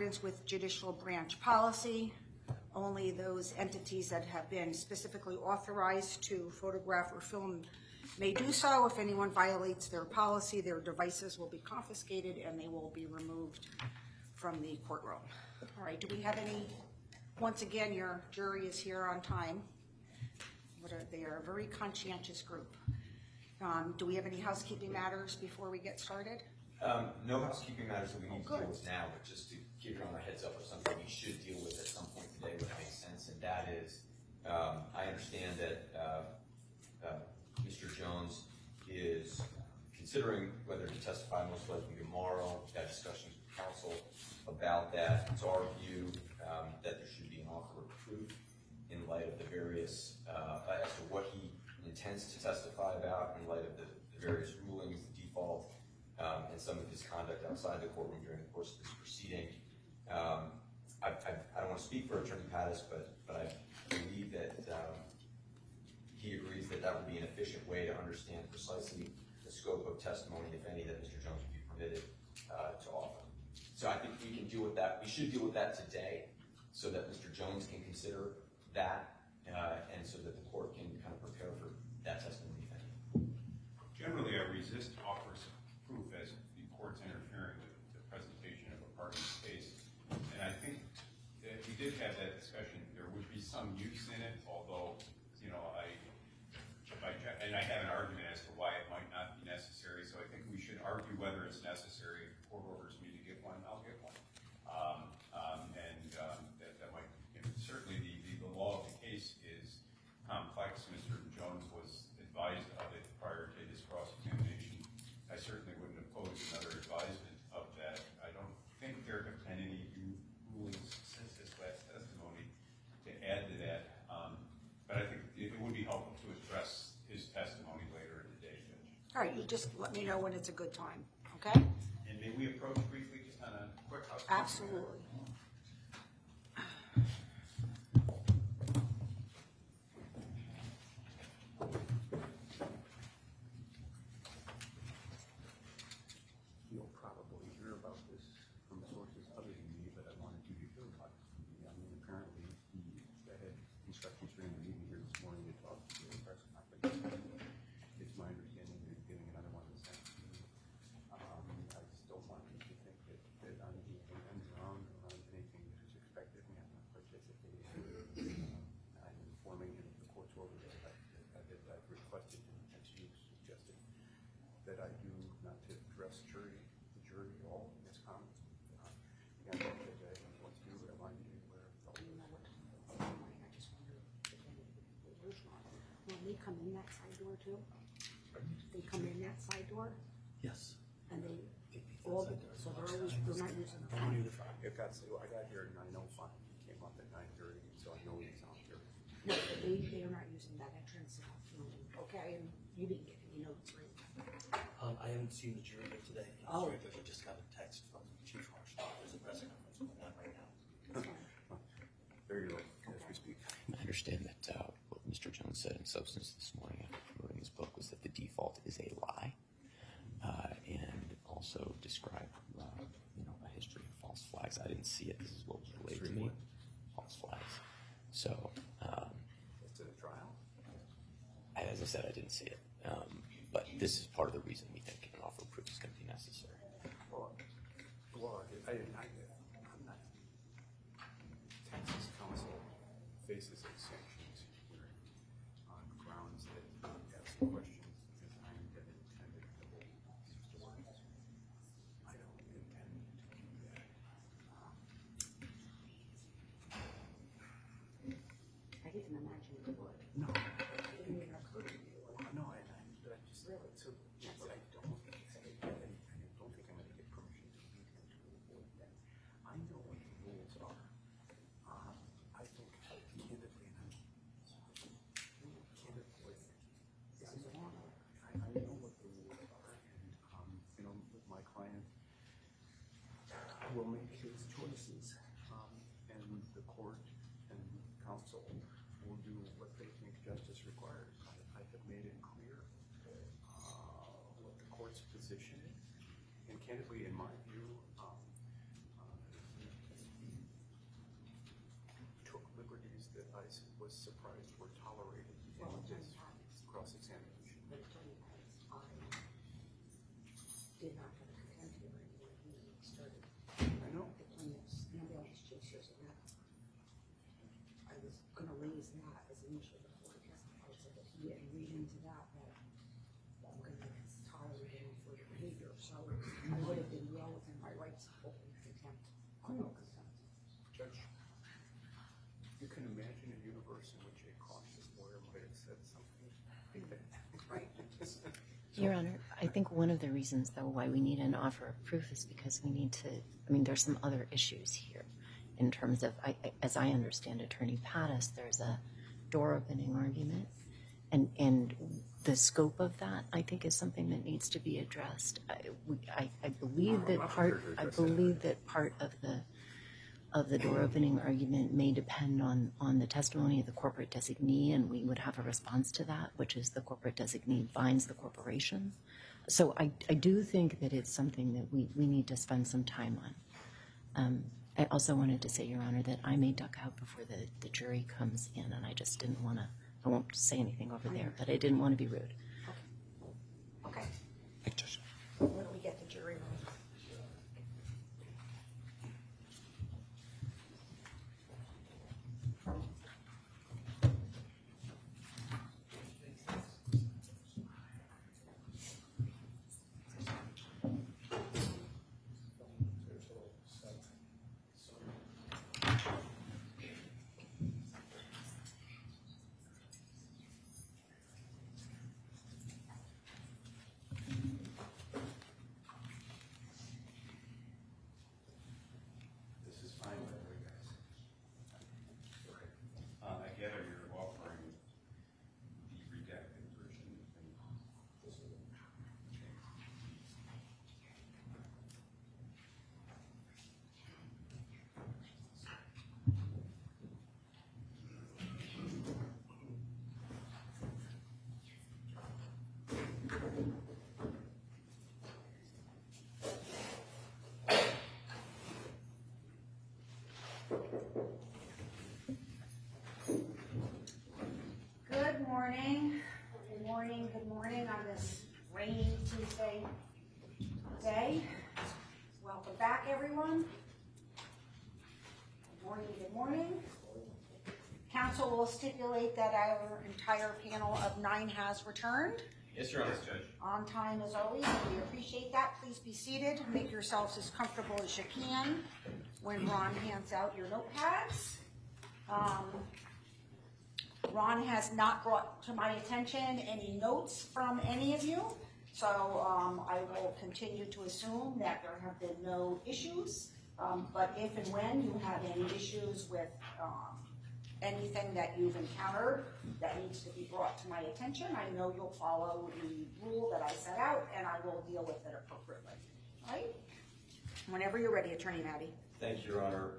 accordance with judicial branch policy. Only those entities that have been specifically authorized to photograph or film may do so. If anyone violates their policy, their devices will be confiscated and they will be removed from the courtroom. All right, do we have any, once again, your jury is here on time. They are a very conscientious group. Do we have any housekeeping matters before we get started? No housekeeping matters that we need to deal with now, but just to give you on a heads up of something we should deal with at some point today, which makes sense, and that is, I understand that Mr. Jones is considering whether to testify most likely tomorrow. We've had discussions with counsel about that. It's our view that there should be an offer of proof in light of the various, as to what he intends to testify about in light of the various rulings, the default, and some of his conduct outside the courtroom during the course of this proceeding. I don't want to speak for Attorney Pattis, but I believe that he agrees that that would be an efficient way to understand precisely the scope of testimony, if any, that Mr. Jones would be permitted to offer. So I think we can deal with that. We should deal with that today so that Mr. Jones can consider that and so that the court can kind of prepare for that testimony, if any. Generally, I resist offers of proof as the court's interfering with the presentation of a party's case. And I think that if we did have that discussion, there would be some use in it, although, you know, I have an argument as to why it might not be necessary. So I think we should argue whether it's necessary. If the court orders me to get one, I'll get one. That might, you know, certainly the law of the case is complex. Mr. Jones was advised of it prior to his cross-examination. I certainly wouldn't oppose another advisement of that. I don't think there have been any rulings since his last testimony to add to that. But I think it would be helpful to address his testimony later in the day, Judge. All right, you just let me know when it's a good time, okay? And may we approach briefly just on a quick housekeeping? Absolutely. You'll probably hear about this from sources other than me, but I wanted you to hear about it. I mean, apparently the head instructions during the meeting here this morning, they talked to the press conference. It's my understanding they're getting another one this afternoon. I just don't want you to think that I'm being hands around or anything that is expected me. I'm not participating. I'm informing him of the court's order that I've requested him, as you suggested, that I do not to address the jury at all in this comment. Again, I don't want to do what I want you to do. I just wonder if will they come in that side door too? They come in that side door? Yes. And they all so they're not using the front. I got here at 9:05. He came up at 9:30, so I know he's out there. No, they are not using that entrance. Okay, and you didn't get any notes, right? I haven't seen the jury yet today. Oh. I just got a text from Chief Marshall. There's a press conference going on right now. There you go, as we speak. I understand that what Mr. Jones said in substance this morning after promoting his book was that the default is a lie, and also described a history of false flags. I didn't see it. This is what was relayed to me. False flags. So, Is it a trial? as I said, I didn't see it. But this is part of the reason we think an offer of proof is going to be necessary. Well, I'm not. Texas Council faces a sanctions hearing on grounds that ask questions designed and intended to hold stories. I don't intend to do that. I didn't imagine it would. No. It didn't even occur to me. No, but I just really so. I don't think I'm going to get permission to lead him to avoid that. I know what the rules are. I think candidly, I know what the rules are, and with my client, will make his choices, and the court and counsel will do what they think justice requires. I have made it clear what the court's position is, and candidly, in my view, that I was surprised were tolerated in this cross-examination. Did not have a contempt hearing when he started I know. the plaintiff's ambulance chasers, and that I was gonna raise that as an issue before he testified, so that he didn't read into that I'm gonna tolerate him for behavior, so I would have been well within my rights to hold contempt, no contempt. Judge, you can imagine a universe in which a cautious lawyer might have said something like that. Right. Your Honor, I think one of the reasons, though, why we need an offer of proof is because we need to, I mean, there's some other issues here in terms of, as I understand Attorney Pattis, there's a door opening argument, and the scope of that, I think, is something that needs to be addressed. I believe that part of the door opening argument may depend on the testimony of the corporate designee, and we would have a response to that, which is the corporate designee binds the corporation. So I do think that it's something that we need to spend some time on. I also wanted to say, Your Honor, that I may duck out before the jury comes in, and I just didn't want to, I won't say anything over there, but I didn't want to be rude. Okay. When do we get the jury room? This is fine with you guys. I gather you're offering the redacted version. Good morning. Good morning. Good morning on this rainy Tuesday day. Welcome back, everyone. Good morning. Good morning. Council will stipulate that our entire panel of 9 has returned Yes, Your Honor. Yes, Judge. on time as always. We appreciate that. Please be seated. Make yourselves as comfortable as you can when Ron hands out your notepads. Ron has not brought to my attention any notes from any of you, so I will continue to assume that there have been no issues. But if and when you have any issues with anything that you've encountered that needs to be brought to my attention, I know you'll follow the rule that I set out, and I will deal with it appropriately. All right? Whenever you're ready, Attorney Maddie. Thank you, Your Honor.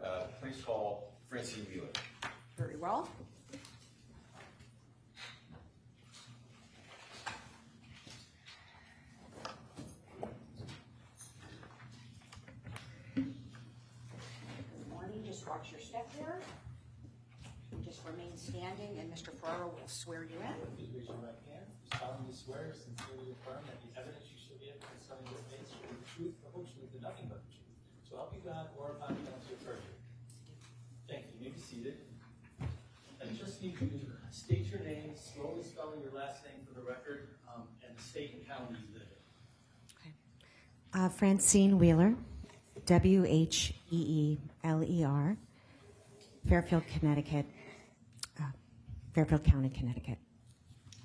Please call Francine Wheeler. Very well. Good morning. Just watch your step there. Just remain standing, and Mr. Ferraro will swear you in. Please raise your right hand. Solemnly swear, sincerely affirm that the evidence you shall give concerning your case will be the truth, the whole truth, and nothing but the truth. So help you God, or upon penalty of perjury. Thank you. You may be seated. I just need you to state your name, slowly spelling your last name for the record, and the state and county you live in. Francine Wheeler, Wheeler, Fairfield, Connecticut, Fairfield County, Connecticut.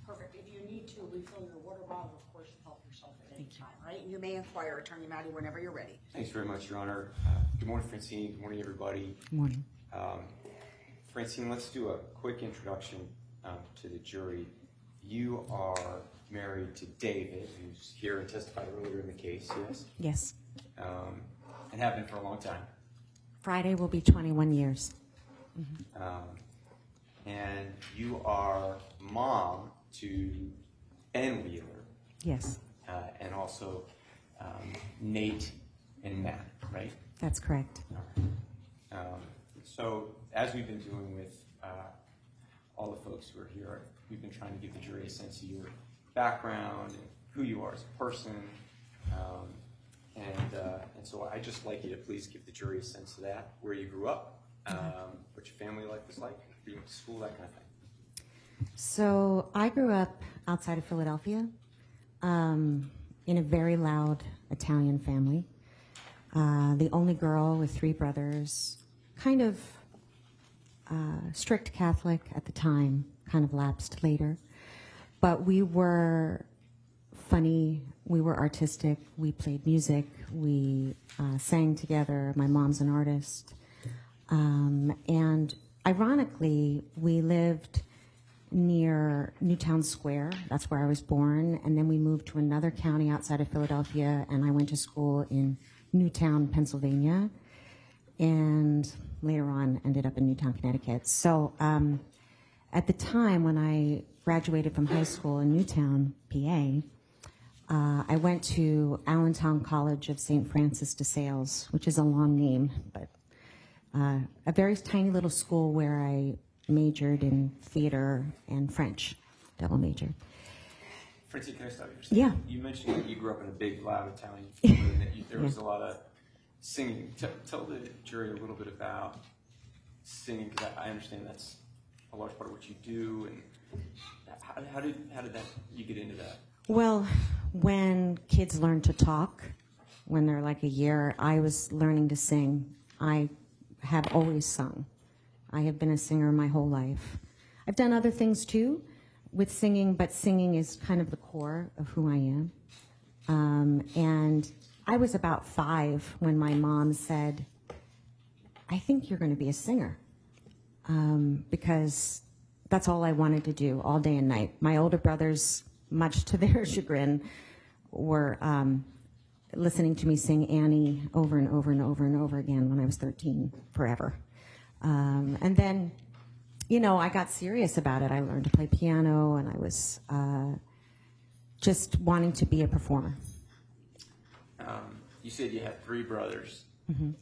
Perfect. If you need to refill your water bottle, of course, help yourself at any time, right? You may inquire, Attorney Maddie, whenever you're ready. Thanks very much, Your Honor. Good morning, Francine. Good morning, everybody. Good morning. Francine, let's do a quick introduction to the jury. You are married to David, who's here and testified earlier in the case, yes? Yes. And have been for a long time. Friday will be 21 years. And you are mom to Ben Wheeler, Yes, and also Nate and Matt, right? that's correct. So, as we've been doing with all the folks who are here. We've been trying to give the jury a sense of your background and who you are as a person. And so I'd just like you to please give the jury a sense of that, where you grew up, what your family life was like, where you went to school, that kind of thing. So I grew up outside of Philadelphia in a very loud Italian family. The only girl with 3 brothers, kind of strict Catholic at the time, kind of lapsed later. But we were funny, we were artistic, we played music, we sang together. My mom's an artist. And ironically, we lived near Newtown Square. That's where I was born. And then we moved to another county outside of Philadelphia, and I went to school in Newtown, Pennsylvania, and later on ended up in Newtown, Connecticut. So at the time when I graduated from high school in Newtown, PA, I went to Allentown College of St. Francis de Sales, which is a long name, but a very tiny little school where I majored in theater and French, double majored. Francie, can I stop you for a Yeah. second? You mentioned that you grew up in a big, loud Italian family and that there was a lot of singing. Tell the jury a little bit about singing, because I understand that's a large part of what you do. And how did you get into that? Well, when kids learn to talk, when they're like a year, I was learning to sing. I have always sung. I have been a singer my whole life. I've done other things too with singing, but singing is kind of the core of who I am. And I was about 5 when my mom said, I think you're going to be a singer, because that's all I wanted to do all day and night. My older brothers, much to their chagrin, were listening to me sing Annie over and over and over and over again when I was 13, forever. And then, you know, I got serious about it. I learned to play piano, and I was just wanting to be a performer. You said you had 3 brothers. Mm-hmm.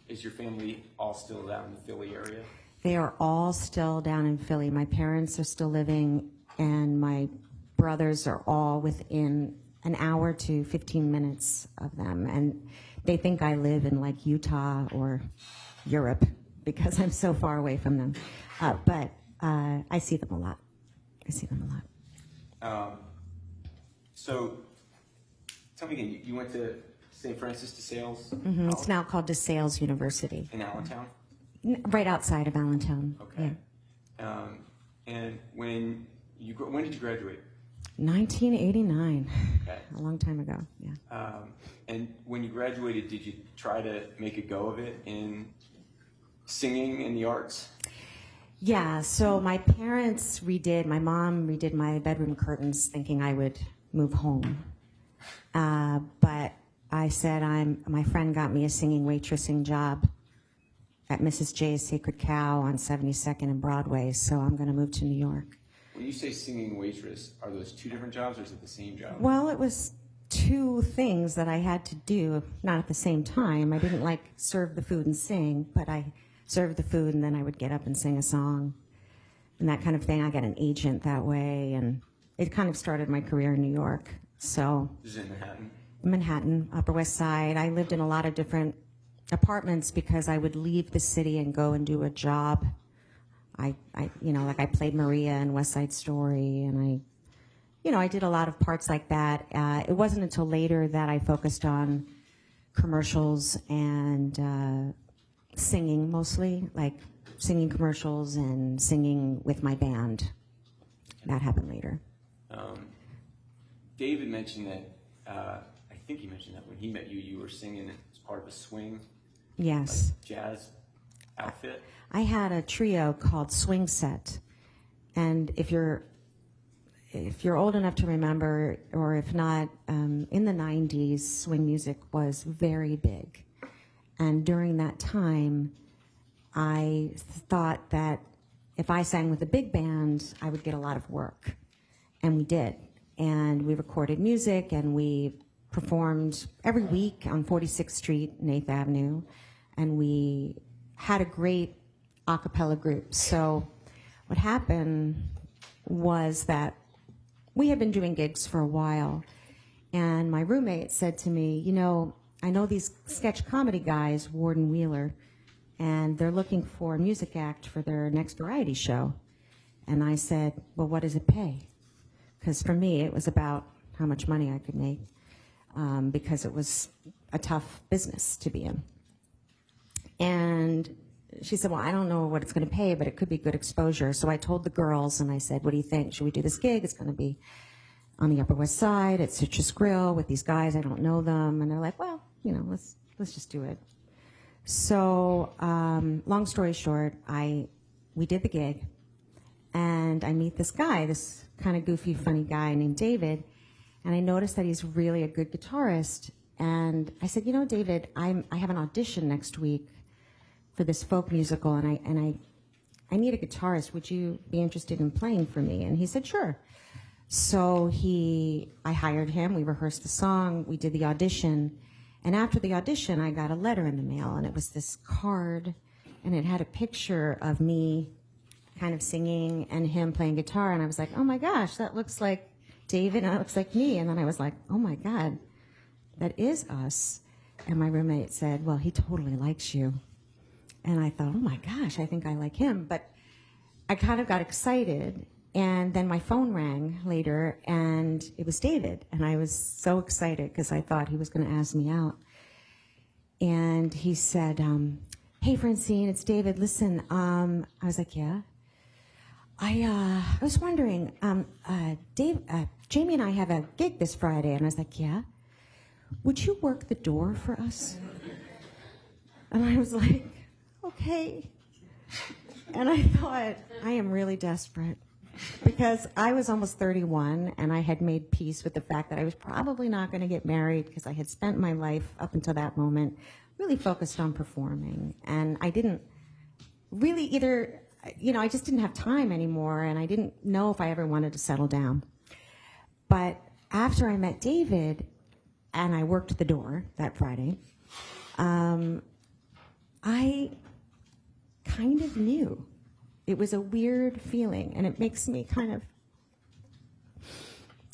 Is your family all still down in the Philly area? They are all still down in Philly. My parents are still living, and my brothers are all within an hour to 15 minutes of them. And they think I live in like Utah or Europe because I'm so far away from them. But I see them a lot. So tell me again, you went to St. Francis de Sales? Mm-hmm. It's now called DeSales University. In Allentown? Right outside of Allentown. Okay. Yeah. And when did you graduate? 1989. Okay. A long time ago, yeah. And when you graduated, did you try to make a go of it in singing and the arts? Yeah, so my mom redid my bedroom curtains thinking I would move home. But I said, my friend got me a singing waitressing job at Mrs. J's Sacred Cow on 72nd and Broadway, so I'm going to move to New York. When you say singing waitress, are those 2 different jobs or is it the same job? Well, it was 2 things that I had to do, not at the same time. I didn't like serve the food and sing, but I served the food and then I would get up and sing a song and that kind of thing. I got an agent that way, and it kind of started my career in New York. So This is in Manhattan? Manhattan, Upper West Side. I lived in a lot of different apartments because I would leave the city and go and do a job. I played Maria in West Side Story, and I did a lot of parts like that. It wasn't until later that I focused on commercials and singing mostly, like singing commercials and singing with my band. That happened later. David mentioned that, I think he mentioned that when he met you, you were singing as part of a swing, Yes. like jazz outfit. I had a trio called Swing Set, and if you're old enough to remember, or if not, in the 90s, swing music was very big. And during that time, I thought that if I sang with a big band, I would get a lot of work. And we did. And we recorded music, and we performed every week on 46th Street and 8th Avenue. And we had a great a cappella group. So what happened was that we had been doing gigs for a while, and my roommate said to me, you know, I know these sketch comedy guys, Ward and Wheeler, and they're looking for a music act for their next variety show. And I said, well, what does it pay? Because for me, it was about how much money I could make, because it was a tough business to be in. And she said, well, I don't know what it's going to pay, but it could be good exposure. So I told the girls, and I said, what do you think? Should we do this gig? It's going to be on the Upper West Side at Citrus Grill with these guys. I don't know them. And they're like, well, you know, let's just do it. So long story short, we did the gig, and I meet this guy, this kind of goofy, funny guy named David, and I noticed that he's really a good guitarist. And I said, you know, David, I have an audition next week for this folk musical, and I need a guitarist. Would you be interested in playing for me? And he said, sure. So I hired him. We rehearsed the song. We did the audition. And after the audition, I got a letter in the mail, and it was this card, and it had a picture of me kind of singing and him playing guitar. And I was like, oh my gosh, that looks like David, and that looks like me. And then I was like, oh my God, that is us. And my roommate said, well, he totally likes you. And I thought, oh my gosh, I think I like him. But I kind of got excited. And then my phone rang later, and it was David. And I was so excited because I thought he was going to ask me out. And he said, hey, Francine, it's David. Listen, I was like, yeah. I was wondering, Jamie and I have a gig this Friday. And I was like, yeah. Would you work the door for us? And I was like, okay. And I thought, I am really desperate, because I was almost 31, and I had made peace with the fact that I was probably not going to get married, because I had spent my life up until that moment really focused on performing. And I didn't really either, you know, I just didn't have time anymore, and I didn't know if I ever wanted to settle down. But after I met David, and I worked the door that Friday, I kind of knew. It was a weird feeling, and it makes me kind of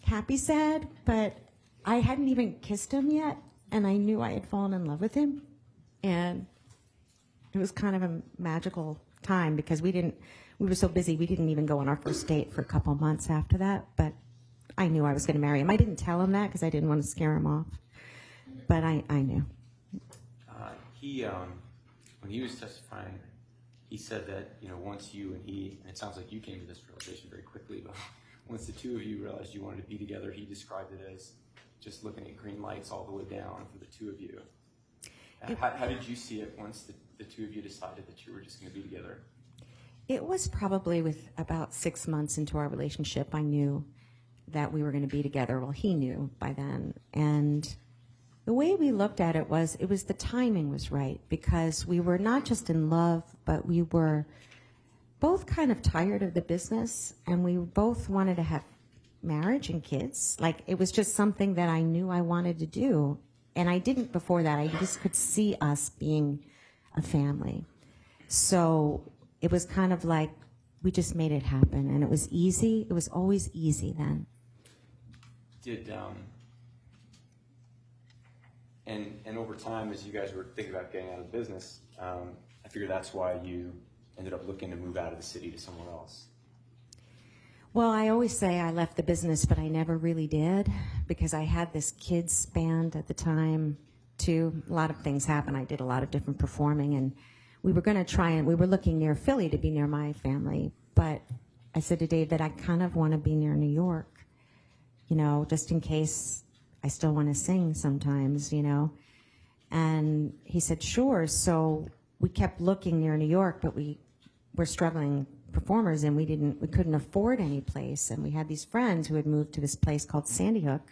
happy, sad, but I hadn't even kissed him yet, and I knew I had fallen in love with him. And it was kind of a magical time, because we were so busy, we didn't even go on our first date for a couple months after that, but I knew I was going to marry him. I didn't tell him that because I didn't want to scare him off, but I knew. When he was testifying, he said that, you know, once you and he, and it sounds like you came to this realization very quickly, but once the two of you realized you wanted to be together, he described it as just looking at green lights all the way down for the two of you. How did you see it once the two of you decided that you were just going to be together? It was probably with about 6 months into our relationship, I knew that we were going to be together. Well, he knew by then. And the way we looked at it was the timing was right, because we were not just in love, but we were both kind of tired of the business, and we both wanted to have marriage and kids. Like, it was just something that I knew I wanted to do. And I didn't before that. I just could see us being a family. So it was kind of like we just made it happen, and it was easy. It was always easy then. And over time, as you guys were thinking about getting out of the business, I figure that's why you ended up looking to move out of the city to somewhere else. Well, I always say I left the business, but I never really did, because I had this kids band at the time, too. A lot of things happened. I did a lot of different performing, and we were going to try, and we were looking near Philly to be near my family, but I said to Dave that I kind of want to be near New York, you know, just in case I still want to sing sometimes, you know. And he said, sure. So we kept looking near New York, but we were struggling performers, and we couldn't afford any place. And we had these friends who had moved to this place called Sandy Hook.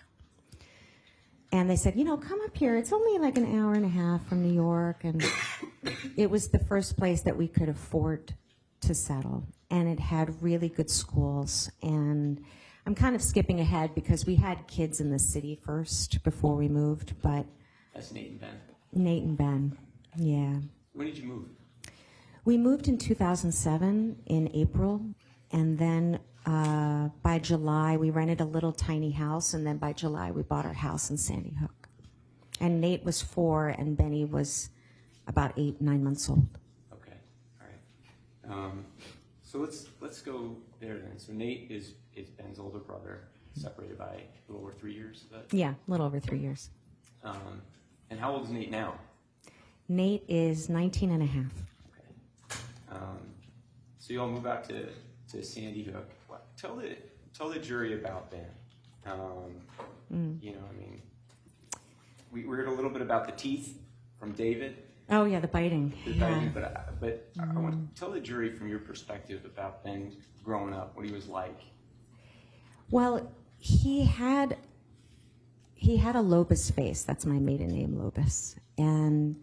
And they said, you know, come up here. It's only like an hour and a half from New York. And it was the first place that we could afford to settle. And it had really good schools. And I'm kind of skipping ahead because we had kids in the city first before we moved, but... That's Nate and Ben. Nate and Ben, yeah. When did you move? We moved in 2007 in April, And then by July, we rented a little tiny house, and then by July, we bought our house in Sandy Hook. And Nate was 4, and Benny was about 8, 9 months old. Okay, all right. So let's go there then. So Nate is Ben's older brother, separated by a little over 3 years. Is that? Yeah, a little over 3 years. And how old is Nate now? Nate is 19 and a half. Okay. So you all move out to Sandy Hook. Tell the jury about Ben. You know, I mean, we heard a little bit about the teeth from David. Oh yeah, the biting. But I want to tell the jury from your perspective about Ben growing up, what he was like. Well, he had a Lobus face. That's my maiden name, Lobus. And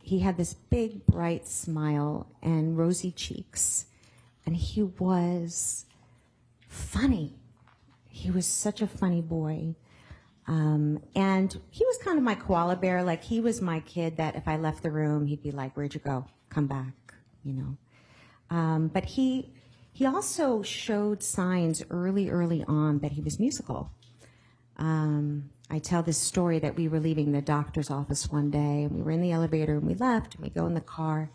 he had this big, bright smile and rosy cheeks. And he was funny. He was such a funny boy. And he was kind of my koala bear. Like, he was my kid that if I left the room, he'd be like, "Where'd you go? Come back," you know. But he also showed signs early on that he was musical. I tell this story that we were leaving the doctor's office one day, and we were in the elevator, and we left, and we go in the car,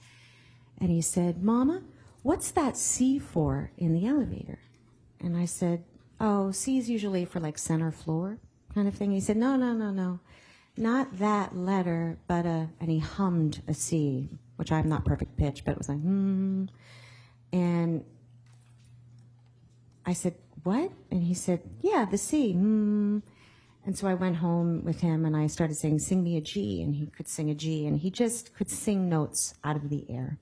and he said, "Mama, what's that C for in the elevator?" And I said, "Oh, C is usually for like center floor kind of thing." He said, No, not that letter, but and he hummed a C, which I'm not perfect pitch, but it was like, And I said, "What?" And he said, "Yeah, the C, And so I went home with him, and I started saying, "Sing me a G," and he could sing a G, and he just could sing notes out of the air.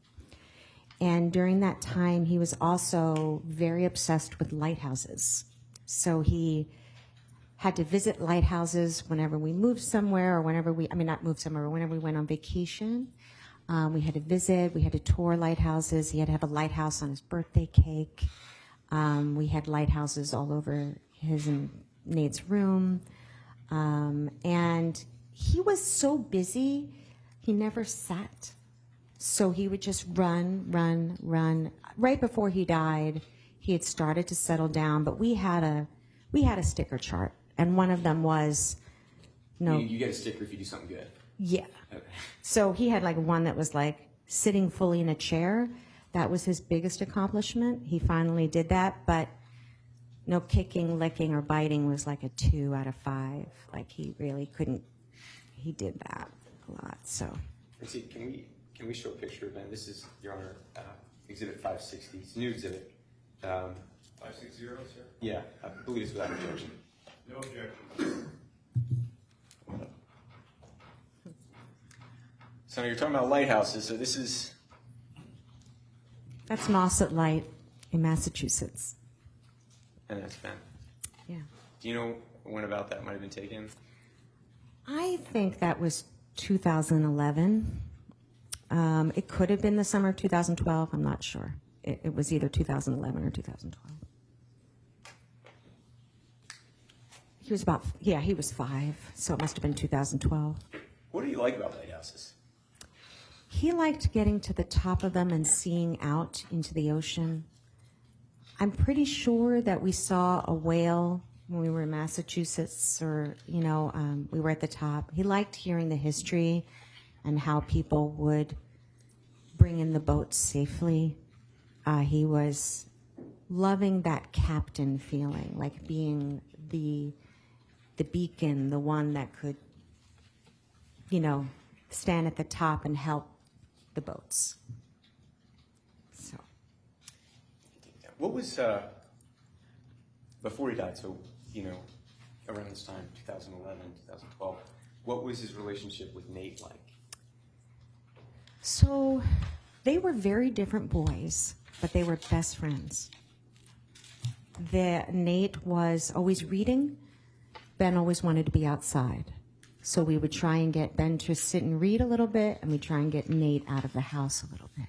And during that time, he was also very obsessed with lighthouses. So he had to visit lighthouses whenever we moved somewhere, or whenever whenever we went on vacation. We had to visit, we had to tour lighthouses. He had to have a lighthouse on his birthday cake. We had lighthouses all over his and Nate's room. And he was so busy, he never sat. So he would just run. Right before he died, he had started to settle down, but we had a sticker chart, and one of them was no. You get a sticker if you do something good. Yeah. Okay. So he had like one that was like sitting fully in a chair. That was his biggest accomplishment. He finally did that, but no kicking, licking, or biting was like a 2 out of 5. Like, he really couldn't. He did that a lot. So. Let's see, can we show a picture of Ben? This is, Your Honor, Exhibit 560. It's a new exhibit. 560, sir? Yeah, I believe it's without objection. No objection. So you're talking about lighthouses. So this is. That's Nauset Light in Massachusetts. And that's Ben. Yeah. Do you know when about that might have been taken? I think that was 2011. It could have been the summer of 2012. I'm not sure. It was either 2011 or 2012. He was 5, so it must have been 2012. What do you like about lighthouses? He liked getting to the top of them and seeing out into the ocean. I'm pretty sure that we saw a whale when we were in Massachusetts, or, we were at the top. He liked hearing the history and how people would bring in the boats safely. He was loving that captain feeling, like being the beacon, the one that could, stand at the top and help the boats. So. What was, before he died, so, around this time, 2011, 2012, what was his relationship with Nate like? So they were very different boys, but they were best friends. Nate was always reading. Ben always wanted to be outside. So we would try and get Ben to sit and read a little bit, and we'd try and get Nate out of the house a little bit.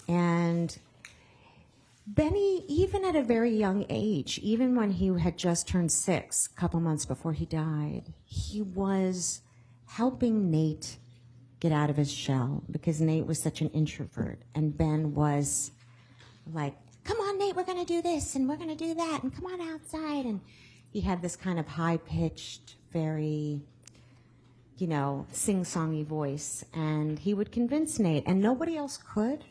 And Benny, even at a very young age, even when he had just turned 6, a couple months before he died, he was helping Nate get out of his shell, because Nate was such an introvert, and Ben was like, "Come on, Nate, Nate, we're going to do this and we're going to do that and come on outside. And he had this kind of high-pitched, very, you know, sing-songy voice. And he would convince Nate, and nobody else could,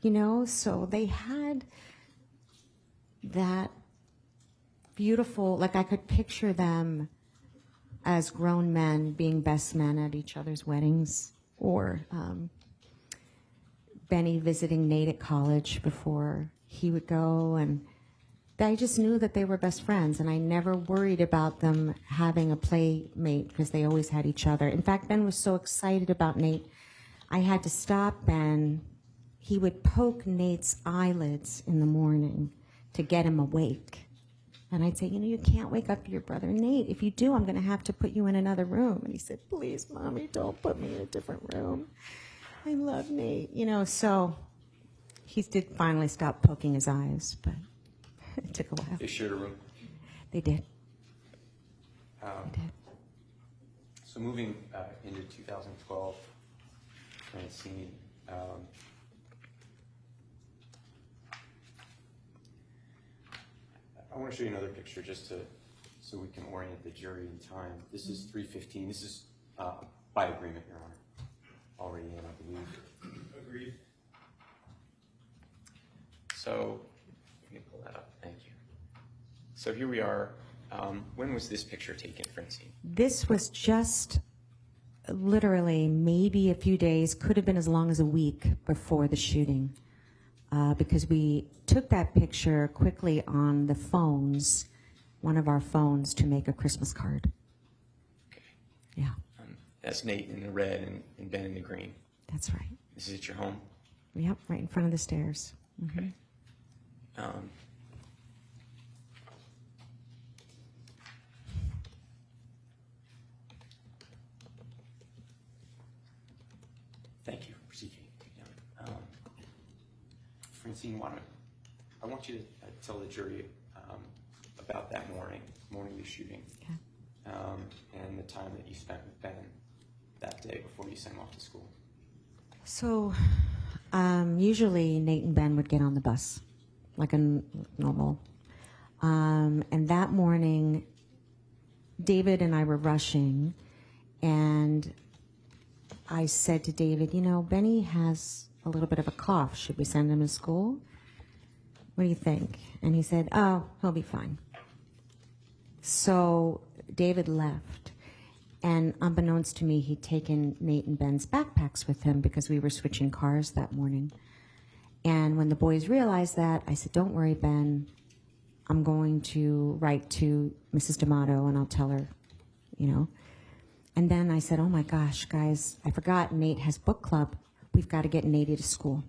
you know. So they had that beautiful, like I could picture them as grown men being best men at each other's weddings, or Benny visiting Nate at college before he would go, and I just knew that they were best friends, and I never worried about them having a playmate because they always had each other. In fact, Ben was so excited about Nate, I had to stop Ben. He would poke Nate's eyelids in the morning to get him awake. And I'd say, you know, you can't wake up your brother Nate. If you do, I'm going to have to put you in another room. And he said, please, Mommy, don't put me in a different room. I love Nate. You know, so he did finally stop poking his eyes, but it took a while. They shared a room. They did. They did. So moving into 2012, Francine, I want to show you another picture just so we can orient the jury in time. This is 3:15. This is by agreement, Your Honor. Already in, I believe. Agreed. So, let me pull that up. Thank you. So here we are. When was this picture taken, Francine? This was just literally maybe a few days, could have been as long as a week before the shooting. Because we took that picture quickly on the phones, one of our phones, to make a Christmas card. Okay. Yeah. That's Nate in the red and Ben in the green. That's right. This is at your home? Yep, right in front of the stairs. Mm-hmm. Okay. Thank you for seeking. Francine, I want you to tell the jury about that morning of the shooting, Okay. And the time that you spent with Ben that day before you sent him off to school. So usually Nate and Ben would get on the bus, like a normal. And that morning, David and I were rushing, and I said to David, you know, Benny has a little bit of a cough. Should we send him to school? What do you think? And he said, oh, he'll be fine. So David left. And unbeknownst to me, he'd taken Nate and Ben's backpacks with him because we were switching cars that morning. And when the boys realized that, I said, don't worry, Ben. I'm going to write to Mrs. D'Amato and I'll tell her, you know. And then I said, oh my gosh, guys, I forgot Nate has book club. We've got to get Nate to school.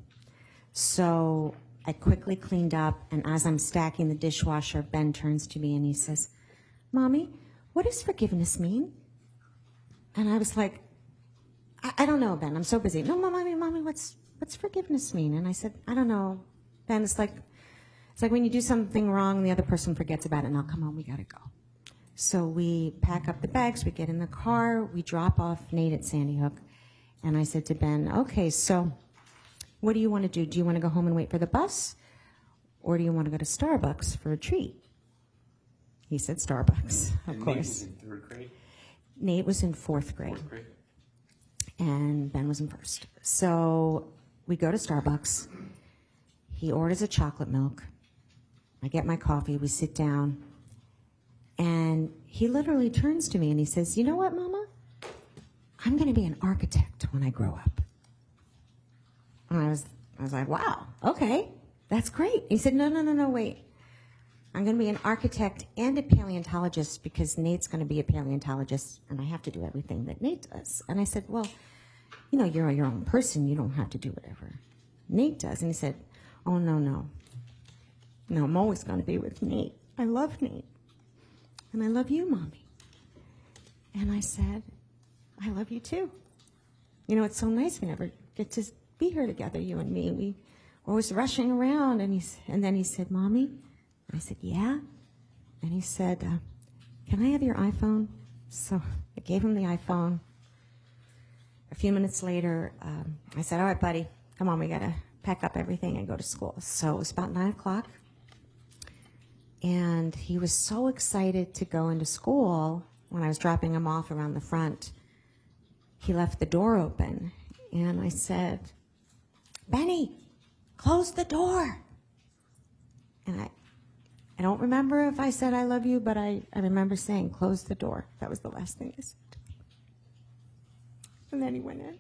So I quickly cleaned up, and as I'm stacking the dishwasher, Ben turns to me and he says, Mommy, what does forgiveness mean? And I was like, I don't know, Ben, I'm so busy. No, Mommy, what's forgiveness mean? And I said, I don't know, Ben, it's like when you do something wrong and the other person forgets about it, and I'll come home, we gotta go. So we pack up the bags, we get in the car, we drop off Nate at Sandy Hook. And I said to Ben, okay, so what do you want to do? Do you want to go home and wait for the bus? Or do you want to go to Starbucks for a treat? He said Starbucks, of course. Nate was in third grade? Nate was in fourth grade. Fourth grade. And Ben was in first. So we go to Starbucks. He orders a chocolate milk. I get my coffee. We sit down. And he literally turns to me and he says, you know what, Mama? I'm going to be an architect when I grow up. And I was like, wow, okay, that's great. He said, no, wait. I'm going to be an architect and a paleontologist because Nate's going to be a paleontologist and I have to do everything that Nate does. And I said, well, you know, you're your own person. You don't have to do whatever Nate does. And he said, oh, no. No, I'm always going to be with Nate. I love Nate. And I love you, Mommy. And I said, I love you too. You know, it's so nice we never get to be here together, you and me. We were always rushing around. And then he said, Mommy? And I said, yeah. And he said, can I have your iPhone? So I gave him the iPhone. A few minutes later, I said, all right, buddy, come on, we got to pack up everything and go to school. So it was about 9 o'clock. And he was so excited to go into school. When I was dropping him off around the front, he left the door open. And I said, Benny, close the door. And I don't remember if I said I love you, but I remember saying, close the door. That was the last thing I said. And then he went in.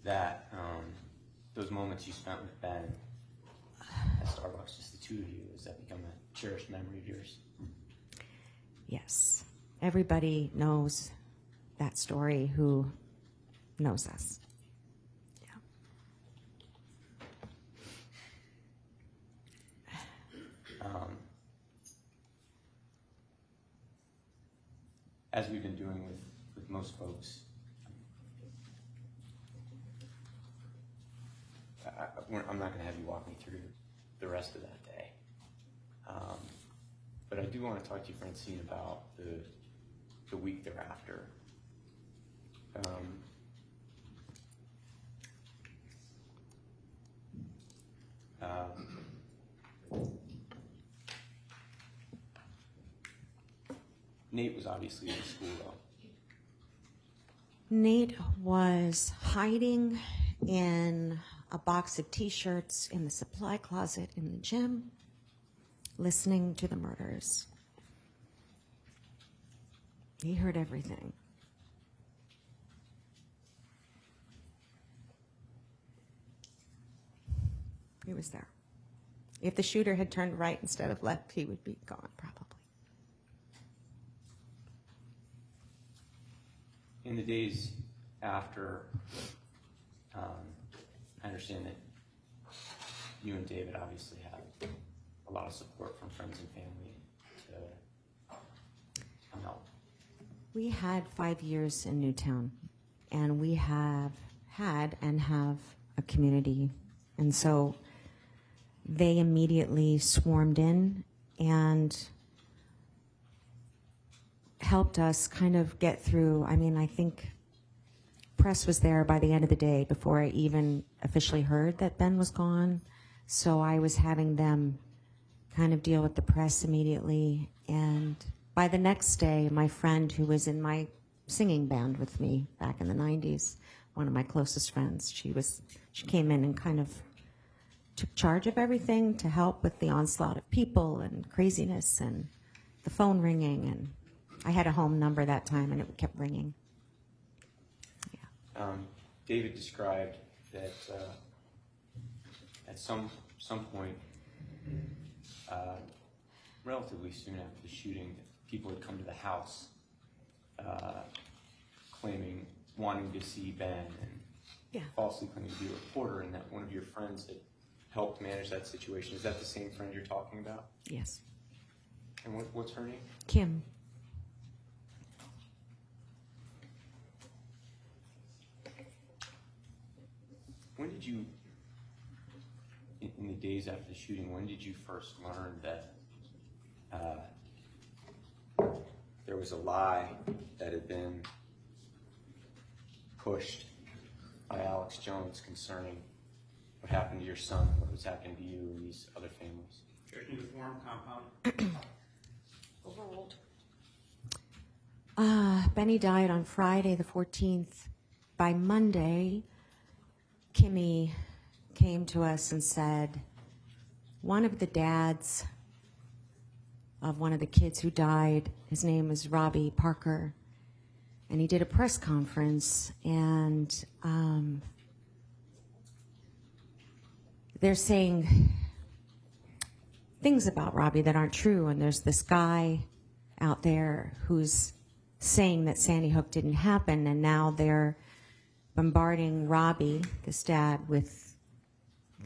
That, those moments you spent with Ben at Starbucks, just the two of you, has that become a cherished memory of yours? Yes. Everybody knows that story who knows us. As we've been doing with most folks, I'm not going to have you walk me through the rest of that day. But I do want to talk to you, Francine, about the week thereafter. Nate was obviously in school, though. Nate was hiding in a box of T-shirts in the supply closet in the gym, listening to the murders. He heard everything. He was there. If the shooter had turned right instead of left, he would be gone, probably. In the days after, I understand that you and David obviously had a lot of support from friends and family to come help. We had 5 years in Newtown, and we have had and have a community. And so they immediately swarmed in and helped us kind of get through. I mean, I think press was there by the end of the day before I even officially heard that Ben was gone. So I was having them kind of deal with the press immediately. And by the next day, my friend who was in my singing band with me back in the 90s, one of my closest friends, she came in and kind of took charge of everything to help with the onslaught of people and craziness and the phone ringing. And I had a home number that time, and it kept ringing. Yeah. David described that at some point, relatively soon after the shooting, people had come to the house wanting to see Ben and falsely claiming to be a reporter, and that one of your friends had helped manage that situation. Is that the same friend you're talking about? Yes. And what's her name? Kim. When did you, in the days after the shooting, when did you first learn that there was a lie that had been pushed by Alex Jones concerning what happened to your son, what was happening to you and these other families? Uniform compound. Overruled. Benny died on Friday the 14th. By Monday, Kimmy came to us and said, one of the dads of one of the kids who died, his name was Robbie Parker, and he did a press conference, and they're saying things about Robbie that aren't true, and there's this guy out there who's saying that Sandy Hook didn't happen, and now they're bombarding Robbie, this dad, with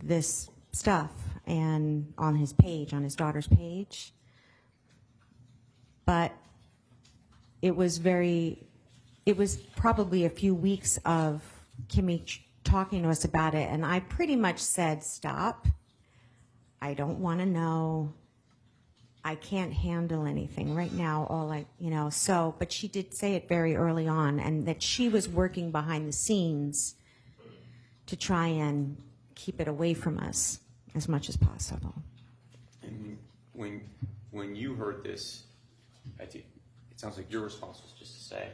this stuff and on his page, on his daughter's page. But it was probably a few weeks of Kimmy talking to us about it, and I pretty much said, stop. I don't want to know. I can't handle anything right now. So, but she did say it very early on, and that she was working behind the scenes to try and keep it away from us as much as possible. And when you heard this, it sounds like your response was just to say,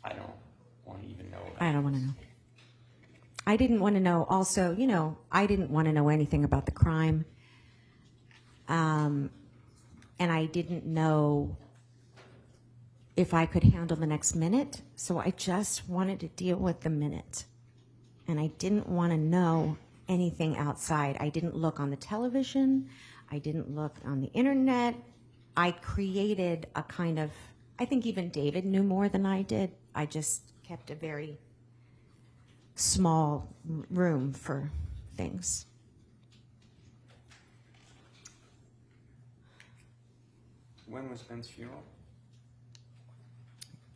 I don't want to even know. I don't want to know. I didn't want to know. Also, I didn't want to know anything about the crime. And I didn't know if I could handle the next minute. So I just wanted to deal with the minute. And I didn't want to know anything outside. I didn't look on the television. I didn't look on the internet. I created a kind of, I think even David knew more than I did. I just kept a very small room for things. When was Ben's funeral?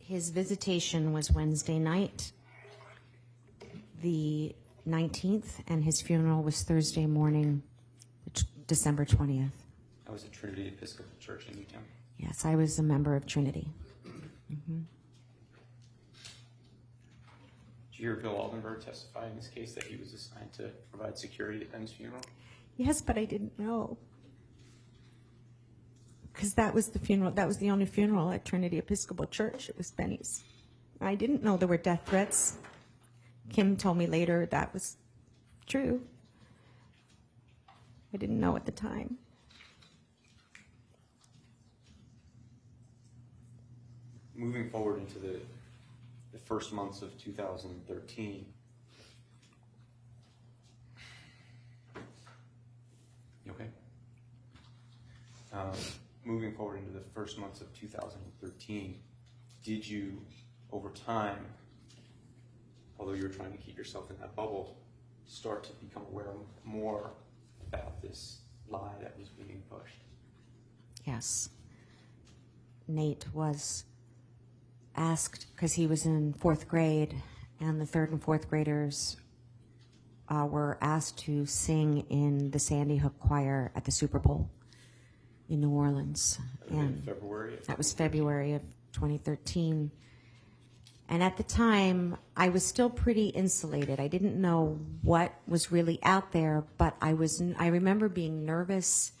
His visitation was Wednesday night, the 19th, and his funeral was Thursday morning, December 20th. I was at Trinity Episcopal Church in Newtown. Yes, I was a member of Trinity. Mm-hmm. Did you hear Bill Aldenberg testify in this case that he was assigned to provide security at Ben's funeral? Yes, but I didn't know. Because that was the funeral. That was the only funeral at Trinity Episcopal Church. It was Benny's. I didn't know there were death threats. Kim told me later that was true. I didn't know at the time. Moving forward into the first months of 2013, you okay? Moving forward into the first months of 2013, did you, over time, although you were trying to keep yourself in that bubble, start to become aware more about this lie that was being pushed? Yes. Nate was asked, because he was in 4th grade, and the 3rd and 4th graders were asked to sing in the Sandy Hook Choir at the Super Bowl in New Orleans. In February? That was February of 2013. And at the time, I was still pretty insulated. I didn't know what was really out there, but I remember being nervous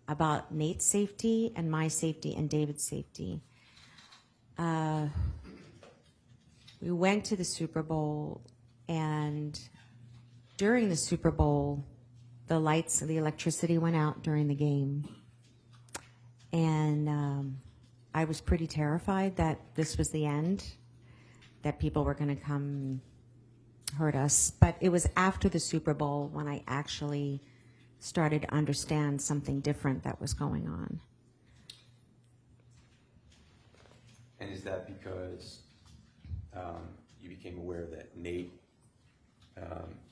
about Nate's safety and my safety and David's safety. We went to the Super Bowl, and during the Super Bowl, the lights, the electricity went out during the game. And I was pretty terrified that this was the end, that people were going to come and hurt us. But it was after the Super Bowl when I actually started to understand something different that was going on. And is that because you became aware that Nate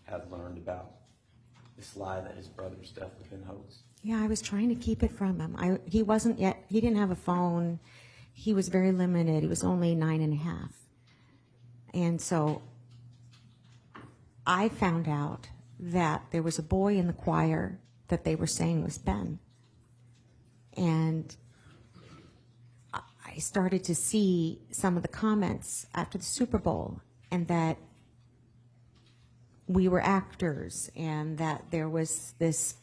had learned about this lie that his brother's death had been hoax? Yeah, I was trying to keep it from him. He didn't have a phone. He was very limited. He was only 9.5. And so I found out that there was a boy in the choir that they were saying was Ben. And I started to see some of the comments after the Super Bowl, and that we were actors, and that there was this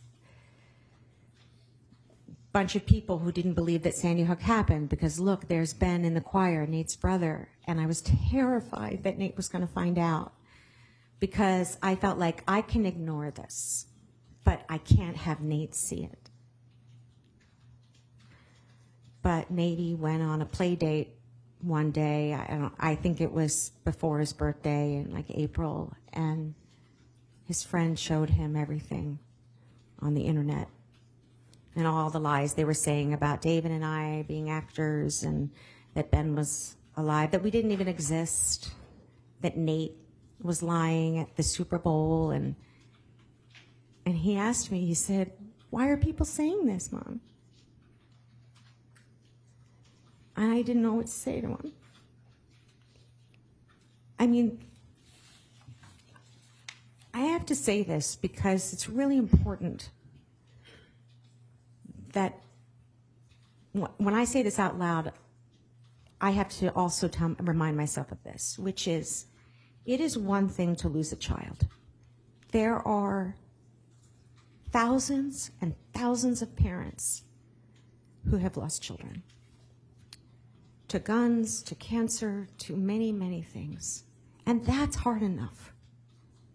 bunch of people who didn't believe that Sandy Hook happened because, look, there's Ben in the choir, Nate's brother. And I was terrified that Nate was going to find out, because I felt like I can ignore this, but I can't have Nate see it. But Nate went on a play date one day. I think it was before his birthday in like April, and his friend showed him everything on the internet and all the lies they were saying about David and I being actors, and that Ben was alive, that we didn't even exist, that Nate was lying at the Super Bowl. And he asked me, he said, "Why are people saying this, Mom?" And I didn't know what to say to him. I mean, I have to say this because it's really important that when I say this out loud, I have to also remind myself of this, which is, it is one thing to lose a child. There are thousands and thousands of parents who have lost children to guns, to cancer, to many, many things. And that's hard enough.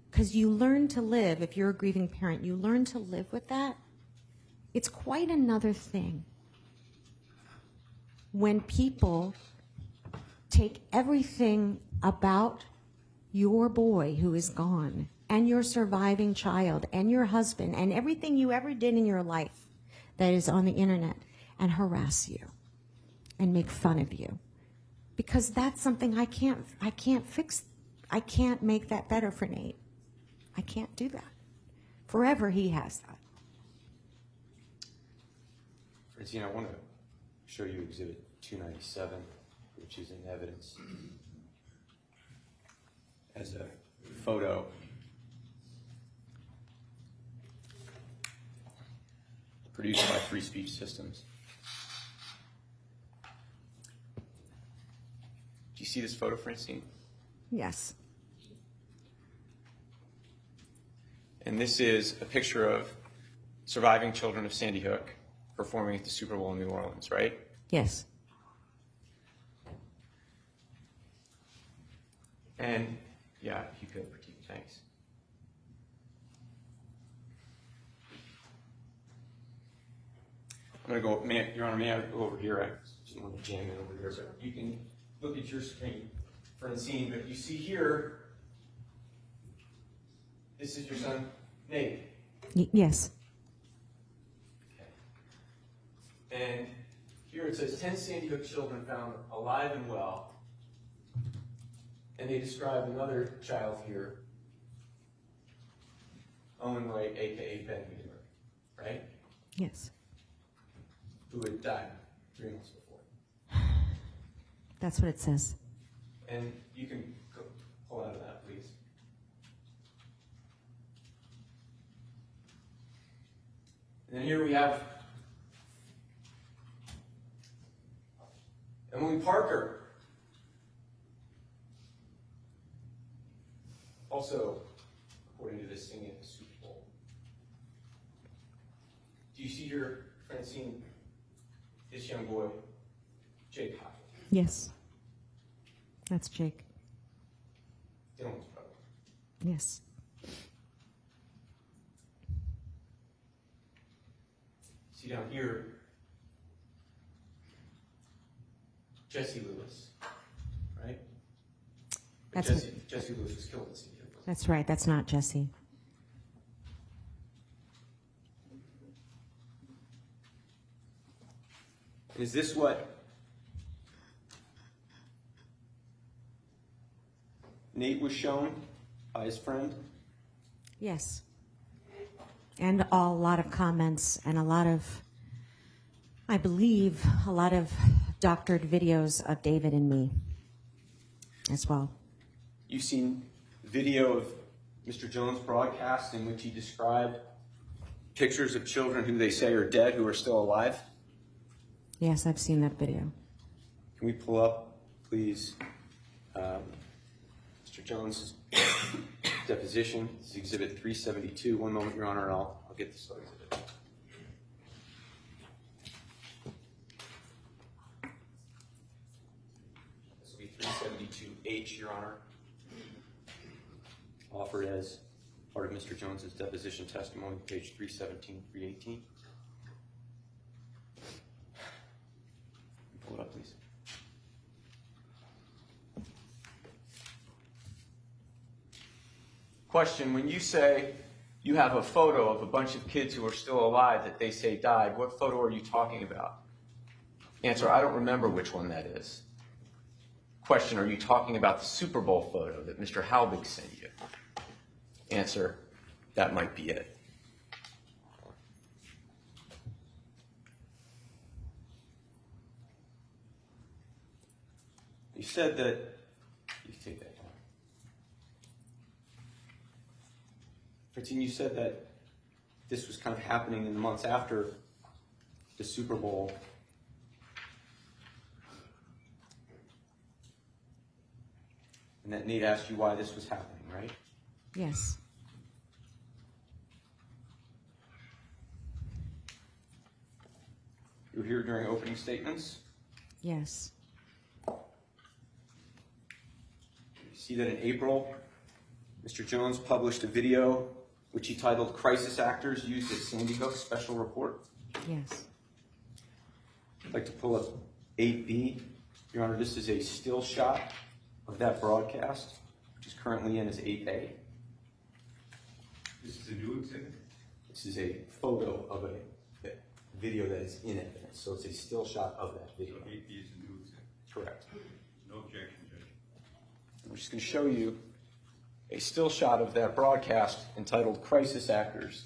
Because you learn to live, if you're a grieving parent, you learn to live with that. It's quite another thing when people take everything about your boy who is gone and your surviving child and your husband and everything you ever did in your life that is on the internet and harass you and make fun of you. Because that's something I can't fix. I can't make that better for Nate. I can't do that. Forever he has that. Francine, I want to show you Exhibit 297, which is in evidence as a photo produced by Free Speech Systems. Do you see this photo, Francine? Yes. And this is a picture of surviving children of Sandy Hook performing at the Super Bowl in New Orleans, right? Yes. And, yeah, if you could, Pratik, thanks. I'm going to go, Your Honor, may I go over here? I just want to jam in over here. So you can look at your screen, Francine, but you see here, this is your son, Nate. Yes. Okay. And here it says 10 Sandy Hook children found alive and well. And they describe another child here, Owen Wright, a.k.a. Ben Wheeler, right? Yes. Who had died 3 months before. That's what it says. And you can pull out of that, please. And then here we have Emily Parker. Also, according to this singing at the Super Bowl. Do you see here, Francine, this young boy, Jake Hockett? Yes. That's Jake. Dylan's brother. Yes. See down here, Jesse Lewis, right? But That's Jesse Lewis was killed in Sandy Hook. That's right. That's not Jesse. Is this what Nate was shown by his friend? Yes. And a lot of comments and a lot of, I believe, a lot of doctored videos of David and me as well. You've seen video of Mr. Jones' broadcast in which he described pictures of children who they say are dead who are still alive? Yes, I've seen that video. Can we pull up, please, Mr. Jones' deposition? This is Exhibit 372. One moment, Your Honor, and I'll get this exhibit. This will be 372H, Your Honor. Offered as part of Mr. Jones' deposition testimony, page 317, 318. Pull it up, please. Question, when you say you have a photo of a bunch of kids who are still alive that they say died, what photo are you talking about? Answer, I don't remember which one that is. Question, are you talking about the Super Bowl photo that Mr. Halbig sent you? Answer, that might be it. You said that, you take that one. Francine, you said that this was kind of happening in the months after the Super Bowl. and that Nate asked you why this was happening, right? Yes. You were here during opening statements. Yes. You see that in April, Mr. Jones published a video which he titled "Crisis Actors Used at Sandy Hook Special Report." Yes. I'd like to pull up 8B. Your Honor, this is a still shot of that broadcast, which is currently in as 8A. This is a new exhibit? This is a photo of a video that is in evidence, so it's a still shot of that video. 8B is a new exhibit. Correct. No objection, Judge. I'm just going to show you a still shot of that broadcast entitled "Crisis Actors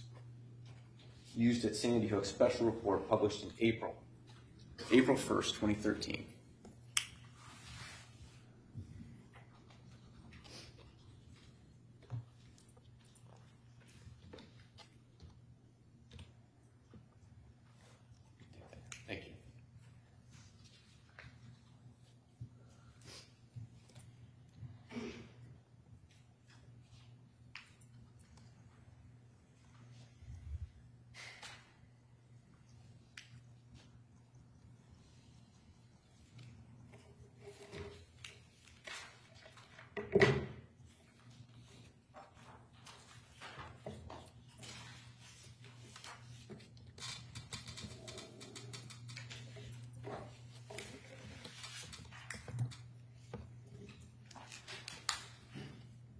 Used at Sandy Hook Special Report," published in April 1st, 2013. Thank you.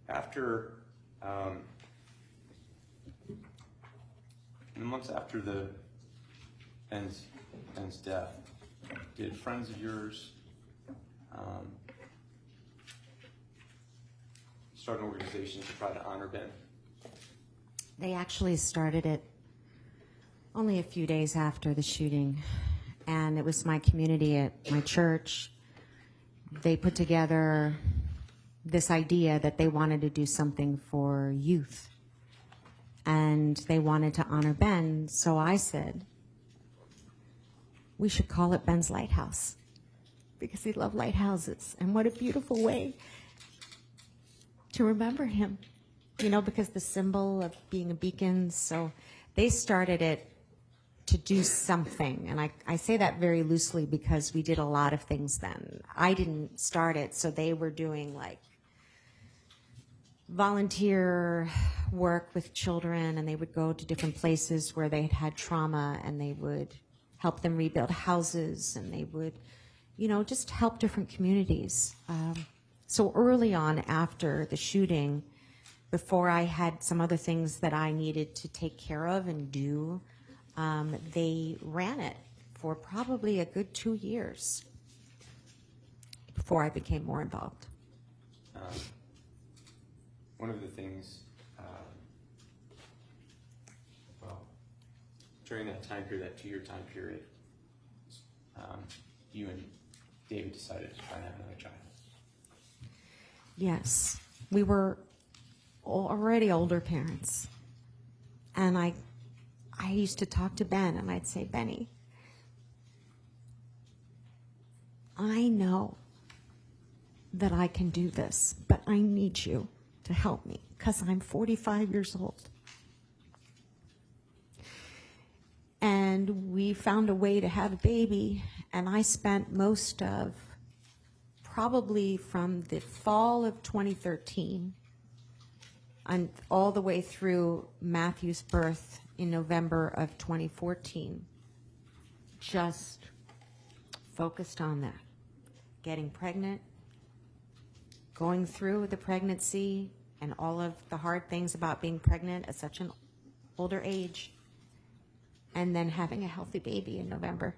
After, in the months after Ben's death, did friends of yours start an organization to try to honor Ben? They actually started it only a few days after the shooting, and it was my community at my church. They put together this idea that they wanted to do something for youth, and they wanted to honor Ben. So I said, we should call it Ben's Lighthouse, because he loved lighthouses, and what a beautiful way to remember him, you know, because the symbol of being a beacon. So they started it to do something, and I say that very loosely because we did a lot of things then. I didn't start it, so they were doing like volunteer work with children, and they would go to different places where they had had trauma, and they would help them rebuild houses, and they would, you know, just help different communities. So early on after the shooting, before I had some other things that I needed to take care of and do, they ran it for probably a good 2 years before I became more involved. One of the things, well, during that time period, that 2-year time period, you and David decided to try and have another child. Yes, we were already older parents, and I used to talk to Ben, and I'd say, Benny, I know that I can do this, but I need you to help me, because I'm 45 years old. And we found a way to have a baby, and I spent most of, probably from the fall of 2013 and all the way through Matthew's birth in November of 2014, just focused on that. Getting pregnant, going through the pregnancy and all of the hard things about being pregnant at such an older age, and then having a healthy baby in November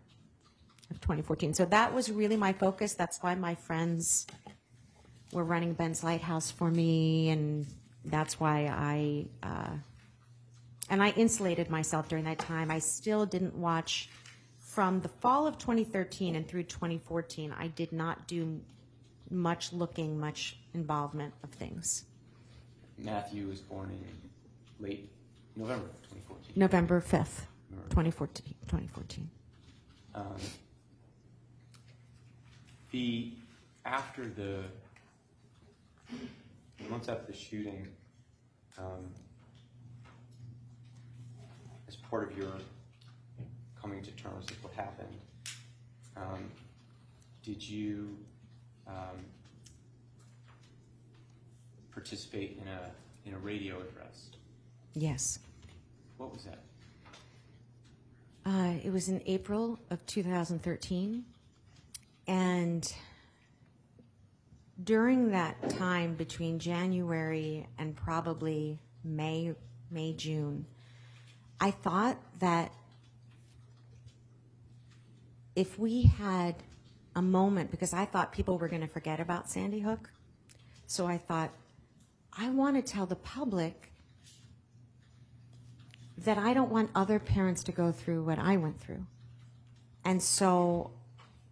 of 2014. So that was really my focus. That's why my friends were running Ben's Lighthouse for me, and that's why I insulated myself during that time. I still didn't watch from the fall of 2013 and through 2014. I did not do much looking, much involvement of things. Matthew was born in late November of 2014. November 5th, 2014. After the months after the shooting, as part of your coming to terms with what happened, did you participate in a radio address? Yes. What was that? It was in April of 2013, and during that time between January and probably May, June, I thought that if we had a moment, because I thought people were going to forget about Sandy Hook, so I thought, I want to tell the public that I don't want other parents to go through what I went through. And so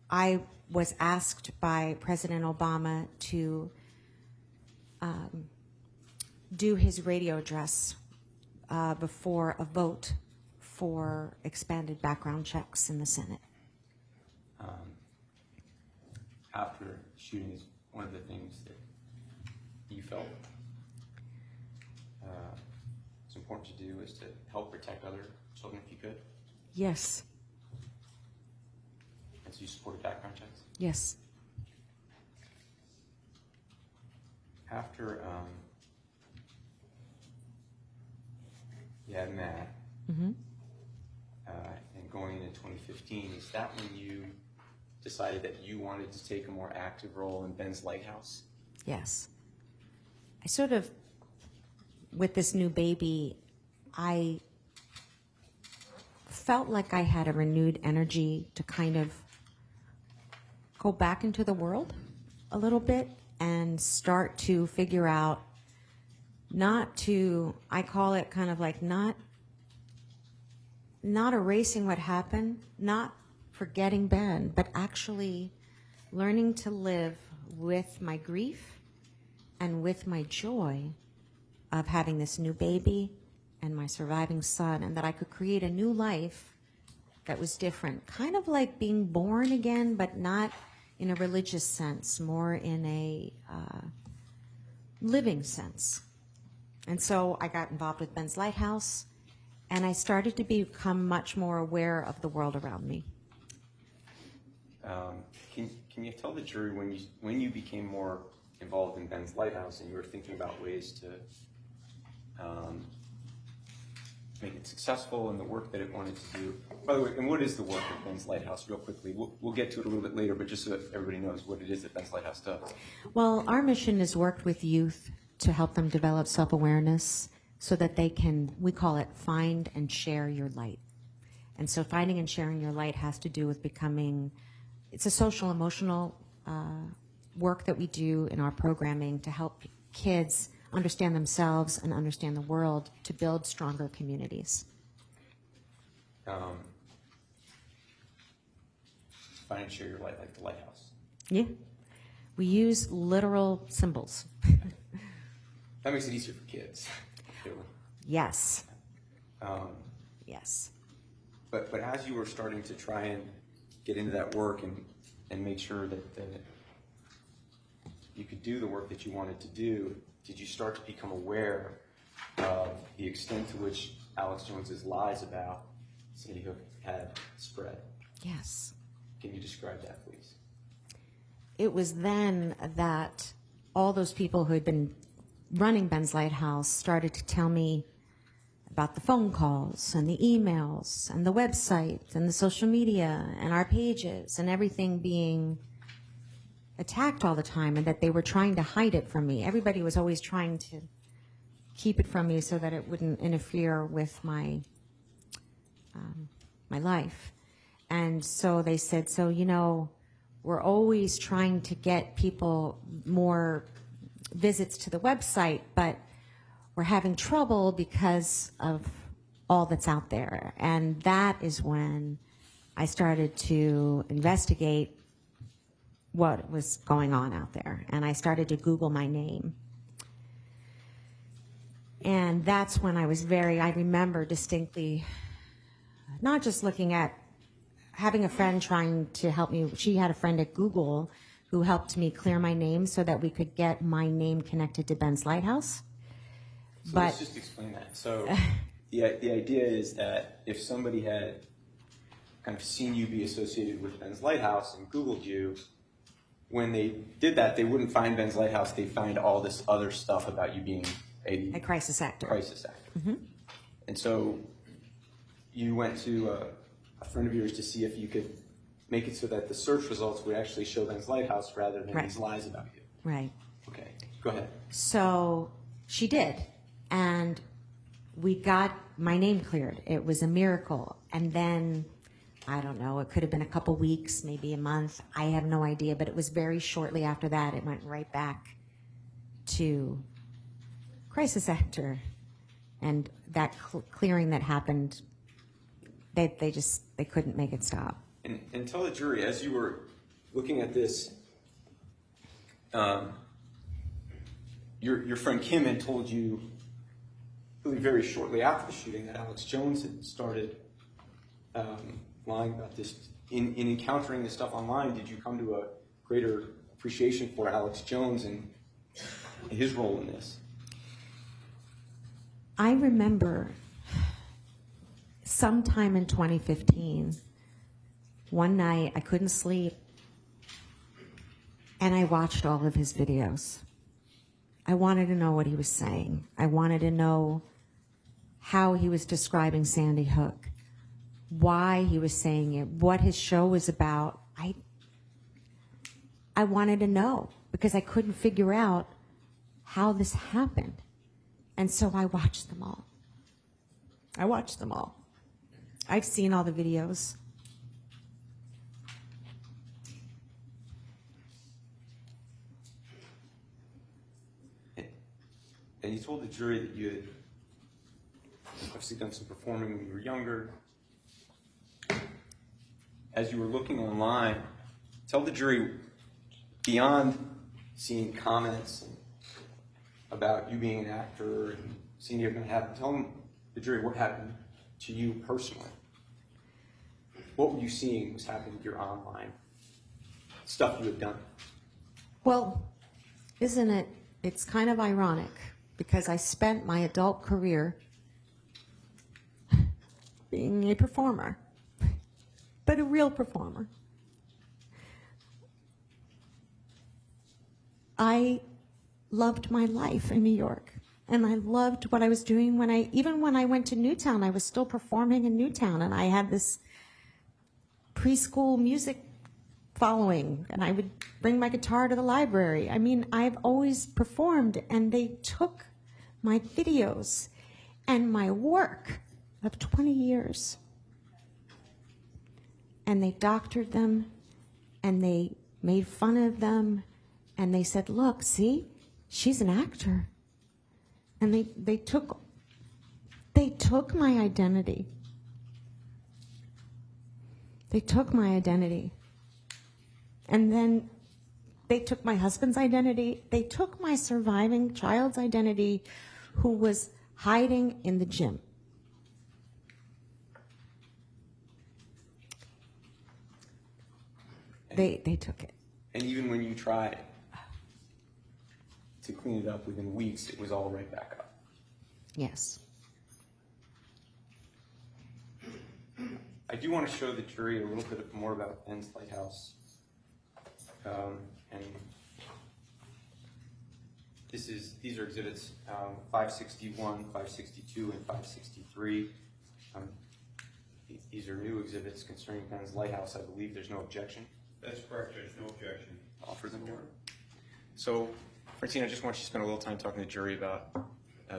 I was asked by President Obama to do his radio address before a vote for expanded background checks in the Senate. After the shooting is one of the things that you felt it's important to do is to help protect other children if you could? Yes. And so you supported background checks? Yes. After you had Matt, Mm-hmm. and going into 2015, is that when you decided that you wanted to take a more active role in Ben's Lighthouse? Yes. I sort of, with this new baby, I felt like I had a renewed energy to kind of go back into the world a little bit and start to figure out I call it kind of like not erasing what happened, not forgetting Ben, but actually learning to live with my grief and with my joy of having this new baby and my surviving son, and that I could create a new life that was different. Kind of like being born again, but not in a religious sense, more in a living sense. And so I got involved with Ben's Lighthouse, and I started to become much more aware of the world around me. Can you tell the jury when you became more involved in Ben's Lighthouse and you were thinking about ways to make it successful in the work that it wanted to do? By the way, and what is the work of Ben's Lighthouse, real quickly? We'll get to it a little bit later, but just so that everybody knows what it is that Ben's Lighthouse does. Well, our mission is worked with youth to help them develop self-awareness so that they can, we call it, find and share your light. And so finding and sharing your light has to do with becoming, it's a social, emotional work that we do in our programming to help kids understand themselves and understand the world to build stronger communities. Find and share your light like the lighthouse. Yeah. We use literal symbols. That makes it easier for kids. Yes. Yes. But as you were starting to try and get into that work and make sure that you could do the work that you wanted to do, did you start to become aware of the extent to which Alex Jones's lies about Sandy Hook had spread? Yes. Can you describe that, please? It was then that all those people who had been running Ben's Lighthouse started to tell me about the phone calls and the emails and the website and the social media and our pages and everything being attacked all the time, and that they were trying to hide it from me. Everybody was always trying to keep it from me so that it wouldn't interfere with my my life. And so they said, so, you know, we're always trying to get people more visits to the website, but we're having trouble because of all that's out there. And that is when I started to investigate what was going on out there. And I started to Google my name. And that's when I remember distinctly, not just looking at having a friend trying to help me. She had a friend at Google who helped me clear my name so that we could get my name connected to Ben's Lighthouse. So But let's just explain that. So the idea is that if somebody had kind of seen you be associated with Ben's Lighthouse and Googled you, when they did that, they wouldn't find Ben's Lighthouse. They'd find all this other stuff about you being a crisis actor. crisis actor. And so you went to a friend of yours to see if you could make it so that the search results would actually show Ben's Lighthouse rather than Right. these lies about you. Right. Okay, go ahead. So she did. And we got my name cleared. It was a miracle. And then, I don't know, it could have been a couple weeks, maybe a month. I have no idea. But it was very shortly after that, it went right back to crisis actor. And that clearing that happened, they couldn't make it stop. And tell the jury, as you were looking at this, your friend Kim had told you really very shortly after the shooting that Alex Jones had started lying about this. In encountering this stuff online, did you come to a greater appreciation for Alex Jones and his role in this? I remember sometime in 2015, one night I couldn't sleep, and I watched all of his videos. I wanted to know what he was saying. I wanted to know how he was describing Sandy Hook, why he was saying it, what his show was about. I wanted to know because I couldn't figure out how this happened. And so I watched them all. I've seen all the videos. And you told the jury that you had obviously done some performing when you were younger. As you were looking online, tell the jury, beyond seeing comments about you being an actor and seeing you're going to happen, tell them, the jury, what happened to you personally. What were you seeing was happening with your online stuff you had done? Well, isn't it, it's kind of ironic because I spent my adult career being a performer, but a real performer. I loved my life in New York, and I loved what I was doing even when I went to Newtown, I was still performing in Newtown, and I had this preschool music following, and I would bring my guitar to the library. I mean, I've always performed, and they took my videos and my work of 20 years, and they doctored them, and they made fun of them, and they said, look, see, she's an actor. And they took my identity. They took my identity. And then they took my husband's identity. They took my surviving child's identity who was hiding in the gym. They took it. And even when you tried to clean it up within weeks, it was all right back up. Yes. I do want to show the jury a little bit more about Ben's Lighthouse. And these are exhibits 561, 562, and 563. These are new exhibits concerning Ben's Lighthouse. I believe there's no objection. That's correct, Judge, no objection. Offer them to her. So, Francine, I just want you to spend a little time talking to the jury about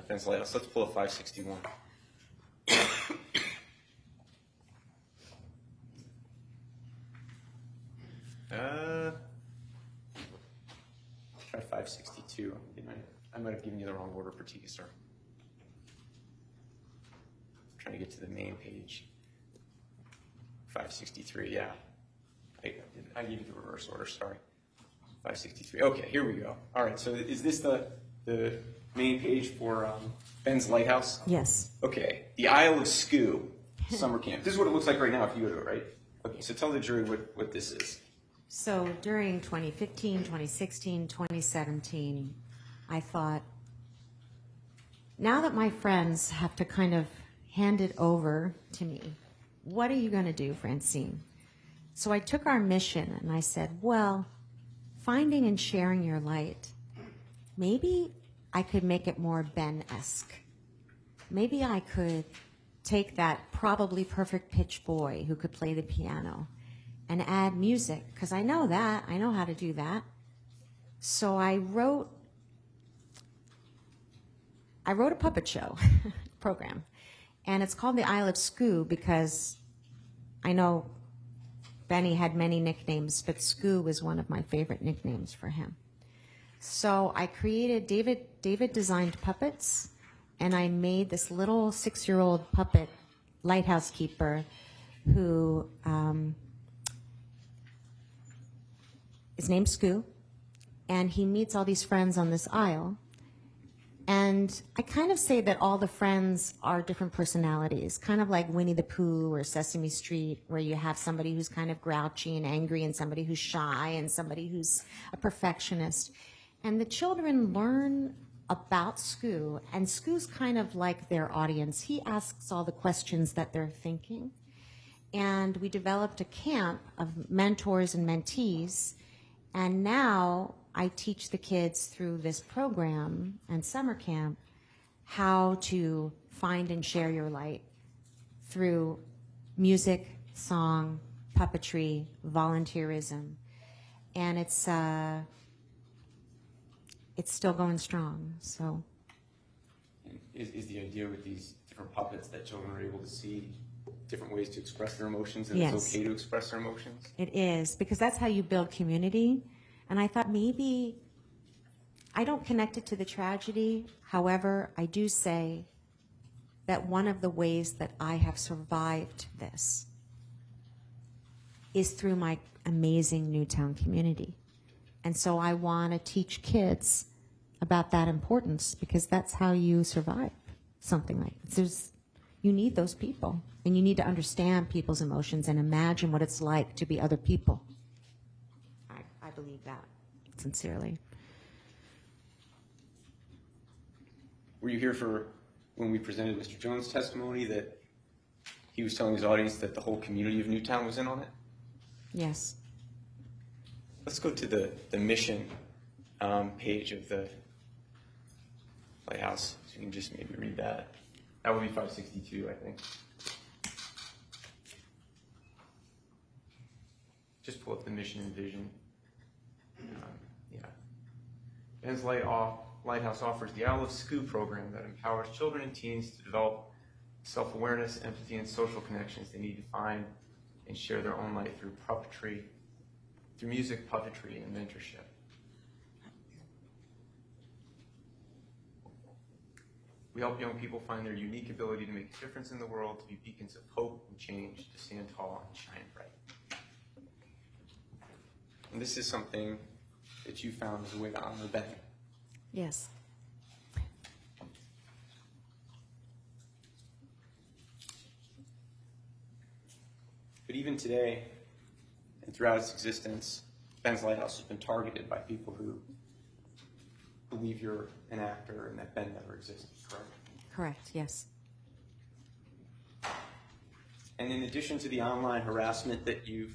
Ben's Lighthouse. Let's pull up 561. Try 562. I might have given you the wrong order for tea, sir. I'm trying to get to the main page. 563, yeah. I gave you the reverse order, sorry. 563. Okay, here we go. All right, so is this the main page for Ben's Lighthouse? Yes. Okay, the Isle of Skoo summer camp. This is what it looks like right now if you go to it, right? Okay, so tell the jury what this is. So during 2015, 2016, 2017, I thought, now that my friends have to kind of hand it over to me, what are you going to do, Francine? So I took our mission and I said, well, finding and sharing your light, maybe I could make it more Ben-esque. Maybe I could take that probably perfect pitch boy who could play the piano and add music, because I know that. I know how to do that. So I wrote a puppet show program, and it's called the Isle of Scoo because I know Benny had many nicknames, but Scoo was one of my favorite nicknames for him. So I created, David designed puppets, and I made this little 6-year-old puppet lighthouse keeper who, his name's Scoo, and he meets all these friends on this isle. And I kind of say that all the friends are different personalities, kind of like Winnie the Pooh or Sesame Street, where you have somebody who's kind of grouchy and angry and somebody who's shy and somebody who's a perfectionist. And the children learn about Scoo, and Scoo's kind of like their audience. He asks all the questions that they're thinking. And we developed a camp of mentors and mentees, and now I teach the kids through this program and summer camp how to find and share your light through music, song, puppetry, volunteerism. And it's still going strong. So, Is the idea with these different puppets that children are able to see different ways to express their emotions, and yes, it's okay to express their emotions? It is, because that's how you build community. And I thought maybe I don't connect it to the tragedy. However, I do say that one of the ways that I have survived this is through my amazing Newtown community. And so I want to teach kids about that importance, because that's how you survive something like this. You need those people, and you need to understand people's emotions and imagine what it's like to be other people. I believe that, sincerely. Were you here for when we presented Mr. Jones' testimony that he was telling his audience that the whole community of Newtown was in on it? Yes. Let's go to the mission page of the Lighthouse, so you can just maybe read that. That would be 562, I think. Just pull up the mission and vision. Yeah. Ben's Lighthouse offers the Isle of Scoo program that empowers children and teens to develop self-awareness, empathy, and social connections they need to find and share their own light through puppetry, through music, puppetry, and mentorship. We help young people find their unique ability to make a difference in the world, to be beacons of hope and change, to stand tall and shine bright. And this is something that you found as a way to honor Ben. Yes. But even today, and throughout its existence, Ben's Lighthouse has been targeted by people who believe you're an actor and that Ben never existed, correct? Correct, yes. And in addition to the online harassment that you've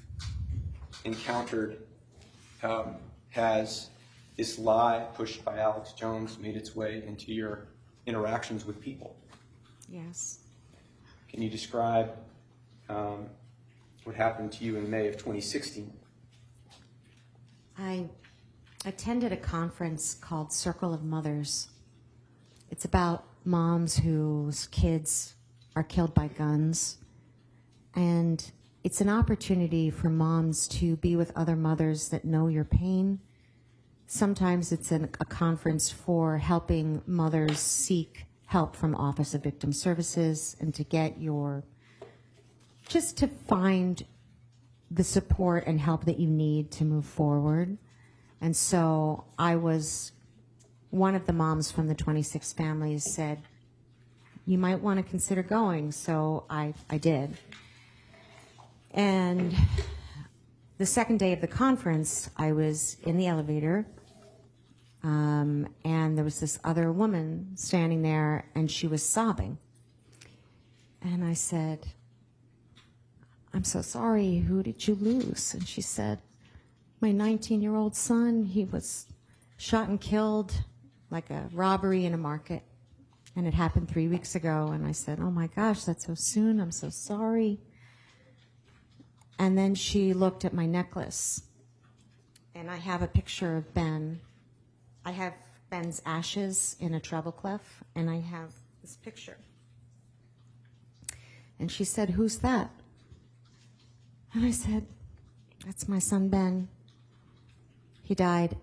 encountered, has this lie pushed by Alex Jones made its way into your interactions with people? Yes. Can you describe what happened to you in May of 2016? I attended a conference called Circle of Mothers. It's about moms whose kids are killed by guns. And it's an opportunity for moms to be with other mothers that know your pain. Sometimes it's a conference for helping mothers seek help from Office of Victim Services and to get just to find the support and help that you need to move forward. And so one of the moms from the 26 families said, you might want to consider going. So I did. And the second day of the conference, I was in the elevator, and there was this other woman standing there, and she was sobbing. And I said, "I'm so sorry, who did you lose?" And she said, "My 19-year-old son, he was shot and killed like a robbery in a market. And it happened 3 weeks ago." And I said, "Oh my gosh, that's so soon. I'm so sorry." And then she looked at my necklace. And I have a picture of Ben. I have Ben's ashes in a treble clef, and I have this picture. And she said, "Who's that?" And I said, "That's my son, Ben. He died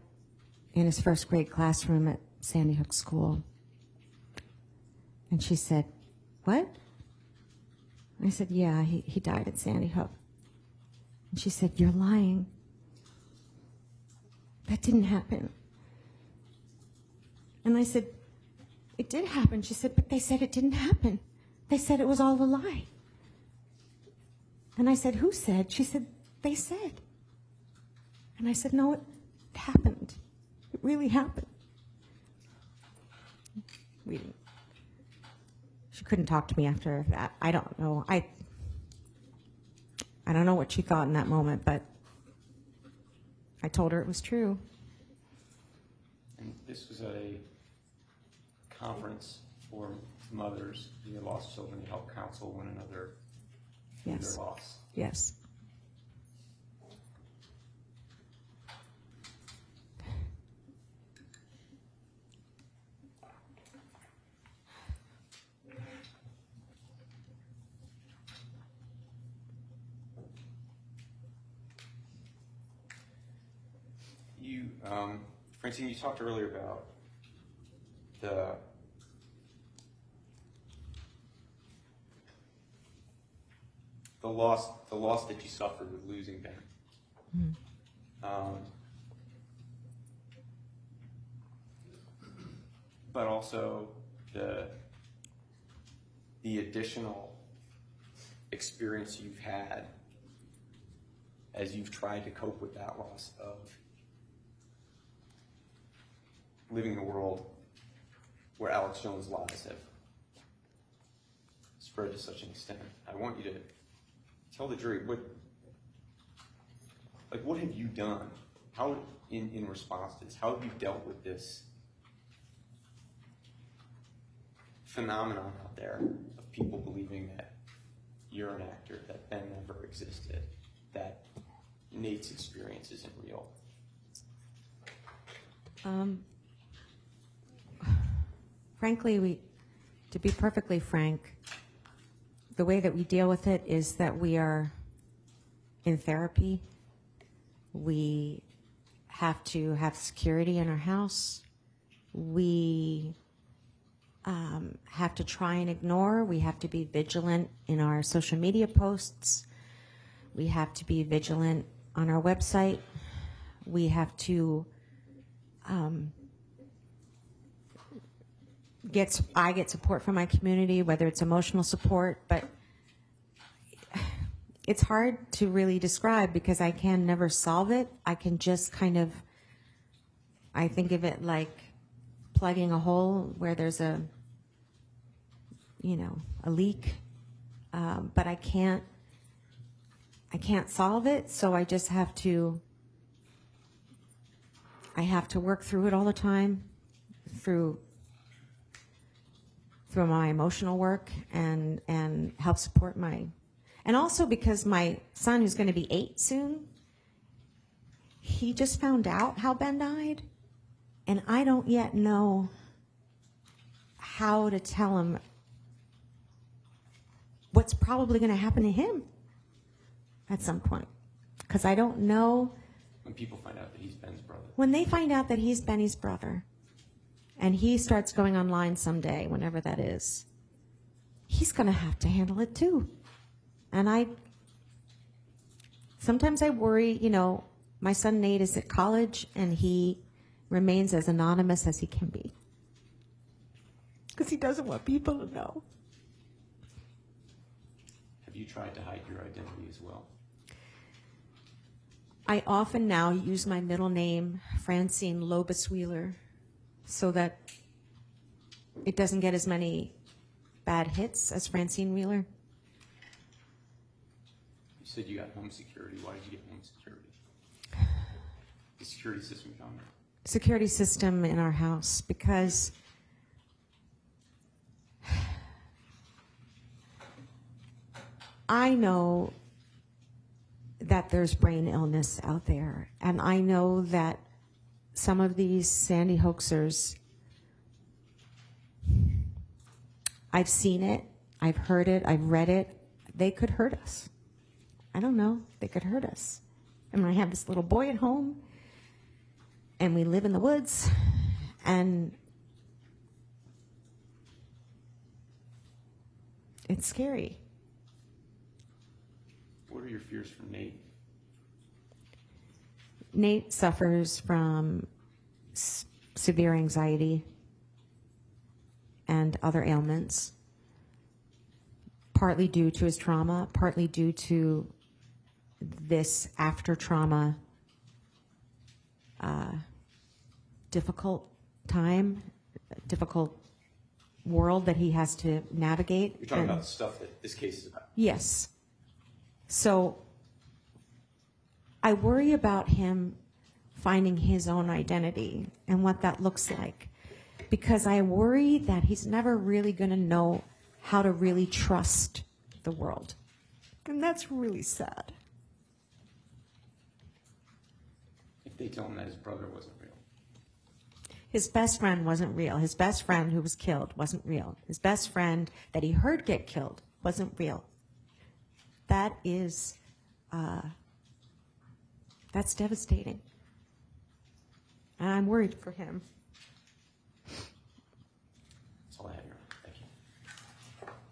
in his first grade classroom at Sandy Hook School." And she said, "What?" And I said, "Yeah, he died at Sandy Hook." And she said, "You're lying. That didn't happen." And I said, "It did happen." She said, "But they said it didn't happen. They said it was all a lie." And I said, "Who said?" She said, "They said." And I said, "No, it happened. It really happened." She couldn't talk to me after that. I don't know. I don't know what she thought in that moment, but I told her it was true. And this was a conference for mothers who lost children to help counsel one another through Yes. their loss. Yes. You, Francine, you talked earlier about the loss that you suffered with losing Ben. But also the additional experience you've had as you've tried to cope with that loss of living in a world where Alex Jones' lies have spread to such an extent. I want you to tell the jury what have you done? How, in response to this, how have you dealt with this phenomenon out there of people believing that you're an actor, that Ben never existed, that Nate's experience isn't real? Frankly, to be perfectly frank, the way that we deal with it is that we are in therapy. We have to have security in our house. We have to try and ignore. We have to be vigilant in our social media posts. We have to be vigilant on our website. We have to I get support from my community, whether it's emotional support, but it's hard to really describe because I can never solve it. I can just I think of it like plugging a hole where there's a leak, but I can't solve it, so I just have to work through it all the time, through my emotional work and help support and also because my son, who's going to be 8 soon, he just found out how Ben died, and I don't yet know how to tell him what's probably going to happen to him at some point, because I don't know. When people find out that he's Ben's brother. When they find out that he's Benny's brother, and he starts going online someday, whenever that is, he's going to have to handle it too. And sometimes I worry, my son Nate is at college and he remains as anonymous as he can be. Because he doesn't want people to know. Have you tried to hide your identity as well? I often now use my middle name, Francine Lobus Wheeler, so that it doesn't get as many bad hits as Francine Wheeler. You said you got home security. Why did you get home security? The security system found it. Security system in our house, because I know that there's brain illness out there, and I know that some of these Sandy hoaxers, I've seen it, I've heard it, I've read it, they could hurt us. I don't know, they could hurt us. And I have this little boy at home, and we live in the woods, and it's scary. What are your fears for Nate? Nate suffers from severe anxiety and other ailments, partly due to his trauma, partly due to this after trauma difficult time, difficult world that he has to navigate. You're talking about the stuff that this case is about. Yes. So I worry about him finding his own identity and what that looks like, because I worry that he's never really going to know how to really trust the world. And that's really sad. If they tell him that his brother wasn't real. His best friend wasn't real. His best friend who was killed wasn't real. His best friend that he heard get killed wasn't real. That is, that's devastating. And I'm worried for him. That's all I have, Your Honor. Thank you.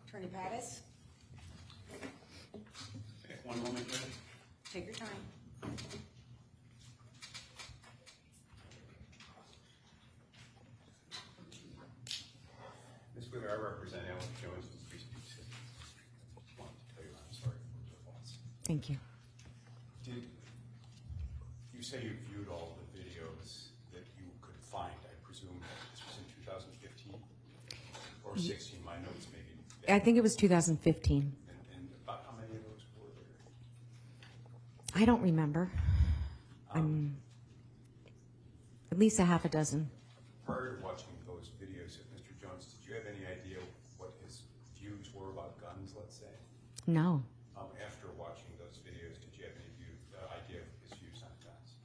Attorney Pattis, One moment, Judge. take your time. Ms. Wheeler, I represent Alex Jones in the Free Speech System. I wanted to tell you I'm sorry for your loss. Thank you. Did you say you viewed all the videos that you could find? I presume this was in 2015 or 16. My notes maybe. I think it was 2015. And about how many of those were there? I don't remember. At least a half a dozen. Prior to watching those videos of Mr. Jones, did you have any idea what his views were about guns, let's say? No. After watching those videos, did you have any idea of his views on guns?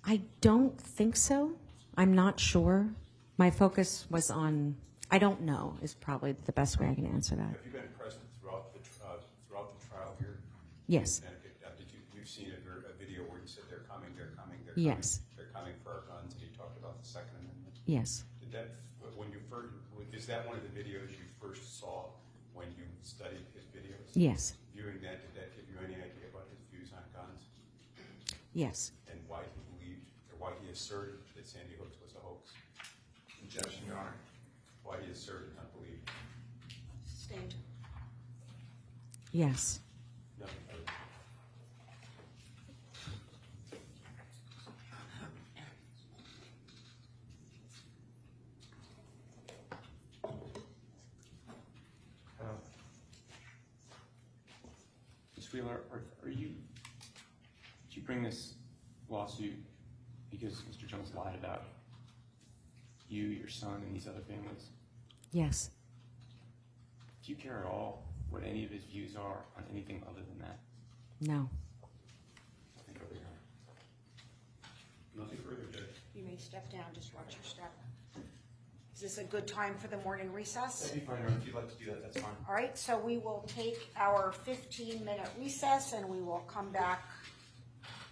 I don't think so. I'm not sure. My focus was on, I don't know, is probably the best way I can answer that. Have you been present throughout the trial here? Yes. And you've seen a video where you said they're coming, they're coming, they're Yes. coming, they're coming for our guns, and you talked about the Second Amendment. Yes. Did that, when you first, is that one of the videos you first saw when you studied his videos? Yes. Viewing that, did that give you any idea about his views on guns? Yes. And why he believed, or why he asserted that Sandy Hook was a hoax? Objection, Your Honor. Why he asserted, not believed? Sustained. Yes. Nothing other. Ms. Wheeler, are you, did you bring this lawsuit because Mr. Jones lied about you, your son, and these other families? Yes. Do you care at all what any of his views are on anything other than that? No. Nothing further, Your Honor. Nothing further, Judge. You may step down, just watch your step. Is this a good time for the morning recess? That'd be fine, Your Honor. If you'd like to do that, that's fine. All right, so we will take our 15-minute recess and we will come back,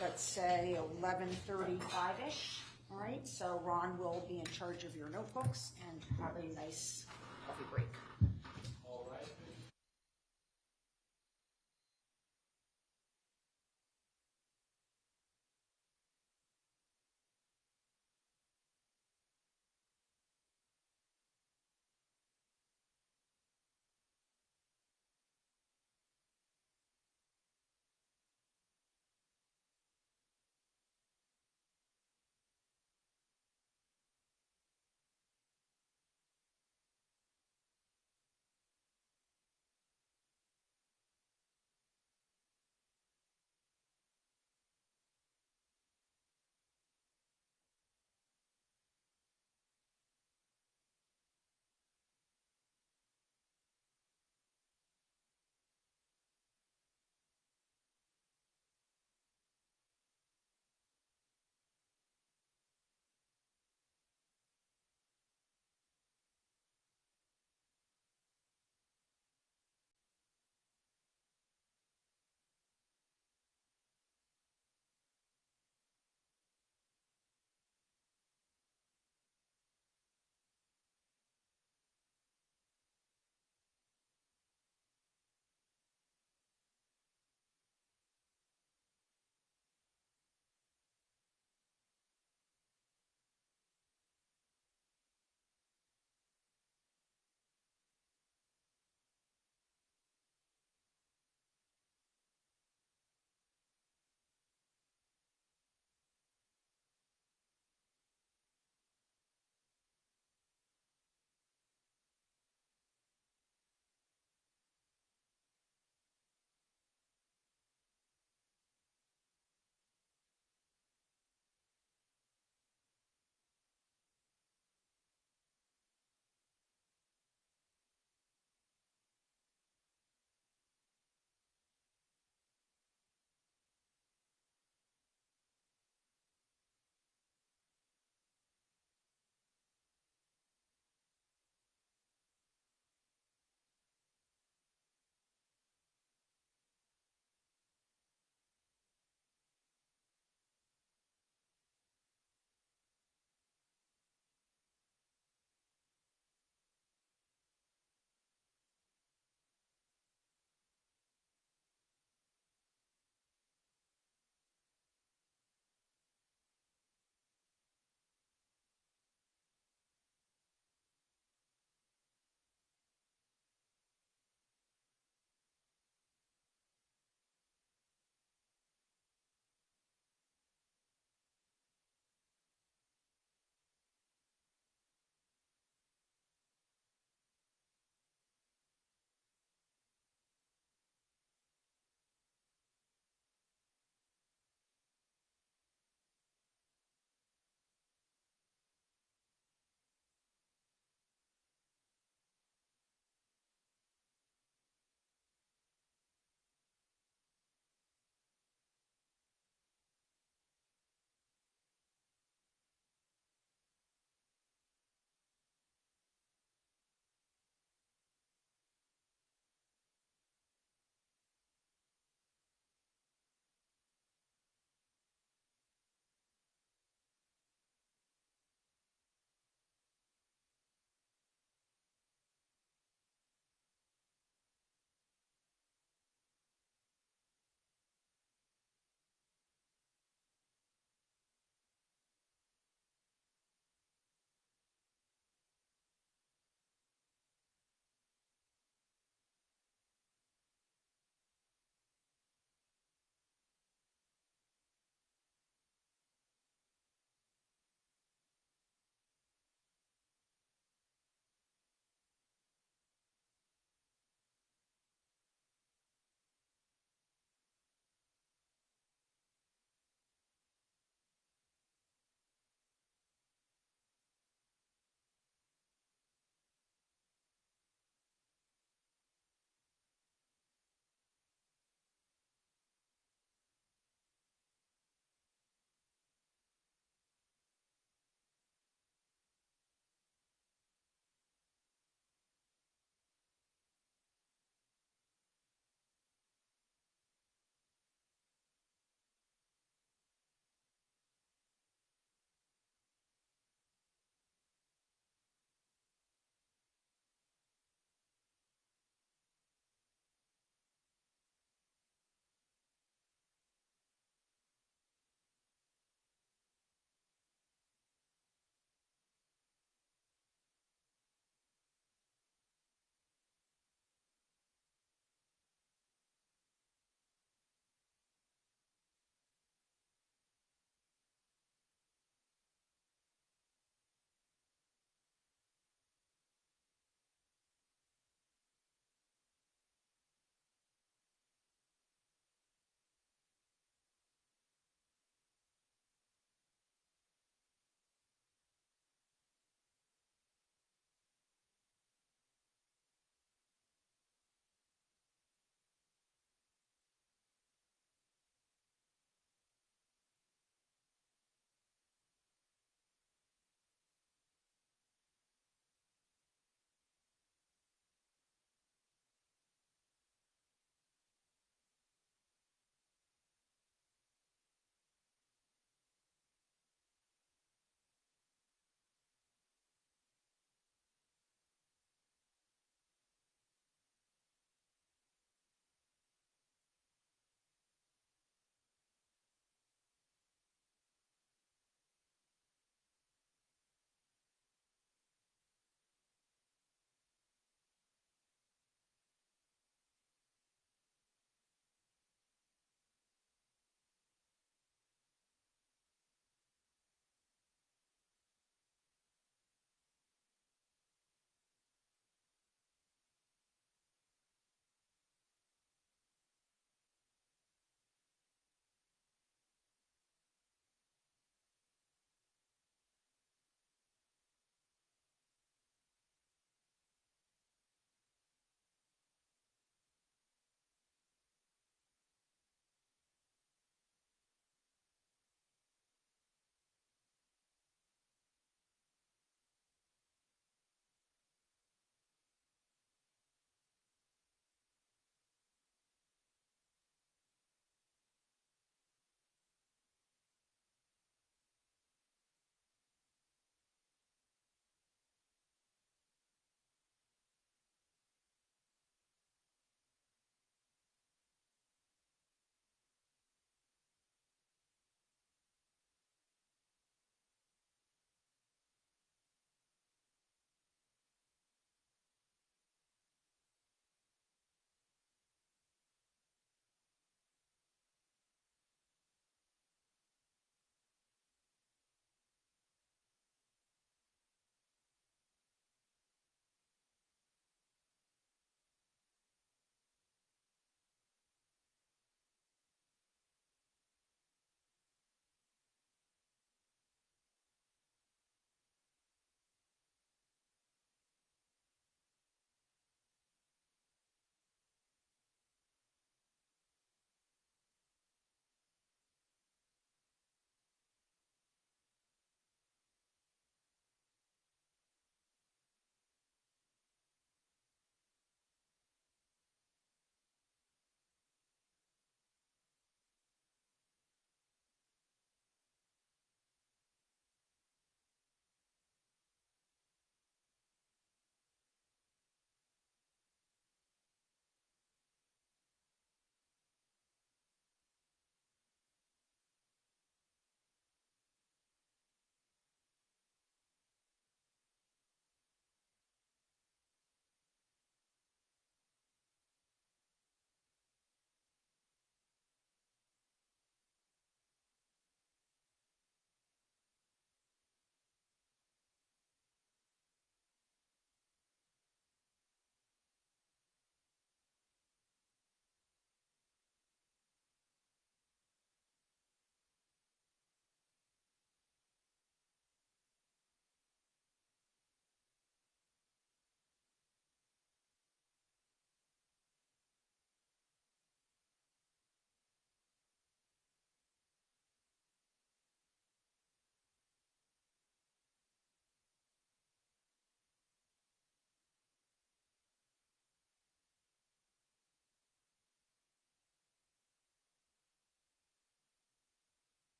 let's say 11:35-ish. All right, so Ron will be in charge of your notebooks and have a nice coffee break.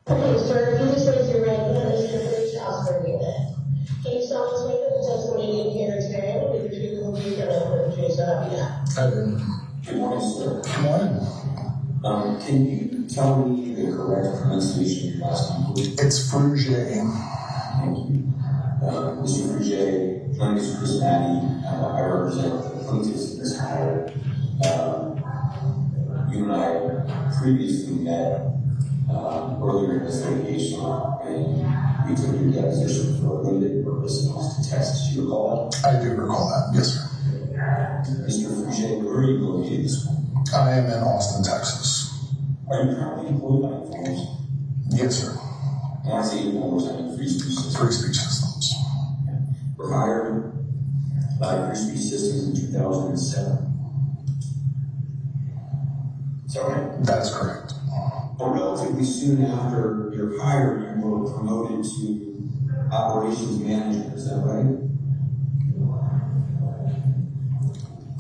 Okay, sir, if you just raise your right hand, this is the police officer unit. Can you solemnly swear that the testimony you give here today will be the truth and the truth and the truth, so help you God? I do. Good morning, sir. Good morning. Can you tell me the correct pronunciation of your last name, please? It's Frugier. Thank you. Mr. Frugier, my name is Chris Maddie. I represent the plaintiffs in this matter. You and I previously met earlier in this litigation, and we took your deposition for a limited purpose to test. Do you recall that? I do recall that, yes, sir. Mr. Frugier, where are you located this morning? I am in Austin, Texas. Are you currently employed by Infowars? Yes, sir. When I say Infowars, I mean Free Speech Systems. Free Speech Systems. Were hired by Free Speech Systems in 2007. Is that right? That is correct. But relatively soon after your hire, you were promoted to operations manager. Is that right?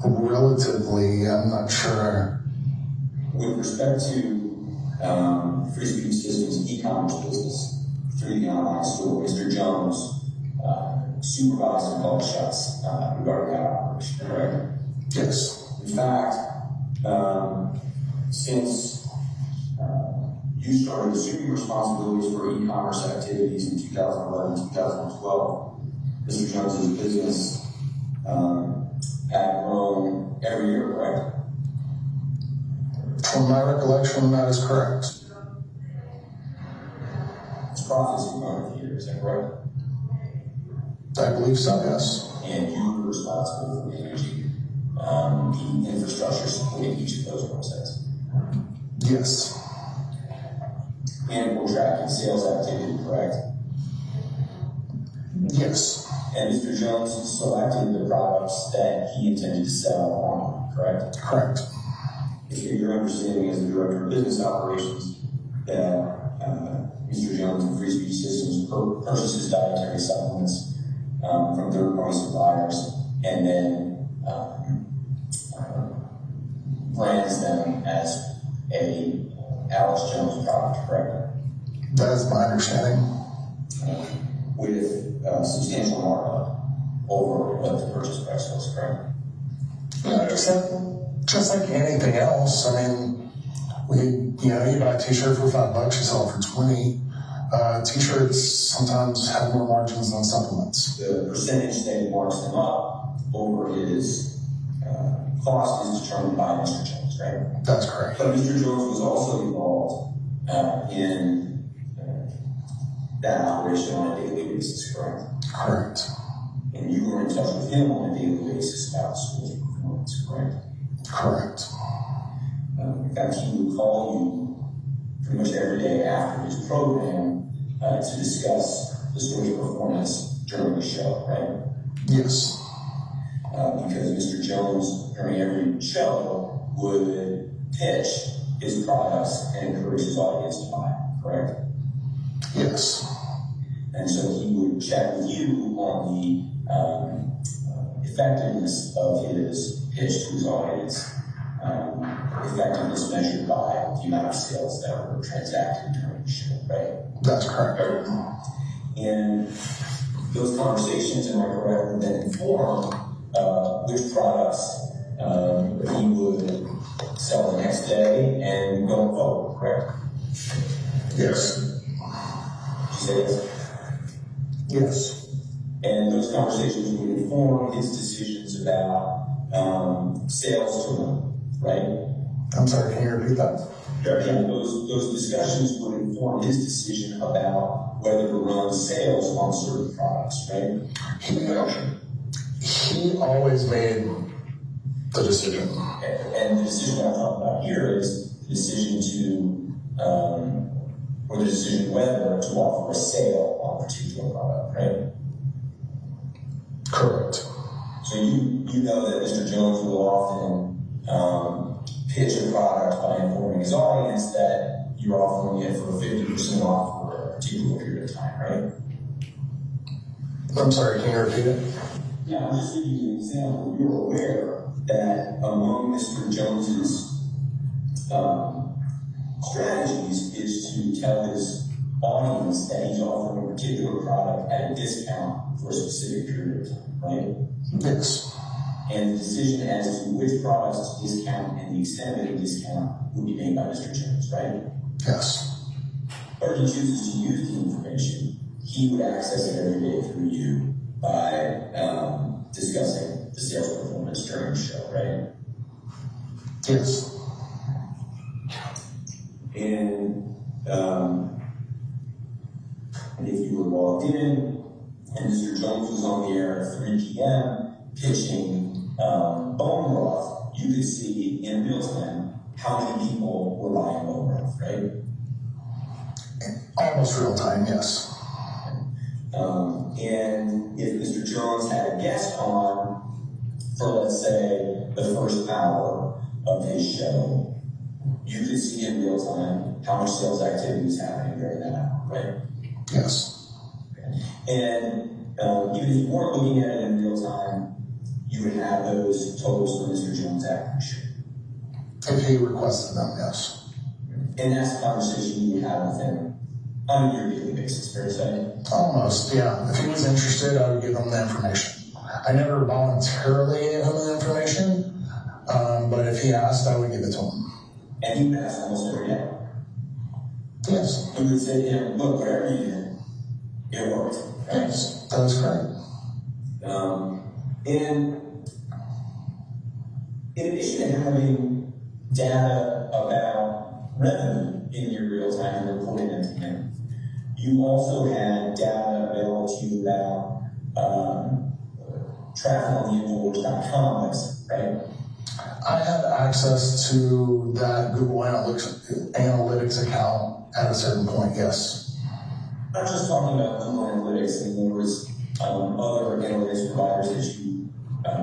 Relatively, I'm not sure. With respect to Free Speech Systems e-commerce business through the online store, Mr. Jones supervised and called shots regarding that operation, correct? Yes. In fact, since you started assuming responsibilities for e-commerce activities in 2011, 2012, Mr. Jones's business had grown every year, correct? From my recollection, that is correct. Its profits have grown every year, is that correct? I believe so, yes. And you were responsible for managing the infrastructure supporting each of those websites. Yes. And for tracking sales activity, correct? Yes. And Mr. Jones selected the products that he intended to sell online, correct? Correct. Is it your understanding as the director of business operations that Mr. Jones of Free Speech Systems purchases dietary supplements from third-party suppliers and then brands them as a Alex Jones product, correct? That is my understanding. With substantial markup over what the purchase price was, correct? Yeah, just like anything else. I mean, you buy a t-shirt for $5, you sell it for 20. T-shirts sometimes have more margins than supplements. The percentage that he marks them up over his cost is determined by Mr. Jones, right? That's correct. But Mr. Jones was also involved in that operation on a daily basis, correct? Correct. And you were in touch with him on a daily basis about the school's performance, correct? Correct. In fact, he would call you pretty much every day after his program to discuss the store's performance during the show, right? Yes. Because Mr. Jones, during every show, would pitch his products and encourage his audience to buy, correct? Yes. And so he would check with you on the effectiveness of his pitch to his audience, effectiveness measured by the amount of sales that were transacted during the show, right? That's correct. And those conversations, am I correct, would then inform which products he would sell the next day and going forward, correct? Yes. Did you say yes? Yes. And those conversations would inform his decisions about sales to them, right? I'm sorry, can you repeat that? Yeah, those discussions would inform his decision about whether to run sales on certain products, right? He always made the decision. And the decision I'm talking about here is the decision to, or the decision whether to offer a sale on a particular product, right? Correct. So you know that Mr. Jones will often pitch a product by informing his audience that you're offering it for 50% off for a particular period of time, right? I'm sorry, can you repeat it? Yeah, I'm just giving you an example. You're aware that among Mr. Jones's strategies is to tell his audience that he's offering a particular product at a discount for a specific period of time, right? Yes. And the decision as to which products to discount and the extent of the discount would be made by Mr. Jones, right? Yes. Or if he chooses to use the information, he would access it every day through you by discussing the sales performance during the show, right? Yes. And if you were logged in and Mr. Jones was on the air at 3 p.m. pitching bone broth, you could see in real time how many people were buying bone broth, right? Almost real time, yes. And if Mr. Jones had a guest on for, let's say, the first hour of his show, you could see in real time how much sales activity was happening during that hour, right? Yes. And even if you weren't looking at it in real time, you would have those totals for Mr. Jones' acquisition. If he requested them, yes. And that's the conversation you would have with him on a yearly basis, fair to say? Almost, yeah. If he was interested, I would give him the information. I never voluntarily gave him the information, but if he asked, I would give it to him. And he would ask almost every day. Yes. He would say to him, look, whatever you did, it worked. Right? Yes, that is correct. And in addition to having data about revenue in your real time and reporting it to him, you also had data available to you about traffic on the Infowars.com website, right? I had access to that Google Analytics account at a certain point, yes. I'm not just talking about Google Analytics, and there was other analytics providers that you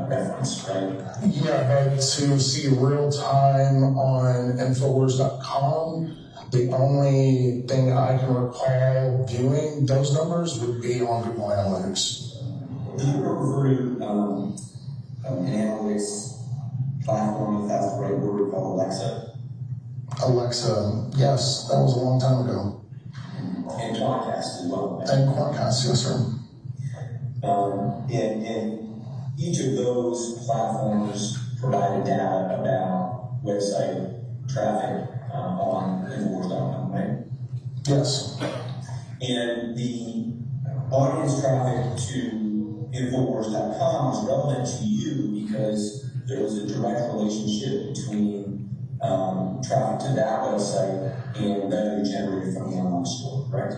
referenced, right? Yeah, but to see real time on Infowars.com, the only thing I can recall viewing those numbers would be on Google Analytics. Do you refer to an analytics platform, if that's the right word, called Alexa? Alexa, yes, that was a long time ago. And Quantcast as well. Right? And Quantcast, yes, sir. And each of those platforms provided data about website traffic on Infowars.com, right? Yes. And the audience traffic to Infowars.com is relevant to you because there was a direct relationship between traffic to that website and revenue generated from the online store, correct?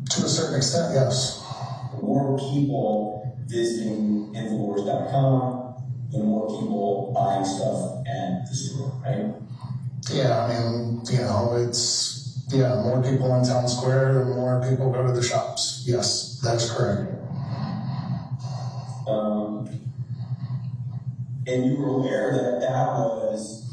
To a certain extent, yes. The more people visiting Infowars.com, the more people buying stuff at the store, right? Yeah, I mean, it's, more people in town square, the more people go to the shops. Yes, that's correct. And you were aware that that was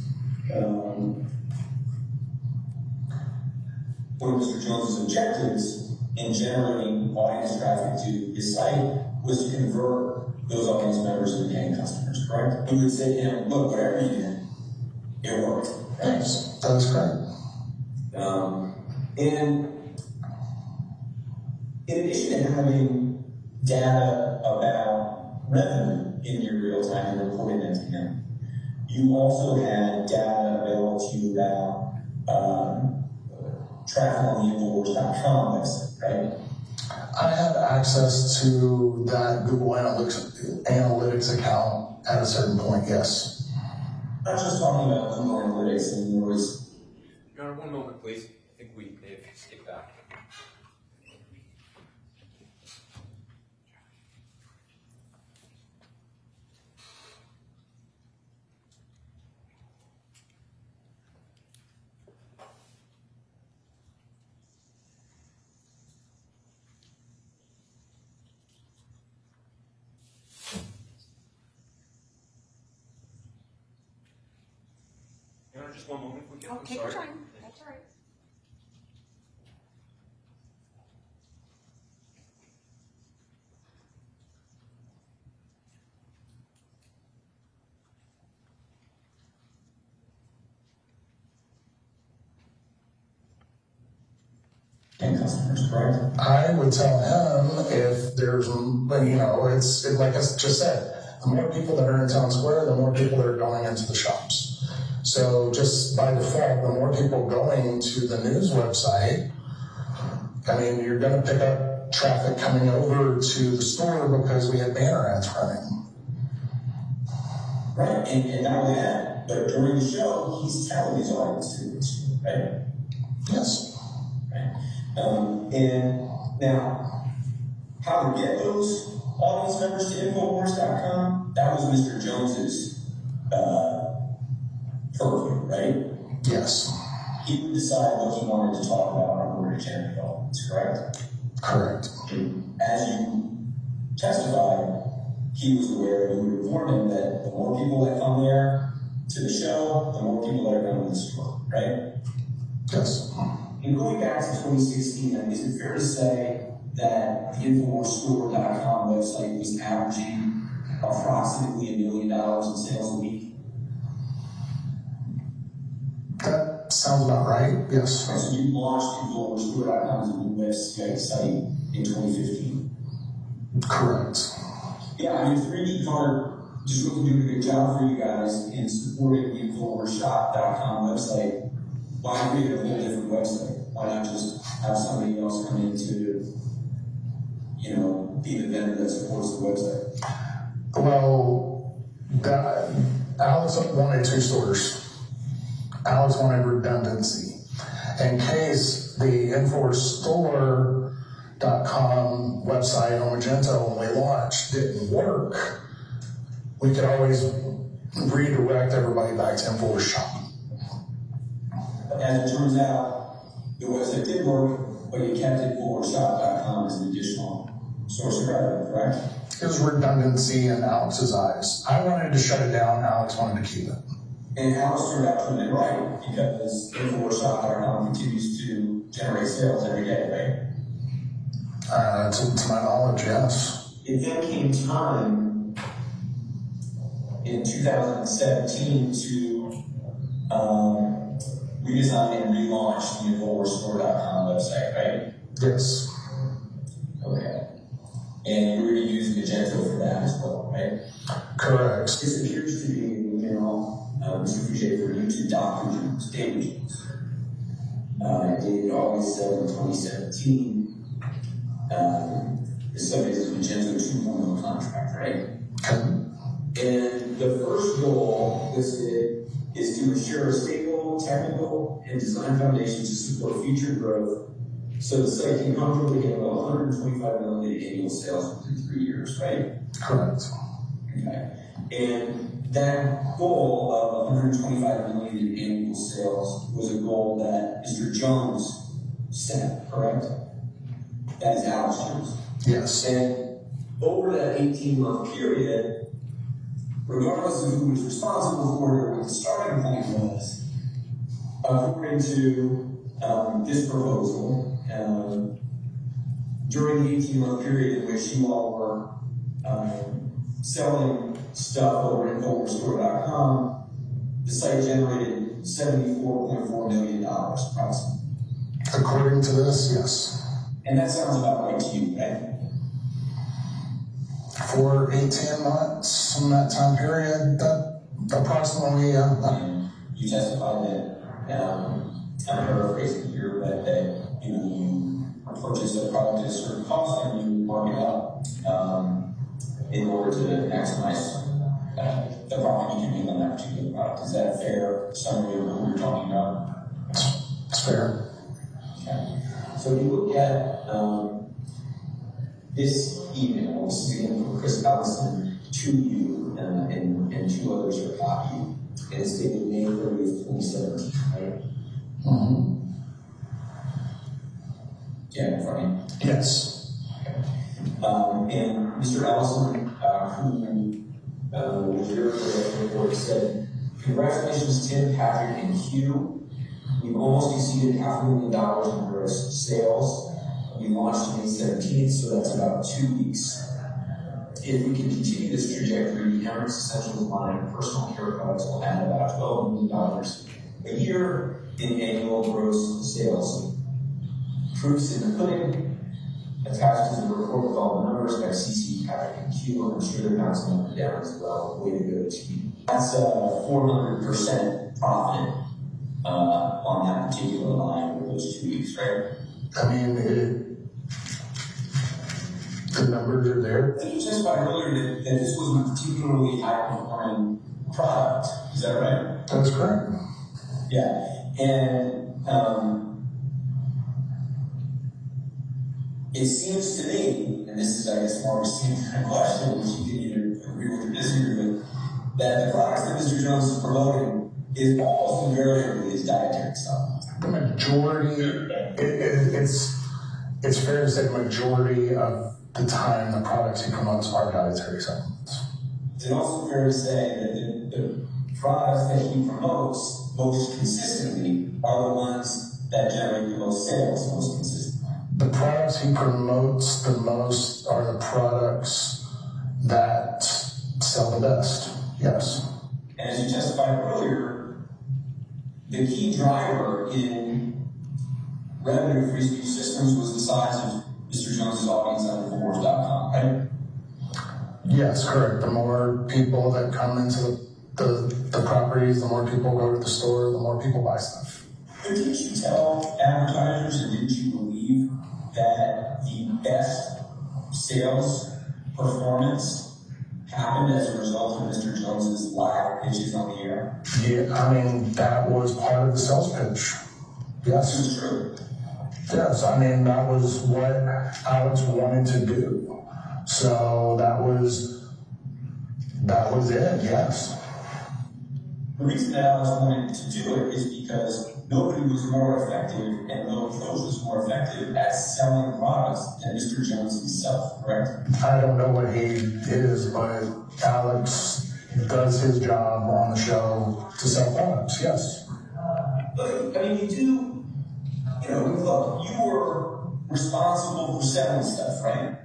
one of Mr. Jones's objectives in generating audience traffic to his site was to convert those audience members into paying customers, correct? He would say to him, look, whatever you did, it worked. Right? Yes, that is correct. And in addition to having data about revenue in your real time and reporting it to him, you also had data available to you about traffic on the Infowars.com website, right? I had access to that Google Analytics account at a certain point, yes. I'm not just talking about Google Analytics, and there was... Your Honor, one moment, please. I think we may have skipped back. Your Honor, just one moment. Oh, I'm take your sorry. time. That's all right. and customers, correct? I would tell him if there's, it's like I just said, the more people that are in town square, the more people that are going into the shops. So just by default, the more people going to the news website, I mean, you're going to pick up traffic coming over to the store because we have banner ads running. Right, and not only that, but during the show, he's telling his audience to do this, right? Yes. Right. And now, how to get those audience members to Infowars.com, that was Mr. Jones's purview, right? Yes. He would decide what he wanted to talk about in order to generate audience, correct? Correct. As you testified, he was aware, and you would inform him that the more people that come there to the show, the more people that are coming to the store, right? Yes. And going back to 2016, is it fair to say that the InfoWarsStore.com website was averaging approximately $1 million in sales a week? That sounds about right, yes. So you launched InfoWarsStore.com as a new website site in 2015? Correct. Yeah, I mean, 3D Card just really doing a good job for you guys in supporting the InfoWarsShop.com website. Why create a whole different website? Why not just have somebody else come in to, be the vendor that supports the website? Well, Alex wanted 2 stores. Alex wanted redundancy. In case the InfoWarsStore.com website on Magento when we launched didn't work, we could always redirect everybody back to Infowars Shop. As it turns out, the website did work, but you kept InfoWarsShop.com as an additional source of revenue, correct? It was redundancy in Alex's eyes. I wanted to shut it down, Alex wanted to keep it. And Alex turned out to be right, because InfoWarsShop.com continues to generate sales every day, right? To my knowledge, yes. It then came time in 2017 to redesign and relaunch the InfoWarsStore.com website, right? Yes. Okay. And you're going to use Magento for that as well, right? Correct. This appears to be an email, Mr. Fouché, for you to Dr. Jones, David Jones. Dated August 7, 2017. The subject is Magento 2.0 contract, right? And the first goal listed is to ensure a stable, technical, and design foundation to support future growth so the site can comfortably handle $125 million in annual sales within 3 years, right? Correct. Okay. And that goal of $125 million in annual sales was a goal that Mr. Jones set, correct? That is Alex Jones. Yes. And over that 18-month period, regardless of who was responsible for it or what the starting point was, according to this proposal, during the 18-month period in which you all were selling stuff over at InfoWarsStore.com, the site generated $74.4 million approximately. According to this, yes. And that sounds about right to you, right? For 18 months in that time period, that approximately, You testified that, I'm paraphrasing here, but that you purchase a product at a certain cost and you mark it up in order to maximize the profit you can make on that particular product. Is that a fair summary of what we're talking about? it's fair. Okay. So if you look at this email, this is again from Chris Allison to you, and 2 others are copied, and it's dated May 30th, 2017, right? Mm-hmm. Yeah, in front of you. Yes. Okay. And Mr. Allison, who was here for the report, said, "Congratulations, Tim, Patrick, and Hugh. We've almost exceeded $500,000 in gross sales. We launched on May 17th, so that's about 2 weeks. If we can continue this trajectory, the Amex Essentials line of personal care products will add about $12 million a year in annual gross sales. proofs in the pudding. Attached is the report with all the numbers by CC, Patrick, and Q. I'm sure they're bouncing up and down as well. Way to go, team. That's a 400% profit on that particular line over those 2 weeks, right? I mean, the numbers are there. I think you testified earlier that this wasn't a particularly high-performing product. Is that right? That's correct. Yeah. And it seems to me, and this is, I guess, more of a standard question, which you can either agree with or disagree with, that the products that Mr. Jones is promoting is almost invariably his dietary supplements. The majority, it's fair to say the majority of the time the products he promotes are dietary supplements. Is it also fair to say that the products that he promotes most consistently are the ones that generate the most sales most consistently? The products he promotes the most are the products that sell the best, yes. And as you testified earlier, the key driver in revenue free speech systems was the size of Mr. Jones's audience on Infowars.com, right? Yes, correct. The more people that come into the properties, the more people go to the store, the more people buy stuff. But didn't you tell advertisers and didn't you believe that the best sales performance happened as a result of Mr. Jones's live pitches on the air? Yeah, I mean, that was part of the sales pitch. Yes. This is true. Yes, I mean, that was what Alex wanted to do. So that was it, yes. The reason that Alex wanted to do it is because nobody was more effective and no approach was more effective at selling products than Mr. Jones himself, correct? I don't know what he is, but Alex does his job on the show to sell products, yes. But, I mean, look, you were responsible for selling stuff, right?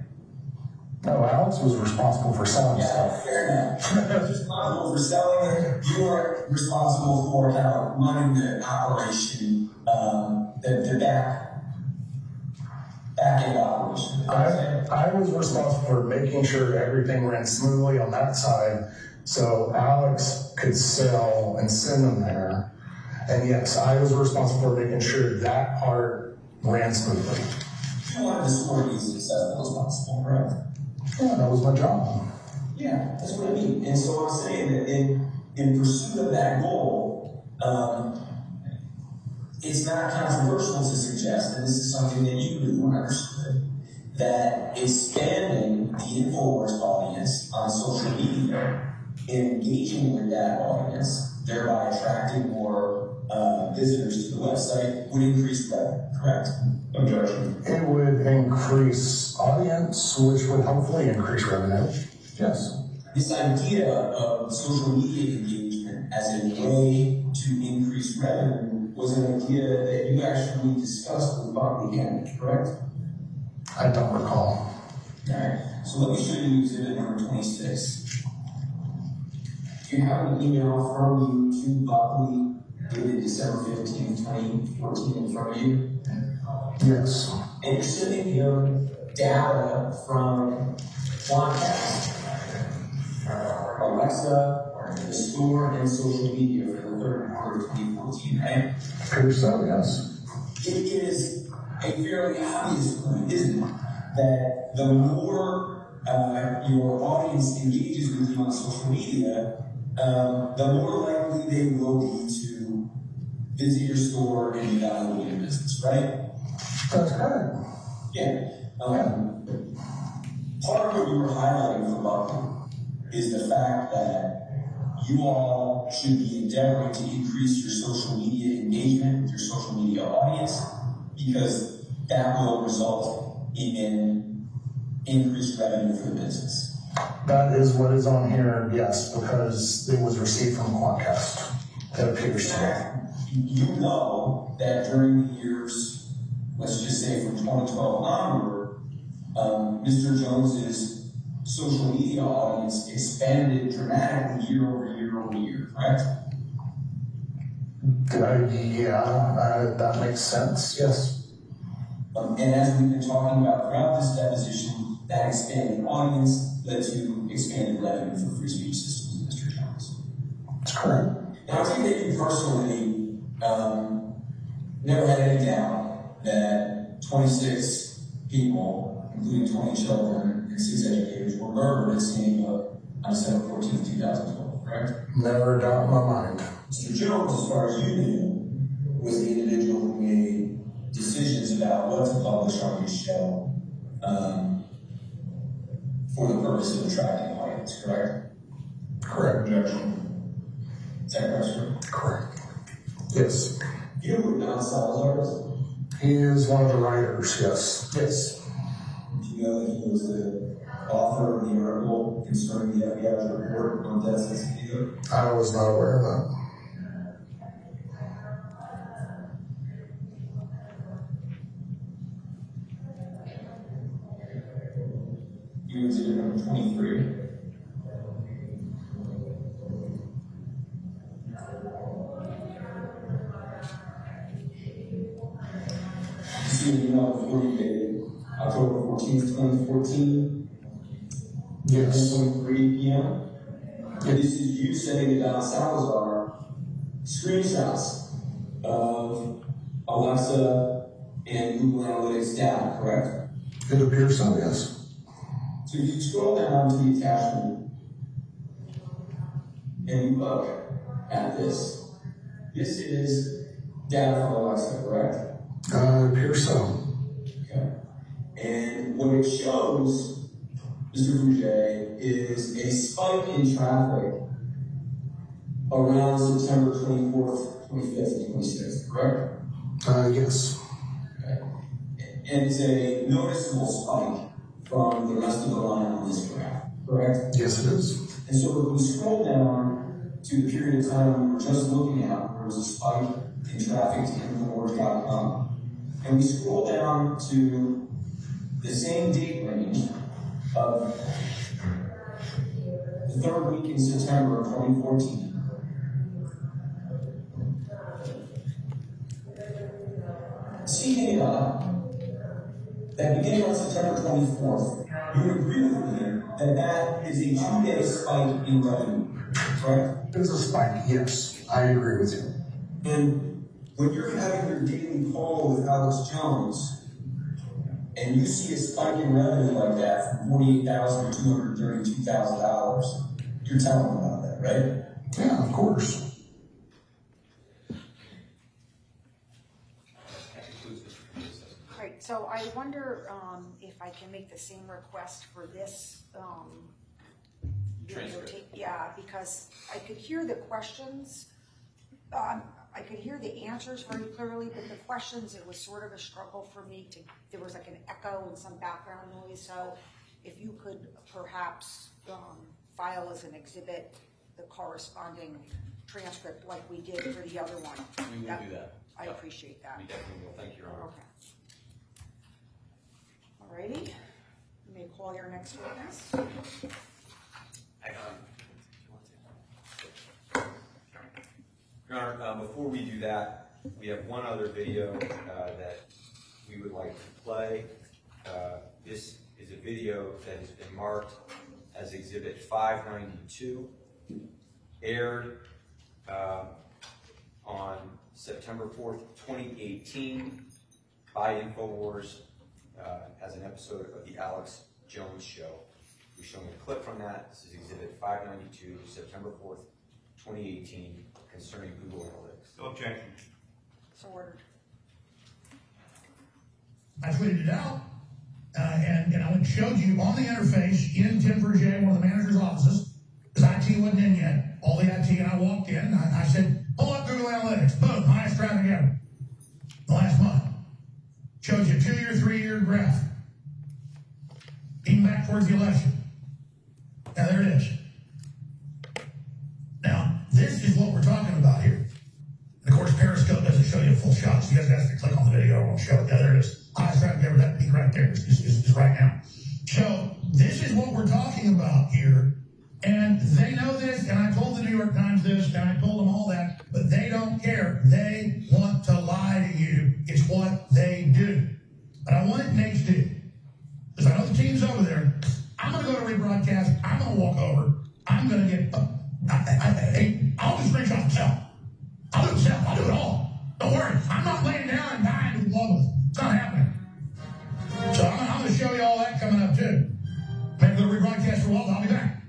No, Alex was responsible for selling stuff. Fair enough. You were responsible for selling it. You were responsible for kind of running the operation, the back end operation. I was responsible for making sure everything ran smoothly on that side, so Alex could sell and send them there. And yes, I was responsible for making sure that part ran smoothly. You wanted the store to be as successful as possible, correct? Yeah, that was my job. Yeah, that's what I mean. And so I'm saying that in pursuit of that goal, it's not controversial to suggest, and this is something that you really understood, that expanding the Infowars audience on social media and engaging with that audience, thereby attracting more visitors to the website, would increase revenue, correct? Objection. It would increase audience, which would hopefully increase revenue. Yes. This idea of social media engagement as a way to increase revenue was an idea that you actually discussed with Bob Buchanan, correct? I don't recall. Alright, so let me show you exhibit number 26. Do you have an email from you to Buckley dated December 15, 2014 in front of you? Yes. And you're sending him data from Quantcast, Alexa, the store, and social media for the third quarter of 2014, right? Pretty so, yes. It is a fairly obvious point, isn't it? That the more your audience engages with you on social media, the more likely they will be to visit your store and evaluate your business, right? That's correct. Yeah. Part of what you were highlighting for Buckley is the fact that you all should be endeavoring to increase your social media engagement with your social media audience, because that will result in increased revenue for the business. That is what is on here, yes, because it was received from Quantcast. That appears to me. You know that during the years, let's just say from 2012 onward, Mr. Jones's social media audience expanded dramatically year over year over year, correct? That makes sense, yes. And as we've been talking about throughout this deposition, that expanding audience led to expanded revenue for free speech systems, Mr. Jones. That's correct. And I'll tell you that you personally never had any doubt that 26 people, including 20 children and 6 educators, were murdered at Sandy Hook on December 14, 2012, correct? Never a doubt in my mind. Mr. Jones, as far as you knew, was the individual who made decisions about what to publish on his show for the purpose of attracting audience, correct? Correct. Objection. Is that correct, sir? Correct. Yes. You know who Don Salazar is? He is one of the writers, yes. Yes. Do you know that he was the author of the article concerning the FBI's report on deaths in Sandy Hook? I was not aware of that. You exhibit number 23. You see an email before you dated October 14th, 2014, Yes. 10:23 p.m. This is you sending to Don Salazar screenshots of Alexa and Google Analytics data, correct? It appears so, yes. So if you scroll down to the attachment and you look at this, this is data from Alexa, correct? It appears so. Okay. And what it shows, Mr. Fouget, is a spike in traffic around September 24th, 25th, and 26th, correct? Yes. Okay. And it's a noticeable spike from the rest of the line on this graph, correct? Yes, it is. And so if we scroll down to the period of time we were just looking at, there was a spike in traffic to Infowars.com, and we scroll down to the same date range of the third week in September of 2014. Seeing that beginning on September 24th, you would agree with me that that is a 2-day spike in revenue, correct? It's a spike, yes. I agree with you. And when you're having your daily call with Alex Jones, and you see a spike in revenue like that from $48,000 to $232,000, you're telling them about that, right? Yeah, of course. Right, so I wonder if I can make the same request for this Transcript. Yeah, because I could hear the questions, I could hear the answers very clearly, but the questions, it was sort of a struggle for me to, there was like an echo and some background noise, so if you could perhaps file as an exhibit the corresponding transcript like we did for the other one. We will do that. I appreciate that. We definitely will. Thank you, Your Honor. Okay. Alrighty, you may call your next witness. Hang on. Your Honor, before we do that, we have one other video that we would like to play. This is a video that has been marked as Exhibit 592, aired on September 4th, 2018 by Infowars as an episode of the Alex Jones Show. We're showing a clip from that. This is Exhibit 592, September 4th, 2018, concerning Google Analytics. Still objection. So ordered. I tweeted it out, and I went and showed you on the interface in Tim Verget, one of the manager's offices, because IT wasn't in yet. All the IT, and I walked in, and I said, pull up Google Analytics. Boom, highest traffic ever. The last month. Showed you a 2-year, 3-year graph. Even back towards the election. Now, there it is. Now, this is what we're talking about here. And of course, Periscope doesn't show you a full shot, so you guys have to click on the video. It won't show it. Yeah, there it is. Highest traffic ever. That peak right there is right now. So, this is what we're talking about here. And they know this, and I told the New York Times this, and I told them all that, but they don't care. They want to lie to you. It's what they do. But I want it next to, because I know the team's over there. I'm going to go to rebroadcast. I'm going to walk over. I'm going to get, I'll do screenshots myself. I'll do it myself. I'll do it all. Don't worry. I'm not laying down and dying to love it. It's not happening. So I'm going to show you all that coming up too. Maybe go to rebroadcast for a while. I'll be back.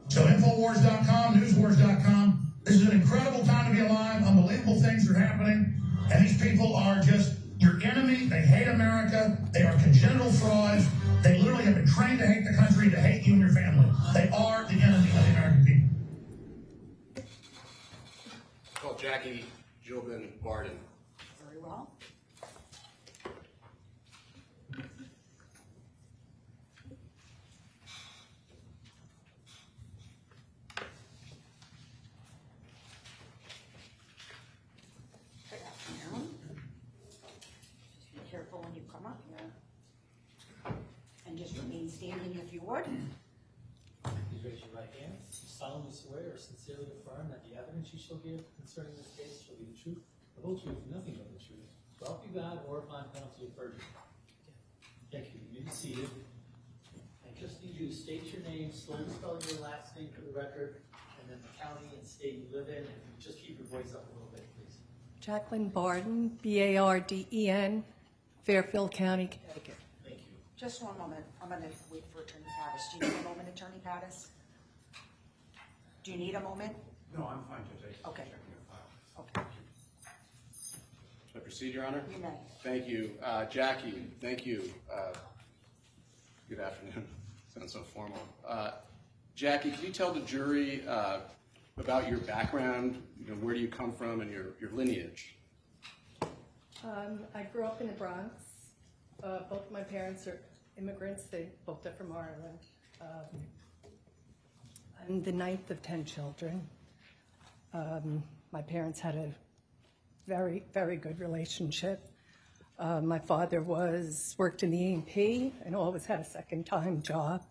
So Infowars.com, NewsWars.com. This is an incredible time to be alive. Unbelievable things are happening. And these people are just your enemy. They hate America. They are congenital frauds. They literally have been trained to hate the country, to hate you and your family. They are the enemy of the American people. Call Jackie Jobin Barden. Very well. Good afternoon. Just be careful when you come up here. And just remain standing if you would. Please raise your right hand. You solemnly swear or sincerely affirm that the evidence you shall give concerning this case shall be the truth, the whole truth, and nothing but the truth. So help you God or upon penalty of perjury. Thank you. You may be seated. I just need you to state your name, slowly spell your last name for the record, and then the county and state you live in, and just keep your voice up a little bit, please. Jacqueline Barden, Barden, Fairfield County, Connecticut. Thank you. Just one moment. I'm going to wait for Attorney Pattis. Do you need a moment, Attorney Pattis? Do you need a moment? No, I'm fine, Judge. Okay. Checking the file. Okay. Should I proceed, Your Honor? You may. Thank you. Jackie, thank you. Good afternoon. Sounds so formal. Jackie, can you tell the jury about your background? You know, where do you come from and your lineage? I grew up in the Bronx. Both my parents are immigrants. They both are from Ireland. I'm the ninth of 10 children. My parents had a very, very good relationship. My father worked in the A&P and always had a second-time job.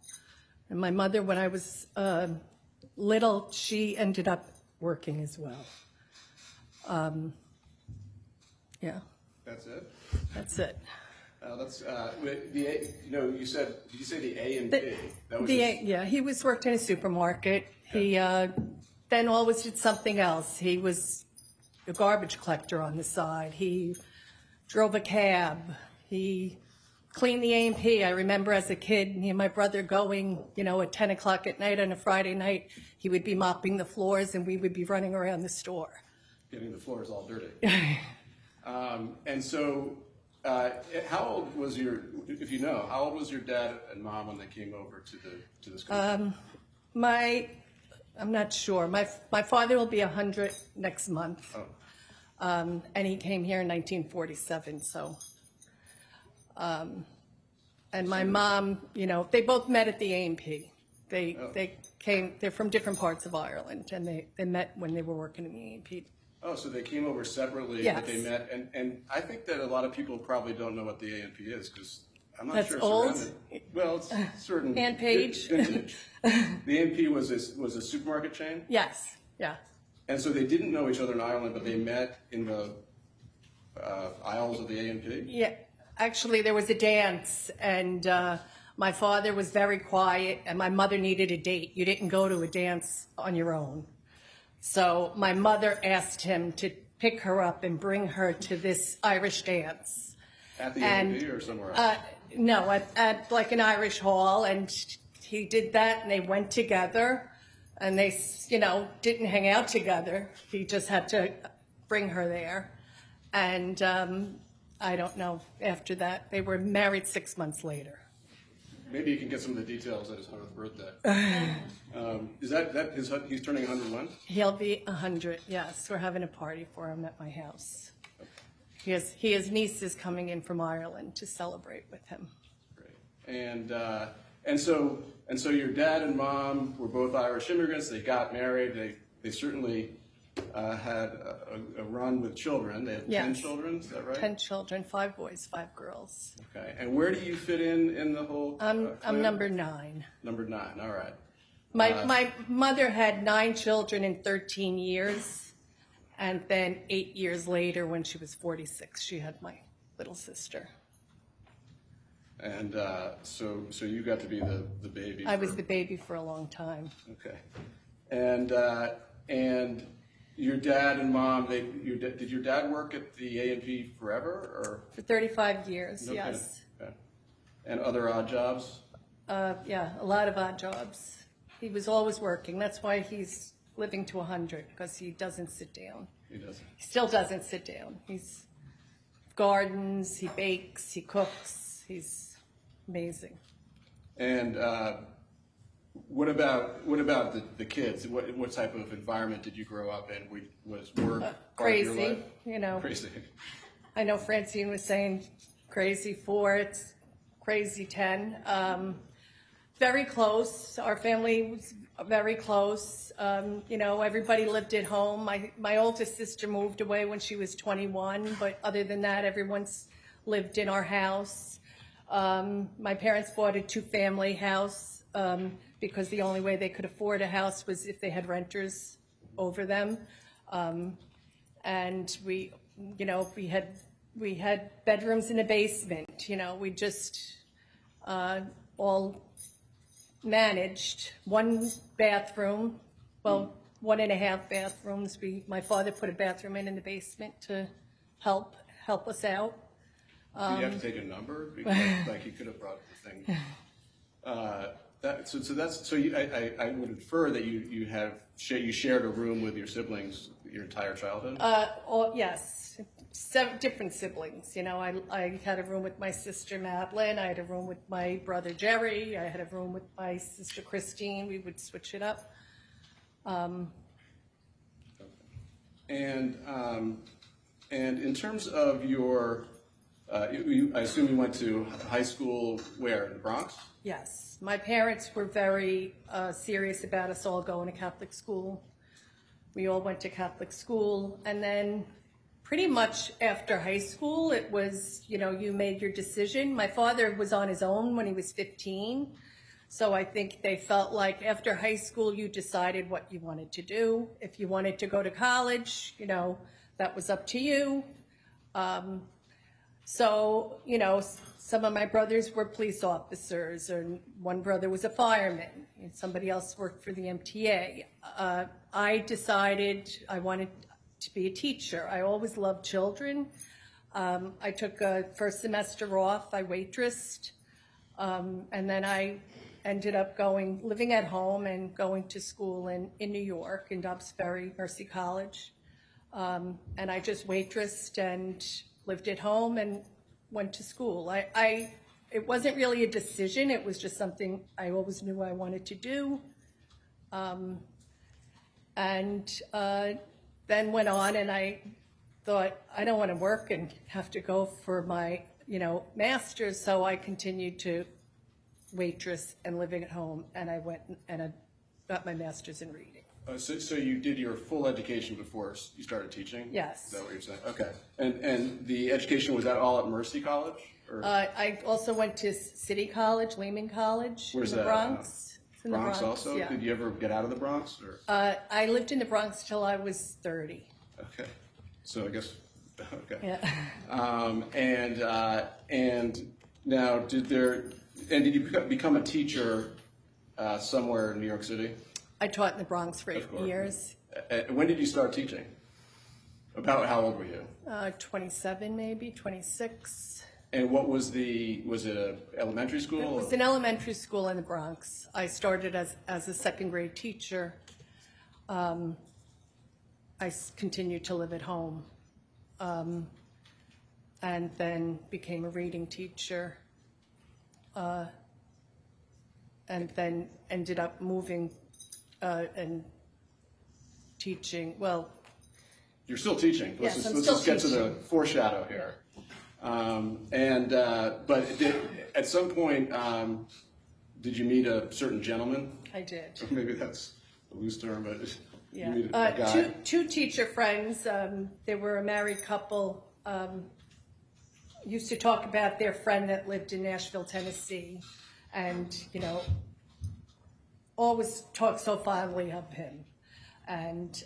And my mother, when I was little, she ended up working as well. Yeah. That's it? That's it. That's you said. Did you say the A and P? That was Yeah, he worked in a supermarket. He then always did something else. He was a garbage collector on the side. He drove a cab. He cleaned the A&P. I remember as a kid, me and my brother going, at 10 o'clock at night on a Friday night, he would be mopping the floors and we would be running around the store. Getting the floors all dirty. And so, how old was how old was your dad and mom when they came over to this country? I'm not sure. My father will be 100 next month. Oh. And he came here in 1947, so. And my mom, they both met at the A&P. They're from different parts of Ireland, and they met when they were working in the A&P. Oh, so they came over separately, Yes. but they met, and I think that a lot of people probably don't know what the A&P is, because I'm not That's sure. old? Well, it's certain. Ann Page? Vintage. The A&P was a supermarket chain? Yes, yeah. And so they didn't know each other in Ireland, but they met in the aisles of the A&P? Yeah, actually, there was a dance, and my father was very quiet, and my mother needed a date. You didn't go to a dance on your own. So my mother asked him to pick her up and bring her to this Irish dance. At the A&P or somewhere else? No, at like an Irish hall, and he did that, and they went together, and they, didn't hang out together. He just had to bring her there. And I don't know, after that, they were married 6 months later. Maybe you can get some of the details at his 100th birthday. He's turning 101? He'll be 100, yes. We're having a party for him at my house. He has nieces coming in from Ireland to celebrate with him. Great. And so your dad and mom were both Irish immigrants. They got married. They certainly had a run with children. They had 10 children, is that right? 10 children, 5 boys, 5 girls. Okay. And where do you fit in the whole I'm number 9. Number 9, all right. My mother had 9 children in 13 years, and then 8 years later, when she was 46, she had my little sister. And so you got to be the baby. I was the baby for a long time. Okay. And your dad and mom, did your dad work at the A&P forever, or? For 35 years, No kidding. yes. Okay. And other odd jobs? Yeah, a lot of odd jobs. He was always working. That's why he's living to 100, because he doesn't sit down. He doesn't. He still doesn't sit down. He's gardens, he bakes, he cooks. He's amazing. And what about the kids? What type of environment did you grow up in? Was work part of your Crazy, life? you know. Crazy. I know Francine was saying crazy 4, it's crazy 10. Very close. Our family was very close. You know, everybody lived at home. My oldest sister moved away when she was 21, but other than that, everyone's lived in our house. My parents bought a 2-family house because the only way they could afford a house was if they had renters over them. And we had bedrooms in a basement. You know, we just all managed 1 bathroom, well, 1.5 bathrooms. My father put a bathroom in the basement to help us out. Did you have to take a number? Because, like, you could have brought the thing. I would infer that you shared a room with your siblings your entire childhood. Yes, 7 different siblings. You know, I had a room with my sister Madeline. I had a room with my brother Jerry. I had a room with my sister Christine. We would switch it up. And in terms of your, I assume you went to high school where, in the Bronx? Yes, my parents were very serious about us all going to Catholic school. We all went to Catholic school, and then pretty much after high school, it was, you know, you made your decision. My father was on his own when he was 15, so I think they felt like after high school, you decided what you wanted to do. If you wanted to go to college, you know, that was up to you. So, you know, some of my brothers were police officers, and one brother was a fireman, and somebody else worked for the MTA. I decided I wanted to be a teacher. I always loved children. I took a first semester off. I waitressed, and then I ended up living at home and going to school in New York, in Dobbs Ferry, Mercy College. And I just waitressed and lived at home and went to school. It wasn't really a decision. It was just something I always knew I wanted to do. Then went on, and I thought, I don't want to work and have to go for my, you know, master's. So I continued to waitress and living at home, and I went and I got my master's in reading. So you did your full education before you started teaching? Yes. Is that what you're saying? Okay. And the education, was that all at Mercy College? Or? I also went to City College, Lehman College. Where's in the that? Bronx. It's in the Bronx also? Yeah. Did you ever get out of the Bronx? Or? I lived in the Bronx till I was 30. Okay. So I guess, okay. Yeah. And now did you become a teacher somewhere in New York City? I taught in the Bronx for 8 years. When did you start teaching? About how old were you? 27 maybe, 26. And what was was it an elementary school? It was an elementary school in the Bronx. I started as a 2nd grade teacher. I continued to live at home, and then became a reading teacher, and then ended up moving and teaching. Well, you're still teaching. Yes, let's just get to the foreshadow here. But at some point, did you meet a certain gentleman? I did. Maybe that's a loose term, but Yeah. you meet a guy. Two teacher friends. They were a married couple. Used to talk about their friend that lived in Nashville, Tennessee, and, you know, always talk so fondly of him. And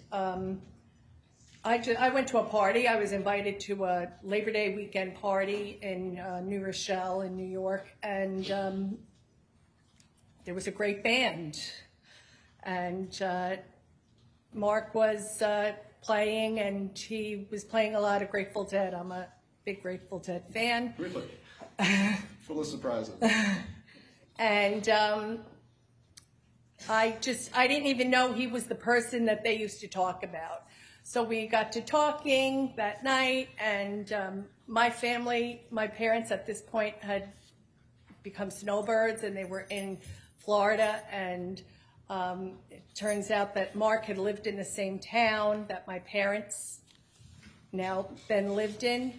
I went to a party. I was invited to a Labor Day weekend party in New Rochelle in New York, and there was a great band. And Mark was playing, and he was playing a lot of Grateful Dead. I'm a big Grateful Dead fan. Really? Full of surprises. And I didn't even know he was the person that they used to talk about. So we got to talking that night, and my family, my parents at this point had become snowbirds, and they were in Florida, and it turns out that Mark had lived in the same town that my parents now then lived in,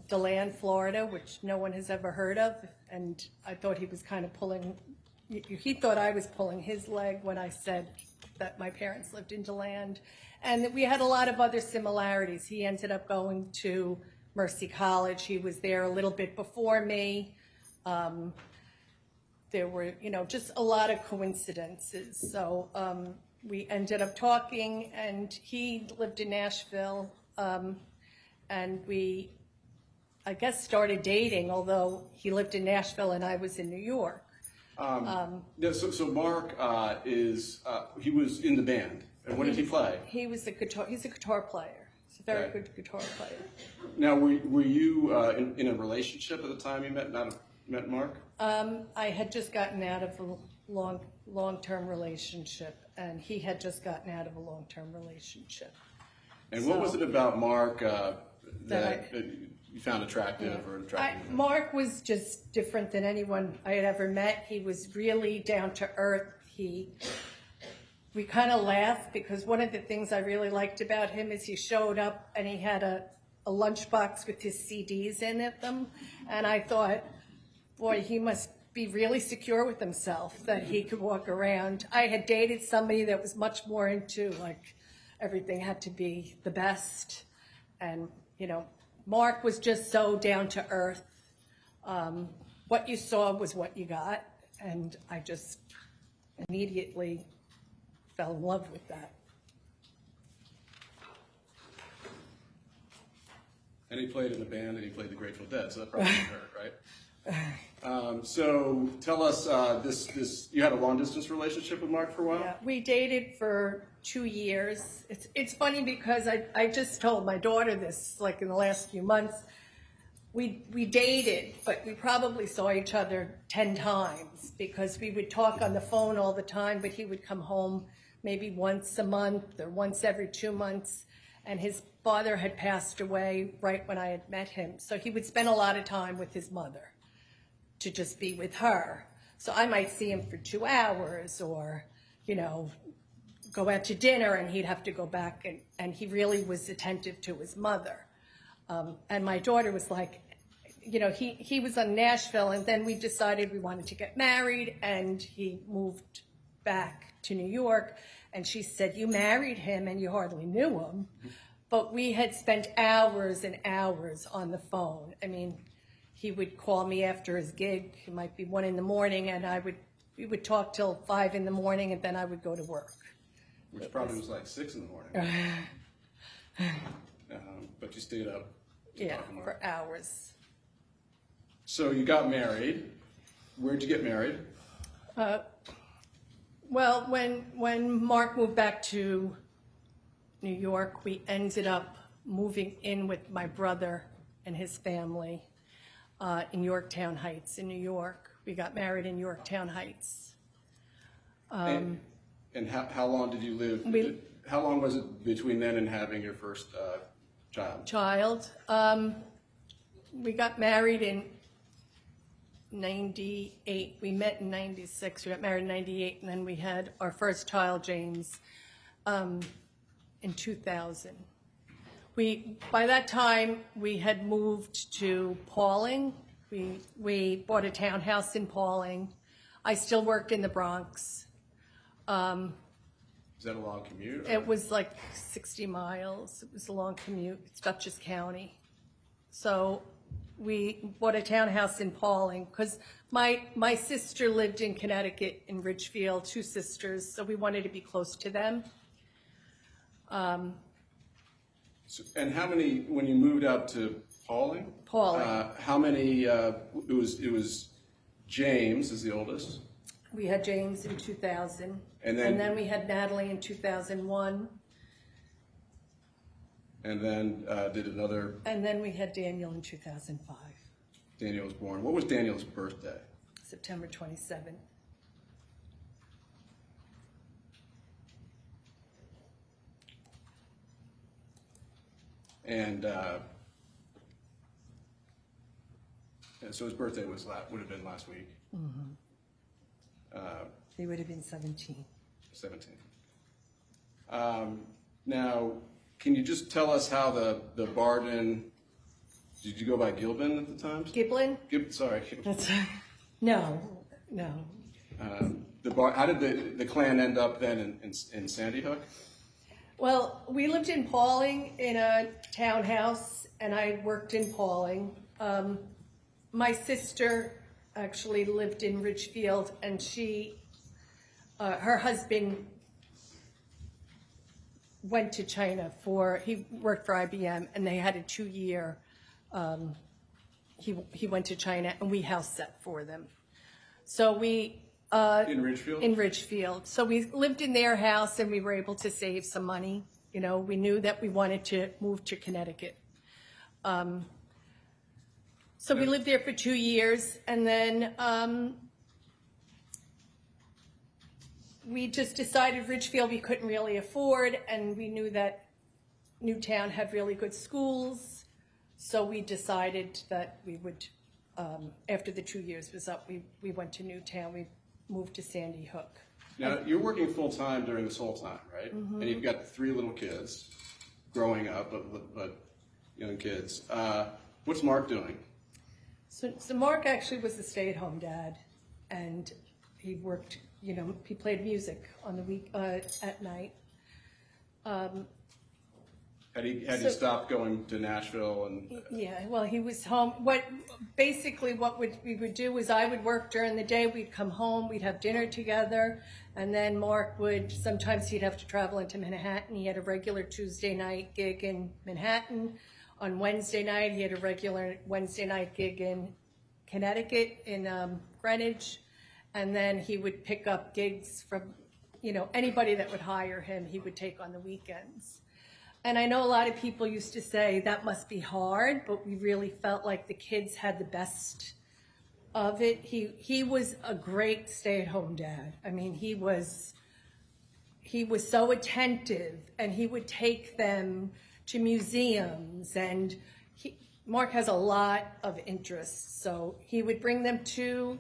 DeLand, Florida, which no one has ever heard of. And I thought he was kind of he thought I was pulling his leg when I said that my parents lived in DeLand, and that we had a lot of other similarities. He ended up going to Mercy College. He was there a little bit before me. There were, just a lot of coincidences. So we ended up talking, and he lived in Nashville, and we, I guess, started dating, although he lived in Nashville and I was in New York. So Mark he was in the band. And what did he play? He's a guitar player. He's a very good guitar player. Now, were you in a relationship at the time you met Mark? I had just gotten out of a long-term relationship, and he had just gotten out of a long-term relationship. And what was it about Mark that you found attractive or attractive? Mark was just different than anyone I had ever met. He was really down to earth. We kind of laughed because one of the things I really liked about him is he showed up and he had a lunchbox with his CDs in them, and I thought, boy, he must be really secure with himself that he could walk around. I had dated somebody that was much more into, like, everything had to be the best, and Mark was just so down to earth. What you saw was what you got, and I just immediately fell in love with that. And he played in a band, and he played the Grateful Dead, so that probably hurt, right? So tell us, you had a long-distance relationship with Mark for a while? Yeah, we dated for 2 years. It's funny because I just told my daughter this, like, in the last few months. We dated, but we probably saw each other 10 times because we would talk on the phone all the time, but he would come home maybe once a month or once every 2 months, and his father had passed away right when I had met him. So he would spend a lot of time with his mother to just be with her. So I might see him for 2 hours or, go out to dinner, and he'd have to go back, and he really was attentive to his mother. And my daughter was like, he was in Nashville, and then we decided we wanted to get married, and he moved back to New York, and she said, you married him and you hardly knew him. But we had spent hours and hours on the phone. I mean, he would call me after his gig. It might be 1 a.m, and we would talk till 5 a.m, and then I would go to work. Which probably was like 6 a.m. But you stayed up to talk to Mark. For hours. So you got married. Where'd you get married? Well, when Mark moved back to New York, we ended up moving in with my brother and his family in Yorktown Heights in New York. We got married in Yorktown Heights. And how long did you live? How long was it between then and having your first child? We got married in 98. We met in 96. We got married in 98, and then we had our first child, James, in 2000. By that time, we had moved to Pauling. We bought a townhouse in Pauling. I still worked in the Bronx. Is that a long commute? It was like 60 miles. It was a long commute. It's Dutchess County. So we bought a townhouse in Pauling because my sister lived in Connecticut in Ridgefield, 2 sisters, so we wanted to be close to them. And how many, when you moved out to Pauling? Pauling. How many, it was James is the oldest. We had James in 2000. And then we had Natalie in 2001. And then did another. And then we had Daniel in 2005. Daniel was born. What was Daniel's birthday? September 27th. And so his birthday was would have been last week. He would have been 17. 17. Now, can you just tell us how the Barden? Did you go by Gilbin at the time? Giblin? Sorry. That's right. No. How did the clan end up then in Sandy Hook? Well, we lived in Pauling in a townhouse, and I worked in Pauling. My sister actually lived in Ridgefield, and her husband went to China he worked for IBM, and they had a 2-year, he went to China, and we house sat for them. So we... in Ridgefield? In Ridgefield. So we lived in their house, and we were able to save some money. You know, we knew that we wanted to move to Connecticut. So we lived there for 2 years, and then we just decided Ridgefield we couldn't really afford, and we knew that Newtown had really good schools. So we decided that we would, after the 2 years was up, we went to Newtown. We moved to Sandy Hook. Now, you're working full-time during this whole time, right? Mm-hmm. And you've got 3 little kids growing up, but young kids. What's Mark doing? So Mark actually was a stay-at-home dad, and he worked, he played music on the at night. Had he stopped going to Nashville and? Yeah, well, he was home. What we would do is I would work during the day. We'd come home. We'd have dinner together, and then Mark sometimes he'd have to travel into Manhattan. He had a regular Tuesday night gig in Manhattan. On Wednesday night, he had a regular Wednesday night gig in Connecticut in Greenwich, and then he would pick up gigs from anybody that would hire him. He would take on the weekends. And I know a lot of people used to say that must be hard, but we really felt like the kids had the best of it. He was a great stay-at-home dad. I mean, he was so attentive, and he would take them to museums, and Mark has a lot of interests, so he would bring them to,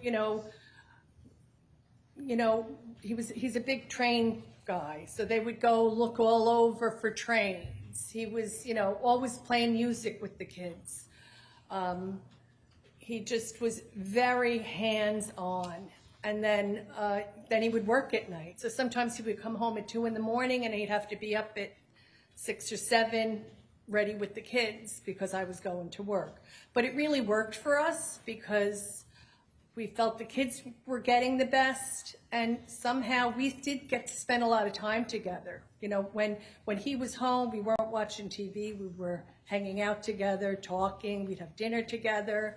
he's a big train guy, so they would go look all over for trains. He was, always playing music with the kids. He just was very hands-on, and then he would work at night. So sometimes he would come home at 2 in the morning, and he'd have to be up at 6 or 7, ready with the kids because I was going to work. But it really worked for us because we felt the kids were getting the best, and somehow we did get to spend a lot of time together. When he was home, we weren't watching TV. We were hanging out together, talking. We'd have dinner together.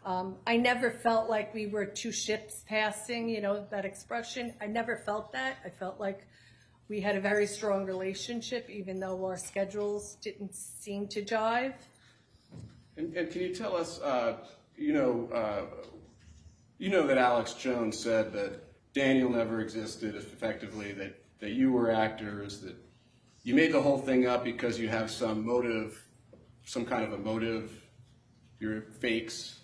I never felt like we were 2 ships passing, that expression. I never felt that. I felt like we had a very strong relationship, even though our schedules didn't seem to jive. And can you tell us, that Alex Jones said that Daniel never existed, effectively, that you were actors, that you made the whole thing up because you have some motive, some kind of a motive, you're fakes.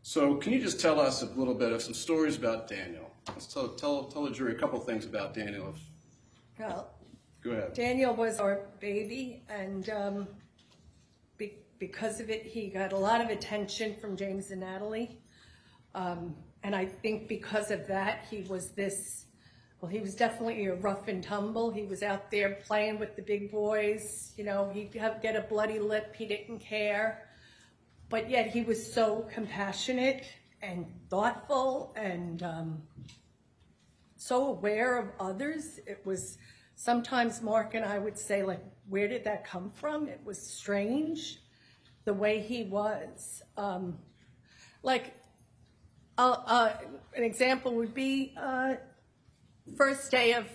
So can you just tell us a little bit of some stories about Daniel? Let's tell the jury a couple things about Daniel. Well, go ahead. Daniel was our baby, and because of it, he got a lot of attention from James and Natalie. And I think because of that, he was he was definitely a rough and tumble. He was out there playing with the big boys. He'd get a bloody lip. He didn't care. But yet he was so compassionate and thoughtful and so aware of others. It was sometimes Mark and I would say, like, where did that come from? It was strange, the way he was. Like, an example would be first day of,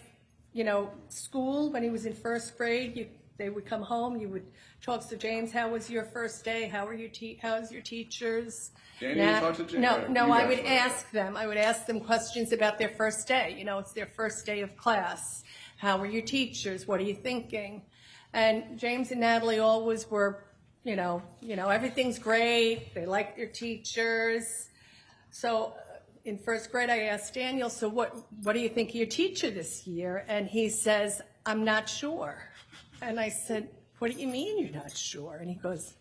school when he was in first grade. They would come home. You would talk to James. How was your first day? How's your teachers? Danny, you talk to James? No. I would ask them. I would ask them questions about their first day. It's their first day of class. How were your teachers? What are you thinking? And James and Natalie always were, everything's great. They like their teachers. So in first grade, I asked Daniel, so what do you think of your teacher this year? And he says, I'm not sure. And I said, what do you mean you're not sure? And he goes,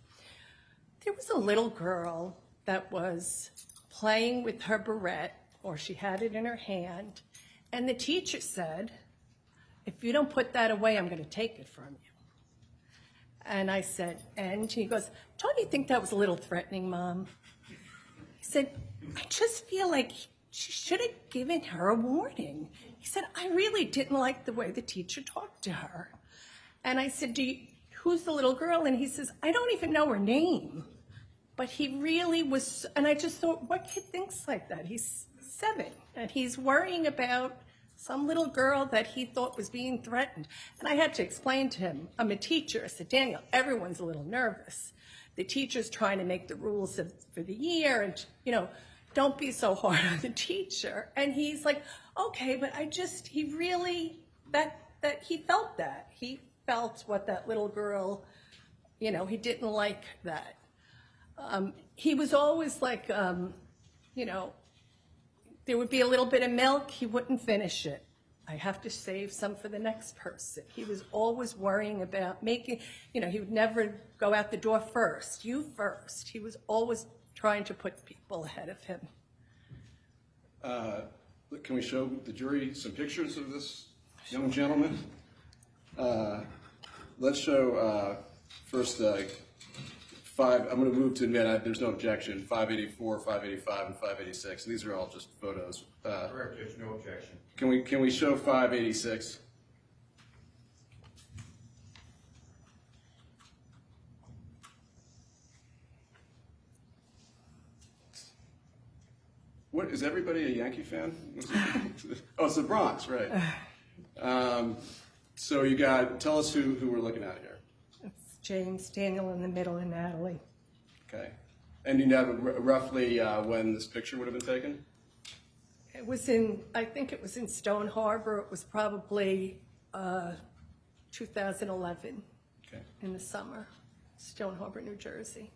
there was a little girl that was playing with her barrette, or she had it in her hand, and the teacher said, if you don't put that away, I'm going to take it from you. And I said, and he goes, don't you think that was a little threatening, Mom? He said, I just feel like she should have given her a warning. He said, I really didn't like the way the teacher talked to her. And I said, who's the little girl? And he says, I don't even know her name. But he really was, and I just thought, what kid thinks like that? He's 7, and he's worrying about some little girl that he thought was being threatened. And I had to explain to him, I'm a teacher. I said, Daniel, everyone's a little nervous. The teacher's trying to make the rules for the year, and, don't be so hard on the teacher. And he's like, okay, but he really, he felt that. He felt what that little girl, he didn't like that. He was always like, there would be a little bit of milk, he wouldn't finish it. I have to save some for the next person. He was always worrying about making, he would never go out the door first, you first. He was always trying to put people ahead of him. Can we show the jury some pictures of this young gentleman? Let's show first I'm going to move to admit there's no objection. 584, 585, and 586. These are all just photos. Correct, Judge, no objection. Can we show 586? What is everybody a Yankee fan? Oh, it's the Bronx, right? So tell us who we're looking at here. It's James, Daniel in the middle, and Natalie. Okay. And you know roughly when this picture would have been taken? I think it was in Stone Harbor. It was probably 2011 in the summer, Stone Harbor, New Jersey.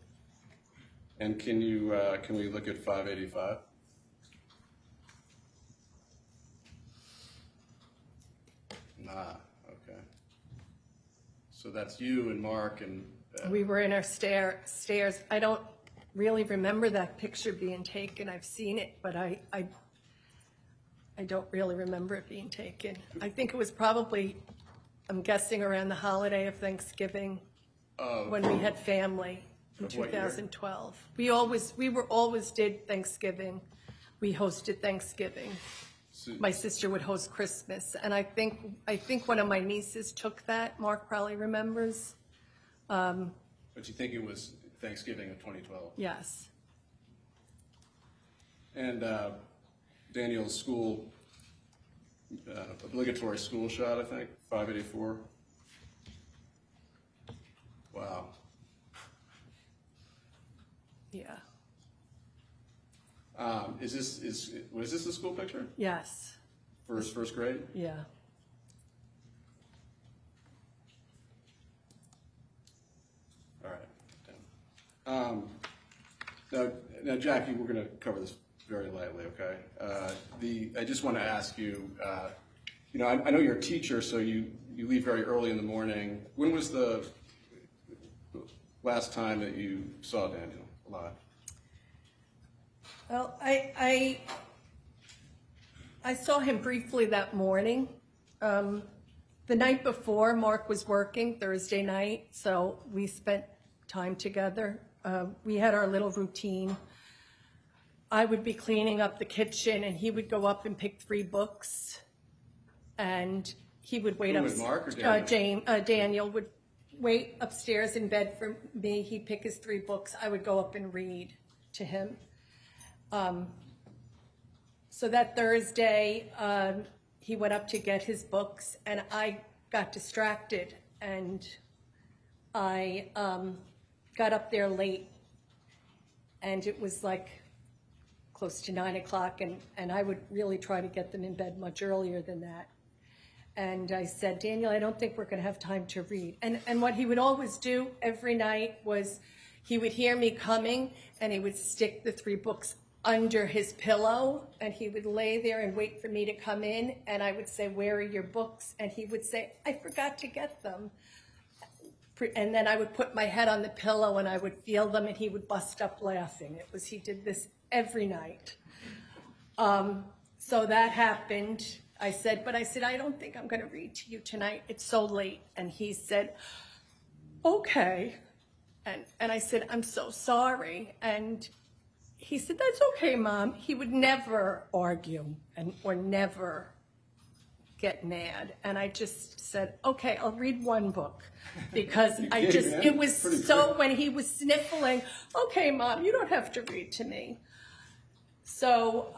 And can we look at 585? Okay. So that's you and Mark and... We were in our stairs. I don't really remember that picture being taken. I've seen it, but I don't really remember it being taken. I think it was probably, I'm guessing, around the holiday of Thanksgiving when we had family in 2012. We always did Thanksgiving. We hosted Thanksgiving. My sister would host Christmas, and I think one of my nieces took that. Mark probably remembers. But you think it was Thanksgiving of 2012? Yes. And Daniel's school, obligatory school shot, I think, 584. Wow. Yeah. Was this a school picture? Yes. First grade? Yeah. All right. Now, Jackie, we're going to cover this very lightly, okay? I just want to ask you, I know you're a teacher, so you leave very early in the morning. When was the last time that you saw Daniel alive? Well, I saw him briefly that morning. The night before, Mark was working, Thursday night, so we spent time together. We had our little routine. I would be cleaning up the kitchen, and he would go up and pick 3 books. And he would wait Who up. would, Mark or Daniel? Daniel would wait upstairs in bed for me. He'd pick his 3 books. I would go up and read to him. So that Thursday, he went up to get his books, and I got distracted, and I got up there late, and it was like close to 9 o'clock, and I would really try to get them in bed much earlier than that. And I said, Daniel, I don't think we're going to have time to read. And what he would always do every night was he would hear me coming, and he would stick the 3 books under his pillow, and he would lay there and wait for me to come in, and I would say, where are your books? And he would say, I forgot to get them. And then I would put my head on the pillow, and I would feel them, and he would bust up laughing. He did this every night. So that happened. I said, I don't think I'm going to read to you tonight. It's so late. And he said, okay. And I said, I'm so sorry. And he said, that's okay, Mom. He would never argue or never get mad. And I just said, okay, I'll read 1 book. Because it was so, when he was sniffling, okay, Mom, you don't have to read to me. So,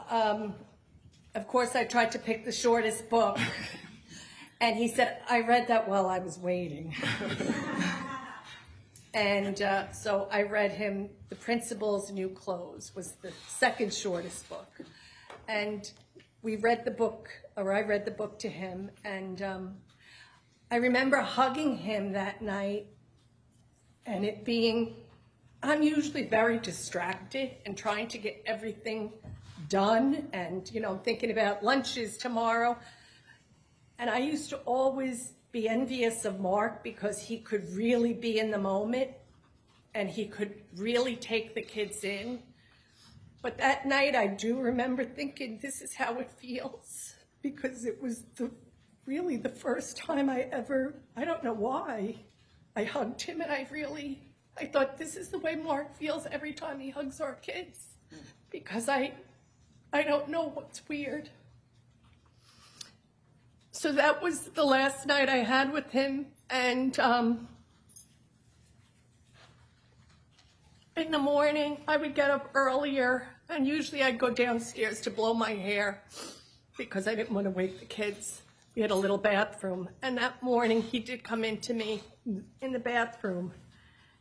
of course, I tried to pick the shortest book. And he said, I read that while I was waiting. And so I read him The Principal's New Clothes, was the 2nd shortest book. And we read the book, or I read the book to him, and I remember hugging him that night, and it being, I'm usually very distracted and trying to get everything done, and I'm thinking about lunches tomorrow. And I used to always be envious of Mark because he could really be in the moment and he could really take the kids in. But that night I do remember thinking, this is how it feels, because it was really the first time I don't know why, I hugged him, and I thought, this is the way Mark feels every time he hugs our kids, because I don't know what's weird. So that was the last night I had with him, and in the morning I would get up earlier, and usually I'd go downstairs to blow my hair because I didn't want to wake the kids. We had a little bathroom, and that morning he did come into me in the bathroom.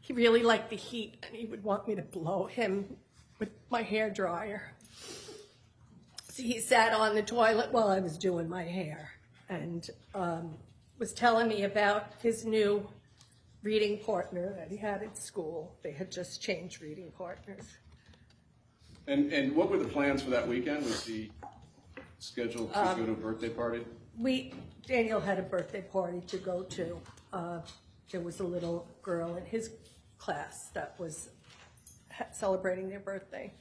He really liked the heat, and he would want me to blow him with my hair dryer. So he sat on the toilet while I was doing my hair, and was telling me about his new reading partner that he had at school. They had just changed reading partners. And what were the plans for that weekend? Was he scheduled to go to a birthday party? Daniel had a birthday party to go to. There was a little girl in his class that was celebrating their birthday.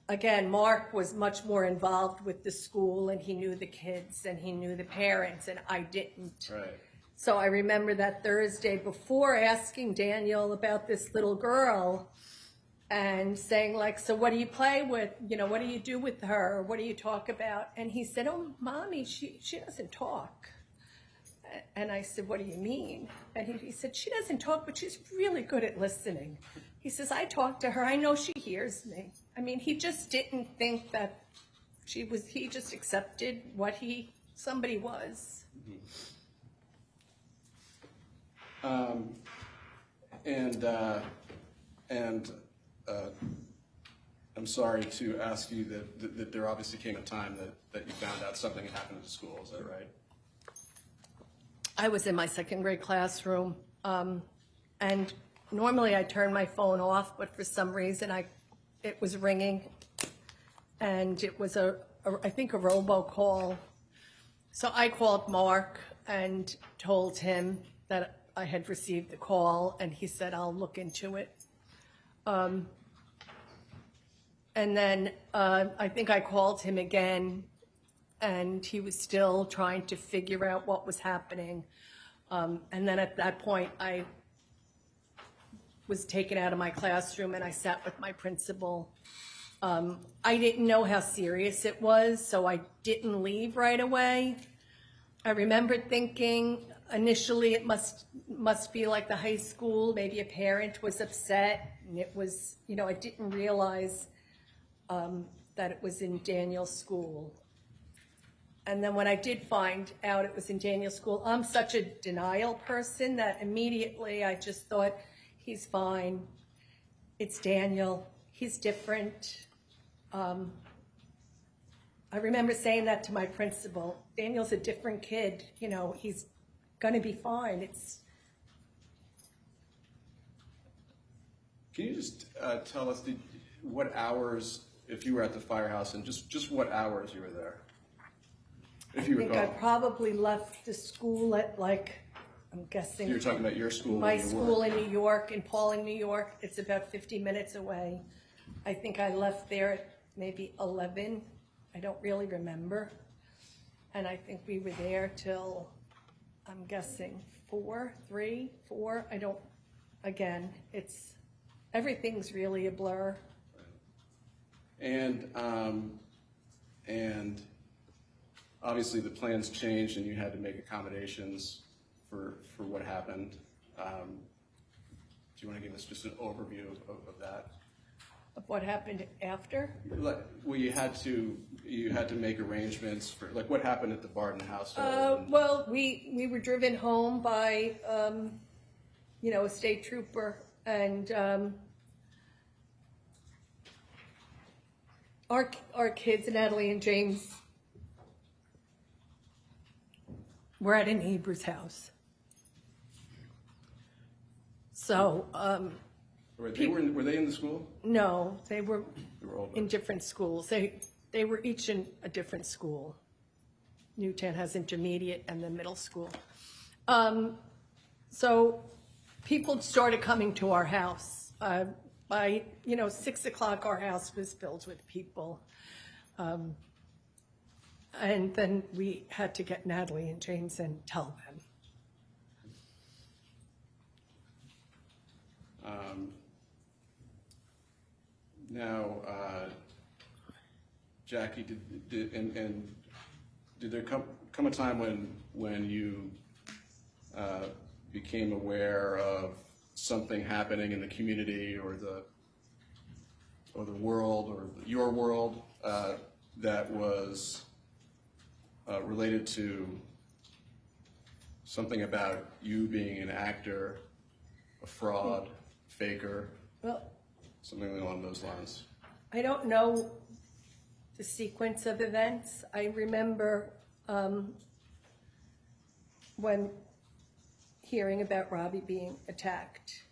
Again, Mark was much more involved with the school, and he knew the kids and he knew the parents, and I didn't. Right. So I remember that Thursday before asking Daniel about this little girl and saying, like, so what do you play with? What do you do with her? What do you talk about? And he said, oh, Mommy, she doesn't talk. And I said, what do you mean? And he said, she doesn't talk, but she's really good at listening. He says, I talk to her. I know she hears me. I mean, he just didn't think that he just accepted what somebody was. I'm sorry to ask you that there obviously came a time that you found out something had happened at the school. Is that right? I was in my 2nd grade classroom, and normally I turn my phone off, but for some reason it was ringing, and it was I think a robocall. So I called Mark and told him that I had received the call, and he said, I'll look into it. And then I think I called him again, and he was still trying to figure out what was happening. And then at that point, I was taken out of my classroom, and I sat with my principal. I didn't know how serious it was, so I didn't leave right away. I remember thinking initially it must be like the high school. Maybe a parent was upset, and it was, you know, I didn't realize that it was in Daniel's school. And then when I did find out it was in Daniel's school, I'm such a denial person that immediately I just thought, he's fine. It's Daniel. He's different. I remember saying that to my principal. Daniel's a different kid. You know, he's going to be fine. Can you just tell us what hours, if you were at the firehouse, and just what hours you were there? If you recall. I think I probably left the school at, like, I'm guessing. You're talking about your school. My school in New York, in Pauling, New York. It's about 50 minutes away. I think I left there at maybe 11. I don't really remember. And I think we were there till, I'm guessing, 4, 3, 4. I don't, again, everything's really a blur. And obviously the plans changed and you had to make accommodations for what happened. Do you want to give us just an overview of that? Of what happened after? Well, you had to make arrangements for, like, what happened at the Barden household? Well, we were driven home by, you know, a state trooper, and our kids, Natalie and James, were at a neighbor's house. So, were they in the school? No, they were older. in different schools. They were each in a different school. Newtown has intermediate and then middle school. So people started coming to our house. By 6 o'clock, our house was filled with people. And then we had to get Natalie and James and tell them. Now, Jackie, did there come a time when you became aware of something happening in the community or the world or your world that was related to something about you being an actor, a fraud, faker? Well, something along those lines. I don't know the sequence of events. I remember when hearing about Robbie being attacked,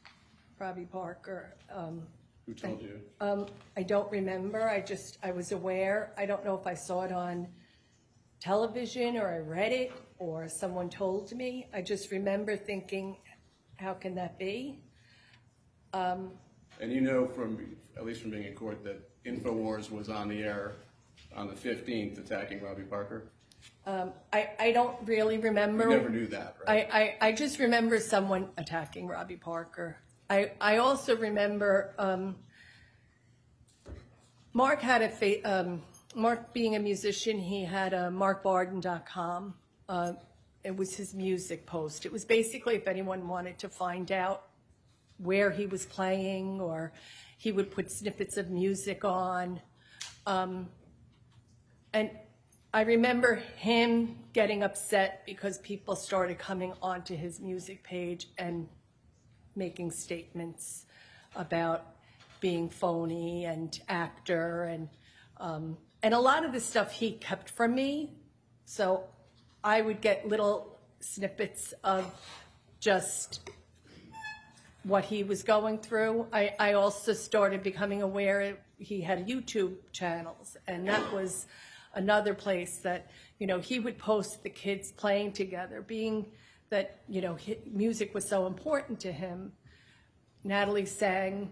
Robbie Parker. Who told you? I don't remember. I was aware. I don't know if I saw it on television or I read it or someone told me. I just remember thinking, how can that be? And you know, at least from being in court, that Infowars was on the air on the 15th attacking Robbie Parker? I don't really remember. You never knew that, right? I just remember someone attacking Robbie Parker. I also remember Mark had Mark being a musician, he had a markbarden.com. It was his music post. It was basically if anyone wanted to find out where he was playing, or he would put snippets of music on. And I remember him getting upset because people started coming onto his music page and making statements about being phony and actor, and a lot of the stuff he kept from me. So I would get little snippets of just what he was going through. I also started becoming aware he had YouTube channels, and that was another place that, he would post the kids playing together, being that, music was so important to him. Natalie sang,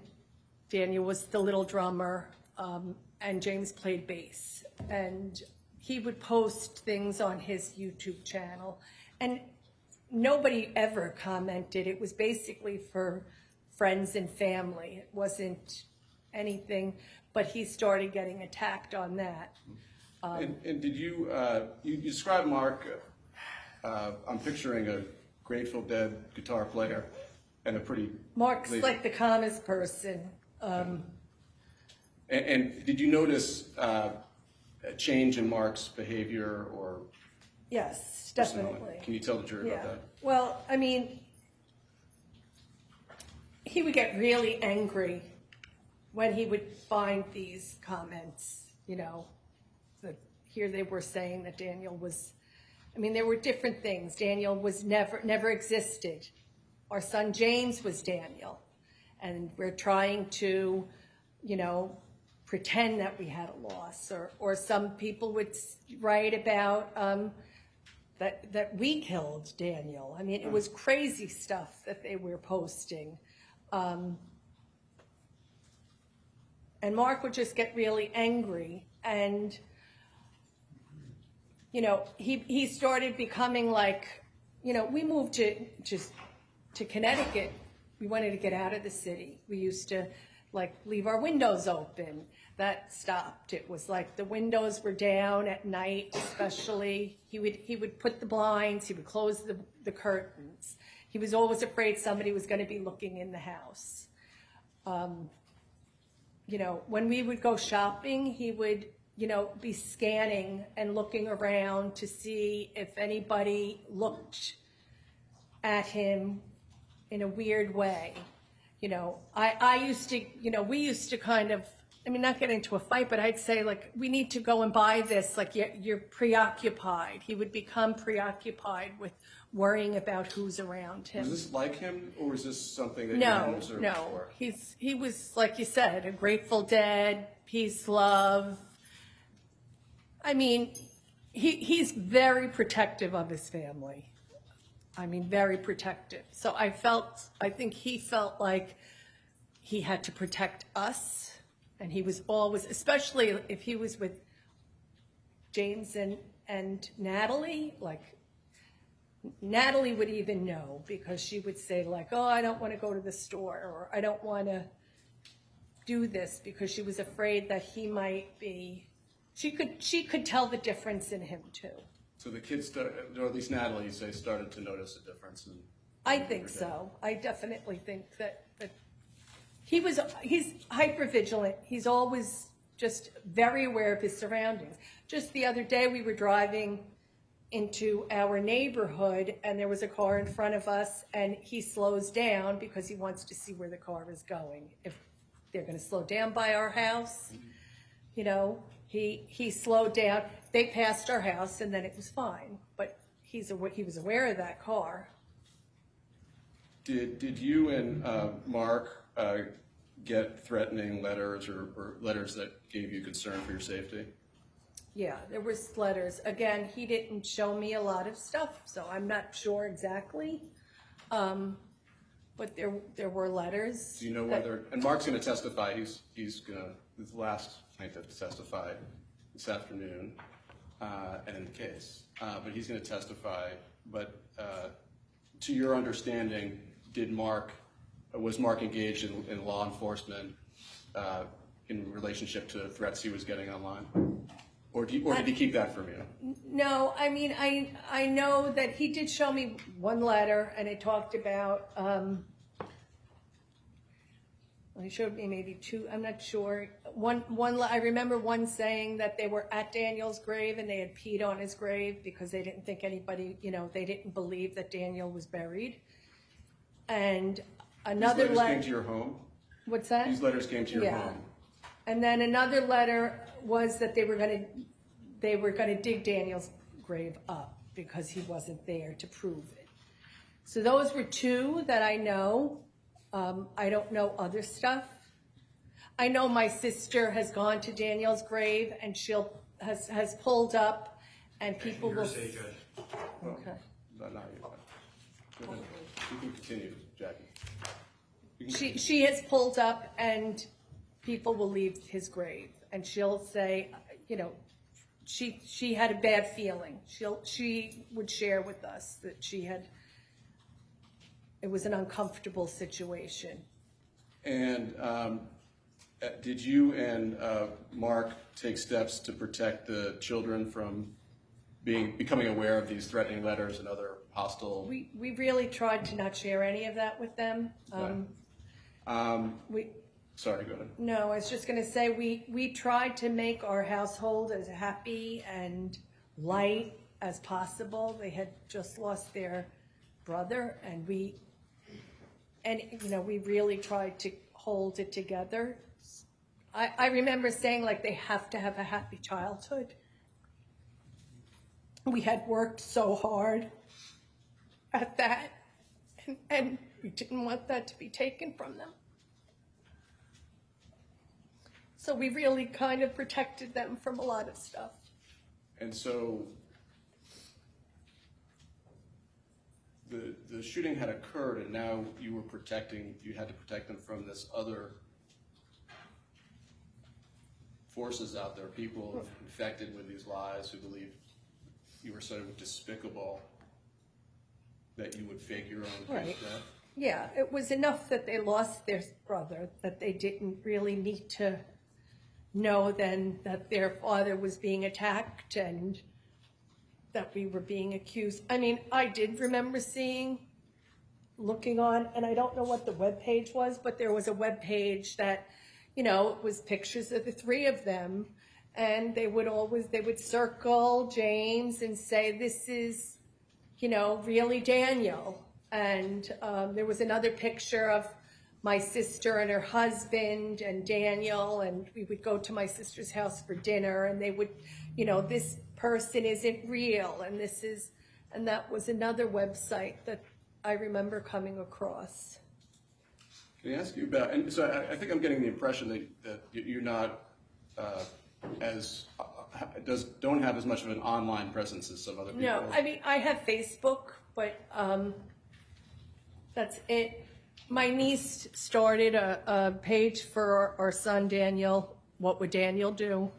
Daniel was the little drummer, and James played bass. And he would post things on his YouTube channel, and nobody ever commented. It was basically for friends and family. It wasn't anything, but he started getting attacked on that. And did you describe Mark I'm picturing a Grateful Dead guitar player and a pretty... Mark's like the calmest person. And did you notice a change in Mark's behavior or... Yes, definitely. Can you tell the jury about that? Well, I mean, he would get really angry when he would find these comments, you know, that here they were saying that Daniel was, I mean, there were different things. Daniel was never existed. Our son James was Daniel. And we're trying to, you know, pretend that we had a loss. Or some people would write about that we killed Daniel. I mean, it was crazy stuff that they were posting. And Mark would just get really angry, and you know, he started becoming like, you know, we moved to Connecticut. We wanted to get out of the city. We used to like leave our windows open. That stopped. It was like the windows were down at night, especially. He would put the blinds. He would close the curtains. He was always afraid somebody was going to be looking in the house. You know, when we would go shopping, he would, you know, be scanning and looking around to see if anybody looked at him in a weird way. You know, I used to, you know, we used to kind of, I mean, not get into a fight, but I'd say, like, we need to go and buy this. Like, you're preoccupied. He would become preoccupied with worrying about who's around him. Was this like him, or was this something that you hadn't observed before? He was, like you said, a Grateful Dead, peace, love. I mean, he's very protective of his family. I mean, very protective. So I think he felt like he had to protect us. And he was always, especially if he was with James and Natalie, like, Natalie would even know, because she would say, like, oh, I don't want to go to the store, or I don't want to do this, because she was afraid that he might be, she could tell the difference in him too. So the kids, or at least Natalie, you say, started to notice a difference in... I think so. I definitely think that he's hypervigilant. He's always just very aware of his surroundings. Just the other day, we were driving into our neighborhood, and there was a car in front of us, and he slows down because he wants to see where the car is going. If they're going to slow down by our house, you know, he slowed down. They passed our house, and then it was fine. But he was aware of that car. Did you and Mark get threatening letters or letters that gave you concern for your safety? Yeah, there was letters. Again, he didn't show me a lot of stuff, so I'm not sure exactly. But there were letters. Do you know whether? And Mark's going to testify. He's the last plaintiff to testify this afternoon, and in the case. But he's going to testify. But to your understanding, was Mark engaged in law enforcement in relationship to threats he was getting online? Or did he keep that from you? No, I mean, I know that he did show me one letter, and it talked about, he showed me maybe two, I'm not sure. I remember one saying that they were at Daniel's grave and they had peed on his grave because they didn't think anybody, you know, they didn't believe that Daniel was buried. And another letter. These letters came to your home? What's that? These letters came to your home. And then another letter was that they were going to dig Daniel's grave up because he wasn't there to prove it. So those were two that I know. I don't know other stuff. I know my sister has gone to Daniel's grave, and has pulled up, and people will. Say, Judge. Okay. Not you. You can continue, Jackie. She has pulled up, and people will leave his grave, and she'll say, you know, she had a bad feeling. She would share with us that it was an uncomfortable situation. And did you and Mark take steps to protect the children from becoming aware of these threatening letters and other hostile. We really tried to not share any of that with them. Sorry, go ahead. No, I was just going to say we tried to make our household as happy and light as possible. They had just lost their brother, and we really tried to hold it together. I remember saying, like, they have to have a happy childhood. We had worked so hard at that, and we didn't want that to be taken from them. So we really kind of protected them from a lot of stuff. And so the shooting had occurred, and now you had to protect them from this other forces out there, people infected with these lies who believe you were so despicable that you would fake your own Right. death. Yeah, it was enough that they lost their brother, that they didn't really need to know then that their father was being attacked and that we were being accused. I mean, I did remember looking on, and I don't know what the webpage was, but there was a webpage that, it was pictures of the three of them, and they would circle James and say, this is, really Daniel. And there was another picture of my sister and her husband and Daniel, and we would go to my sister's house for dinner, and they would, this person isn't real, and that was another website that I remember coming across. Can I ask you about, and so I think I'm getting the impression that you're not don't have as much of an online presence as some other people. No, I mean, I have Facebook, but that's it. My niece started a page for our son Daniel. What would Daniel do?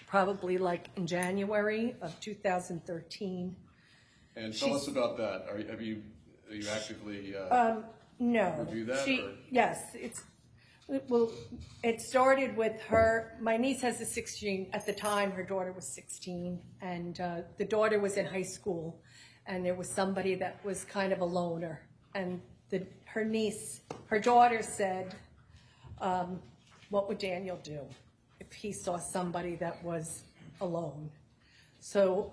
Probably like in January of 2013. And tell us about that. Are you actively No. review that? Yes, it started with her. My niece has at the time her daughter was 16, and the daughter was in high school, and there was somebody that was kind of a loner, and her daughter said, what would Daniel do if he saw somebody that was alone? So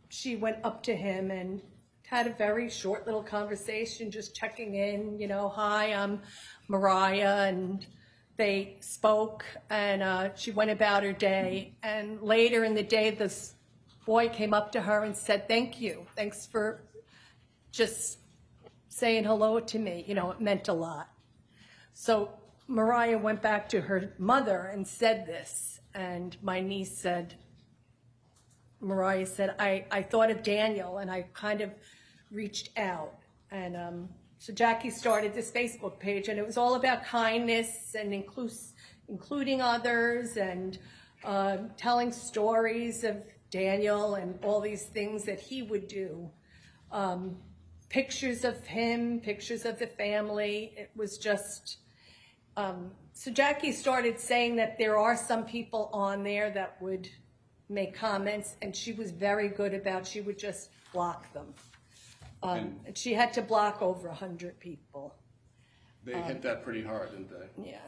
she went up to him and had a very short little conversation, just checking in, hi, I'm Mariah, and they spoke, and she went about her day. And later in the day, this boy came up to her and said, thank you. Thanks for just saying hello to me. It meant a lot. So Mariah went back to her mother and said this, and my niece said, Mariah said, I thought of Daniel, and I kind of reached out. And so Jackie started this Facebook page, and it was all about kindness and including others, and telling stories of Daniel and all these things that he would do. Pictures of him, pictures of the family. It was just, so Jackie started saying that there are some people on there that would make comments, and she was very good about, she would just block them. And she had to block over 100 people. They hit that pretty hard, didn't they? Yeah.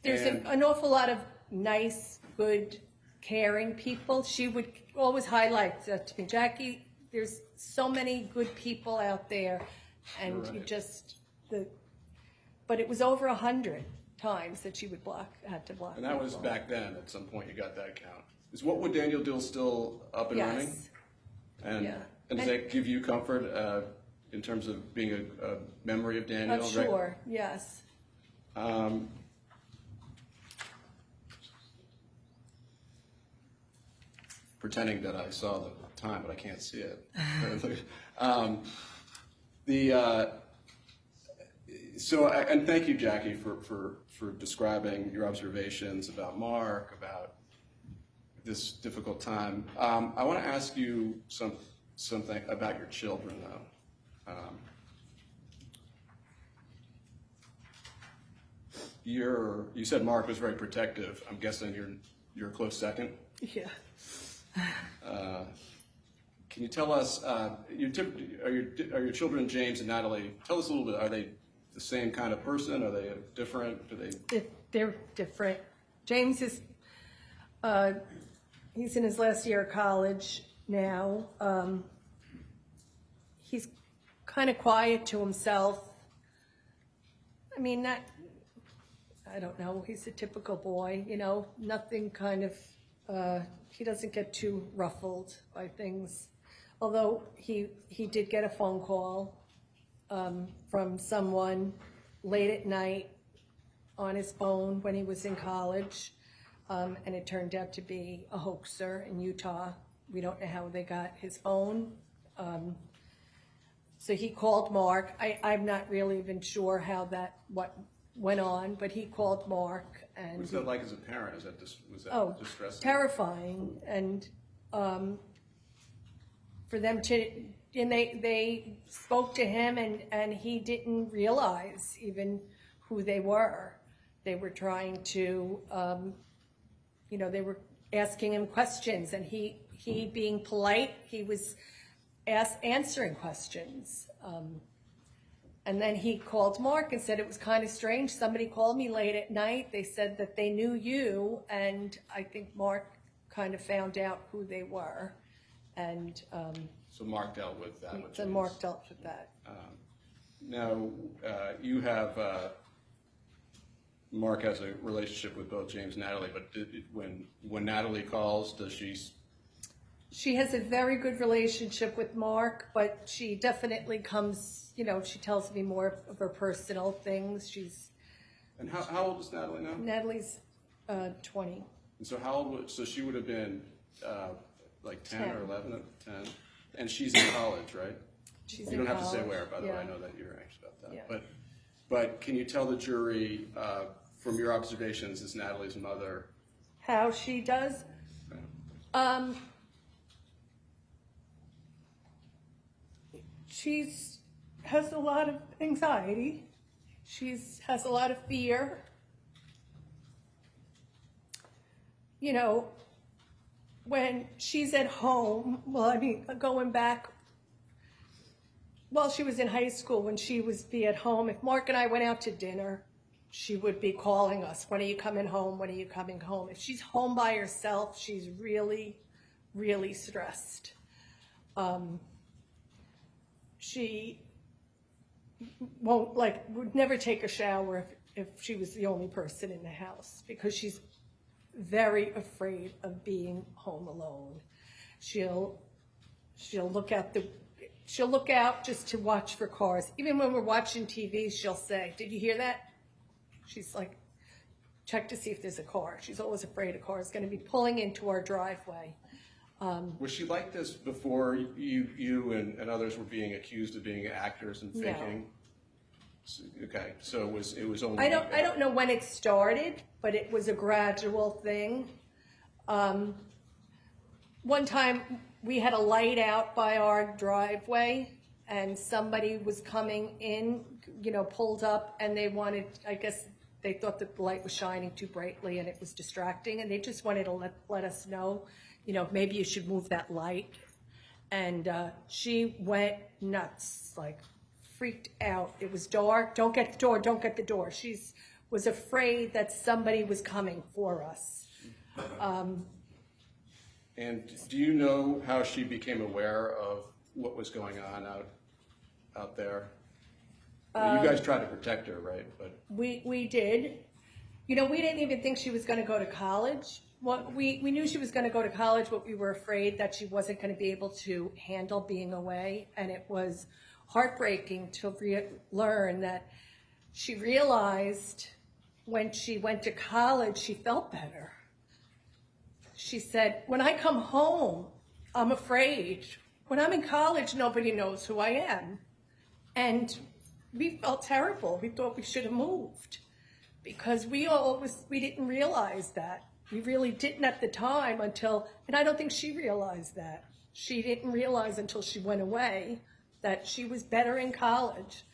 There's an awful lot of nice, good, caring people. She would always highlight that to me, Jackie, there's so many good people out there, and right. you just, but it was over 100 times that she would had to block. And that was people. back then. At some point, you got that count. Is What Would Daniel Do still up and running? Yes. And, Yeah. and does that give you comfort in terms of being a memory of Daniel? Sure, yes. Pretending that I saw the time, but I can't see it. And thank you, Jackie, for describing your observations about Mark, about this difficult time. I want to ask you something about your children, though. You said Mark was very protective. I'm guessing you're a close second. Yeah. Can you tell us, are your children, James and Natalie, tell us a little bit, are they the same kind of person? Are they different? Do they? They're different. James is, he's in his last year of college now. He's kind of quiet to himself. I mean, I don't know, he's a typical boy, you know, nothing kind of, he doesn't get too ruffled by things. Although he did get a phone call from someone late at night on his phone when he was in college, and it turned out to be a hoaxer in Utah. We don't know how they got his phone. So he called Mark. I'm not really even sure how what went on, but he called Mark. And What's that like as a parent? Was that distressing? Terrifying. And for them to, and they spoke to him, and he didn't realize even who they were. They were trying to, they were asking him questions, and he being polite, he was answering questions. And then he called Mark and said, it was kind of strange. Somebody called me late at night. They said that they knew you, and I think Mark kind of found out who they were. And so Mark dealt with that. So Mark dealt with that. Now, you have, Mark has a relationship with both James and Natalie, but when Natalie calls, does she? She has a very good relationship with Mark, but she definitely comes, she tells me more of her personal things. And how old is Natalie now? Natalie's 20. And so so she would have been like 10 or 11 at 10, and she's in college, right? She's you don't have to say where, by the way. I know that you're anxious about that. Yeah. But can you tell the jury, from your observations as Natalie's mother, how she does? She has a lot of anxiety. She has a lot of fear. When she's at home, going back, while she was in high school, when she would be at home, if Mark and I went out to dinner, she would be calling us, when are you coming home? When are you coming home? If she's home by herself, she's really, really stressed. She would never take a shower if she was the only person in the house, because she's very afraid of being home alone. She'll look out just to watch for cars. Even when we're watching TV, she'll say, "Did you hear that?" She's like, check to see if there's a car. She's always afraid a car is going to be pulling into our driveway. Was she like this before you and others were being accused of being actors and faking? No. Okay, so it was only. I don't know when it started, but it was a gradual thing. One time we had a light out by our driveway, and somebody was coming in, pulled up, and they thought the light was shining too brightly and it was distracting, and they just wanted to let us know, maybe you should move that light. And she went nuts, freaked out. It was dark. Don't get the door. Don't get the door. She was afraid that somebody was coming for us. And do you know how she became aware of what was going on out there? You guys tried to protect her, right? But we did. We didn't even think she was going to go to college. We knew she was going to go to college, but we were afraid that she wasn't going to be able to handle being away. And it was heartbreaking to learn that she realized when she went to college, she felt better. She said, when I come home, I'm afraid. When I'm in college, nobody knows who I am. And we felt terrible. We thought we should have moved, because we didn't realize that. We really didn't at the time and I don't think she realized that. She didn't realize until she went away that she was better in college.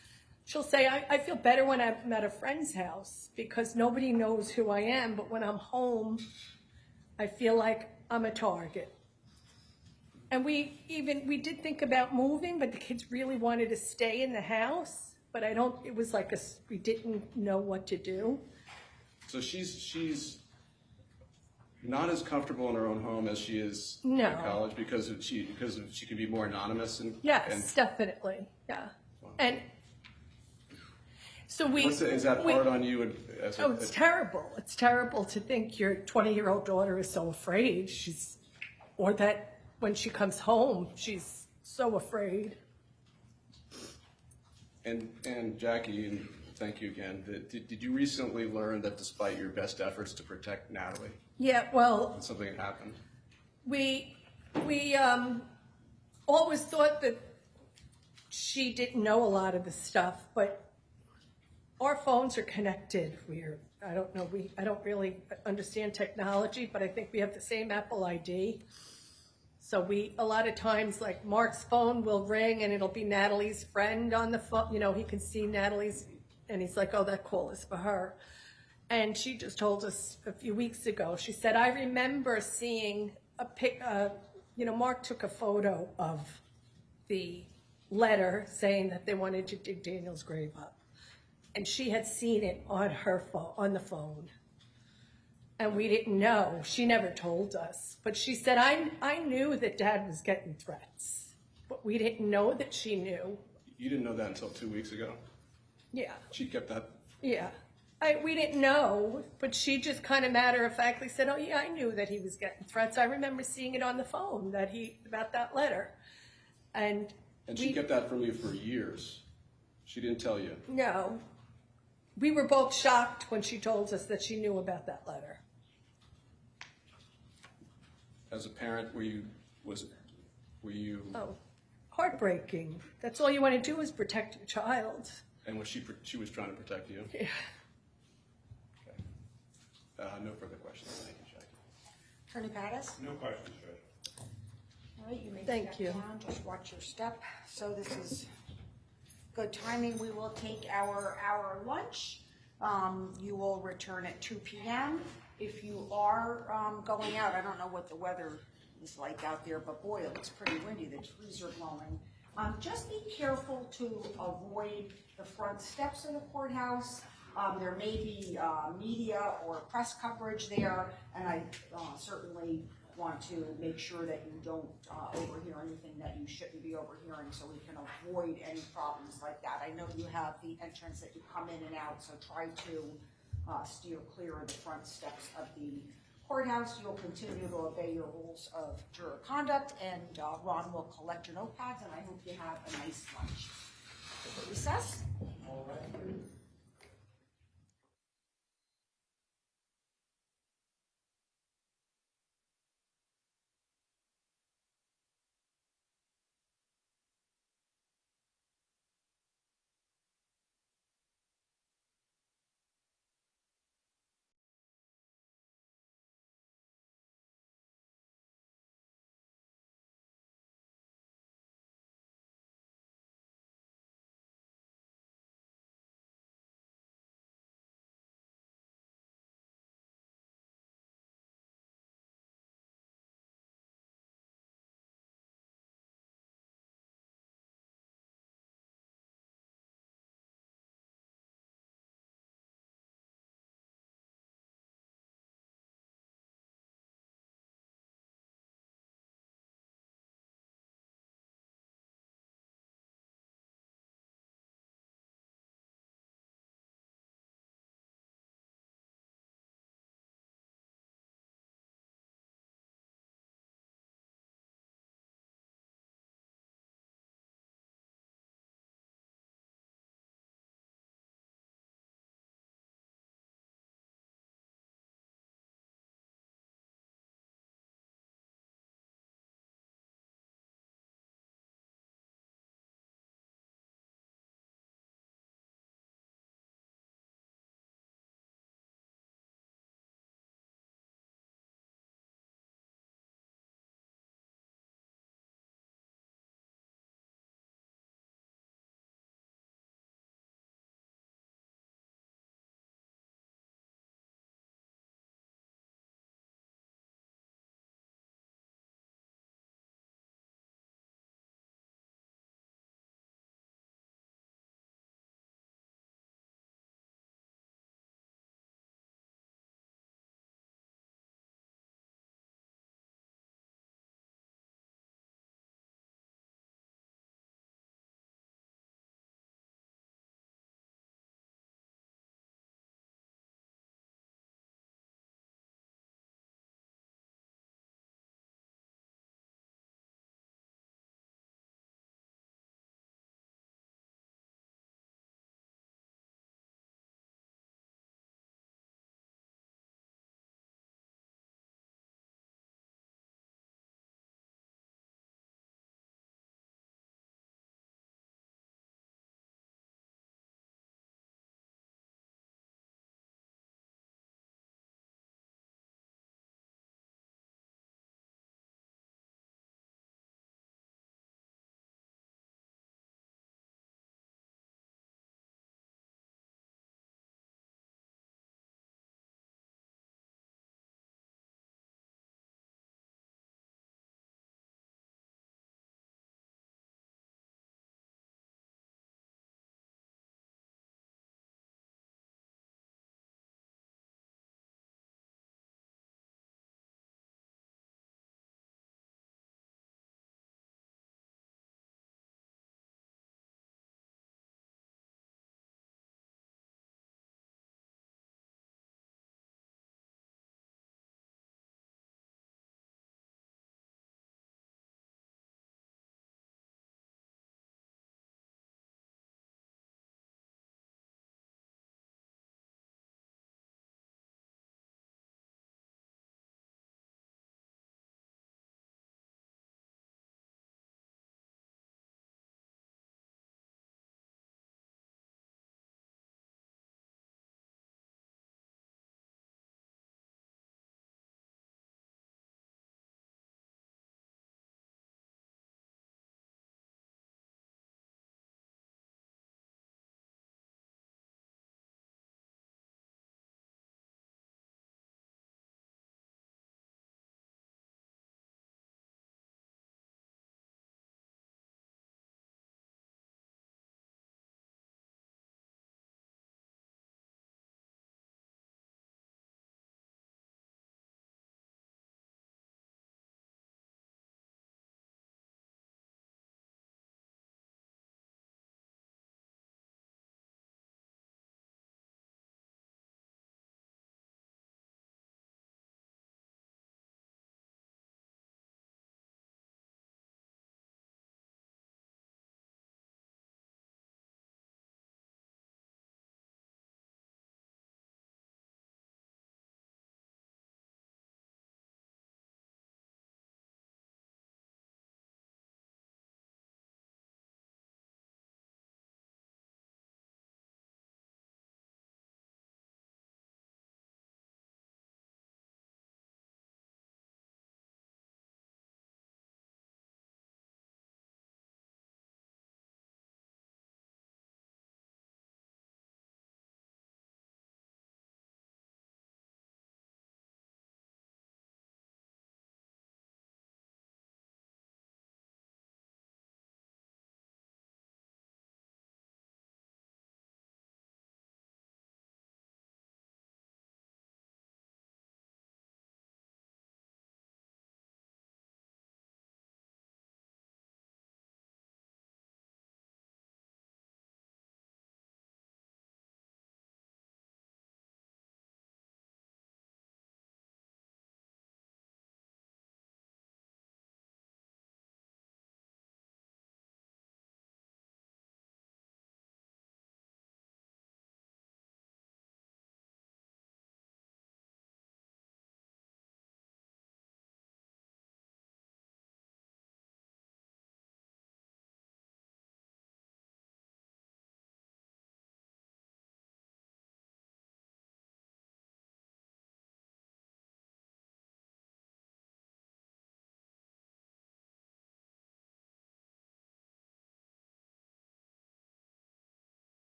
She'll say, I feel better when I'm at a friend's house because nobody knows who I am, but when I'm home, I feel like I'm a target. And we did think about moving, but the kids really wanted to stay in the house. But it was like we didn't know what to do. So she's not as comfortable in her own home as she is No. at college because she can be more anonymous and Yes, definitely, yeah. And so is that hard on you? It's terrible. It's terrible to think your 20-year-old daughter is so afraid. Or that when she comes home, she's so afraid. And Jackie, and thank you again. Did you recently learn that despite your best efforts to protect Natalie, Yeah, well, something had happened? we always thought that she didn't know a lot of the stuff, but our phones are connected. I don't really understand technology, but I think we have the same Apple ID. So a lot of times, like Mark's phone will ring and it'll be Natalie's friend on the phone. He can see Natalie's, and he's like, oh, that call is for her. And she just told us a few weeks ago, she said, I remember seeing Mark took a photo of the letter saying that they wanted to dig Daniel's grave up. And she had seen it on her phone, on the phone. And we didn't know. She never told us. But she said, I knew that Dad was getting threats. But we didn't know that she knew. You didn't know that until 2 weeks ago? Yeah. She kept that? Yeah. We didn't know, but she just kind of matter-of-factly said, oh, yeah, I knew that he was getting threats. I remember seeing it on the phone, about that letter. And she kept that from you for years? She didn't tell you? No. We were both shocked when she told us that she knew about that letter. As a parent, were you? Oh, heartbreaking. That's all you want to do is protect your child. And she was trying to protect you? Yeah. Okay. No further questions. Thank you, Jackie. Attorney Pattis? No questions, Judge. All right, you may Thank step you. down, just watch your step. So this is good timing. We will take our hour lunch. You will return at 2 p.m. If you are going out, I don't know what the weather is like out there, but boy, it looks pretty windy. The trees are blowing. Just be careful to avoid the front steps of the courthouse. There may be media or press coverage there, and I certainly want to make sure that you don't overhear anything that you shouldn't be overhearing, so we can avoid any problems like that. I know you have the entrance that you come in and out, so try to steer clear of the front steps of the courthouse. You'll continue to obey your rules of juror conduct, and Ron will collect your notepads, and I hope you have a nice lunch. Recess? All right.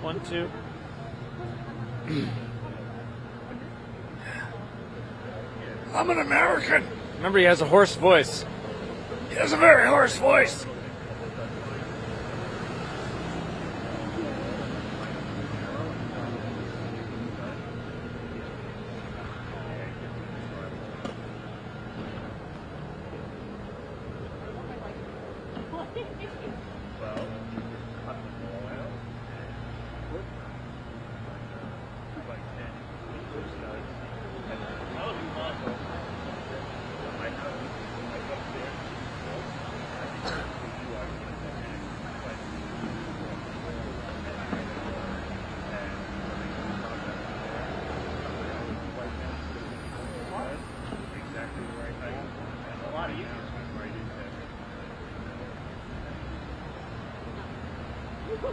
1, 2. I'm an American. Remember, he has a hoarse voice. He has a very hoarse voice.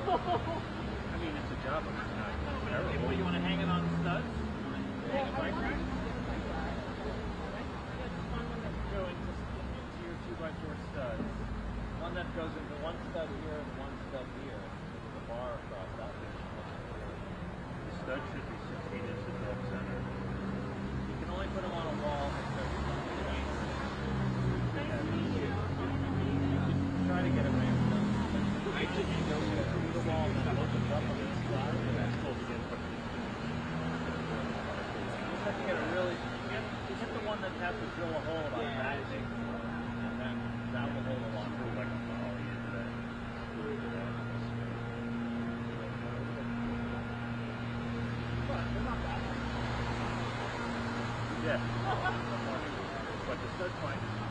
I mean, it's a job. It's not terrible. What, you want to hang it on studs? Hang a bike rack? Go into your 2x4 studs. One that goes into one stud here and one stud here. There's a bar across that. The stud should be 16 inches off center. You can only put them on a wall if they're weight. Try to get away with them. I just go through the wall and then open up on the side and that's close to get it. You have to get a really, you hit the one that has to drill a hole about that big, and then that will hold a lot more like a follow you today. But they're not bad. Yeah. But the stud point is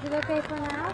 Is it okay for now?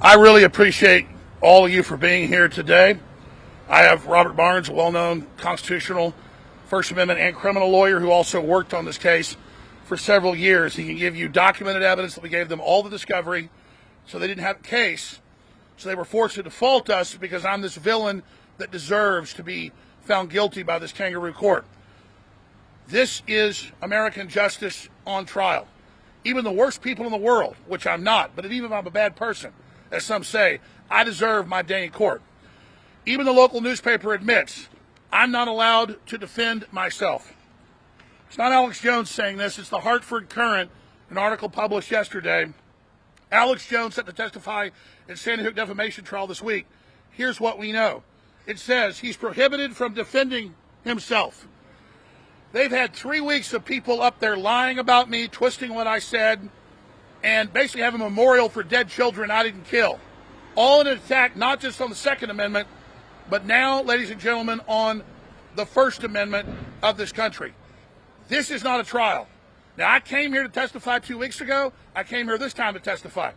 I really appreciate all of you for being here today. I have Robert Barnes, a well-known constitutional, First Amendment, and criminal lawyer who also worked on this case for several years. He can give you documented evidence that we gave them all the discovery, so they didn't have a case. So they were forced to default us because I'm this villain that deserves to be found guilty by this kangaroo court. This is American justice on trial. Even the worst people in the world, which I'm not, but even if I'm a bad person, as some say, I deserve my day in court. Even the local newspaper admits I'm not allowed to defend myself. It's not Alex Jones saying this, it's the Hartford Courant, an article published yesterday. Alex Jones set to testify in Sandy Hook defamation trial this week. Here's what we know. It says he's prohibited from defending himself. They've had 3 weeks of people up there lying about me, twisting what I said, and basically have a memorial for dead children I didn't kill. All in an attack not just on the Second Amendment, but now, ladies and gentlemen, on the First Amendment of this country. This is not a trial. Now, I came here to testify 2 weeks ago. I came here this time to testify.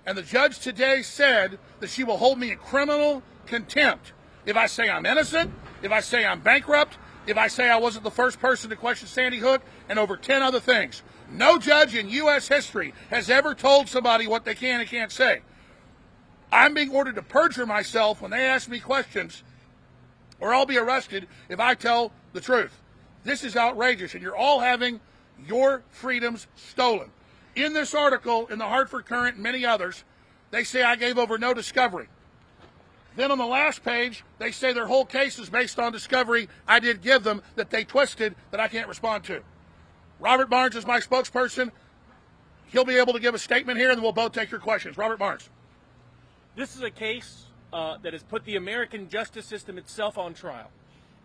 And the judge today said that she will hold me in criminal contempt if I say I'm innocent, if I say I'm bankrupt, if I say I wasn't the first person to question Sandy Hook, and over 10 other things. No judge in U.S. history has ever told somebody what they can and can't say. I'm being ordered to perjure myself when they ask me questions, or I'll be arrested if I tell the truth. This is outrageous, and you're all having your freedoms stolen. In this article, in the Hartford Courant and many others, they say I gave over no discovery. Then on the last page, they say their whole case is based on discovery I did give them that they twisted that I can't respond to. Robert Barnes is my spokesperson. He'll be able to give a statement here, and then we'll both take your questions. Robert Barnes. This is a case that has put the American justice system itself on trial.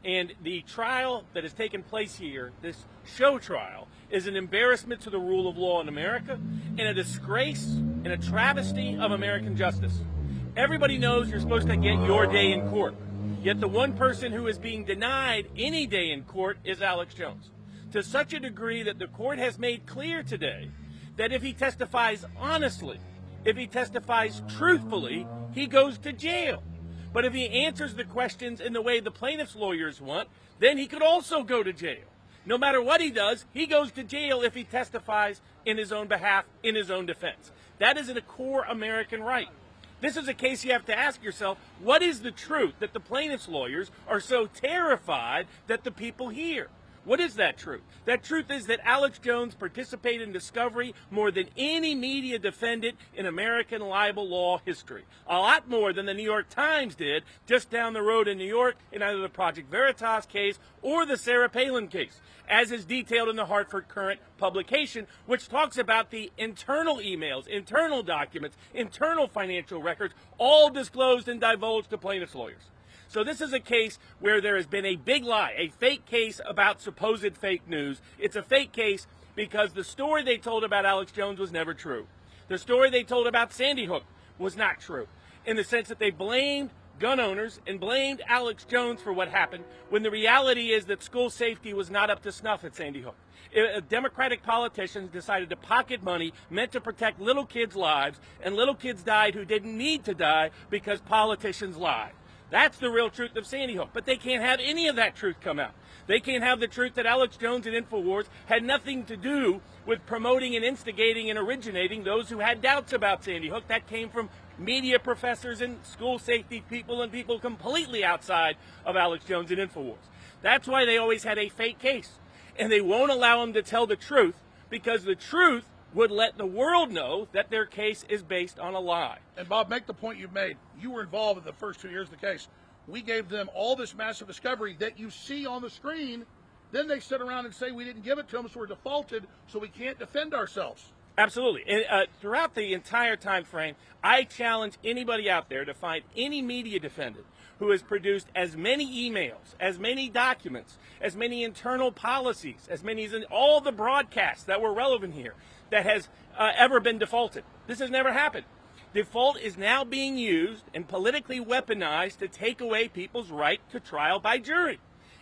And the trial that has taken place here, this show trial, is an embarrassment to the rule of law in America and a disgrace and a travesty of American justice. Everybody knows you're supposed to get your day in court. Yet the one person who is being denied any day in court is Alex Jones, to such a degree that the court has made clear today that if he testifies honestly, if he testifies truthfully, he goes to jail. But if he answers the questions in the way the plaintiff's lawyers want, then he could also go to jail. No matter what he does, he goes to jail if he testifies in his own behalf, in his own defense. That is a core American right. This is a case you have to ask yourself, what is the truth that the plaintiff's lawyers are so terrified that the people hear? What is that truth? That truth is that Alex Jones participated in discovery more than any media defendant in American libel law history. A lot more than the New York Times did just down the road in New York in either the Project Veritas case or the Sarah Palin case, as is detailed in the Hartford Courant publication, which talks about the internal emails, internal documents, internal financial records, all disclosed and divulged to plaintiff's lawyers. So this is a case where there has been a big lie, a fake case about supposed fake news. It's a fake case because the story they told about Alex Jones was never true. The story they told about Sandy Hook was not true, in the sense that they blamed gun owners and blamed Alex Jones for what happened, when the reality is that school safety was not up to snuff at Sandy Hook. Democratic politicians decided to pocket money meant to protect little kids' lives, and little kids died who didn't need to die because politicians lied. That's the real truth of Sandy Hook. But they can't have any of that truth come out. They can't have the truth that Alex Jones and Infowars had nothing to do with promoting and instigating and originating those who had doubts about Sandy Hook. That came from media professors and school safety people and people completely outside of Alex Jones and Infowars. That's why they always had a fake case. And they won't allow them to tell the truth, because the truth would let the world know that their case is based on a lie. And Bob, make the point you've made. You were involved in the first 2 years of the case. We gave them all this massive discovery that you see on the screen. Then they sit around and say we didn't give it to them, so we're defaulted, so we can't defend ourselves. Absolutely. And throughout the entire time frame, I challenge anybody out there to find any media defendant who has produced as many emails, as many documents, as many internal policies, as many as in all the broadcasts that were relevant here, that has ever been defaulted. This has never happened. Default is now being used and politically weaponized to take away people's right to trial by jury.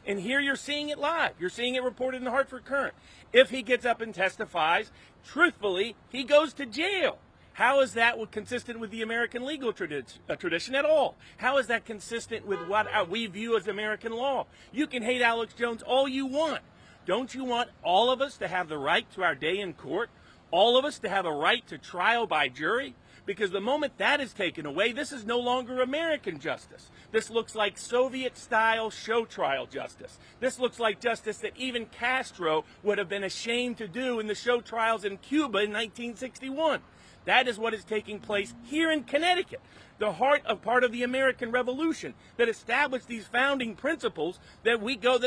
And here you're seeing it live. You're seeing it reported in the Hartford Courant. If he gets up and testifies, truthfully, he goes to jail. How is that consistent with the American legal tradition at all? How is that consistent with what we view as American law? You can hate Alex Jones all you want. Don't you want all of us to have the right to our day in court? All of us to have a right to trial by jury? Because the moment that is taken away, this is no longer American justice. This looks like Soviet-style show trial justice. This looks like justice that even Castro would have been ashamed to do in the show trials in Cuba in 1961. That is what is taking place here in Connecticut, the heart of part of the American Revolution that established these founding principles that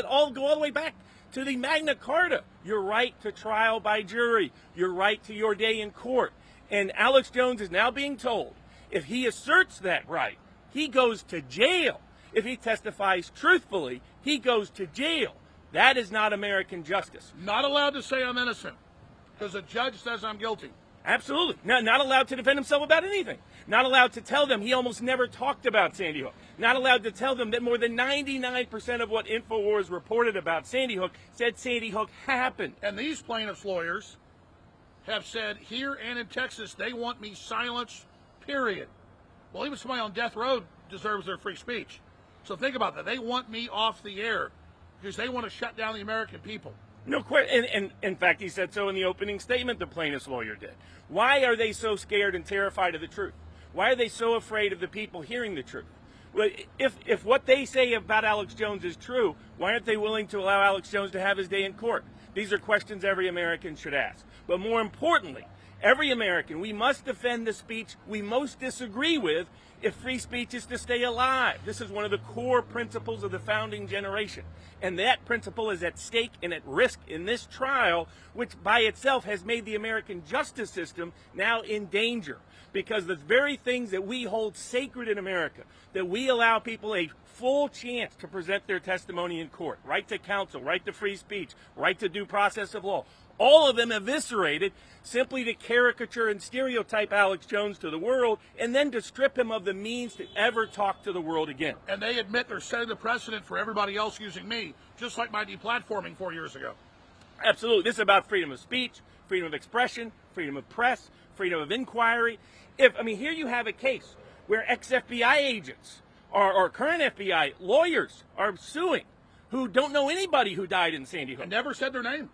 all go all the way back to the Magna Carta. Your right to trial by jury, your right to your day in court. And Alex Jones is now being told, if he asserts that right, he goes to jail. If he testifies truthfully, he goes to jail. That is not American justice. Not allowed to say I'm innocent because the judge says I'm guilty. Absolutely. Not allowed to defend himself about anything. Not allowed to tell them he almost never talked about Sandy Hook. Not allowed to tell them that more than 99% of what Infowars reported about Sandy Hook said Sandy Hook happened. And these plaintiffs' lawyers have said here and in Texas they want me silenced, period. Well, even somebody on death row deserves their free speech. So think about that. They want me off the air because they want to shut down the American people. No question. And in fact, he said so in the opening statement, the plaintiff's lawyer did. Why are they so scared and terrified of the truth? Why are they so afraid of the people hearing the truth? Well, if what they say about Alex Jones is true, why aren't they willing to allow Alex Jones to have his day in court? These are questions every American should ask. But more importantly, every American, we must defend the speech we most disagree with if free speech is to stay alive. This is one of the core principles of the founding generation. And that principle is at stake and at risk in this trial, which by itself has made the American justice system now in danger. Because the very things that we hold sacred in America, that we allow people a full chance to present their testimony in court, right to counsel, right to free speech, right to due process of law, all of them eviscerated simply to caricature and stereotype Alex Jones to the world and then to strip him of the means to ever talk to the world again. And they admit they're setting the precedent for everybody else using me, just like my deplatforming 4 years ago. Absolutely. This is about freedom of speech, freedom of expression, freedom of press, freedom of inquiry. Here you have a case where ex-FBI agents or current FBI lawyers are suing who don't know anybody who died in Sandy Hook. And never said their name.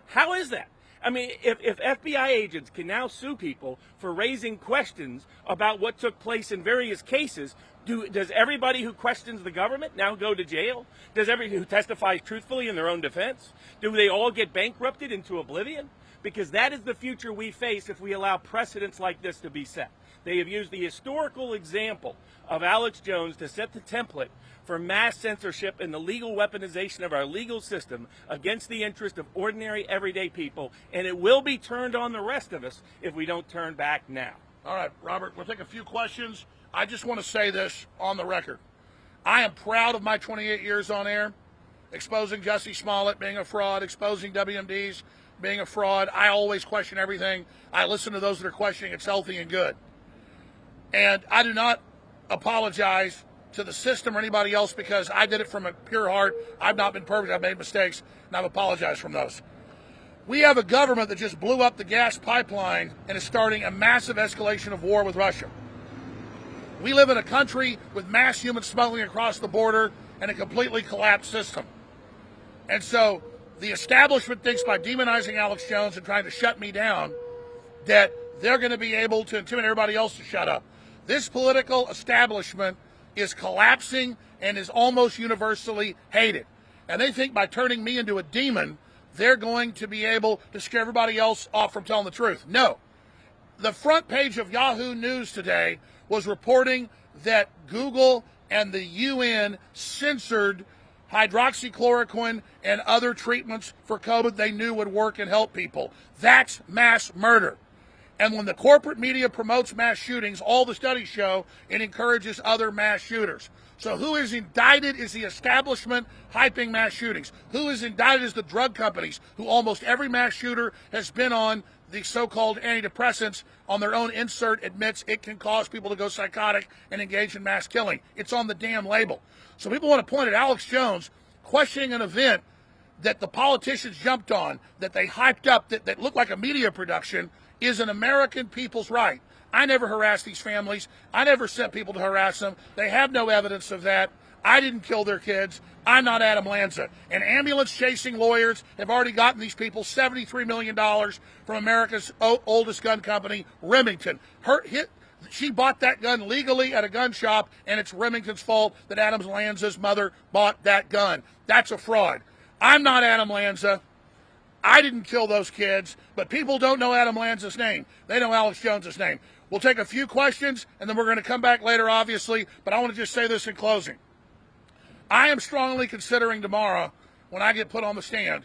How is that? If FBI agents can now sue people for raising questions about what took place in various cases, does everybody who questions the government now go to jail? Does everybody who testifies truthfully in their own defense? Do they all get bankrupted into oblivion? Because that is the future we face if we allow precedents like this to be set. They have used the historical example of Alex Jones to set the template for mass censorship and the legal weaponization of our legal system against the interest of ordinary, everyday people, and it will be turned on the rest of us if we don't turn back now. All right, Robert, we'll take a few questions. I just want to say this on the record. I am proud of my 28 years on air, exposing Jesse Smollett being a fraud, exposing WMDs being a fraud. I always question everything. I listen to those that are questioning. It's healthy and good. And I do not apologize to the system or anybody else because I did it from a pure heart. I've not been perfect. I've made mistakes, and I've apologized from those. We have a government that just blew up the gas pipeline and is starting a massive escalation of war with Russia. We live in a country with mass human smuggling across the border and a completely collapsed system. And so the establishment thinks by demonizing Alex Jones and trying to shut me down that they're going to be able to intimidate everybody else to shut up. This political establishment is collapsing and is almost universally hated. And they think by turning me into a demon, they're going to be able to scare everybody else off from telling the truth. No. The front page of Yahoo News today was reporting that Google and the UN censored hydroxychloroquine and other treatments for COVID they knew would work and help people. That's mass murder. And when the corporate media promotes mass shootings, all the studies show it encourages other mass shooters. So who is indicted is the establishment hyping mass shootings. Who is indicted is the drug companies, who almost every mass shooter has been on the so-called antidepressants on their own insert admits it can cause people to go psychotic and engage in mass killing. It's on the damn label. So people want to point at Alex Jones questioning an event that the politicians jumped on, that they hyped up, that looked like a media production, is an American people's right. I never harassed these families. I never sent people to harass them. They have no evidence of that. I didn't kill their kids. I'm not Adam Lanza. And ambulance-chasing lawyers have already gotten these people $73 million from America's oldest gun company, Remington. She bought that gun legally at a gun shop, and it's Remington's fault that Adam Lanza's mother bought that gun. That's a fraud. I'm not Adam Lanza. I didn't kill those kids, but people don't know Adam Lanza's name. They know Alex Jones's name. We'll take a few questions, and then we're going to come back later, obviously, but I want to just say this in closing. I am strongly considering tomorrow, when I get put on the stand,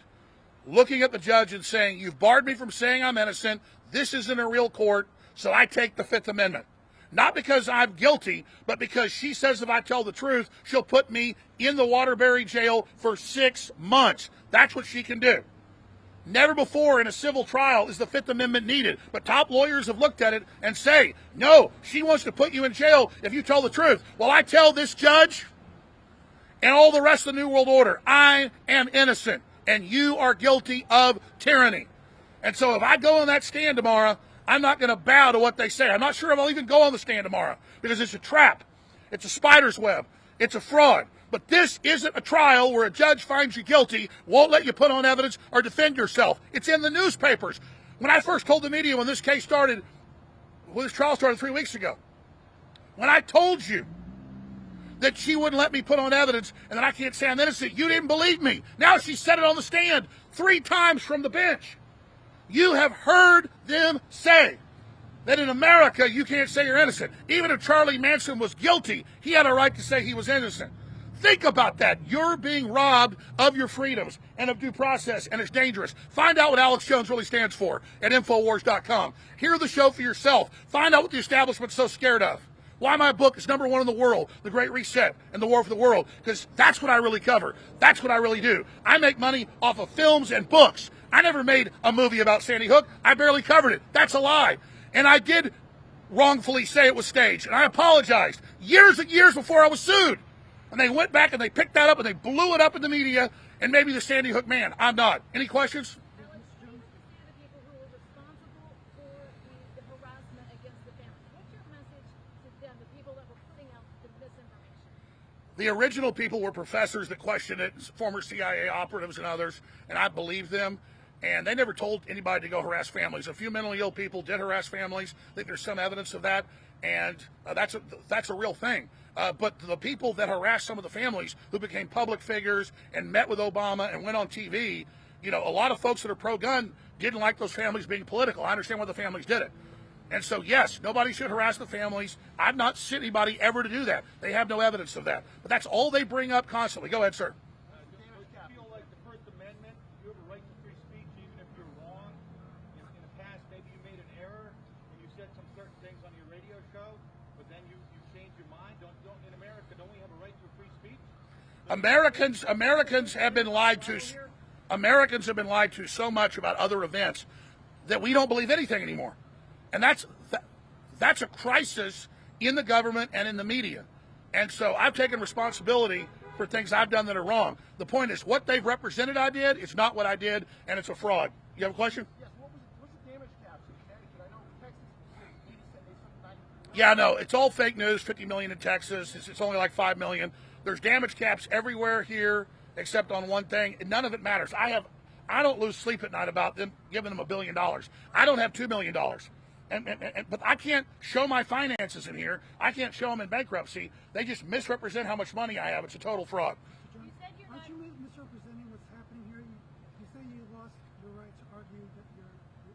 looking at the judge and saying, you've barred me from saying I'm innocent, this isn't a real court, so I take the Fifth Amendment. Not because I'm guilty, but because she says if I tell the truth, she'll put me in the Waterbury jail for 6 months. That's what she can do. Never before in a civil trial is the Fifth Amendment needed. But top lawyers have looked at it and say, no, she wants to put you in jail if you tell the truth. Well, I tell this judge and all the rest of the New World Order, I am innocent and you are guilty of tyranny. And so if I go on that stand tomorrow, I'm not going to bow to what they say. I'm not sure if I'll even go on the stand tomorrow because it's a trap. It's a spider's web. It's a fraud. But this isn't a trial where a judge finds you guilty, won't let you put on evidence or defend yourself. It's in the newspapers. When I first told the media when this case started, when this trial started 3 weeks ago, when I told you that she wouldn't let me put on evidence and that I can't say I'm innocent, you didn't believe me. Now she said it on the stand 3 times from the bench. You have heard them say that in America you can't say you're innocent. Even if Charlie Manson was guilty, he had a right to say he was innocent. Think about that. You're being robbed of your freedoms and of due process, and it's dangerous. Find out what Alex Jones really stands for at Infowars.com. Hear the show for yourself. Find out what the establishment's so scared of. Why my book is #1 in the world, The Great Reset and the War for the World, because that's what I really cover. That's what I really do. I make money off of films and books. I never made a movie about Sandy Hook. I barely covered it. That's a lie. And I did wrongfully say it was staged, and I apologized years and years before I was sued. And they went back and they picked that up and they blew it up in the media, and maybe the Sandy Hook man. I'm not. Any questions? The original people were professors that questioned it, former CIA operatives and others, and I believed them. And they never told anybody to go harass families. A few mentally ill people did harass families. I think there's some evidence of that, and that's a real thing. But the people that harassed some of the families who became public figures and met with Obama and went on TV, you know, a lot of folks that are pro-gun didn't like those families being political. I understand why the families did it. And so, yes, nobody should harass the families. I've not sent anybody ever to do that. They have no evidence of that. But that's all they bring up constantly. Go ahead, sir. Americans have been lied to. Americans have been lied to so much about other events that we don't believe anything anymore, and that's a crisis in the government and in the media. And so I've taken responsibility for things I've done that are wrong. The point is, what they've represented I did is not what I did, and it's a fraud. You have a question? Yes. What's the damage cap in Connecticut? I know Texas. Yeah, no, it's all fake news. 50 million in Texas. It's only like 5 million. There's damage caps everywhere here except on one thing, and none of it matters. I don't lose sleep at night about them giving them $1 billion. I don't have $2 million. But I can't show my finances in here. I can't show them in bankruptcy. They just misrepresent how much money I have. It's a total fraud. Aren't you misrepresenting what's happening here? You say you lost your right to argue that you're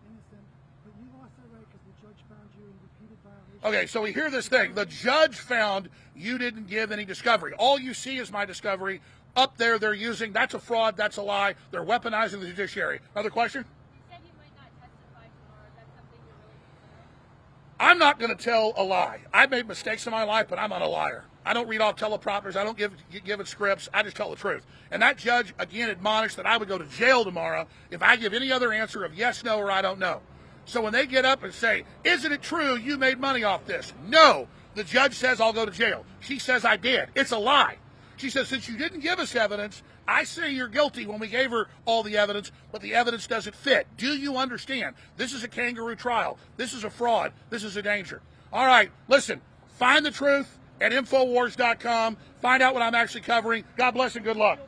innocent, but you lost that right because the judge found you in repeated violations. Okay, so we hear this thing. The judge found you didn't give any discovery. All you see is my discovery. Up there, they're using, that's a fraud, that's a lie. They're weaponizing the judiciary. Another question? You said you might not testify tomorrow. Is that something you're really concerned? I'm not going to tell a lie. I've made mistakes in my life, but I'm not a liar. I don't read off teleprompters. I don't give it scripts. I just tell the truth. And that judge, again, admonished that I would go to jail tomorrow if I give any other answer of yes, no, or I don't know. So when they get up and say, isn't it true you made money off this? No. The judge says I'll go to jail. She says I did. It's a lie. She says, since you didn't give us evidence, I say you're guilty when we gave her all the evidence, but the evidence doesn't fit. Do you understand? This is a kangaroo trial. This is a fraud. This is a danger. All right, listen, find the truth at Infowars.com. Find out what I'm actually covering. God bless and good luck.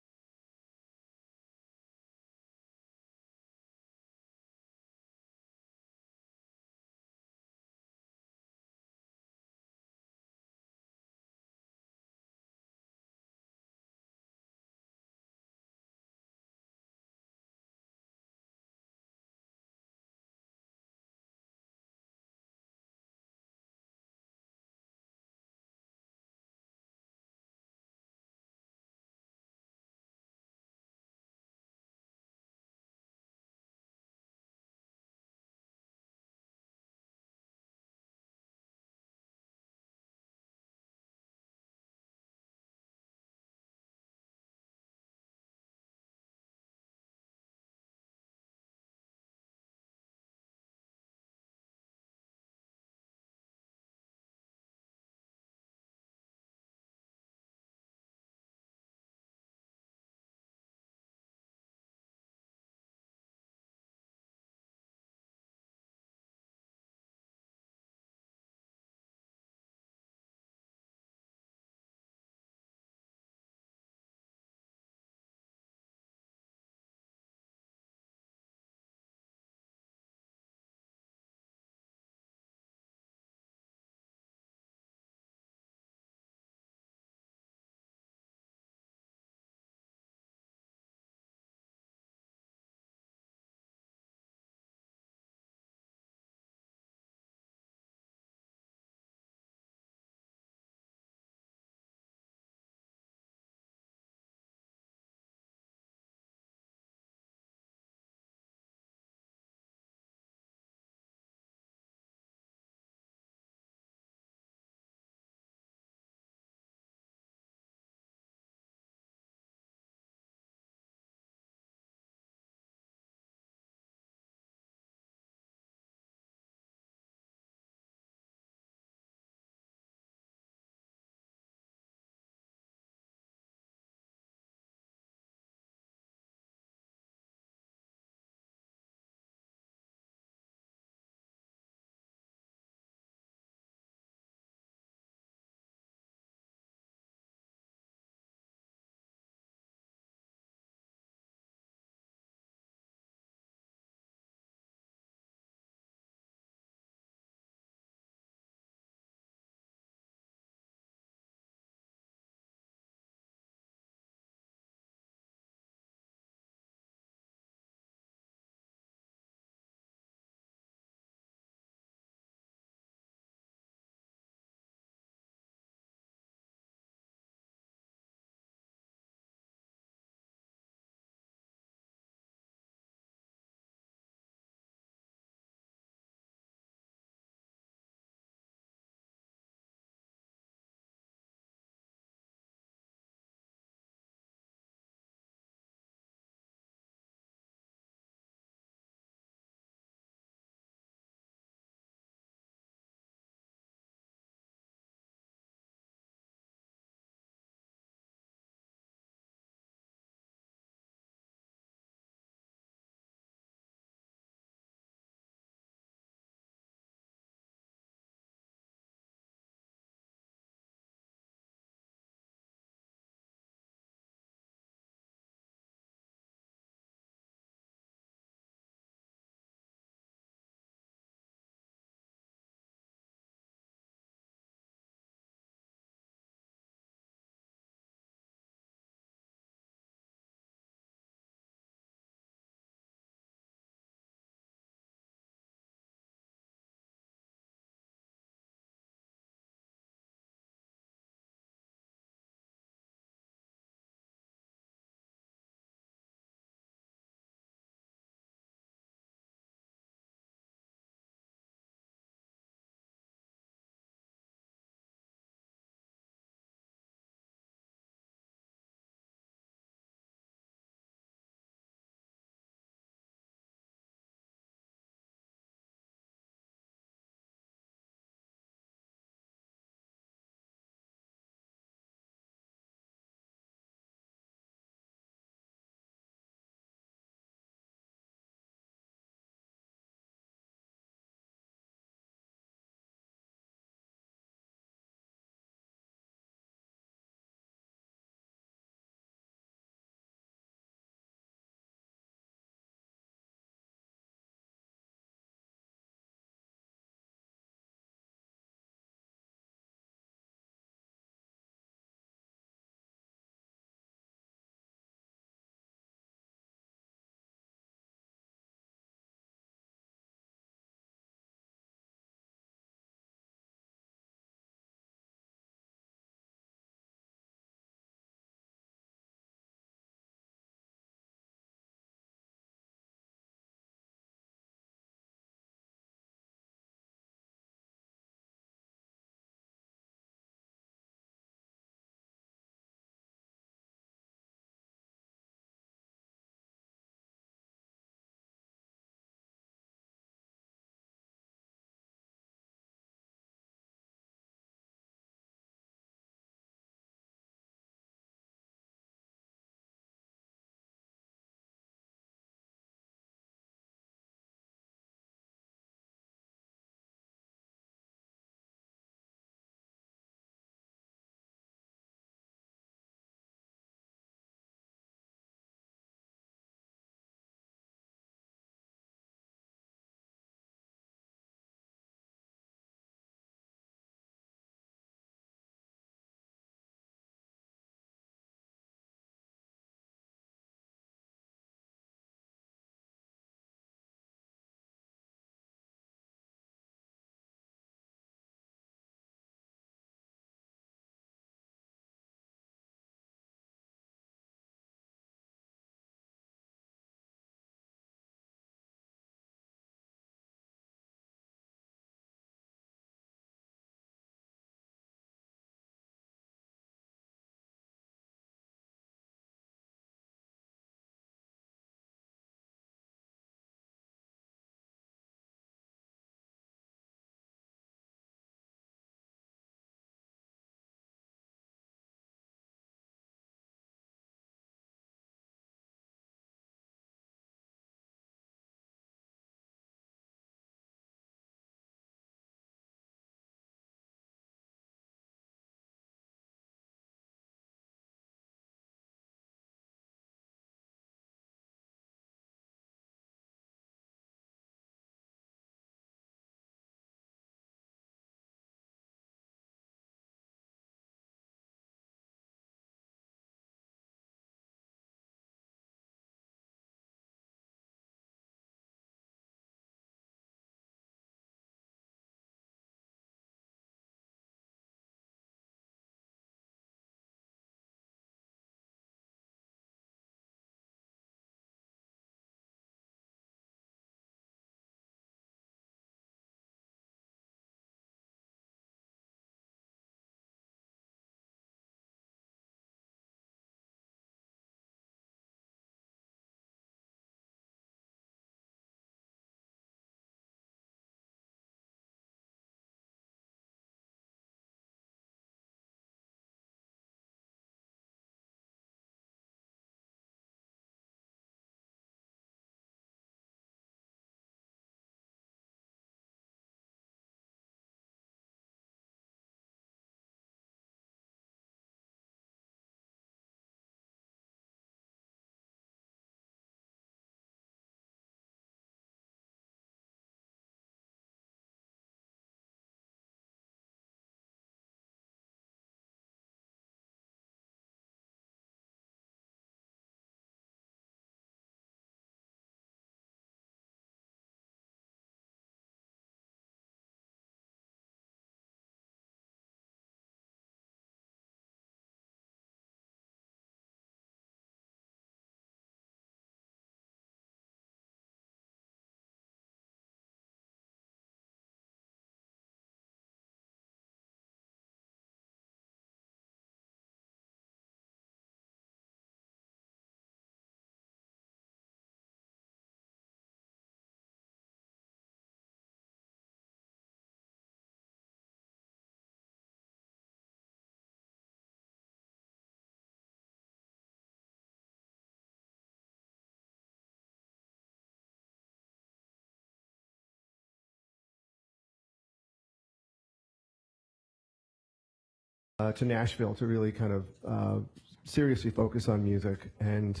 to Nashville to really kind of seriously focus on music. And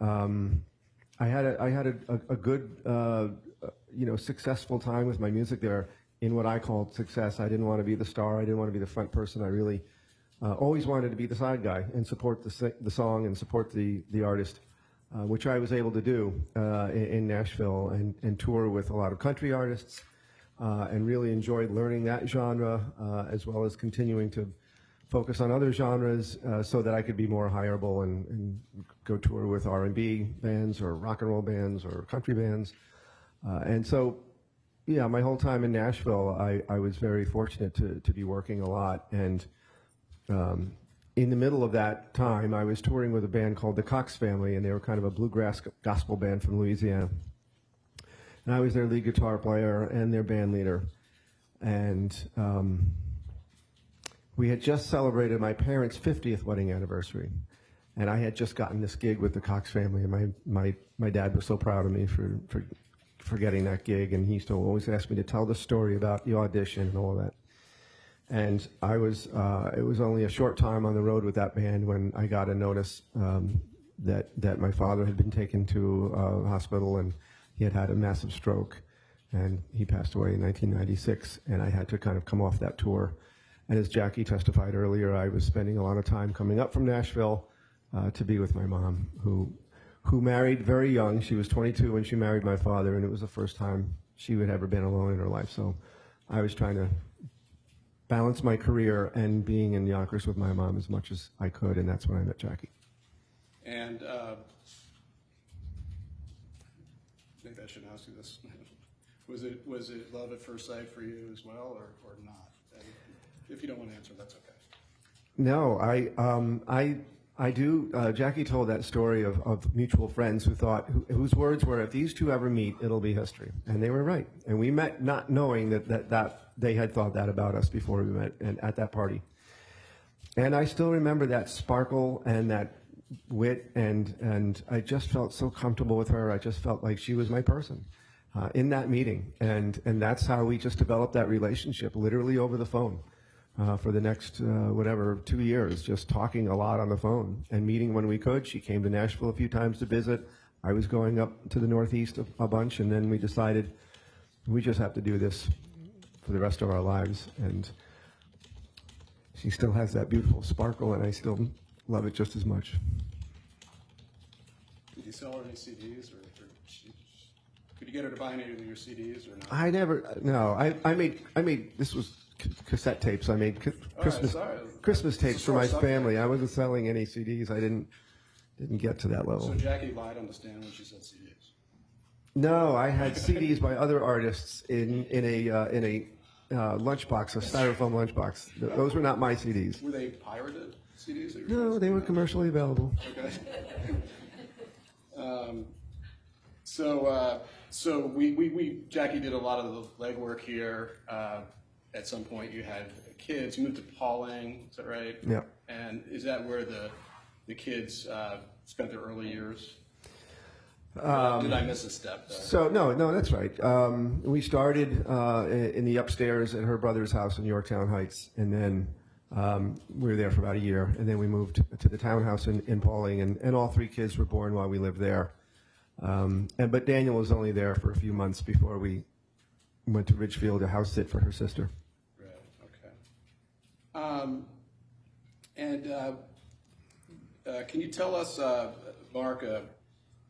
I had a good, successful time with my music there in what I called success. I didn't want to be the star. I didn't want to be the front person. I really always wanted to be the side guy and support the song and support the artist, which I was able to do in Nashville and tour with a lot of country artists and really enjoyed learning that genre as well as continuing to focus on other genres so that I could be more hireable and go tour with R&B bands or rock and roll bands or country bands. And so, yeah, my whole time in Nashville, I was very fortunate to be working a lot. And in the middle of that time, I was touring with a band called the Cox Family, and they were kind of a bluegrass gospel band from Louisiana. And I was their lead guitar player and their band leader. And we had just celebrated my parents' 50th wedding anniversary. And I had just gotten this gig with the Cox Family, and my dad was so proud of me for getting that gig, and he used to always ask me to tell the story about the audition and all of that. And it was only a short time on the road with that band when I got a notice that my father had been taken to a hospital, and he had had a massive stroke, and he passed away in 1996, and I had to kind of come off that tour. And as Jackie testified earlier, I was spending a lot of time coming up from Nashville to be with my mom, who married very young. She was 22 when she married my father, and it was the first time she had ever been alone in her life. So I was trying to balance my career and being in Yonkers with my mom as much as I could, and that's when I met Jackie. And maybe I shouldn't ask you this. Was it love at first sight for you as well, or not? And if you don't want to answer, that's okay. No, I do. Jackie told that story of mutual friends whose words were, if these two ever meet, it'll be history. And they were right. And we met not knowing that they had thought that about us before we met at that party. And I still remember that sparkle and that wit, and I just felt so comfortable with her. I just felt like she was my person in that meeting. And that's how we just developed that relationship, literally over the phone. For the next, 2 years, just talking a lot on the phone and meeting when we could. She came to Nashville a few times to visit. I was going up to the Northeast a bunch, and then we decided we just have to do this for the rest of our lives. And she still has that beautiful sparkle, and I still love it just as much. Did you sell her any CDs, or could you get her to buy any of your CDs, or not? I never, no. I made, this was cassette tapes. I made Christmas tapes for my family. I wasn't selling any CDs. I didn't get to that level. So Jackie lied on the stand when she said CDs. No, I had CDs by other artists in a lunchbox, a styrofoam lunchbox. Those were not my CDs. Were they pirated CDs? No, they were commercially available. Okay. So we Jackie did a lot of the legwork here. At some point, you had kids. You moved to Pauling, is that right? Yeah. And is that where the kids spent their early years? Did I miss a step there? So no, that's right. We started in the upstairs at her brother's house in Yorktown Heights, and then we were there for about a year, and then we moved to the townhouse in Pauling, and all three kids were born while we lived there. But Daniel was only there for a few months before we went to Ridgefield to house sit for her sister. Right. Okay. Can you tell us, Mark?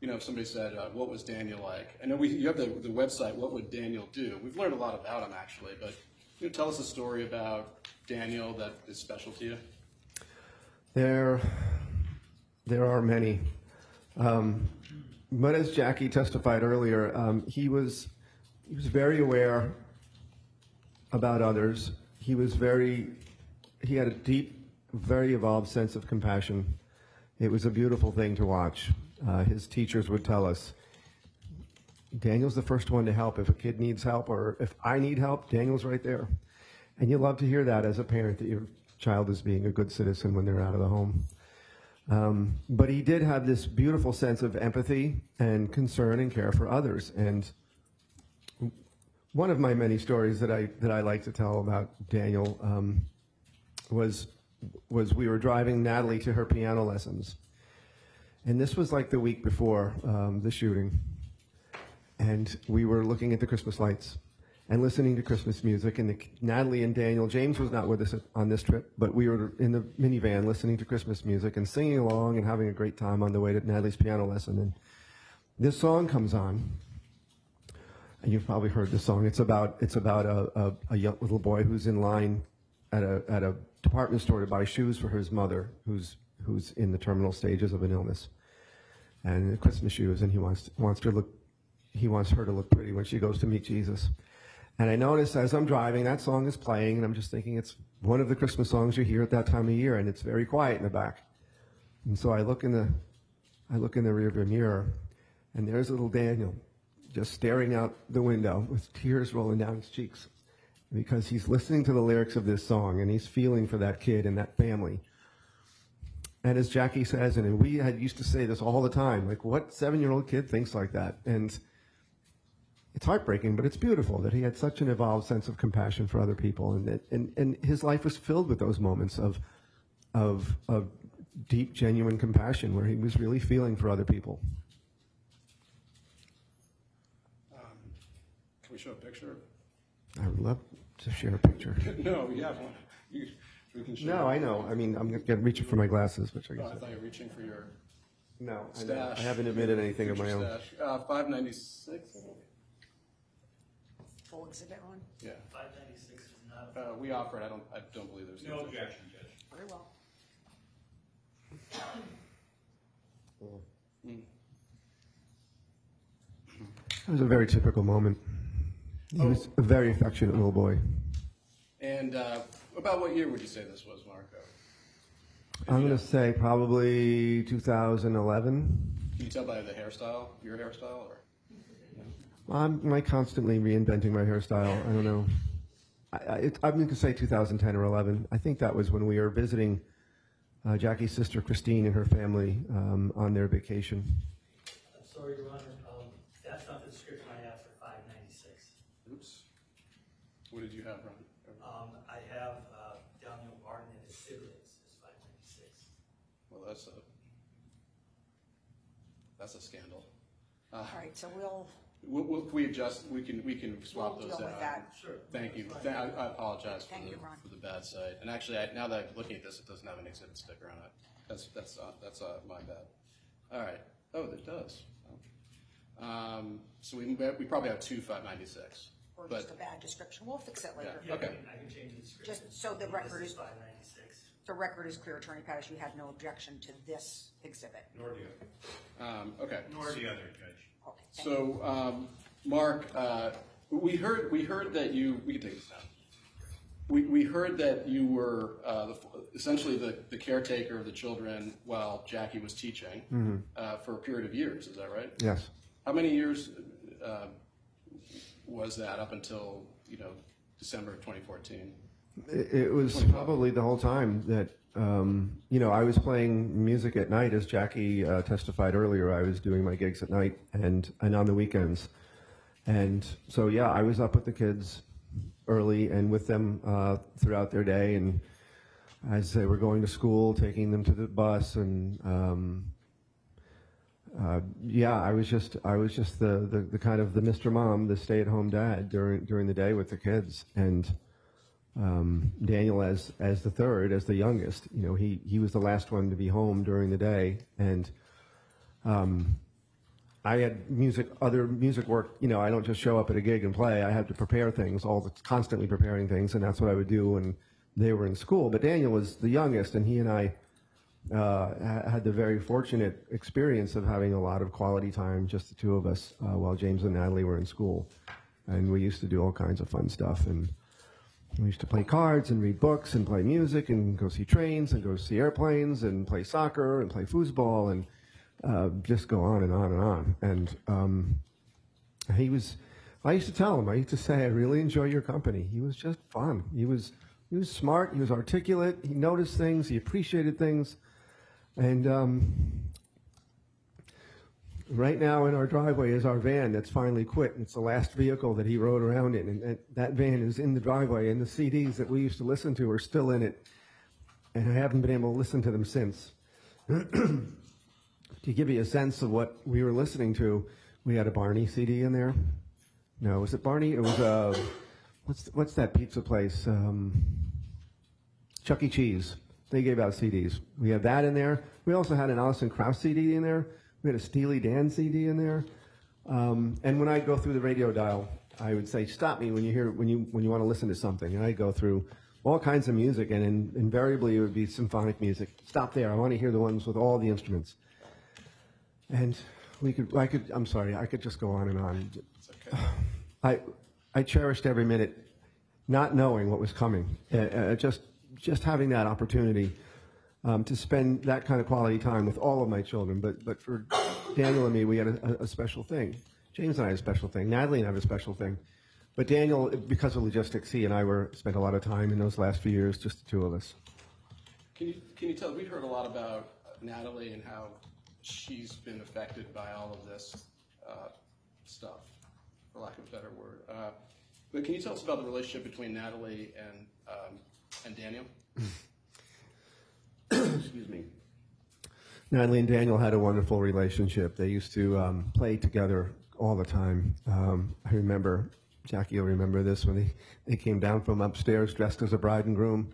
If somebody said, "What was Daniel like?" I know you have the website. What would Daniel do? We've learned a lot about him actually, but can you tell us a story about Daniel that is special to you? There are many. But as Jackie testified earlier, he was very aware about others. He had a deep, very evolved sense of compassion. It was a beautiful thing to watch. His teachers would tell us, Daniel's the first one to help. If a kid needs help, or if I need help, Daniel's right there. And you love to hear that as a parent, that your child is being a good citizen when they're out of the home. But he did have this beautiful sense of empathy and concern and care for others. And one of my many stories that I like to tell about Daniel was was we were driving Natalie to her piano lessons. And this was like the week before the shooting. And we were looking at the Christmas lights and listening to Christmas music. And Natalie and Daniel, James was not with us on this trip, but we were in the minivan listening to Christmas music and singing along and having a great time on the way to Natalie's piano lesson. And this song comes on, and you've probably heard this song. It's about a young little boy who's in line at a department store to buy shoes for his mother, who's in the terminal stages of an illness, and Christmas shoes, and he wants her to look pretty when she goes to meet Jesus. And I noticed as I'm driving, that song is playing, and I'm just thinking it's one of the Christmas songs you hear at that time of year, and it's very quiet in the back. And so I look in the rearview mirror, and there's little Daniel just staring out the window with tears rolling down his cheeks because he's listening to the lyrics of this song, and he's feeling for that kid and that family. And as Jackie says, and we used to say this all the time, like, what 7-year-old kid thinks like that? And it's heartbreaking, but it's beautiful that he had such an evolved sense of compassion for other people, and his life was filled with those moments of deep, genuine compassion where he was really feeling for other people. Can we show a picture? I would love to share a picture. No, you have one. We can show. No, I know. I mean, I'm reaching for my glasses, which I guess. Oh, I thought you were reaching for your. No, stash. I haven't admitted anything of my own. Stash. 596. Full exhibit one? Yeah. 596 is not. We offer it. I don't believe there's No objection, Judge. Very well. It was a very typical moment. He was a very affectionate little boy. And about what year would you say this was, Marco? I'm going to say probably 2011. Can you tell by the hairstyle, your hairstyle, or? I'm like constantly reinventing my hairstyle. I don't know. I'm going to say 2010 or 11. I think that was when we were visiting Jackie's sister Christine and her family on their vacation. I'm sorry, Your Honor. That's not the description I have for 596. Oops. What did you have, Ron? I have Daniel Barton and his siblings as 596. Well, that's a scandal. All right, so we'll we adjust. We can swap deal those with out. that. Sure. Thank you. I apologize Thank you, Ron. for the bad side. And actually, now that I'm looking at this, it doesn't have an exhibit sticker on it. That's my bad. All right. Oh, it does. So we probably have two 596. Or just a bad description. We'll fix it later. Yeah, okay. I can change the description. Just so the record This is 596. the record is clear, Attorney Pattis, you had no objection to this exhibit. Nor the other. Okay. Nor the other, Judge. Okay, thank you. So, Mark, we heard that you. We can take this now. We heard that you were essentially the caretaker of the children while Jackie was teaching for a period of years. Is that right? Yes. How many years was that up until December of 2014? It was probably the whole time that I was playing music at night, as Jackie testified earlier. I was doing my gigs at night and on the weekends, and so yeah, I was up with the kids early and with them throughout their day, and as they were going to school, taking them to the bus, and I was just the kind of the Mr. Mom, the stay-at-home dad during the day with the kids, and Daniel as the third, as the youngest, he was the last one to be home during the day, and I had other music work. I don't just show up at a gig and play. I had to prepare things, constantly preparing things, and that's what I would do when they were in school. But Daniel was the youngest, and he and I had the very fortunate experience of having a lot of quality time, just the two of us, while James and Natalie were in school. And we used to do all kinds of fun stuff. And we used to play cards and read books and play music and go see trains and go see airplanes and play soccer and play foosball and just go on and on and on. And I used to tell him, I used to say, I really enjoy your company. He was just fun. He was smart. He was articulate. He noticed things. He appreciated things. And right now in our driveway is our van that's finally quit. It's the last vehicle that he rode around in. And that van is in the driveway, and the CDs that we used to listen to are still in it. and I haven't been able to listen to them since. To give you a sense of what we were listening to, we had a Barney CD in there. No, was it Barney? It was what's that pizza place? Chuck E. Cheese. They gave out CDs. We had that in there. We also had an Alison Krauss CD in there. We had a Steely Dan CD in there. And when I go through the radio dial, I would say, "Stop me when you want to listen to something." And I go through all kinds of music, and invariably it would be symphonic music. Stop there. I want to hear the ones with all the instruments. And I'm sorry, I could just go on and on. It's okay. I cherished every minute, not knowing what was coming. Just having that opportunity to spend that kind of quality time with all of my children. But for Daniel and me, we had a special thing. James and I had a special thing. Natalie and I have a special thing. But Daniel, because of logistics, he and I spent a lot of time in those last few years, just the two of us. Can you tell? We heard a lot about Natalie and how she's been affected by all of this stuff, for lack of a better word. But can you tell us about the relationship between Natalie and Daniel? Excuse me. Natalie and Daniel had a wonderful relationship. They used to play together all the time. I remember, Jackie will remember this, when they came down from upstairs dressed as a bride and groom.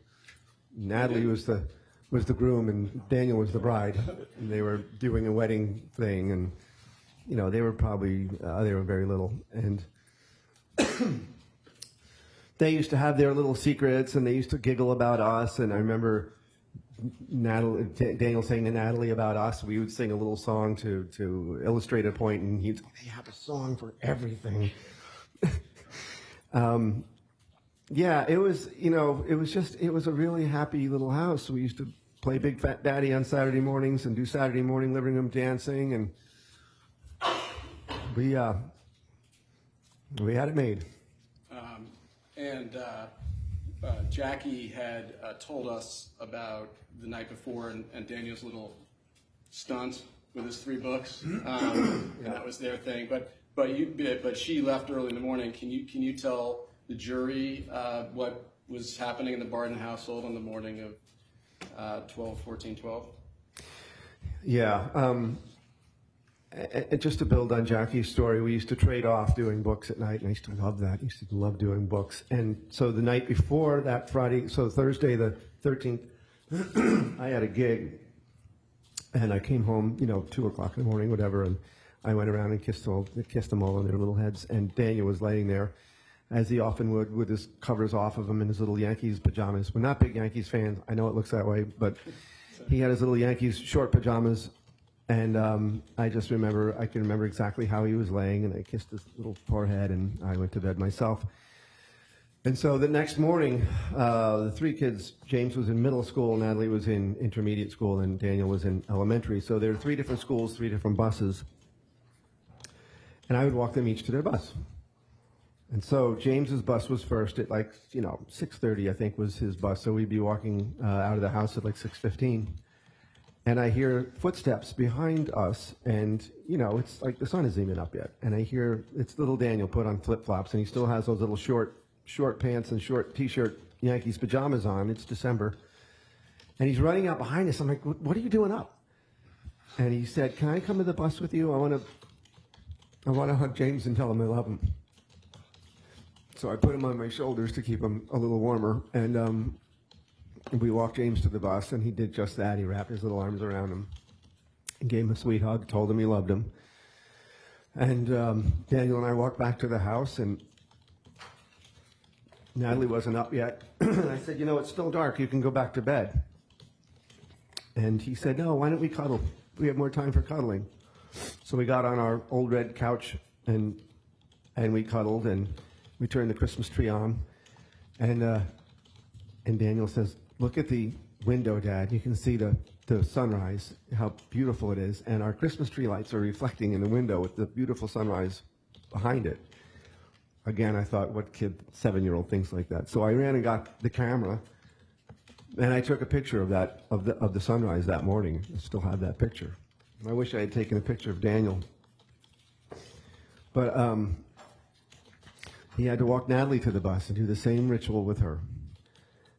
Natalie was the groom and Daniel was the bride. And they were doing a wedding thing, and they were probably they were very little, and they used to have their little secrets, and they used to giggle about us. And I remember Daniel saying to Natalie about us. We would sing a little song to illustrate a point, and he'd say, "They have a song for everything." Yeah, it was a really happy little house. We used to play Big Fat Daddy on Saturday mornings and do Saturday morning living room dancing, and we had it made. Jackie had told us about the night before and Daniel's little stunt with his 3 books. That was their thing. But she left early in the morning. Can you tell the jury what was happening in the Barden household on the morning of 12/14/12? Yeah. And just to build on Jackie's story, we used to trade off doing books at night, and I used to love that. I used to love doing books. And so the night before that Friday, so Thursday the 13th, I had a gig, and I came home, 2 o'clock in the morning, whatever, and I went around and kissed them all on their little heads, and Daniel was laying there, as he often would, with his covers off of him in his little Yankees pajamas. We're not big Yankees fans. I know it looks that way, but he had his little Yankees short pajamas. And I can remember exactly how he was laying, and I kissed his little forehead, and I went to bed myself. And so the next morning, the 3 kids, James was in middle school, Natalie was in intermediate school, and Daniel was in elementary. So there were 3 different schools, 3 different buses. And I would walk them each to their bus. And so James's bus was first at 6:30, I think was his bus. So we'd be walking out of the house at 6:15. And I hear footsteps behind us, and, it's like the sun isn't even up yet. And I hear it's little Daniel put on flip-flops, and he still has those little short pants and short T-shirt Yankees pajamas on. It's December. And he's running out behind us. I'm like, "What are you doing up?" And he said, "Can I come to the bus with you? I want to hug James and tell him I love him." So I put him on my shoulders to keep him a little warmer, and we walked James to the bus, and he did just that. He wrapped his little arms around him and gave him a sweet hug, told him he loved him. And Daniel and I walked back to the house, and Natalie wasn't up yet. And I said, "It's still dark. You can go back to bed." And he said, "No, why don't we cuddle? We have more time for cuddling." So we got on our old red couch, and we cuddled, and we turned the Christmas tree on. And Daniel says, "Look at the window, Dad. You can see the sunrise, how beautiful it is. And our Christmas tree lights are reflecting in the window with the beautiful sunrise behind it." Again, I thought, what kid, 7-year-old, thinks like that? So I ran and got the camera, and I took a picture of the sunrise that morning. I still have that picture. I wish I had taken a picture of Daniel. But he had to walk Natalie to the bus and do the same ritual with her.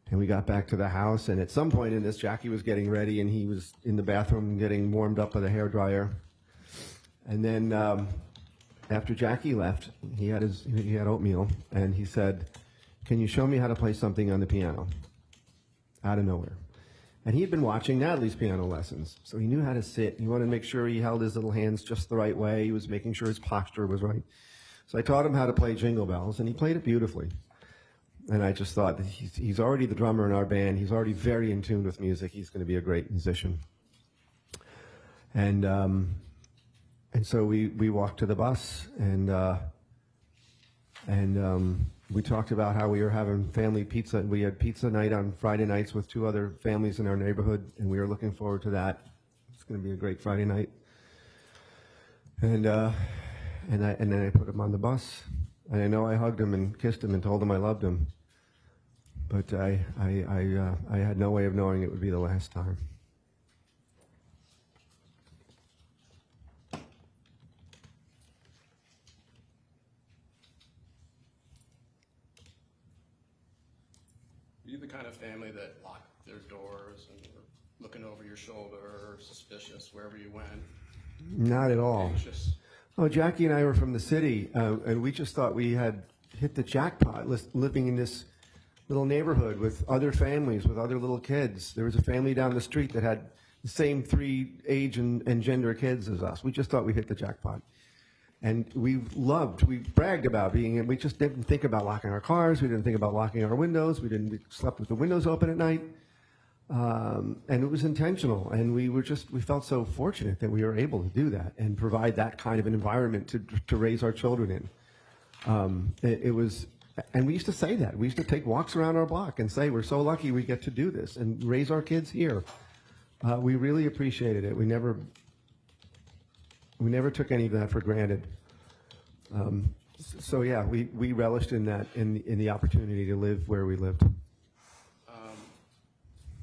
And we got back to the house, and at some point in this, Jackie was getting ready, and he was in the bathroom getting warmed up with a hairdryer. And then after Jackie left, he had oatmeal, and he said, "Can you show me how to play something on the piano?" Out of nowhere. And he had been watching Natalie's piano lessons, so he knew how to sit. He wanted to make sure he held his little hands just the right way. He was making sure his posture was right. So I taught him how to play Jingle Bells, and he played it beautifully. And I just thought, he's already the drummer in our band. He's already very in tune with music. He's going to be a great musician. And so we walked to the bus, and we talked about how we were having family pizza. We had pizza night on Friday nights with 2 other families in our neighborhood, and we were looking forward to that. It's going to be a great Friday night. And then I put him on the bus, and I know I hugged him and kissed him and told him I loved him. But I had no way of knowing it would be the last time. Were you the kind of family that locked their doors and were looking over your shoulder or suspicious wherever you went? Not at all. Anxious? Oh, Jackie and I were from the city, and we just thought we had hit the jackpot living in this little neighborhood with other families, with other little kids. There was a family down the street that had the same 3 age and gender kids as us. We just thought we hit the jackpot. And we bragged about being, we just didn't think about locking our cars. We didn't think about locking our windows. We slept with the windows open at night. And it was intentional. And we felt so fortunate that we were able to do that and provide that kind of an environment to raise our children in. And we used to say that. We used to take walks around our block and say, we're so lucky we get to do this and raise our kids here. We really appreciated it. We never took any of that for granted. So yeah, we relished in that, in the opportunity to live where we lived.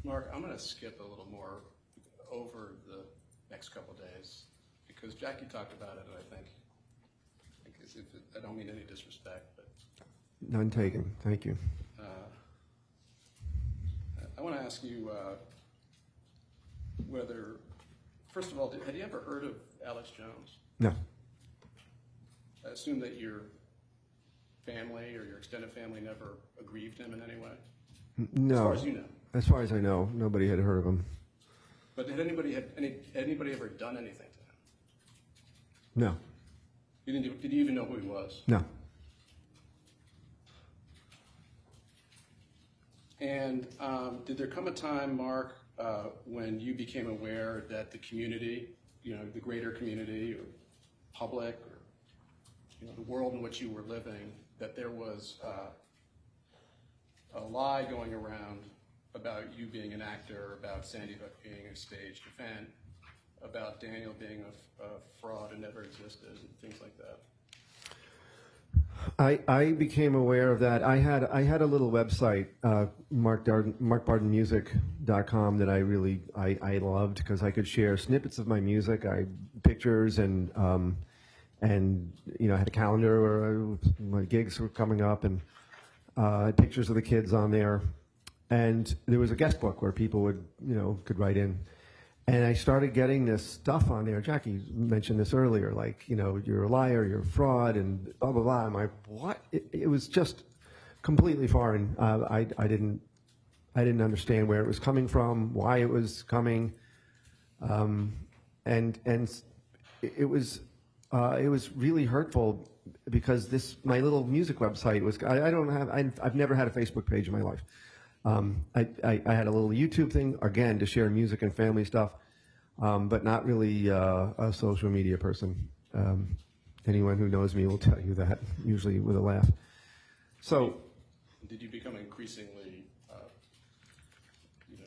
Mark, I'm going to skip a little more over the next couple days because Jackie talked about it, and I think I don't mean any disrespect, but None taken. Thank you. I want to ask you whether, first of all, had you ever heard of Alex Jones? No. I assume that your family or your extended family never aggrieved him in any way? No. As far as you know. As far as I know, nobody had heard of him. But had anybody ever done anything to him? No. Did you even know who he was? No. And did there come a time, Mark, when you became aware that the community, the greater community or public or the world in which you were living, that there was a lie going around about you being an actor, about Sandy Hook being a staged event, about Daniel being a fraud and never existed, and things like that? I became aware of that. I had a little website, markbardenmusic.com, that I loved because I could share snippets of my music, pictures, and I had a calendar where my gigs were coming up, and pictures of the kids on there. And there was a guest book where people could write in. And I started getting this stuff on there. Jackie mentioned this earlier, like, you're a liar, you're a fraud, and blah, blah, blah. I'm like, what? It was just completely foreign. I didn't understand where it was coming from, why it was coming. And it was really hurtful because my little music website was, I've never had a Facebook page in my life. I had a little YouTube thing, again, to share music and family stuff, but not really a social media person. Anyone who knows me will tell you that, usually with a laugh. So, did you become increasingly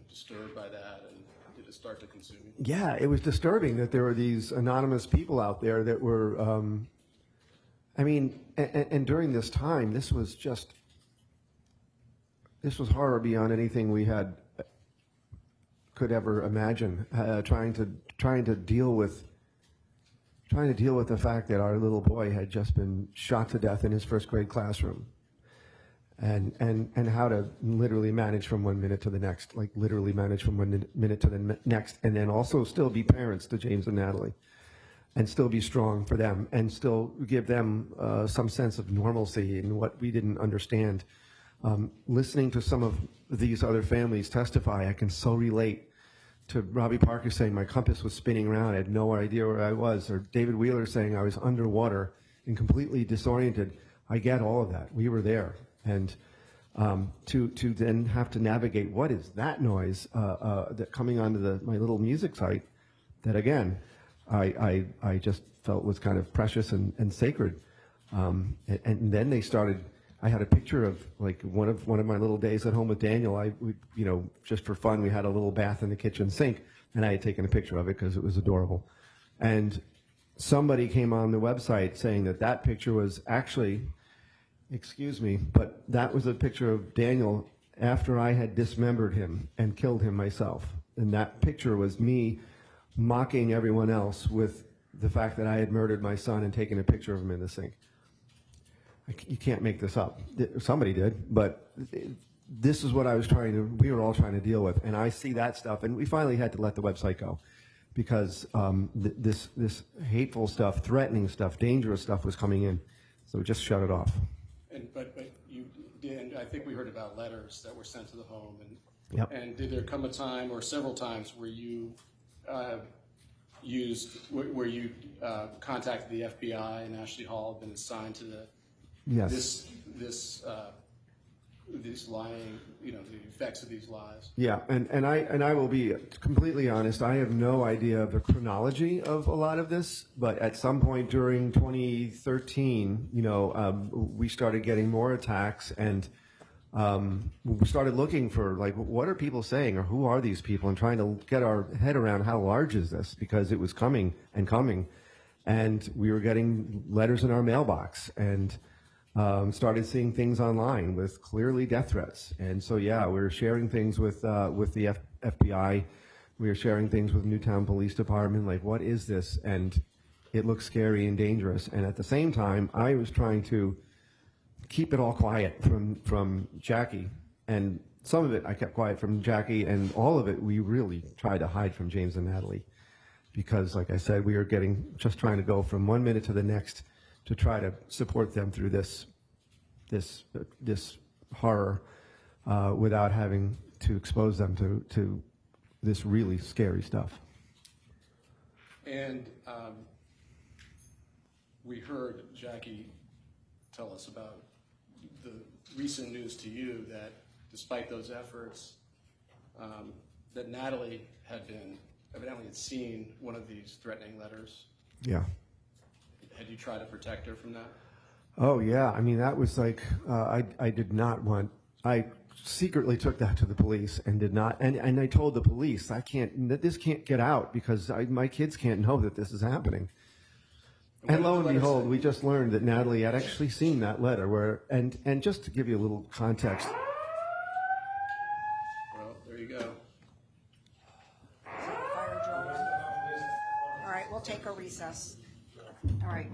disturbed by that, and did it start to consume you? Yeah, it was disturbing that there were these anonymous people out there that were, and during this time, this was horror beyond anything we could ever imagine. Trying to deal with the fact that our little boy had just been shot to death in his first grade classroom, and how to literally manage from 1 minute to the next, like literally manage from 1 minute to the next, and then also still be parents to James and Natalie, and still be strong for them, and still give them some sense of normalcy in what we didn't understand. Listening to some of these other families testify, I can so relate to Robbie Parker saying my compass was spinning around, I had no idea where I was, or David Wheeler saying I was underwater and completely disoriented. I get all of that. We were there. And to then have to navigate, what is that noise that coming onto my little music site that, again, I just felt was kind of precious and sacred. And then they started, I had a picture of like one of my little days at home with Daniel. Just for fun, we had a little bath in the kitchen sink, and I had taken a picture of it because it was adorable. And somebody came on the website saying that picture was actually, excuse me, but that was a picture of Daniel after I had dismembered him and killed him myself. And that picture was me mocking everyone else with the fact that I had murdered my son and taken a picture of him in the sink. You can't make this up. Somebody did, but this is what we were all trying to deal with. And I see that stuff, and we finally had to let the website go because this hateful stuff, threatening stuff, dangerous stuff was coming in. So we just shut it off. But you did, I think we heard about letters that were sent to the home. Yep. And did there come a time or several times where you contacted the FBI and Ashley Hall had been assigned to Yes. These lying, the effects of these lies? Yeah, and I will be completely honest. I have no idea of the chronology of a lot of this, but at some point during 2013, we started getting more attacks, and we started looking for like, what are people saying, or who are these people, and trying to get our head around how large is this, because it was coming and coming, and we were getting letters in our mailbox, and started seeing things online with clearly death threats. And so, yeah, we were sharing things with the FBI. We were sharing things with Newtown Police Department, like, what is this? And it looks scary and dangerous. And at the same time, I was trying to keep it all quiet from Jackie. And some of it I kept quiet from Jackie, and all of it we really tried to hide from James and Natalie. Because, like I said, we were just trying to go from 1 minute to the next to try to support them through this horror without having to expose them to this really scary stuff. And we heard Jackie tell us about the recent news to you that despite those efforts, that Natalie had evidently seen one of these threatening letters. Yeah. Had you tried to protect her from that? Oh, yeah. I mean, that was like, I did not want, I secretly took that to the police and did not, and I told the police, this can't get out because my kids can't know that this is happening. And lo and behold, we just learned that Natalie had actually seen that letter and just to give you a little context. Well, there you go. Fire drill. All right, we'll take a recess. All right.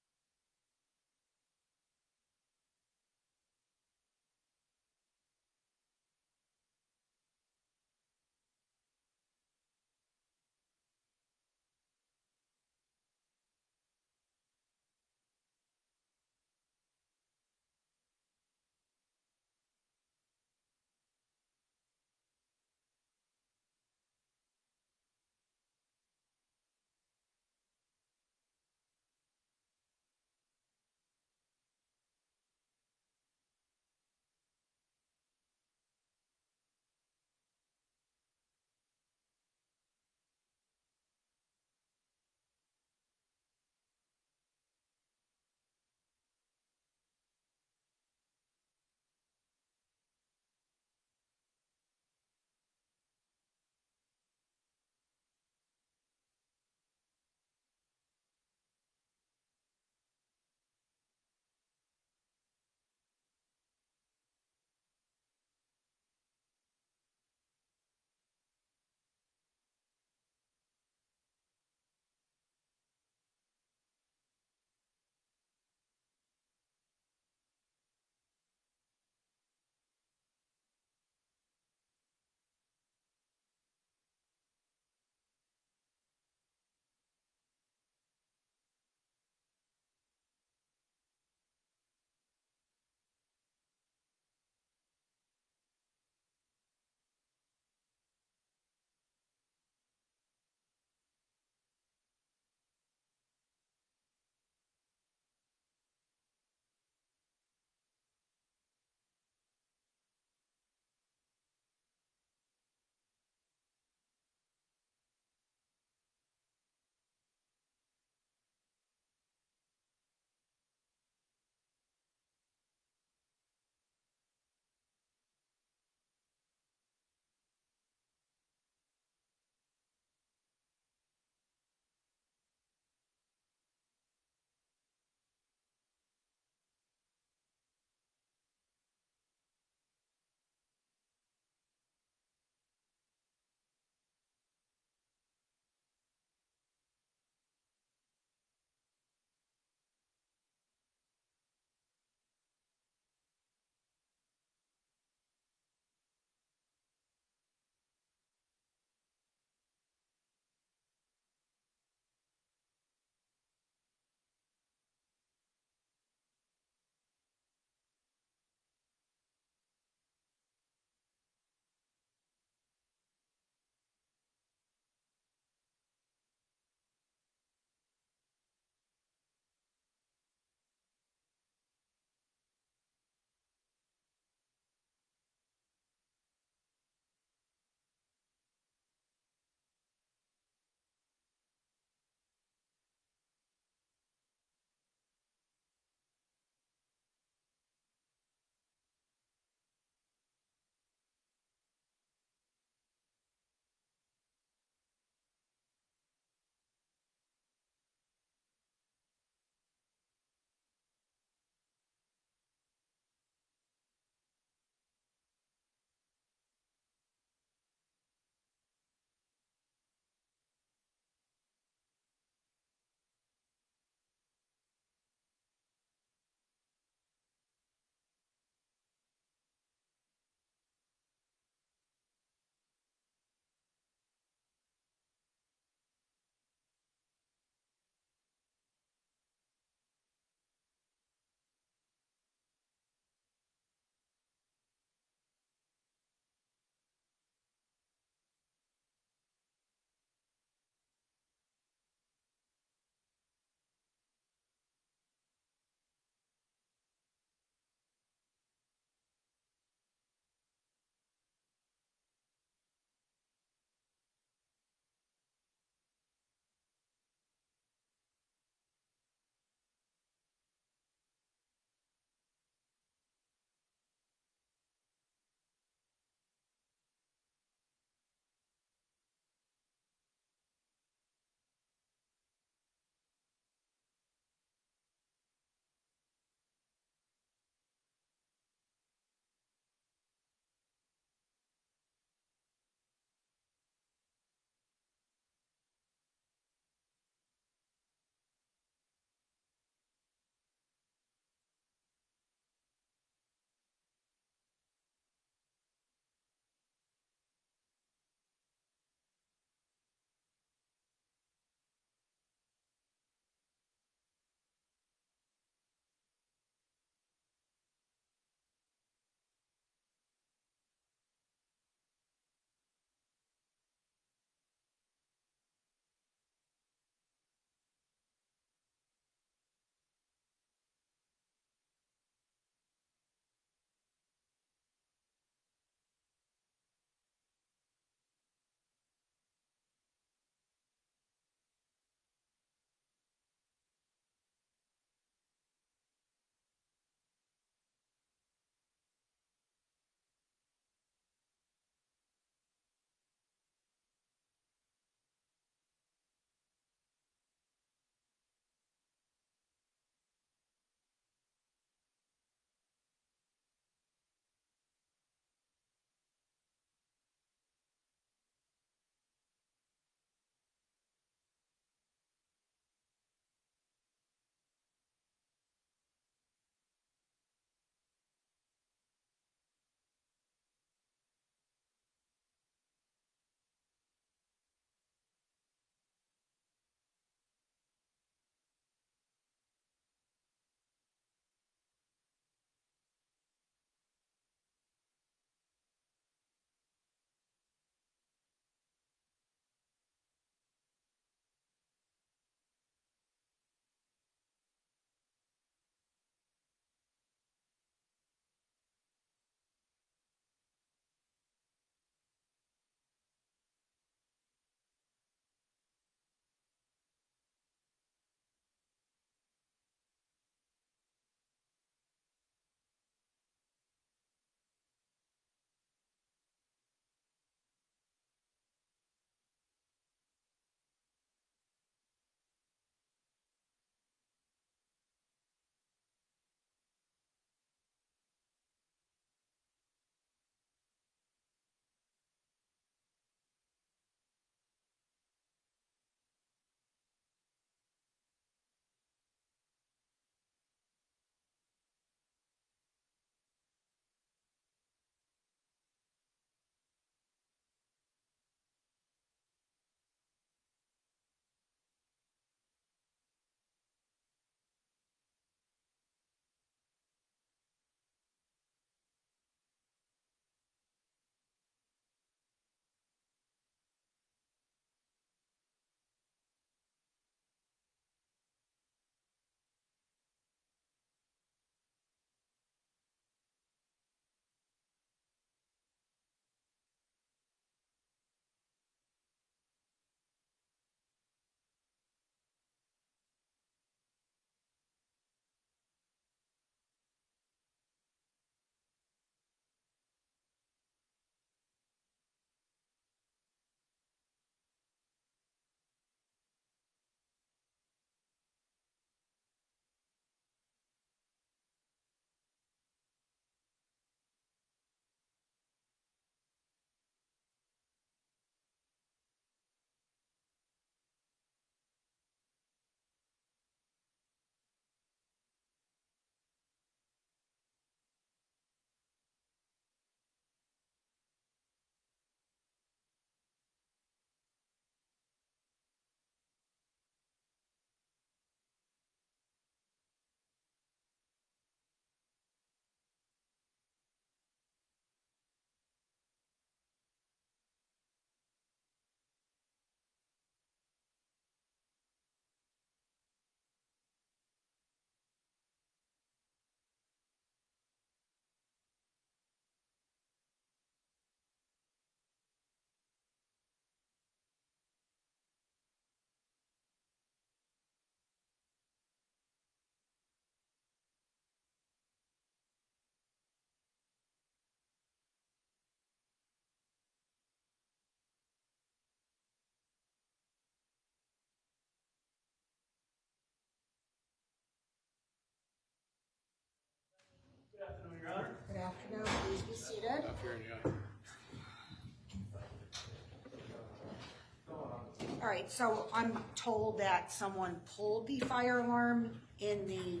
All right, so I'm told that someone pulled the fire alarm in the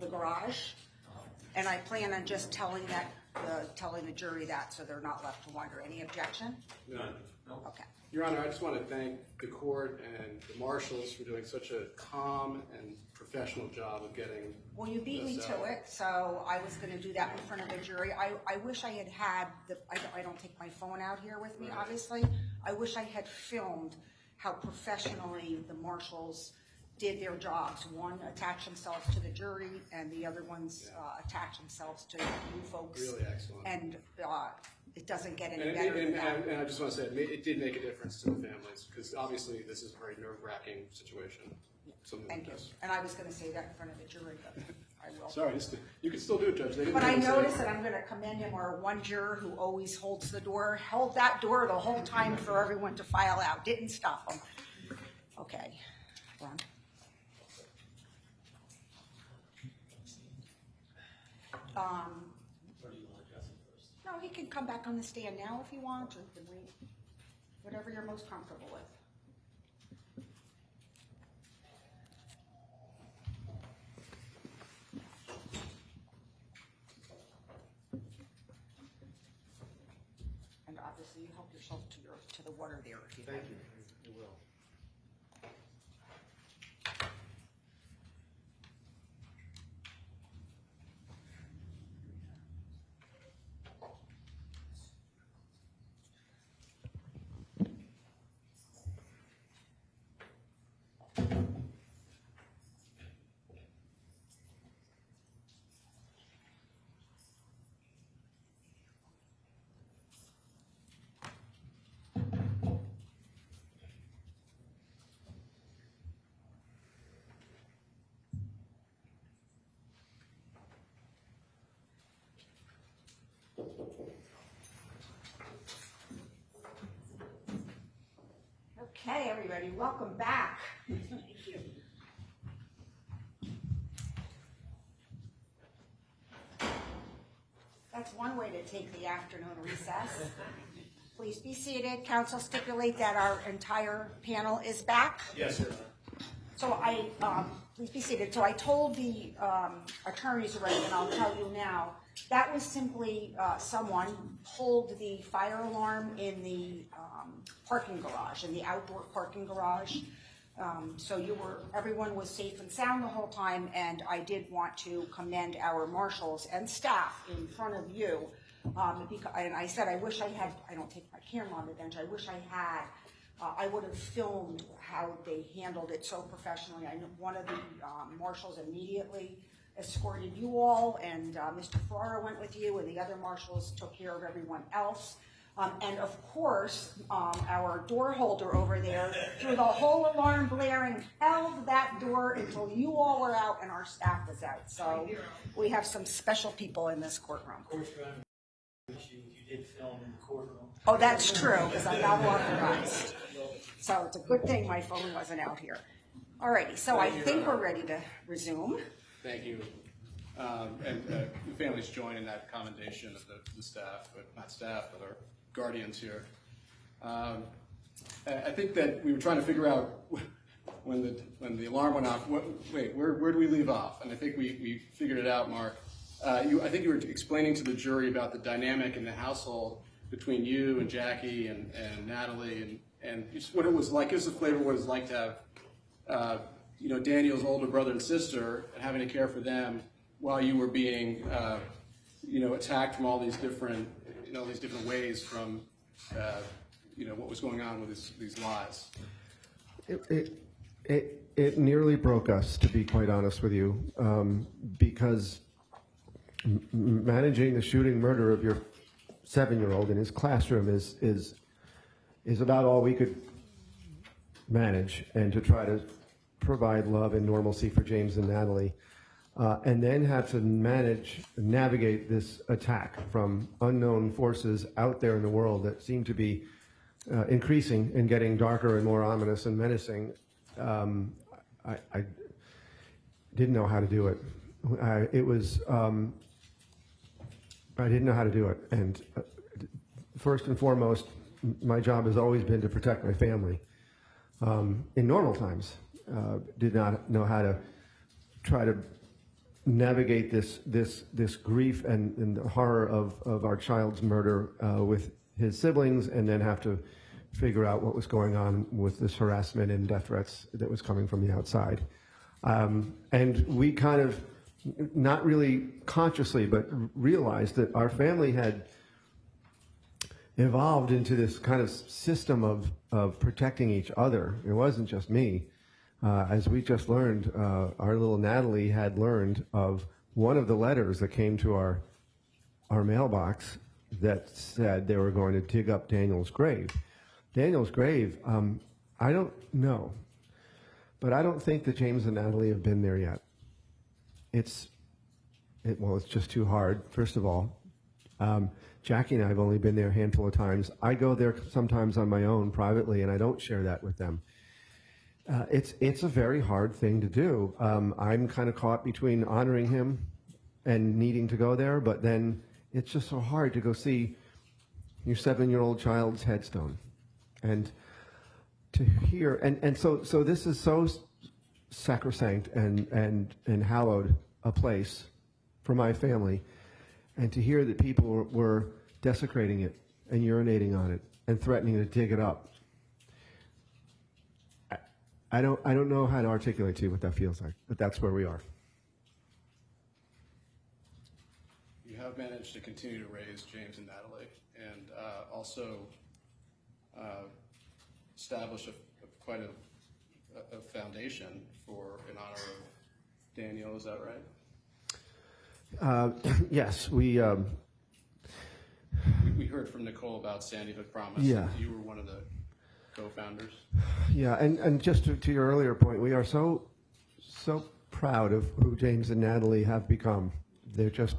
garage, and I plan on just telling the jury that, so they're not left to wonder. Any objection? None. Okay. Your Honor, I just want to thank the court and the marshals for doing such a calm and professional job of getting. Well, you beat me this to out. it, so I was going to do that in front of the jury. I wish I had I don't take my phone out here with me, Right. obviously. I wish I had filmed how professionally the marshals did their jobs. One attached themselves to the jury, and the other ones attached themselves to you folks. Really excellent. And it doesn't get any And, better than that. and I just want to say, it did make a difference to the families, because obviously this is a very nerve-wracking situation. Thank you. And I was going to say that in front of the jury, but I will. Sorry, you can still do it, Judge. They didn't But I even say noticed it. that I'm going to commend him, or one juror who always holds the door, held that door the whole time for everyone to file out, didn't stop him. Okay, Ron. Or do you want to address it first? No, he can come back on the stand now if he wants, or he can wait, whatever you're most comfortable with. And obviously, you help yourself to the water there if you Thank can. you. I will. Okay, everybody, welcome back. Thank you. That's one way to take the afternoon recess. Please be seated. Council stipulate that our entire panel is back. Yes, Your Honor. So please be seated. So I told the attorneys already, and I'll tell you now, that was simply someone pulled the fire alarm in the parking garage, in the outdoor parking garage. So everyone was safe and sound the whole time, and I did want to commend our marshals and staff in front of you. And I said, I wish I had, I don't take my camera on the bench, I wish I had, I would have filmed how they handled it so professionally. I know one of the marshals immediately escorted you all, and Mr. Ferrara went with you, and the other marshals took care of everyone else. And of course, our door holder over there, through the whole alarm blaring, held that door until you all were out and our staff was out. So we have some special people in this courtroom. Of course, Your Honor, you did film in the courtroom. Oh, that's true, because I'm not authorized. So it's a good thing my phone wasn't out here. Alrighty, so I think we're ready to resume. Thank you. And the families join in that commendation of the staff, but not staff, but our guardians here. I think that we were trying to figure out when the alarm went off, where do we leave off? And I think we figured it out, Mark. I think you were explaining to the jury about the dynamic in the household between you and Jackie and Natalie, and just what it was like. Give us a flavor of what it's like to have Daniel's older brother and sister, and having to care for them while you were being attacked from all these different ways from what was going on with these lies. It nearly broke us, to be quite honest with you, because managing the shooting murder of your 7-year-old in his classroom is about all we could manage, and to try to provide love and normalcy for James and Natalie, and then have to navigate this attack from unknown forces out there in the world that seem to be increasing and getting darker and more ominous and menacing. I didn't know how to do it. I didn't know how to do it. And first and foremost, my job has always been to protect my family. in normal times, did not know how to try to navigate this grief and the horror of our child's murder with his siblings, and then have to figure out what was going on with this harassment and death threats that was coming from the outside. And we kind of, not really consciously, but realized that our family had evolved into this kind of system of protecting each other. It wasn't just me. As we just learned, our little Natalie had learned of one of the letters that came to our mailbox that said they were going to dig up Daniel's grave. Daniel's grave, I don't know, but I don't think that James and Natalie have been there yet. It's just too hard, first of all. Jackie and I have only been there a handful of times. I go there sometimes on my own privately, and I don't share that with them. It's a very hard thing to do. I'm kind of caught between honoring him and needing to go there, but then it's just so hard to go see your 7-year-old child's headstone. And to hear, and so this is so sacrosanct and hallowed a place for my family, and to hear that people were desecrating it and urinating on it and threatening to dig it up. I don't know how to articulate to you what that feels like, but that's where we are. You have managed to continue to raise James and Natalie, and also establish quite a foundation in honor of Daniel. Is that right? Yes, we heard from Nicole about Sandy Hook Promise. Yeah. You were one of the co-founders. Yeah, and just to your earlier point, we are so proud of who James and Natalie have become. They're just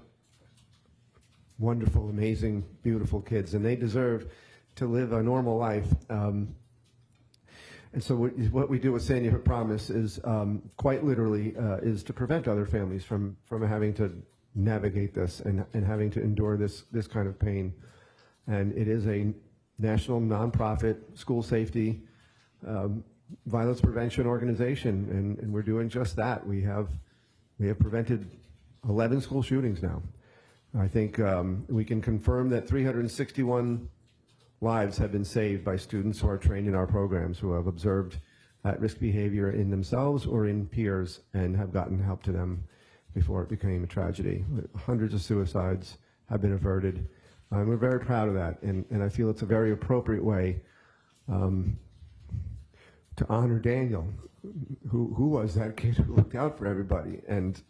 wonderful, amazing, beautiful kids, and they deserve to live a normal life. And so what we do with Sandy Hook Promise is quite literally is to prevent other families from having to navigate this and having to endure this kind of pain. And it is a national nonprofit school safety violence prevention organization, and we're doing just that. We have prevented 11 school shootings now. I think we can confirm that 361 lives have been saved by students who are trained in our programs, who have observed at-risk behavior in themselves or in peers and have gotten help to them before it became a tragedy. Hundreds of suicides have been averted. We're very proud of that, and I feel it's a very appropriate way to honor Daniel, who was that kid who looked out for everybody. And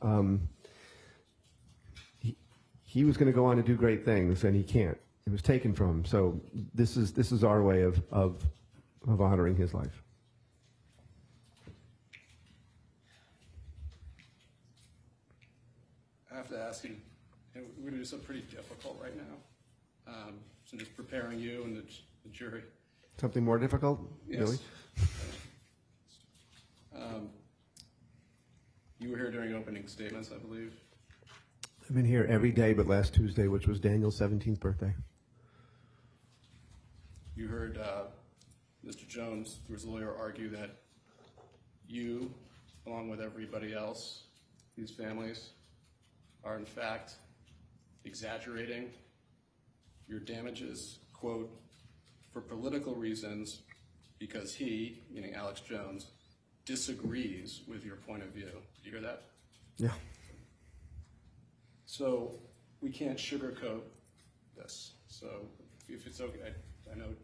he was going to go on to do great things, and he can't. It was taken from him. So this is our way of honoring his life. I have to ask you, and we're going to do something pretty difficult right now. So just preparing you and the jury. Something more difficult? Yes. Really? You were here during opening statements, I believe. I've been here every day but last Tuesday, which was Daniel's 17th birthday. You heard Mr. Jones, through his lawyer, argue that you, along with everybody else, these families, are in fact exaggerating your damages, quote, for political reasons because he, meaning Alex Jones, disagrees with your point of view. Do you hear that? Yeah. So we can't sugarcoat this. So if it's okay, I know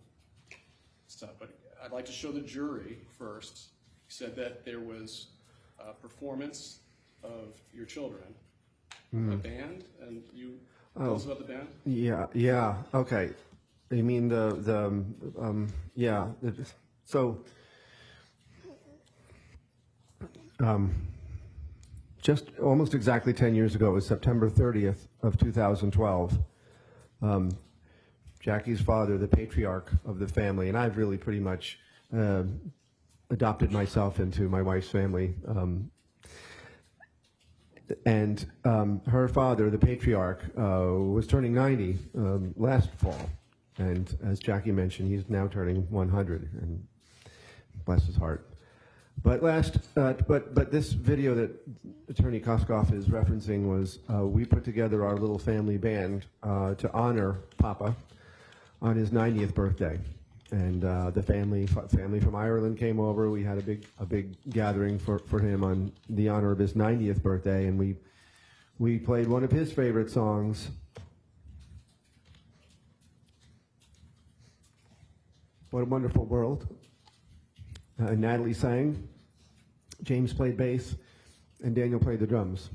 it's tough, but I'd like to show the jury first. You said that there was a performance of your children, a band, and you tell us about the band? Yeah, okay. You mean so just almost exactly 10 years ago, it was September 30th of 2012, Jackie's father, the patriarch of the family, and I've really pretty much adopted myself into my wife's family, and her father, the patriarch, was turning 90 last fall, and as Jackie mentioned, he's now turning 100, and bless his heart. But but this video that Attorney Koskoff is referencing was we put together our little family band to honor Papa on his 90th birthday, and the family from Ireland came over. We had a big gathering for him on the honor of his 90th birthday, and we played one of his favorite songs. What a Wonderful World. Natalie sang, James played bass, and Daniel played the drums.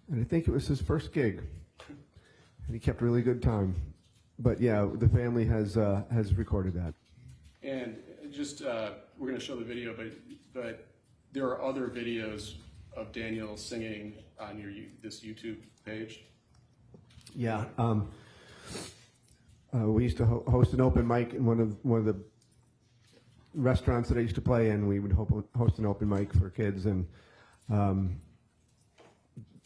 And I think it was his first gig, and he kept really good time. But yeah, the family has recorded that. And just we're going to show the video, but there are other videos of Daniel singing on this YouTube page. Yeah, we used to host an open mic in one of the restaurants that I used to play in. We would host an open mic for kids, and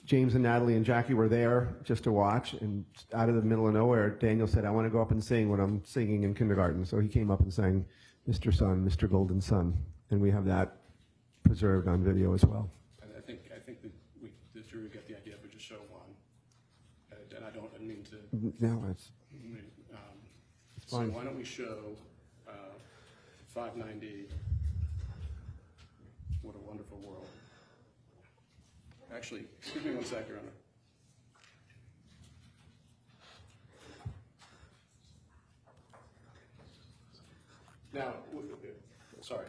James and Natalie and Jackie were there just to watch, and out of the middle of nowhere, Daniel said, I want to go up and sing what I'm singing in kindergarten. So he came up and sang Mr. Sun, Mr. Golden Sun, and we have that preserved on video as well. And I think that the jury get the idea, but just show one. And I don't mean to... No, it's so fine. why don't we show 590, What a Wonderful World. Actually, excuse me 1 sec, Your Honor. Now, sorry.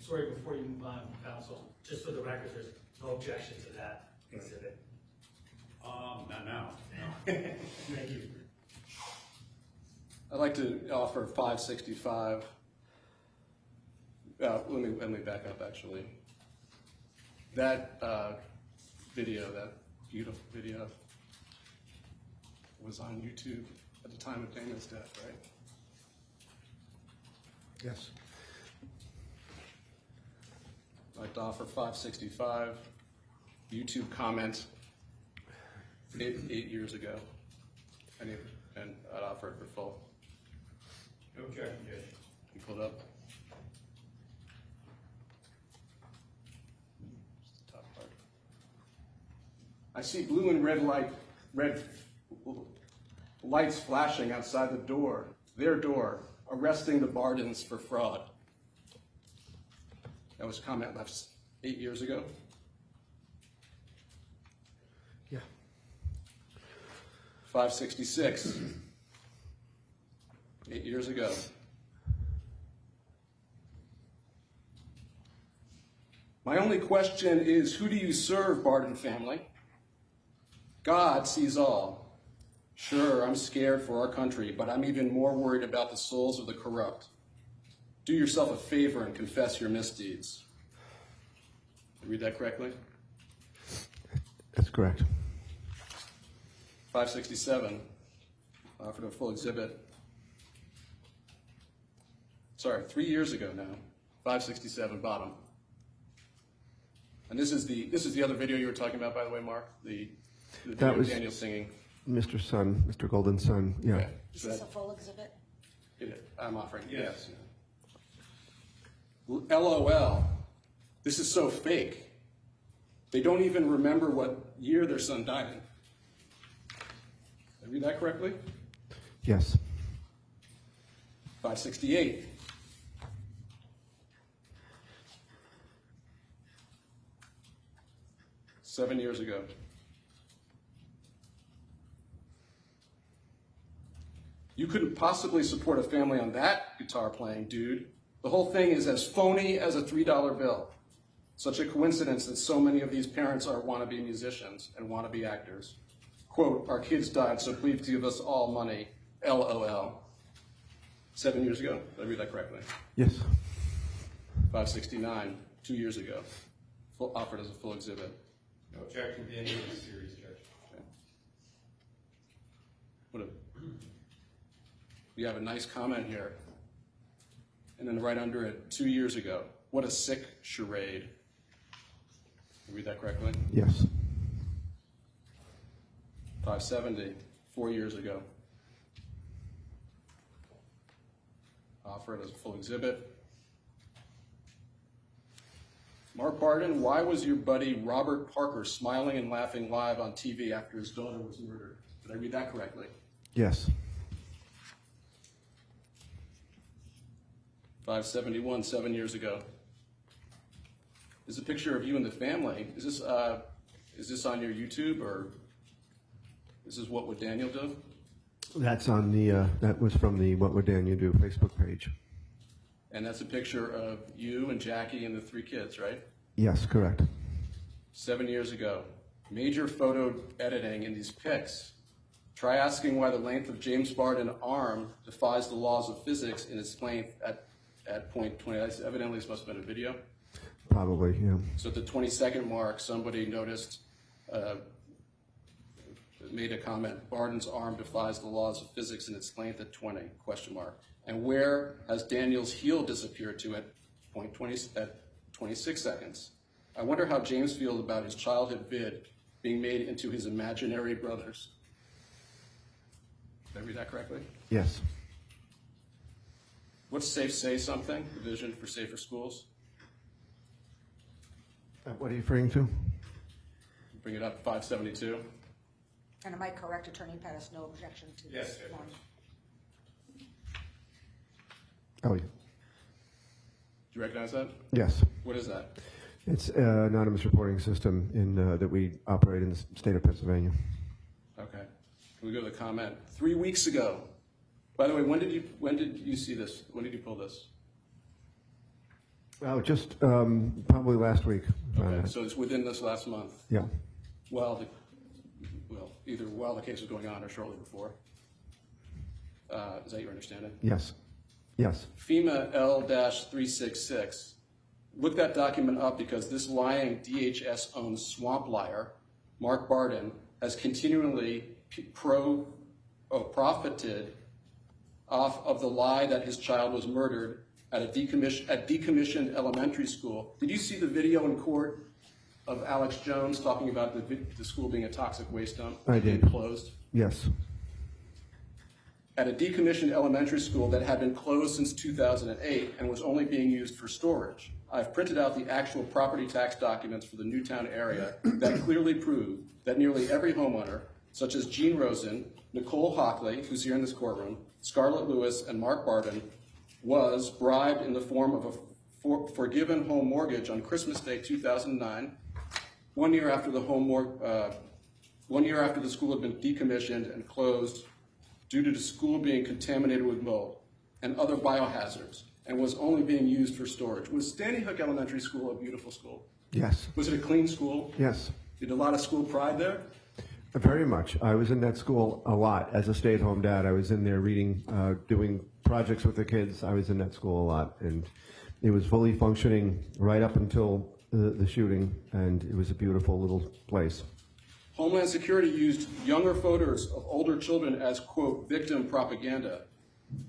Sorry, before you move on, counsel, just for the record, there's no objection to that exhibit. Not now. Thank you. I'd like to offer 565. Let me back up, actually. That video, that beautiful video, was on YouTube at the time of Dana's death, right? Yes. I'd like to offer 565. YouTube comment 8 years ago. And I'd offer it for full. No objection, Judge. You pulled up. Just the top part. I see blue and red lights flashing outside the door, their door, arresting the Bardens for fraud. That was a comment left 8 years ago. Yeah. 566. 8 years ago. My only question is, who do you serve, Barden family? God sees all. Sure, I'm scared for our country, but I'm even more worried about the souls of the corrupt. Do yourself a favor and confess your misdeeds. Did I read that correctly? That's correct. 567, offered a full exhibit. Sorry, 3 years ago now. 567, bottom. And this is the other video you were talking about, by the way, Mark. The video That was of Daniel singing. Mr. Sun, Mr. Golden's son. Yeah. Okay. Is this a full exhibit? I'm offering. Yes. LOL. This is so fake. They don't even remember what year their son died in. Did I read that correctly? Yes. 568. Seven years ago. You couldn't possibly support a family on that guitar playing, dude. The whole thing is as phony as a $3 bill. Such a coincidence that so many of these parents are wannabe musicians and wannabe actors. Quote, our kids died, so please give us all money. LOL. 7 years ago. Did I read that correctly? Yes. 569, 2 years ago. Offered as a full exhibit. No objection to any of this series, Judge. Okay. We have a nice comment here. And then right under it, 2 years ago. What a sick charade. Did I read that correctly? Yes. 570, 4 years ago. Offer it as a full exhibit. Mark Barden, why was your buddy Robert Parker smiling and laughing live on TV after his daughter was murdered? Did I read that correctly? Yes. 571, 7 years ago. There's a picture of you and the family. Is this on your YouTube, or is this What Would Daniel Do? That's on the, that was from the What Would Daniel Do Facebook page. And that's a picture of you and Jackie and the 3 kids, right? Yes, correct. 7 years ago. Major photo editing in these pics. Try asking why the length of James Barden's arm defies the laws of physics in its length at point 20. Evidently, this must have been a video. Probably, yeah. So at the 22nd mark, somebody noticed, made a comment, Barden's arm defies the laws of physics in its length at 20, question mark. And where has Daniel's heel disappeared to at point 20, at 26 seconds? I wonder how James feels about his childhood vid being made into his imaginary brothers. Did I read that correctly? Yes. What's Safe Say Something? The Vision for Safer Schools. What are you referring to? Bring it up, 572. And am I correct, Attorney Pettis, no objection to this Yes, one? Oh, yeah. Do you recognize that? Yes. What is that? It's an anonymous reporting system that we operate in the state of Pennsylvania. Okay. Can we go to the comment? 3 weeks ago. By the way, when did you see this? When did you pull this? Oh, just probably last week. Okay, so it's within this last month. Yeah. Either while the case was going on or shortly before. Is that your understanding? Yes. Yes. FEMA L-366. Look that document up because this lying DHS-owned swamp liar, Mark Barden, has continually profited off of the lie that his child was murdered at decommissioned elementary school. Did you see the video in court of Alex Jones talking about the school being a toxic waste dump? I did. Being closed? Yes. At a decommissioned elementary school that had been closed since 2008 and was only being used for storage. I've printed out the actual property tax documents for the Newtown area that clearly prove that nearly every homeowner, such as Gene Rosen, Nicole Hockley, who's here in this courtroom, Scarlett Lewis, and Mark Barden, was bribed in the form of a forgiven home mortgage on Christmas Day 2009, 1 year after the 1 year after the school had been decommissioned and closed due to the school being contaminated with mold and other biohazards, and was only being used for storage. Was Standing Hook Elementary School a beautiful school? Yes. Was it a clean school? Yes. Did a lot of school pride there? Very much. I was in that school a lot. As a stay-at-home dad, I was in there reading, doing projects with the kids. I was in that school a lot, and it was fully functioning right up until the shooting, and it was a beautiful little place. Homeland Security used younger photos of older children as, quote, victim propaganda.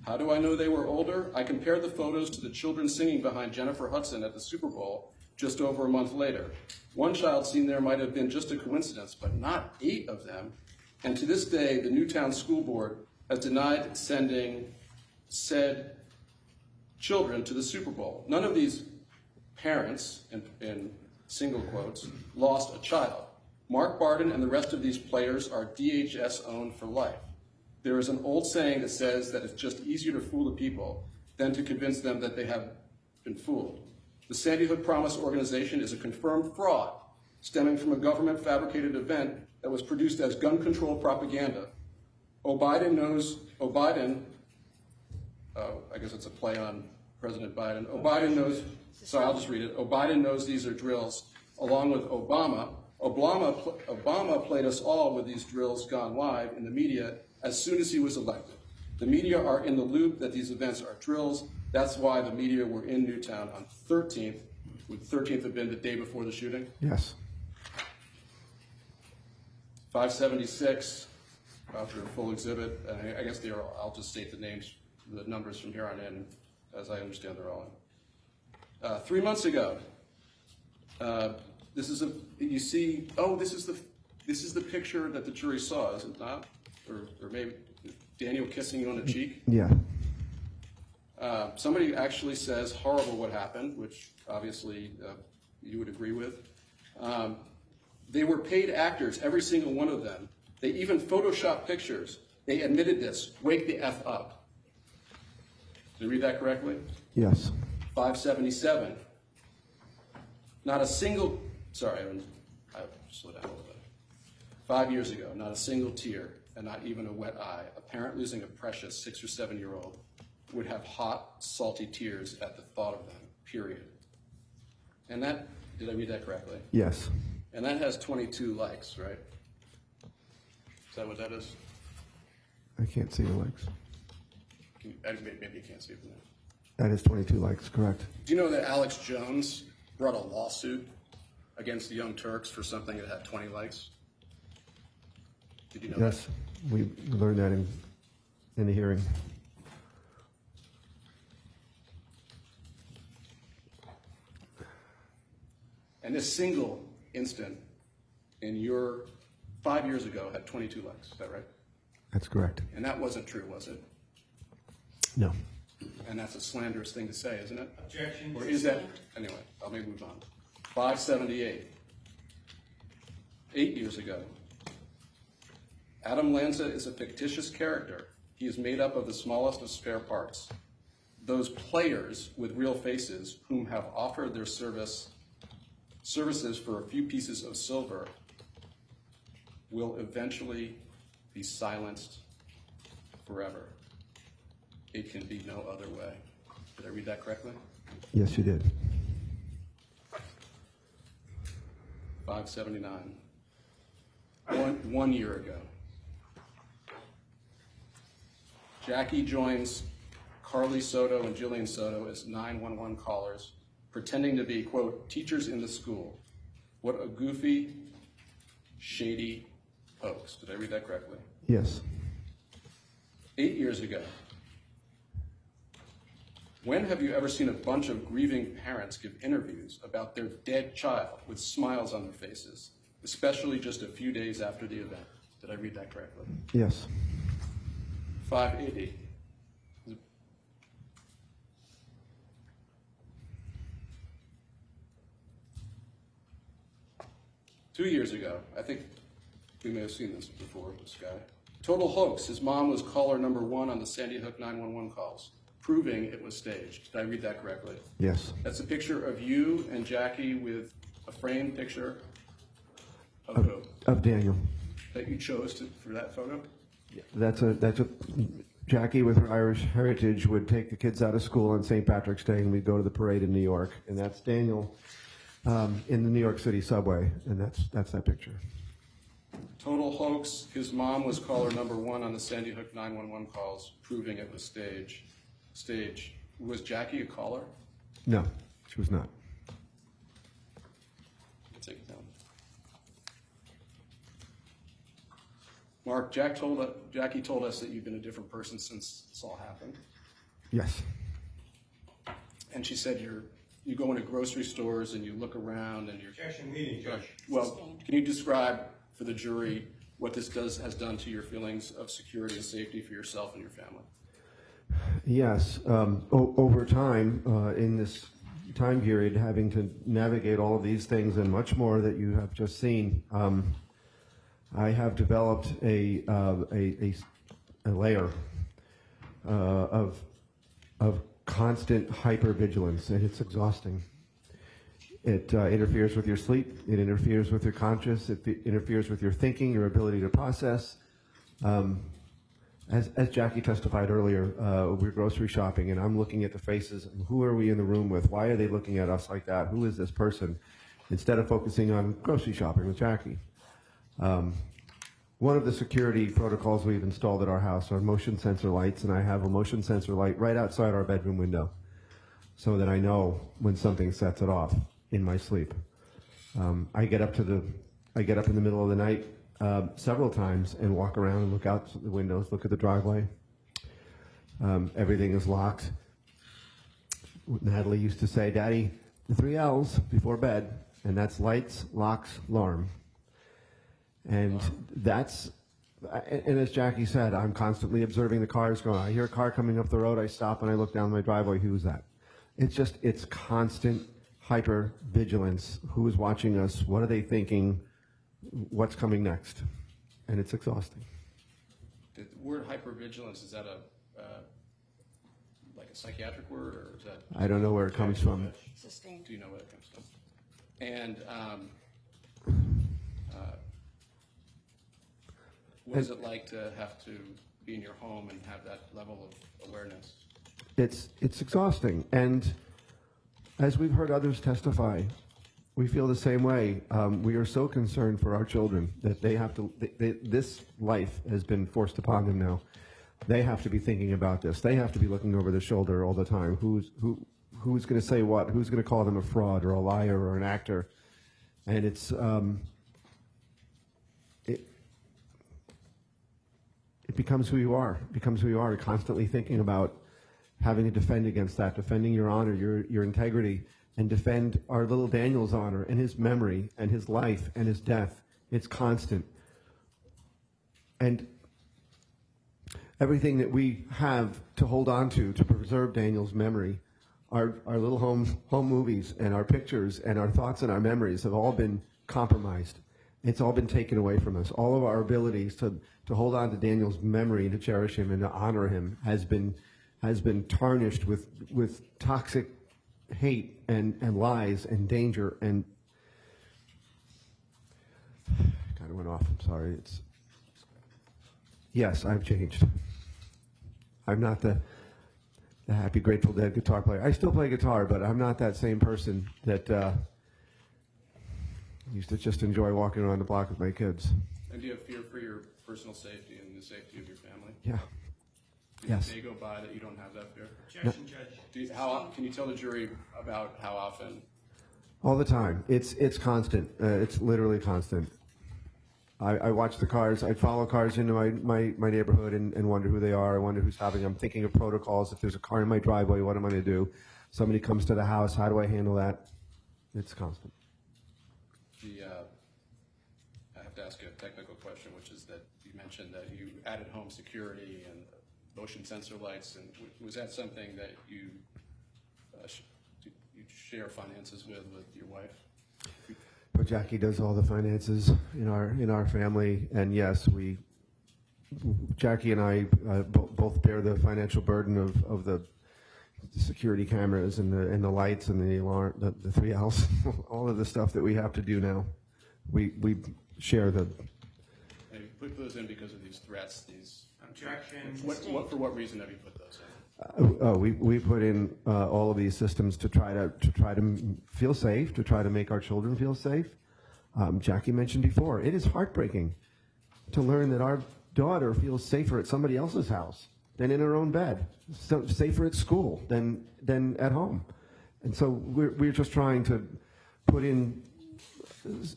How do I know they were older? I compared the photos to the children singing behind Jennifer Hudson at the Super Bowl just over a month later. One child seen there might have been just a coincidence, but not 8 of them. And to this day, the Newtown School Board has denied sending said children to the Super Bowl. None of these parents, in single quotes, lost a child. Mark Barden and the rest of these players are DHS owned for life. There is an old saying that says that it's just easier to fool the people than to convince them that they have been fooled. The Sandy Hook Promise organization is a confirmed fraud stemming from a government fabricated event that was produced as gun control propaganda. I guess it's a play on President Biden. Biden knows, sorry, I'll just read it. Biden knows these are drills, along with Obama. Obama played us all with these drills gone live in the media as soon as he was elected. The media are in the loop that these events are drills. That's why the media were in Newtown on 13th. Would 13th have been the day before the shooting? Yes. 576, after a full exhibit. I guess I'll just state the names, the numbers from here on in, as I understand they're all in. 3 months ago, this is the picture that the jury saw, is it not? Or maybe Daniel kissing you on the cheek? Yeah. Somebody actually says horrible what happened, which obviously you would agree with. They were paid actors, every single one of them. They even photoshopped pictures. They admitted this. Wake the F up. Did I read that correctly? Yes. 577. Not a single, sorry, I slow down a little bit. 5 years ago, not a single tear and not even a wet eye. A parent losing a precious 6 or 7 year old would have hot, salty tears at the thought of them, period. And that, did I read that correctly? Yes. And that has 22 likes, right? Is that what that is? I can't see the likes. Maybe you can't see it from there. That is 22 likes, correct. Do you know that Alex Jones brought a lawsuit against the Young Turks for something that had 20 likes? Did you know Yes, that? we learned that in the hearing. And this single instant in your 5 years ago had 22 likes, is that right? That's correct. And that wasn't true, was it? No. And that's a slanderous thing to say, isn't it? Objection. Or is that, anyway, I'll maybe move on. 578. 8 years ago. Adam Lanza is a fictitious character. He is made up of the smallest of spare parts. Those players with real faces whom have offered their services for a few pieces of silver will eventually be silenced forever. It can be no other way. Did I read that correctly? Yes, you did. 579. 1 year ago. Jackie joins Carly Soto and Jillian Soto as 911 callers, pretending to be, quote, teachers in the school. What a goofy, shady hoax. Did I read that correctly? Yes. 8 years ago. When have you ever seen a bunch of grieving parents give interviews about their dead child with smiles on their faces, especially just a few days after the event? Did I read that correctly? Yes. 580. 2 years ago, I think we may have seen this before, this guy. Total hoax. His mom was caller number 1 on the Sandy Hook 911 calls, proving it was staged. Did I read that correctly? Yes. That's a picture of you and Jackie with a framed picture of who? Of Daniel. That you chose for that photo? That's a Jackie with her Irish heritage would take the kids out of school on St. Patrick's Day and we'd go to the parade in New York. And that's Daniel in the New York City subway. And that's that picture. Total hoax. His mom was caller number 1 on the Sandy Hook 911 calls, proving it was staged. Was Jackie a caller? No, she was not. Take it down. Mark, Jackie told us that you've been a different person since this all happened. Yes. And she said you go into grocery stores and you look around and you're... Objection meeting, Judge. Well, can you describe for the jury what this has done to your feelings of security and safety for yourself and your family? Yes. Over time, in this time period, having to navigate all of these things and much more that you have just seen, I have developed a layer of constant hypervigilance, and it's exhausting. It interferes with your sleep. It interferes with your conscious. It interferes with your thinking, your ability to process. As Jackie testified earlier, we're grocery shopping, and I'm looking at the faces. And who are we in the room with? Why are they looking at us like that? Who is this person? Instead of focusing on grocery shopping with Jackie. One of the security protocols we've installed at our house are motion sensor lights, and I have a motion sensor light right outside our bedroom window so that I know when something sets it off in my sleep. I get up in the middle of the night several times and walk around and look out the windows, look at the driveway. Everything is locked. Natalie used to say, Daddy, the 3 L's before bed, and that's lights, locks, alarm. And and as Jackie said, I'm constantly observing the cars going. I hear a car coming up the road, I stop and I look down my driveway, who's that? It's constant hyper vigilance. Who is watching us? What are they thinking? What's coming next? And it's exhausting. The word hypervigilance, is that like a psychiatric word, or is that? I don't know where it comes from. Sustained. Do you know where it comes from? And what is it like to have to be in your home and have that level of awareness? It's exhausting. And as we've heard others testify, we feel the same way. We are so concerned for our children that they have to, this life has been forced upon them now. They have to be thinking about this. They have to be looking over their shoulder all the time. Who's going to say what? Who's going to call them a fraud or a liar or an actor? And it becomes who you are. It becomes who you are. You're constantly thinking about having to defend against that, defending your honor, your integrity, and defend our little Daniel's honor and his memory and his life and his death. It's constant. And everything that we have to hold on to preserve Daniel's memory, our little home movies and our pictures and our thoughts and our memories have all been compromised. It's all been taken away from us. All of our abilities to hold on to Daniel's memory and to cherish him and to honor him has been tarnished with toxic hate and lies and danger and kind of went off. I'm sorry. Yes, I've changed. I'm not the happy Grateful Dead guitar player. I still play guitar, but I'm not that same person that used to just enjoy walking around the block with my kids. And do you have fear for your personal safety and the safety of your family? Yeah. Yes. a day go by that you don't have that fear? Objection, Judge. Can you tell the jury about how often? All the time. It's constant. It's literally constant. I watch the cars. I follow cars into my neighborhood and wonder who they are. I wonder who's stopping. I'm thinking of protocols. If there's a car in my driveway, what am I going to do? Somebody comes to the house. How do I handle that? It's constant. I have to ask you a technical question, which is that you mentioned that you added home security and motion sensor lights, and was that something that you share finances with your wife? But Jackie does all the finances in our family, and yes, Jackie and I both bear the financial burden of the security cameras and the lights and the alarm, the 3 Ls, all of the stuff that we have to do now. We share the. And you put those in because of these threats. Objection. For what reason have you put those in? We put in all of these systems to try to feel safe, to try to make our children feel safe. Jackie mentioned before, it is heartbreaking to learn that our daughter feels safer at somebody else's house than in her own bed, safer at school than at home. And so we're just trying to put in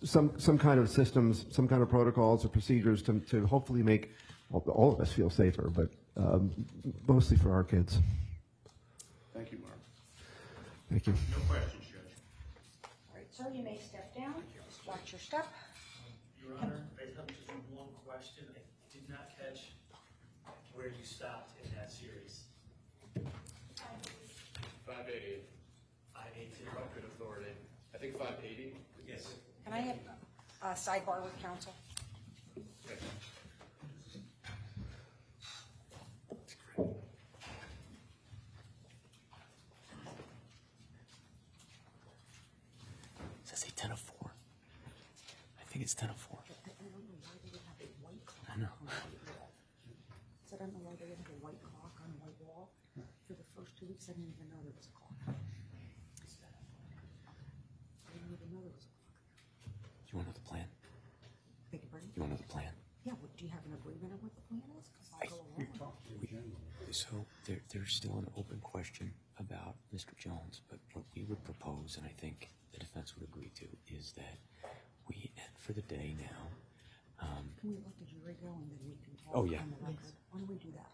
some kind of systems, some kind of protocols or procedures to hopefully make all of us feel safer, but mostly for our kids. Thank you, Mark. Thank you. No questions, Judge. All right, sir, you may step down. Just watch your step. Your Honor, I have just one question. I did not catch where you stopped in that series. 580. 580. Good authority. I think 580. Yes. Can I have a sidebar with counsel? Okay. Says 10 of 4. I think it's 10 of 4. I know. So I don't know why they have a white clock on a white wall. For the first 2 weeks, I didn't even know there was a clock. I didn't even know there was a clock. You want to know the plan? Beg your pardon? You want to know the plan? Yeah, well, do you have an agreement on what the plan is? Because I'll go along. So there's still an open question about Mr. Jones, but what we would propose, and I think the defense would agree to, is that we end for the day now. Can we let the jury go and then we can talk Oh, yeah. on the record? Why don't we do that?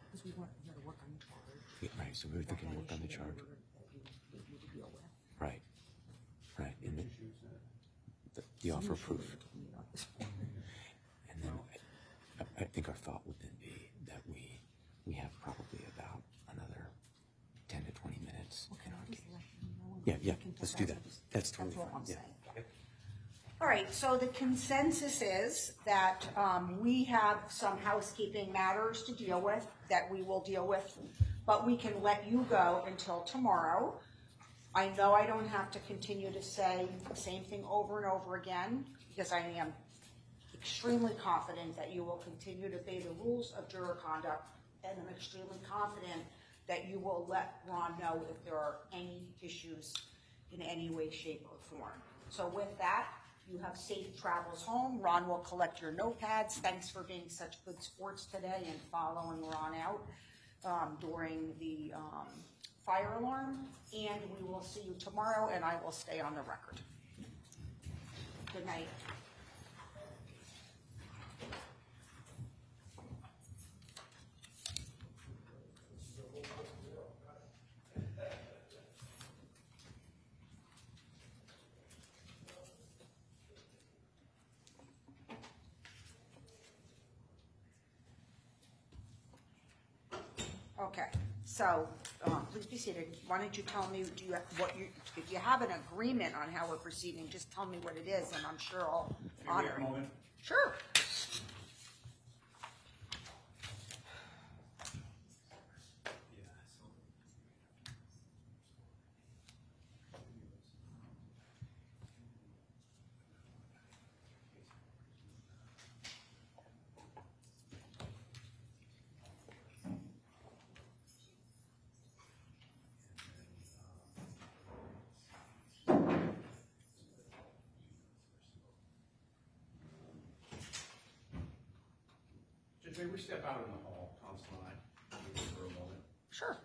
Because we got to work on the charge. Yeah, right, so we were thinking work on the charge. That we need to deal with. Right. Right. And then the offer of proof. And then I think our thought would then be that we have probably about another 10 to 20 minutes in our case. Yeah, let's do that. That's totally what fine. I'm Yeah. saying. All right, so the consensus is that we have some housekeeping matters to deal with that we will deal with, but we can let you go until tomorrow. I know I don't have to continue to say the same thing over and over again, because I am extremely confident that you will continue to obey the rules of juror conduct, and I'm extremely confident that you will let Ron know if there are any issues in any way, shape, or form. So with that, you have safe travels home. Ron will collect your notepads. Thanks for being such good sports today and following Ron out during the fire alarm. And we will see you tomorrow, and I will stay on the record. Good night. Okay, so please be seated. Why don't you tell me, if you have an agreement on how we're proceeding, just tell me what it is, and I'm sure I'll honor it. Sure. May we step out in the hall, Council and I, for a moment? Sure.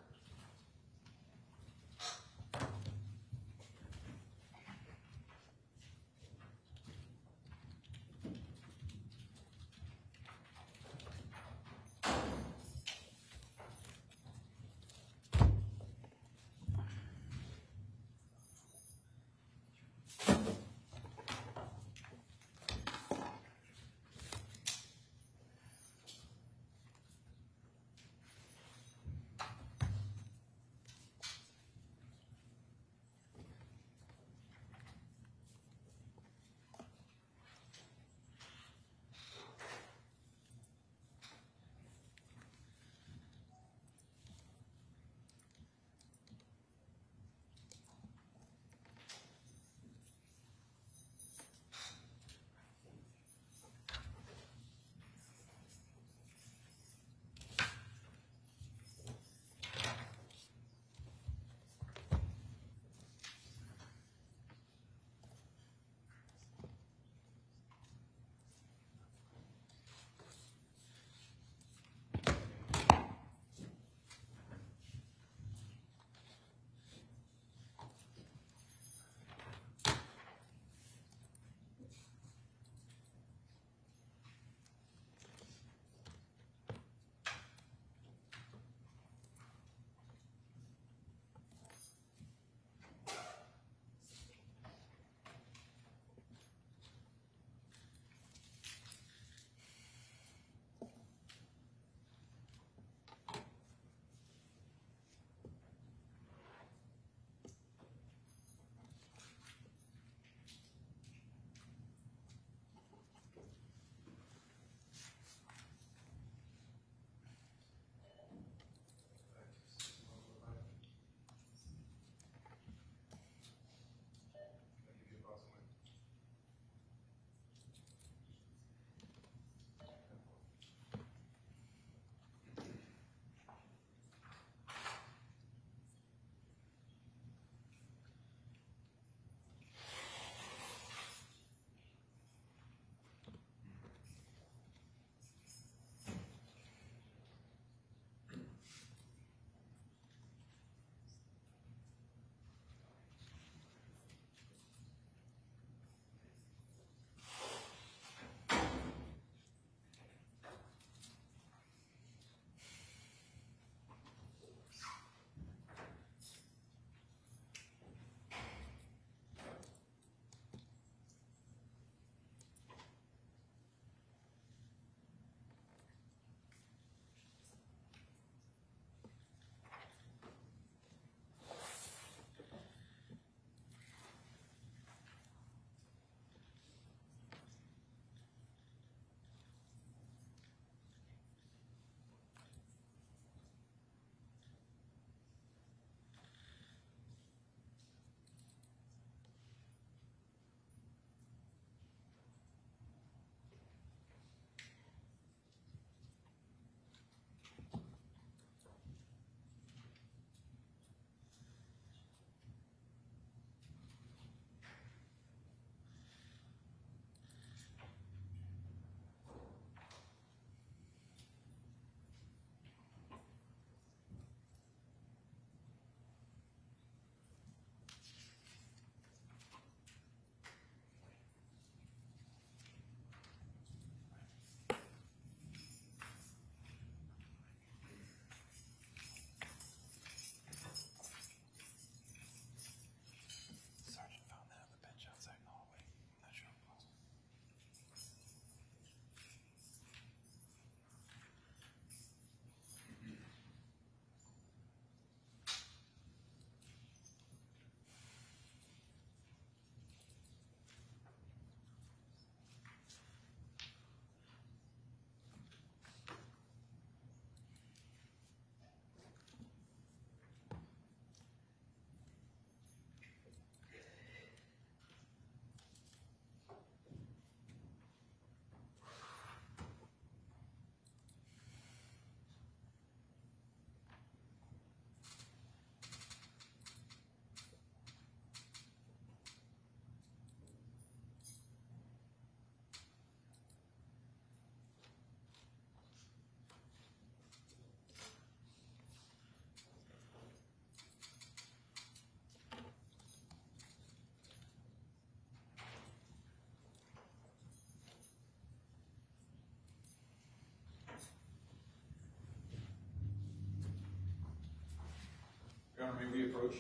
may we approach?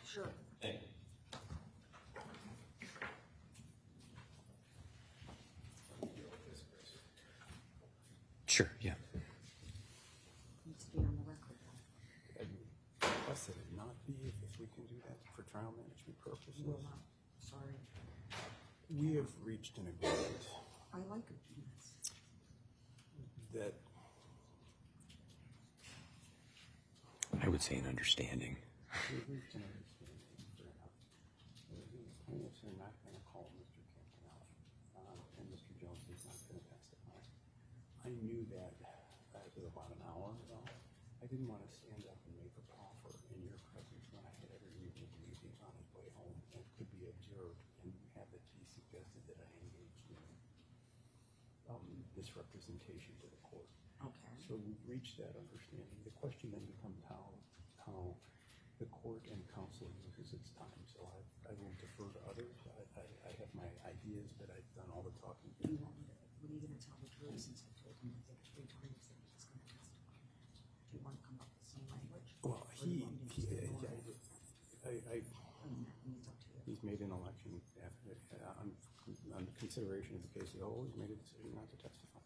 Sure. Thank you. Sure, yeah. Needs to be on the record. I requested it not be if we can do that for trial management purposes. Will not. Sorry. We have reached an agreement I like agreements. that I would say an understanding. we've reached an understanding for enough. The plaintiffs are not going to call Mr. Campbell out, and Mr. Jones is not going to testify. I knew that it was about an hour ago. I didn't want to stand up and make a proffer in your presence when I had every reason to believe he was on his way home and could be observed and have it be suggested that I engaged in misrepresentation to the court. Okay. So we've reached that understanding. The question then becomes how the court and counsel uses its time. So I will defer to others. I have my ideas, but I've done all the talking. What are you going to tell the jury since I told him I think 3 times that he was going to testify? Do you want to come up with some language? Well, he's made an election on consideration of the case as a whole. He's made a decision not to testify.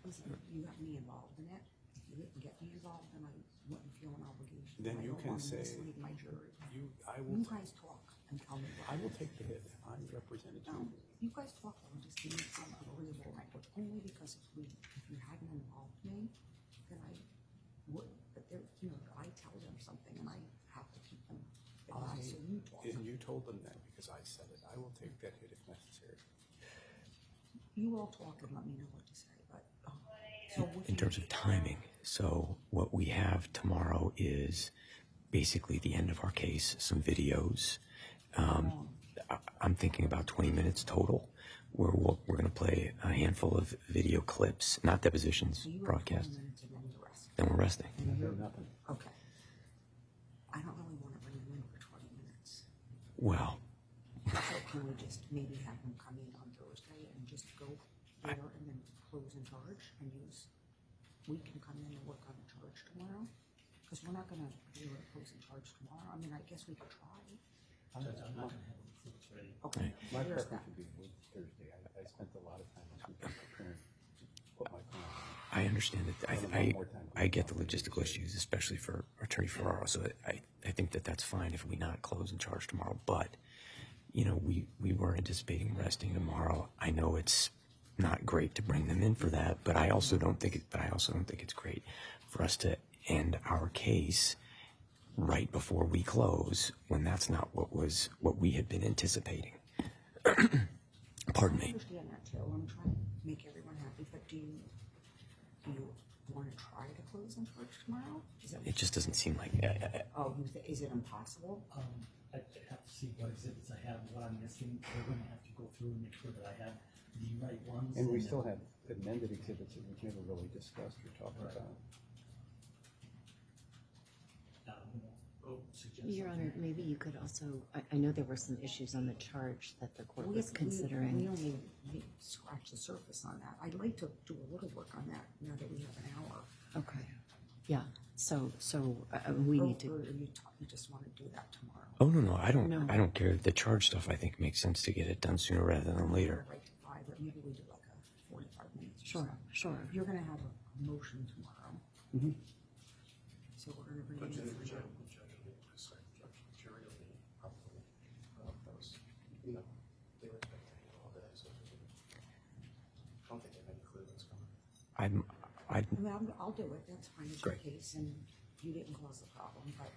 Listen, you got me involved in it. If you didn't get me involved, then I wouldn't feel an obligation. Then I you don't can want to say mislead my jury. you guys talk and tell me. I will take the hit. I'm represented. No, you guys talk and just give me some agreeable language. Only because if you hadn't involved me, then I would. But there, I tell them something and I have to keep them advised. So you talk. And you told them that because I said it. I will take that hit if necessary. You all talk and let me know what to say. But In terms of timing, so what we have tomorrow is basically the end of our case, some videos. I'm thinking about 20 minutes total. We're going to play a handful of video clips, not depositions, broadcasts. Then we're resting. Nothing. Okay. I don't really want to bring them in for 20 minutes. Well. So can we just maybe have them come in on Thursday and just go there and then close and charge and we can come in and work on the charge tomorrow? Because we're not going to be able to close and charge tomorrow. I mean, I guess we could try. I'm not going to have the fruits ready. Okay. My preference would be Thursday. I spent a lot of time this weekend preparing to put my plan on. I understand that. I get the logistical issues, especially for Attorney Ferraro. So I think that that's fine if we not close and charge tomorrow. But we were anticipating resting tomorrow. I know it's not great to bring them in for that, but I also don't think it's great for us to end our case right before we close when that's not what we had been anticipating. Pardon me. I understand that too. I'm trying to make everyone happy, but do you want to try to close and charge tomorrow? It just doesn't seem like. Is it impossible? I have to see what exhibits I have, what I'm missing. We're going to have to go through and make sure that I have the right ones. And we still have amended exhibits that we've never really discussed or talked about. Your Honor, maybe you could also, I know there were some issues on the charge that the court was considering. We only scratched the surface on that. I'd like to do a little work on that now that we have an hour. Okay. Yeah. So we need to. Or you just want to do that tomorrow? Oh no, I don't care. The charge stuff I think makes sense to get it done sooner rather than later. Right to 5, but maybe we do like a 45 minutes. Sure. You're going to have a motion tomorrow. Mm-hmm. So we're going to bring in. I'll do it. That's fine. It's your case, and you didn't cause the problem. But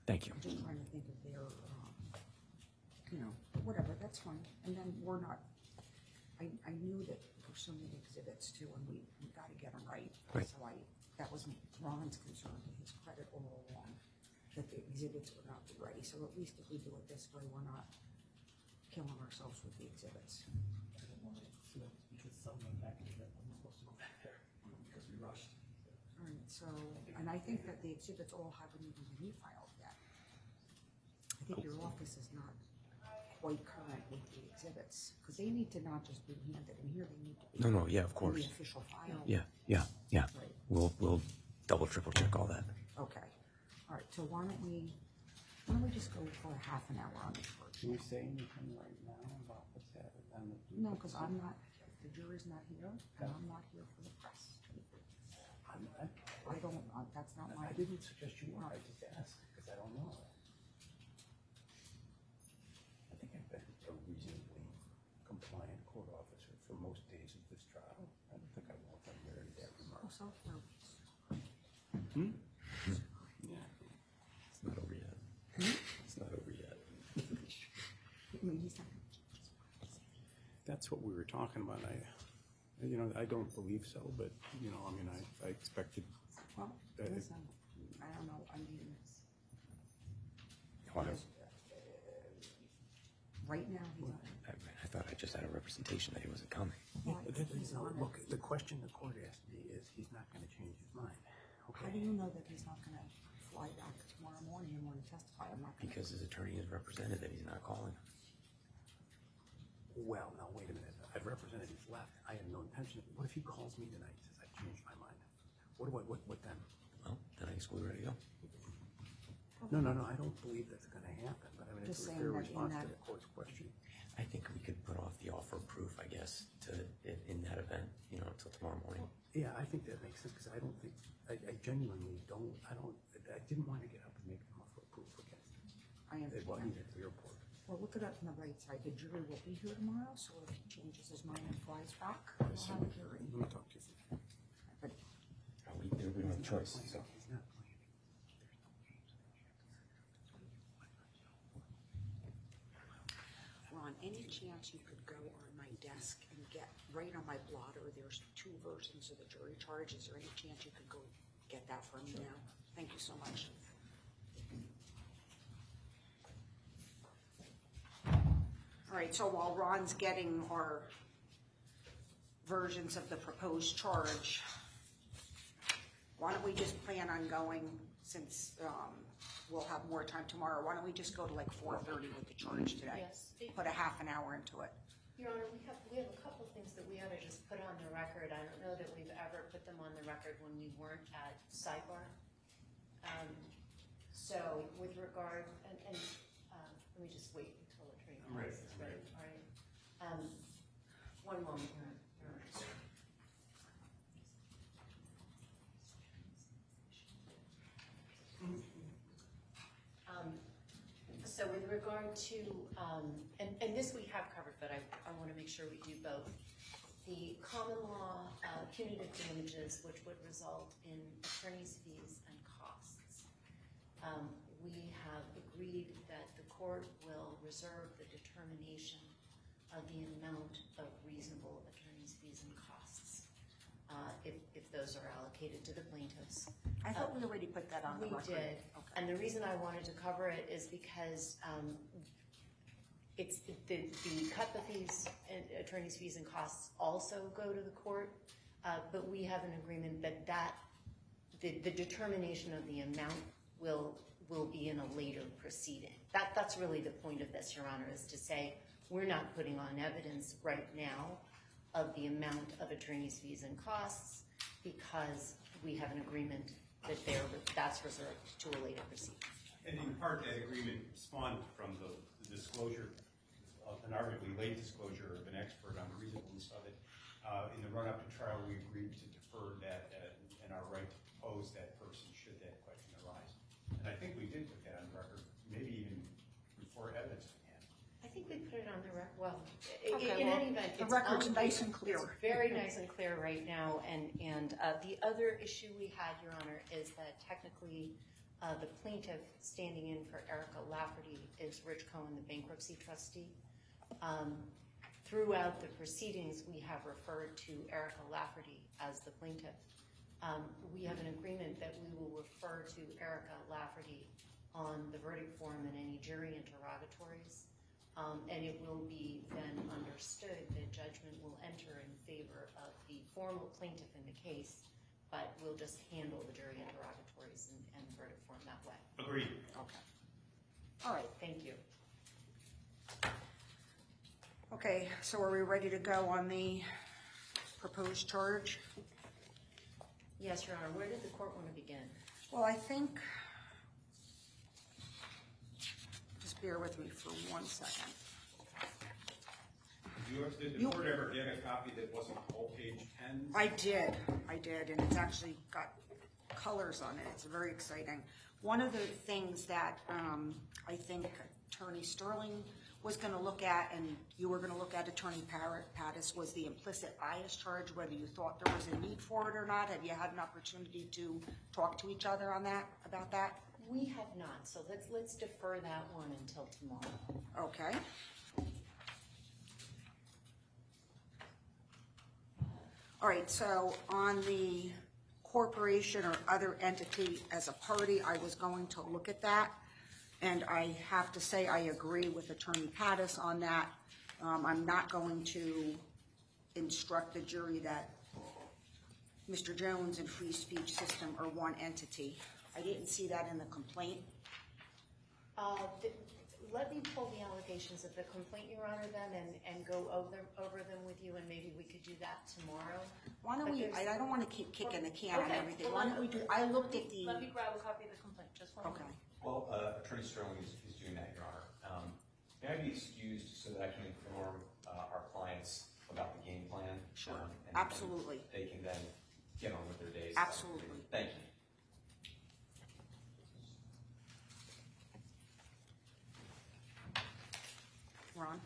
thank you. I'm just trying to think of their, whatever. That's fine. And then we're not. I knew that there's so many exhibits too, and we got to get them right. Right. So that was Ron's concern, to his credit all along, that the exhibits would not be ready. So at least if we do it this way, we're not killing ourselves with the exhibits. I don't want to flip because someone went back and said, I'm supposed to go back there because we rushed. All right, so, and I think that the exhibits all haven't even been refiled yet. I think your office is not quite current with the exhibits, because they need to not just be handed in here, they need to be. No, yeah, of course. In the official file. Yeah. Right. We'll double, triple check all that. Okay. All right, so why don't we just go for a half an hour on the charge? Can you say anything right now about what's happening? No, because I'm not, the jury's not here, and I'm not here for the press. I don't, that's not my. I didn't suggest you were, I just asked, because I don't know. I think I've been a reasonably compliant court officer for most days of this trial. I don't think I want to marry that remark. Oh, so, no. Hmm? Yeah. It's not over yet. It's not over yet. That's what we were talking about. I don't believe so, but, I expected. Well, listen, I don't know, I mean, right now, he's on. I thought I just had a representation that he wasn't coming. Look, the question the court asked me is, he's not going to change his mind. How do you know that he's not gonna fly back tomorrow morning and want to testify? I'm not gonna. Because his attorney has represented that he's not calling. Well, now, wait a minute. I've represented he's left. I have no intention. What if he calls me tonight and says, I've changed my mind? What then? Well, then I guess we're ready to go. No, I don't believe that's going to happen, but I mean, it's a fair response to the court's question. I think we could put off the offer of proof, I guess, in that event, until tomorrow morning. Yeah, I think that makes sense, because I don't think, I genuinely don't, I didn't want to get up and make an offer of proof against him. I understand. Well, at the airport. Well, look it up on the right side. The jury will be here tomorrow, so if he changes his mind and flies back, we'll have a hearing. Let me talk to you. But We don't have a choice, so. He's not playing. Ron, any chance you could go on my desk and get, right on my blotter, there's 2 versions of the jury charge. Is there any chance you could go get that for me now? Thank you so much. All right, so while Ron's getting our versions of the proposed charge, why don't we just plan on going, since we'll have more time tomorrow, why don't we just go to like 4:30 with the charge today? Yes. Put a half an hour into it. Your Honor, we have a couple of things that we ought to just put on the record. I don't know that we've ever put them on the record when we weren't at sidebar. So with regard, and let me just wait until Attorney Hoax is ready. All right. One moment. So with regard to, and this we have covered, but I want to make sure we do both. The common law punitive damages, which would result in attorney's fees and costs. We have agreed that the court will reserve the determination of the amount of reasonable attorney's fees and costs if those are allocated to the plaintiffs. I thought we already put that on the record. We did, and the reason I wanted to cover it is because it's the cut the fees and attorney's fees and costs also go to the court, but we have an agreement that the determination of the amount will be in a later proceeding. That's really the point of this, Your Honor, is to say we're not putting on evidence right now of the amount of attorney's fees and costs because we have an agreement that that's reserved to a later proceeding. And in part, that agreement spawned from the disclosure, an arguably late disclosure of an expert on the reasonableness of it. In the run-up to trial, we agreed to defer that and our right to propose that person should that question arise. And I think we did put that on the record, maybe even before evidence began. I think we put it on the record. Well, Okay, in any event, the record's nice and clear. It's very nice and clear right now. And the other issue we had, Your Honor, is that technically the plaintiff standing in for Erica Lafferty is Rich Cohen, the bankruptcy trustee. Throughout the proceedings, we have referred to Erica Lafferty as the plaintiff. We have an agreement that we will refer to Erica Lafferty on the verdict form and any jury interrogatories. And it will be then understood that judgment will enter in favor of the formal plaintiff in the case, but we'll just handle the jury interrogatories and verdict form that way. Agreed. Okay. All right. Thank you. Okay, so are we ready to go on the proposed charge? Yes, Your Honor. Where did the court want to begin? Well, I think, just bear with me for 1 second. Did the court ever get a copy that wasn't full-page pens? I did, and it's actually got colors on it. It's very exciting. One of the things that I think Attorney Sterling was going to look at, and you were going to look at, Attorney Pattis, was the implicit bias charge, whether you thought there was a need for it or not. Have you had an opportunity to talk to each other on that, about that? We have not, so let's defer that one until tomorrow. Okay. All right, so on the corporation or other entity as a party, I was going to look at that. And I have to say I agree with Attorney Pattis on that. I'm not going to instruct the jury that Mr. Jones and Free Speech System are one entity. I didn't see that in the complaint. Let me pull the allegations of the complaint, Your Honor, then, and go over them with you, and maybe we could do that tomorrow. Why don't we, I don't want to keep kicking the can and everything. Well, Why don't we do, I looked at the. Let me grab a copy of the complaint, just one moment. Well, Attorney Sterling is doing that, Your Honor. May I be excused so that I can inform our clients about the game plan? Sure, and absolutely. They can then get on with their days. Absolutely. Thank you. Ron,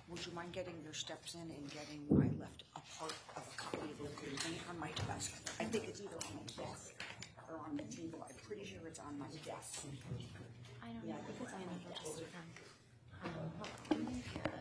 would you mind getting your steps in and getting, I left a part of a copy of the complaint on my desk. I think it's either on my desk or on the table. I'm pretty sure it's on my desk. I don't know if it's on my desk. Let me get it.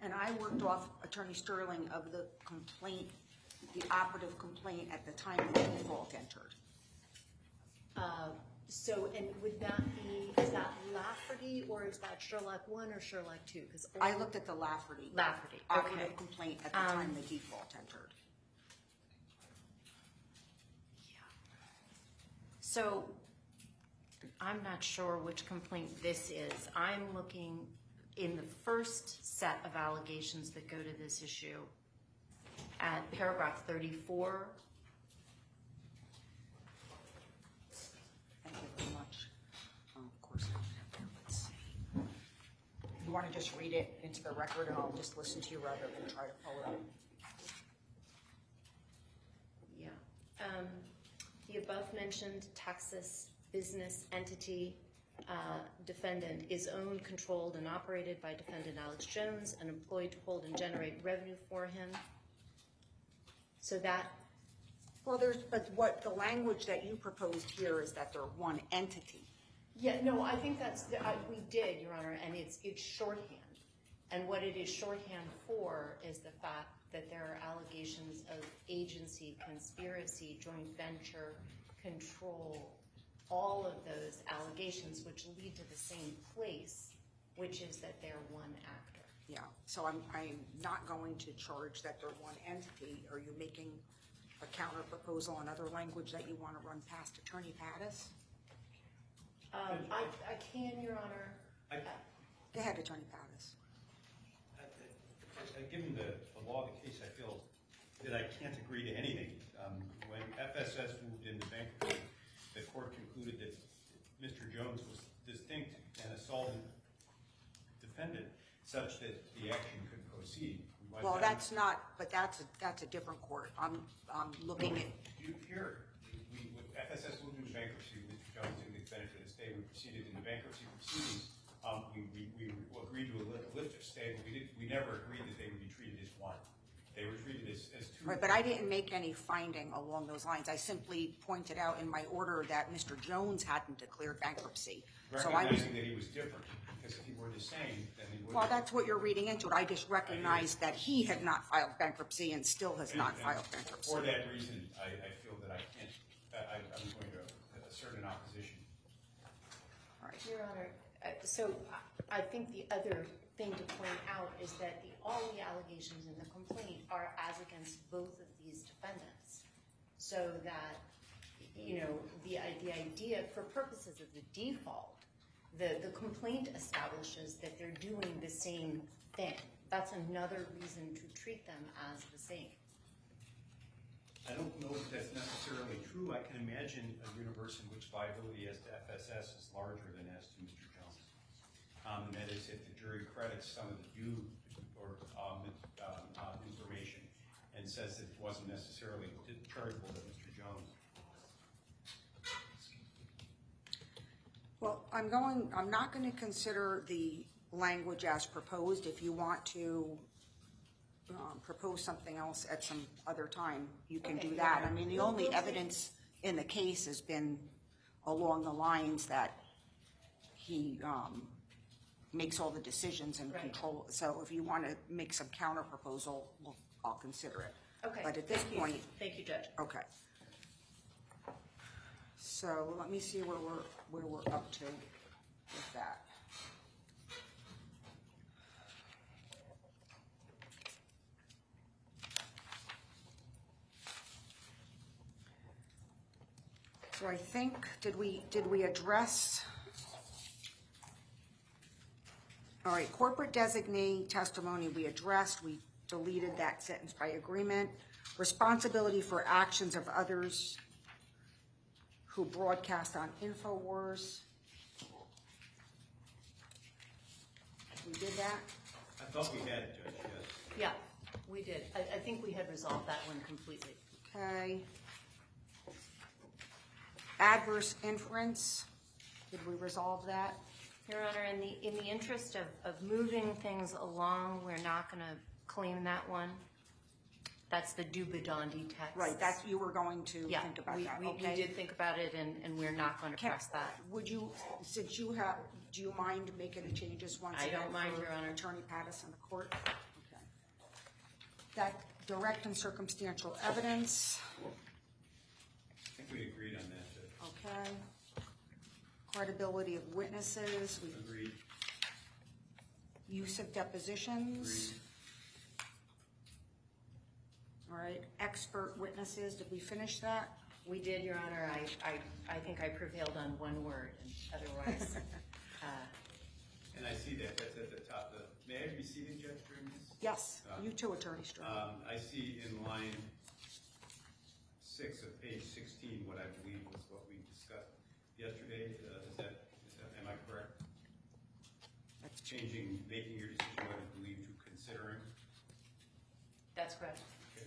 And I worked off Attorney Sterling of the complaint, the operative complaint at the time the default entered. So, and would that be, is that Lafferty or is that Sherlock 1 or Sherlock 2? Because I looked at the Lafferty. Lafferty, Operative okay. complaint at the time the default entered. So, I'm not sure which complaint this is. I'm looking in the first set of allegations that go to this issue at paragraph 34. Thank you very much. Of course, let's see. You want to just read it into the record and I'll just listen to you rather than try to pull it up? Yeah. The above mentioned Texas business entity defendant is owned, controlled, and operated by defendant Alex Jones and employed to hold and generate revenue for him. So that. Well, but what the language that you proposed here is that they're one entity. Yeah, no, I think that's, we did, Your Honor, and it's shorthand. And what it is shorthand for is the fact that there are allegations of agency, conspiracy, joint venture, control, all of those allegations which lead to the same place, which is that they're one actor. Yeah, so I'm not going to charge that they're one entity. Are you making a counter proposal on other language that you want to run past Attorney Pattis? I can, Your Honor. Go ahead, Attorney Pattis. Given the law of the case, I feel that I can't agree to anything. When FSS moved into bankruptcy, the court concluded that Mr. Jones was distinct and a solvent defendant, such that the action could proceed. Well, that's not, but that's a different court. I'm looking at. Here, with FSS moved into bankruptcy, Mr. Jones didn't get the benefit of the stay. We proceeded in the bankruptcy proceedings. We agreed to a lift of stay, but we never agreed that they would be treated as one. They were treated as two. Right, but I didn't make any finding along those lines. I simply pointed out in my order that Mr. Jones hadn't declared bankruptcy. Recognizing that he was different, because if he were the same, then he would. Well, that's what you're reading into it. I just recognized that he had not filed bankruptcy and still has not filed bankruptcy. For that reason, I feel that I can't. I'm going to So I think the other thing to point out is that all the allegations in the complaint are as against both of these defendants. So that, the idea, for purposes of the default, the complaint establishes that they're doing the same thing. That's another reason to treat them as the same. I don't know if that's necessarily true. I can imagine a universe in which liability as to FSS is larger than as to Mr. Jones. And that is if the jury credits some of the due or information and says that it wasn't necessarily chargeable to Mr. Jones. Well, I'm not going to consider the language as proposed. If you want to propose something else at some other time, you can do that. I mean, the only evidence in the case has been along the lines that he makes all the decisions and control. So if you want to make some counter proposal, I'll consider it. Okay. But at this point, thank you, Judge. Okay. So let me see where we're up to with that. So I think, did we address? All right, corporate designee testimony we addressed. We deleted that sentence by agreement. Responsibility for actions of others who broadcast on Infowars. We did that? I thought we had, Judge, yes. Yeah, we did. I think we had resolved that one completely. Okay. Adverse inference, did we resolve that? Your Honor, in the interest of moving things along, we're not going to claim that one. That's the Dubidandi text. Right, that's, you were going to think about that, okay? We did think about it, and we're not going to press that. Would you, since you have, do you mind making the changes once again? I don't mind, Your Honor. Attorney Pattis in the court? Okay. That direct and circumstantial evidence. I think we agreed on that, Judge. Okay. Credibility of witnesses. We agreed. Use of depositions. Agreed. All right, expert witnesses, did we finish that? We did, Your Honor. I think I prevailed on one word, and otherwise. And I see that, that's at the top. May I be seated, Judge, during this? Yes, you too, Attorney Strong. I see in line 6 of page 16 what I believe was what we discussed yesterday. Am I correct? That's changing, making your decision whether to believe to considering. That's correct. Okay.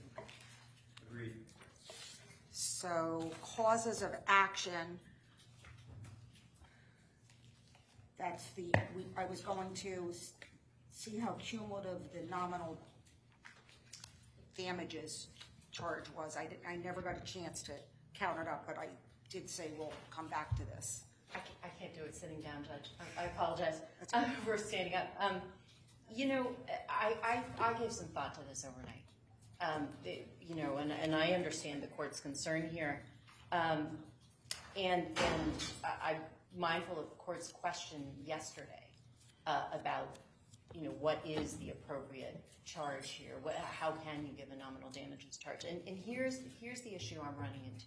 Agreed. So causes of action. That's the, I was going to see how cumulative the nominal damages charge was. I never got a chance to count it up, but I did say we'll come back to this. I can't do it sitting down, Judge. I apologize for standing up. I gave some thought to this overnight. And I understand the court's concern here. And I'm mindful of the court's question yesterday about, what is the appropriate charge here? How can you give a nominal damages charge? And here's the issue I'm running into.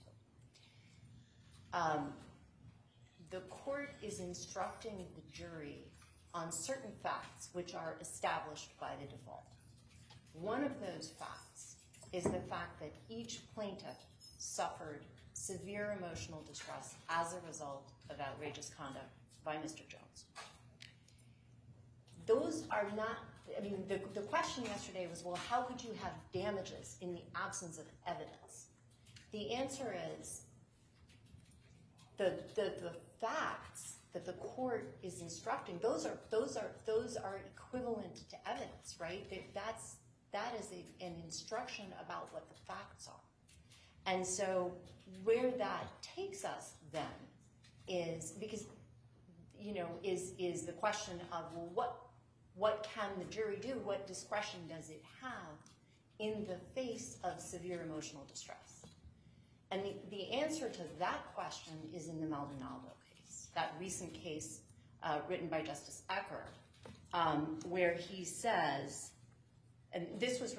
The court is instructing the jury on certain facts which are established by the default. One of those facts is the fact that each plaintiff suffered severe emotional distress as a result of outrageous conduct by Mr. Jones. Those are not, the question yesterday was, well, how could you have damages in the absence of evidence? The answer is the facts that the court is instructing, those are equivalent to evidence, right? That is an instruction about what the facts are. And so where that takes us then is, because, is the question of, well, what can the jury do? What discretion does it have in the face of severe emotional distress? And the answer to that question is in the Maldonado case, that recent case written by Justice Ecker, where he says, and this was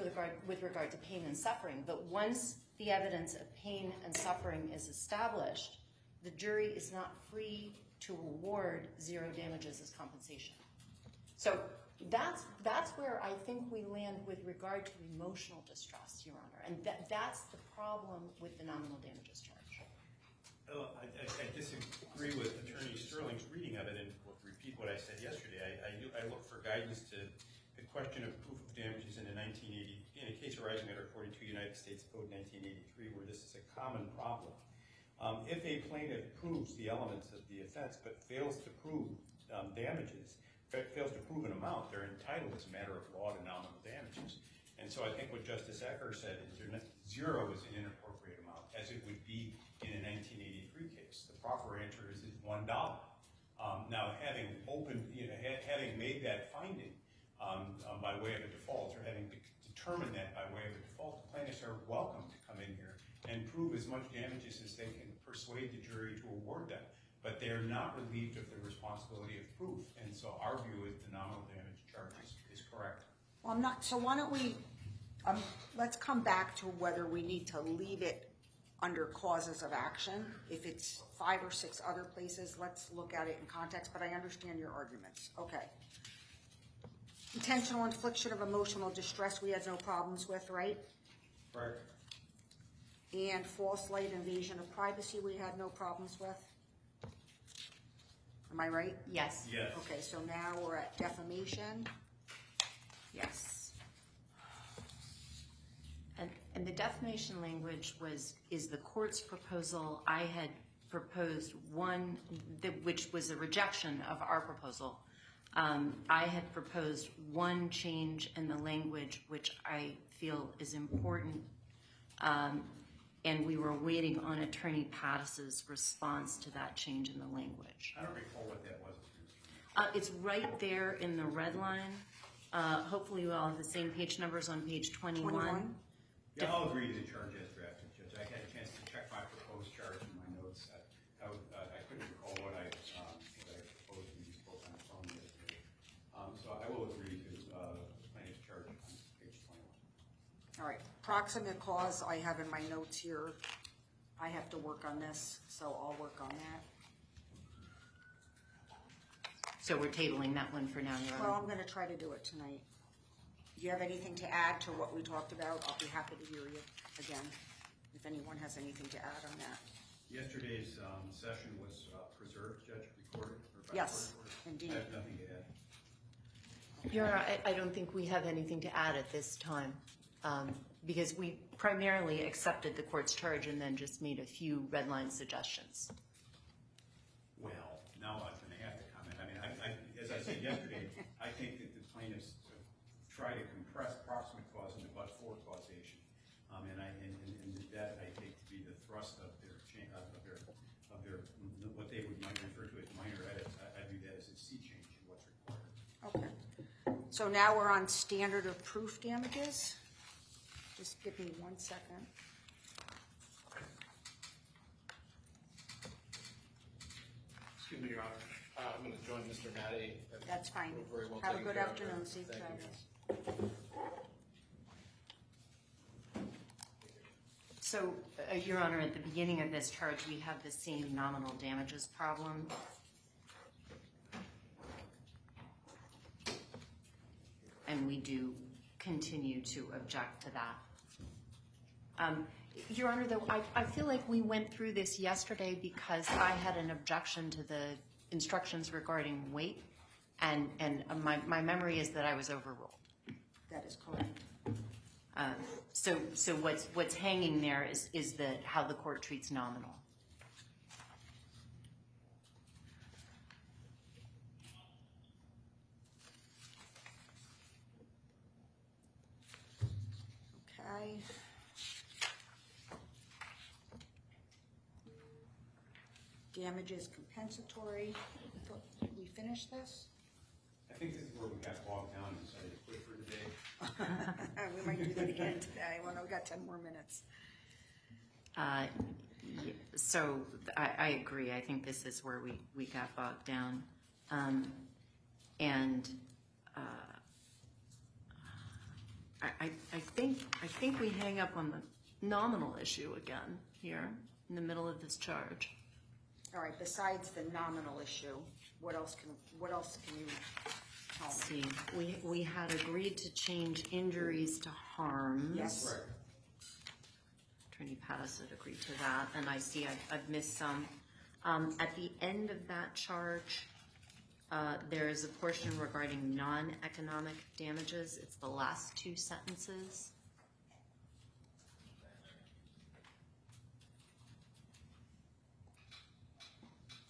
with regard to pain and suffering, but once the evidence of pain and suffering is established, the jury is not free to award zero damages as compensation. So that's where I think we land with regard to emotional distress, Your Honor, and that's the problem with the nominal damages charge. I disagree with Attorney Sterling's reading of it, and will repeat what I said yesterday. I look for guidance to the question of proof of damages in a case arising under 42 United States Code 1983, where this is a common problem. If a plaintiff proves the elements of the offense but fails to prove damages, fails to prove an amount, they're entitled as a matter of law to nominal damages. And so I think what Justice Ecker said is zero is an inappropriate amount, as it would be in a 1983 case. The proper answer is $1. Now, having made that finding by way of a default, or having determined that by way of a default, the plaintiffs are welcome to come in here and prove as much damages as they can persuade the jury to award them. But they are not relieved of the responsibility of proof. And so our view is the nominal damage charge is correct. Well, I'm not, so why don't we, let's come back to whether we need to leave it under causes of action. If it's 5 or 6 other places, let's look at it in context, but I understand your arguments. Okay. Intentional infliction of emotional distress we had no problems with, right? Right. And false light invasion of privacy we had no problems with. Am I right? Yes. Yes. Okay, so now we're at defamation. Yes. And the defamation language is the court's proposal. I had proposed one, which was a rejection of our proposal. I had proposed one change in the language, which I feel is important, and we were waiting on Attorney Pattis's response to that change in the language. I don't recall what that was. It's right there in the red line. Hopefully you all have the same page numbers on page 21. Yeah, I'll agree to the charge as drafted, Judge. I had a chance to check my proposed charge in my notes. I couldn't recall what I proposed when you spoke on the phone yesterday. So I will agree to the plaintiff's charge on page 21. All right, proximate cause I have in my notes here. I have to work on this, so I'll work on that. So we're tabling that one for now, Your Honor. Well, I'm going to try to do it tonight. Do you have anything to add to what we talked about? I'll be happy to hear you again, if anyone has anything to add on that. Yesterday's session was preserved, Judge, recorded? Yes, indeed. I have nothing to add. Your Honor, I don't think we have anything to add at this time, because we primarily accepted the court's charge and then just made a few red line suggestions. Well, now I'm going to have to comment. I mean, as I said yesterday, I think that the plaintiffs try to compress proximate cause into but-for causation, and that I take to be the thrust of their what they would might refer to as minor edits. I view that as a sea change in what's required. Okay. So now we're on standard of proof damages. Just give me 1 second. Excuse me, Your Honor. I'm going to join Mr. Matty. That's fine. We're very well Have a taken good care of afternoon. there. Safe Thank you. travels. So, Your Honor, at the beginning of this charge, we have the same nominal damages problem. And we do continue to object to that. Your Honor, though, I feel like we went through this yesterday because I had an objection to the instructions regarding weight, and my memory is that I was overruled. That is correct. So what's hanging there is how the court treats nominal. Okay. Damages compensatory. Did we finish this? I think this is where we got bogged down and decided to quit for today. We might do that again today. Well, no, we got 10 more minutes. So I agree. I think this is where we got bogged down. And I think we hang up on the nominal issue again here in the middle of this charge. All right, besides the nominal issue, what else can you tell me? See, we had agreed to change injuries to harms. Yes. Right. Attorney Pattis had agreed to that, and I see I've missed some. At the end of that charge, there is a portion regarding non-economic damages. It's the last two sentences.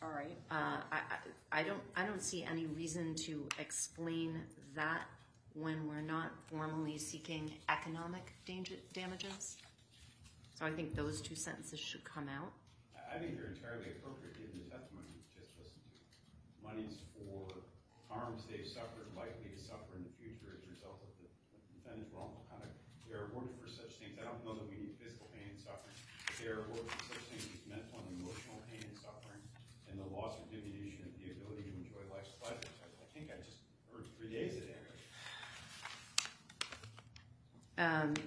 All right. I don't see any reason to explain that when we're not formally seeking economic damages. So I think those two sentences should come out. I think they're entirely appropriate given the testimony we just listened to. Monies for harms they've suffered, likely to suffer in the future as a result of the defendant's wrongful conduct. They are awarded for such things. I don't know that we need physical pain and suffering, but they are awarded for such things as mental and emotional pain and suffering, and the loss or diminution of the ability to enjoy life's pleasures. I think I just heard 3 days of that. I'm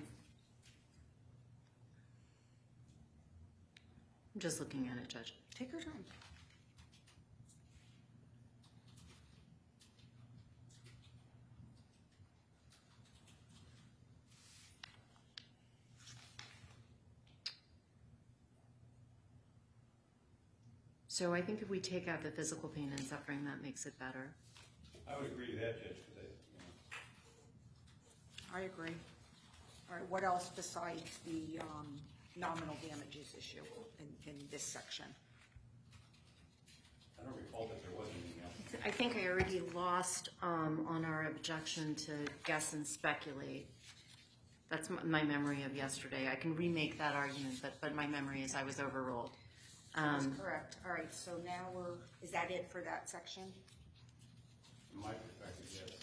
just looking at it, Judge. Take your time. So I think if we take out the physical pain and suffering, that makes it better. I would agree to that, Judge, because I agree. All right, what else besides the nominal damages issue in this section? I don't recall that there was anything else. I think I already lost on our objection to guess and speculate. That's my memory of yesterday. I can remake that argument, but my memory is I was overruled. That's correct. All right, so now is that it for that section? From my perspective, yes.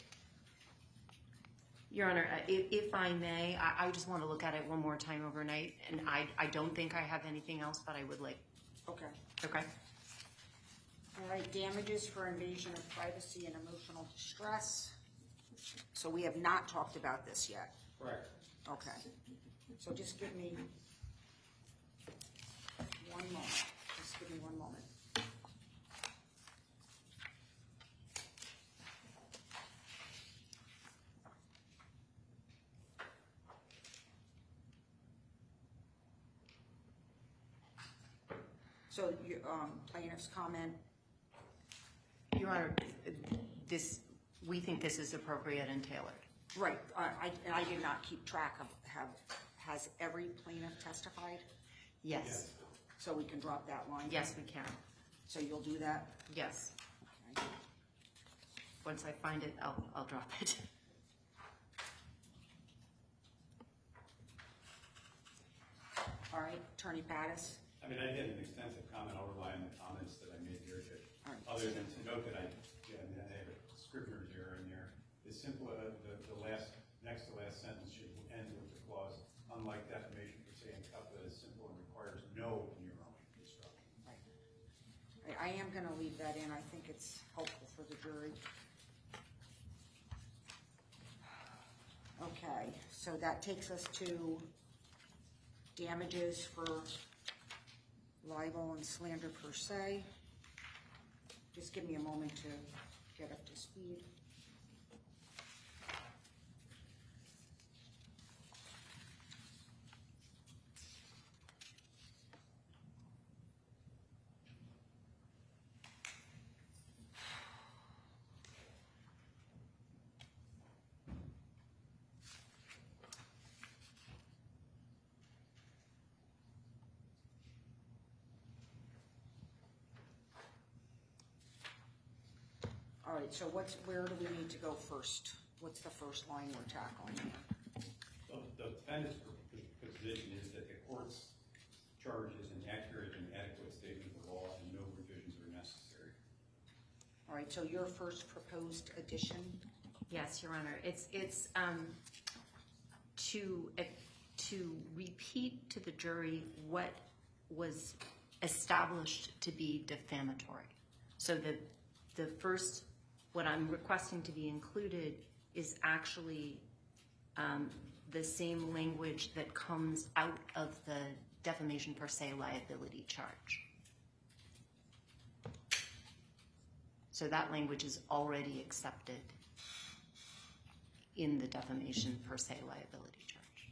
Your Honor, if I may, I just want to look at it one more time overnight, and I don't think I have anything else, but I would like. Okay. Okay. All right, damages for invasion of privacy and emotional distress. So we have not talked about this yet. Correct. Okay. So just give me one moment. Just give me one moment. So, plaintiff's comment. Your Honor, we think this is appropriate and tailored. Right. I did not keep track of has every plaintiff testified? Yes. So we can drop that line? Yes, we can. So you'll do that? Yes. Okay. Once I find it, I'll drop it. All right, Attorney Pattis. I mean, I did an extensive comment. I'll rely on the comments that I made here, Judge. All right. Other than to note that I have a scrivener's error in there. The simple, the next to last sentence should end with the clause, unlike defamation per se and couplet is simple and requires no neuron construction. Right. I am going to leave that in. I think it's helpful for the jury. Okay, so that takes us to damages for libel and slander per se. Just give me a moment to get up to speed. All right, so where do we need to go first? What's the first line we're tackling here? So the defendant's position is that the court's charge is an accurate and adequate statement of the law and no revisions are necessary. All right, so your first proposed addition? Yes, Your Honor. It's to repeat to the jury what was established to be defamatory. So that the first, what I'm requesting to be included is actually the same language that comes out of the defamation per se liability charge. So that language is already accepted in the defamation per se liability charge.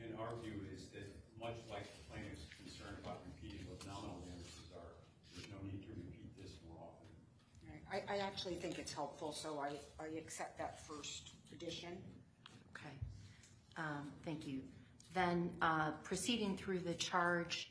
And our view is that much like the plaintiff's concern about repeating what nominal damages are, there's no need to repeat this more often. I actually think it's helpful, so I accept that first addition. Okay, thank you. Then proceeding through the charge,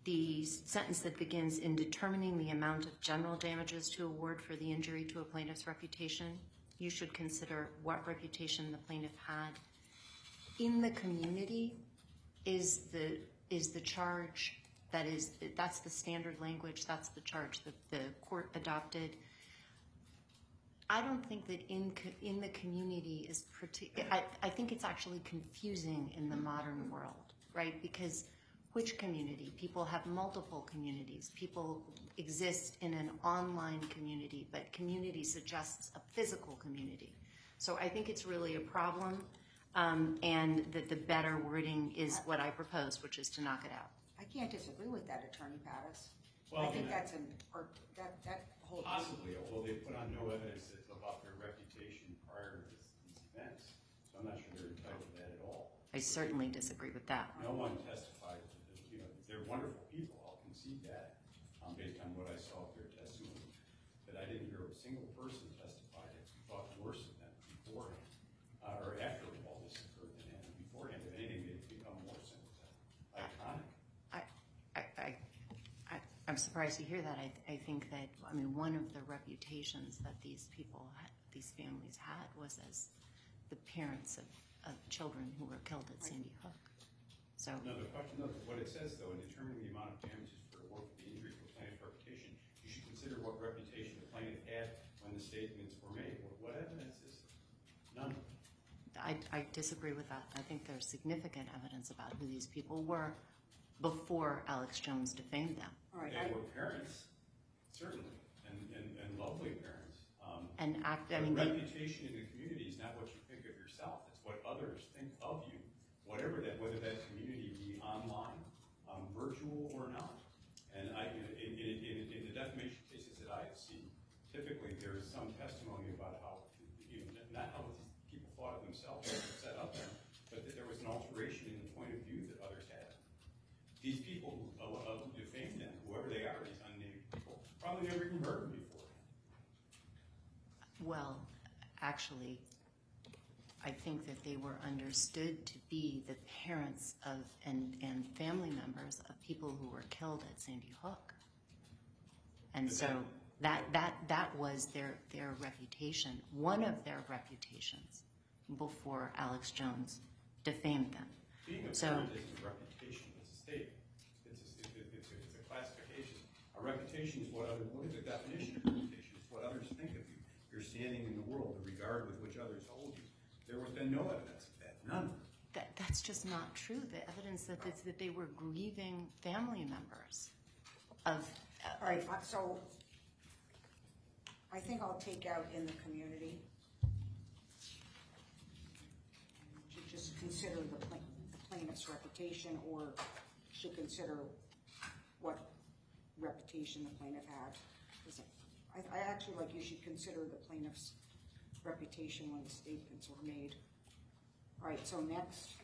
the sentence that begins, in determining the amount of general damages to award for the injury to a plaintiff's reputation, you should consider what reputation the plaintiff had in the community is the charge. That's the standard language. That's the charge that the court adopted. I don't think that in the community is I think it's actually confusing in the modern world, right? Because which community? People have multiple communities. People exist in an online community, but community suggests a physical community. So I think it's really a problem, and that the better wording is what I propose, which is to knock it out. I can't disagree with that, Attorney Pattis. Well, I think that's that whole possibly, although they put on no evidence about their reputation prior to these events, so I'm not sure they're entitled to that at all. I certainly disagree with that. No one testified. They're wonderful people. I'll concede that based on what I saw of their testimony. But I didn't hear a single person testify that thought worse of them beforehand or after all this occurred than beforehand. If anything, they've become more iconic. I'm surprised to hear that. I think that, I mean, one of the reputations that these people, these families had was as the parents of children who were killed at Sandy Hook. So no, the question, what it says though, in determining the amount of damages for the injury to a plaintiff's reputation, you should consider what reputation the plaintiff had when the statements were made. What evidence is there? None. I disagree with that. I think there's significant evidence about who these people were before Alex Jones defamed them. Right. They were parents, certainly, and lovely parents. Reputation in the community is not what you think of yourself. It's what others think of you, whether that community be online, virtual, or not. And in the defamation cases that I have seen, typically there is some testimony about how, not how people thought of themselves or set up there, but that there was an alteration in the point of view that others had. These people who defamed them, whoever they are, these unnamed people, probably never even heard them before. Well, actually, I think that they were understood to be the parents of and family members of people who were killed at Sandy Hook. And so that was their reputation, one of their reputations before Alex Jones defamed them. Being a parent isn't a reputation, it's a statement. It's a classification. A reputation is what is the definition of reputation? It's what others think of you. You're standing in the world, the regard with which others hold you. There was been no evidence of that, none. That's just not true. The evidence that they were grieving family members of. All right, so I think I'll take out in the community. Should just consider the plaintiff's reputation, or should consider what reputation the plaintiff had. I actually like you should consider the plaintiff's reputation when the statements were made. All right, so next.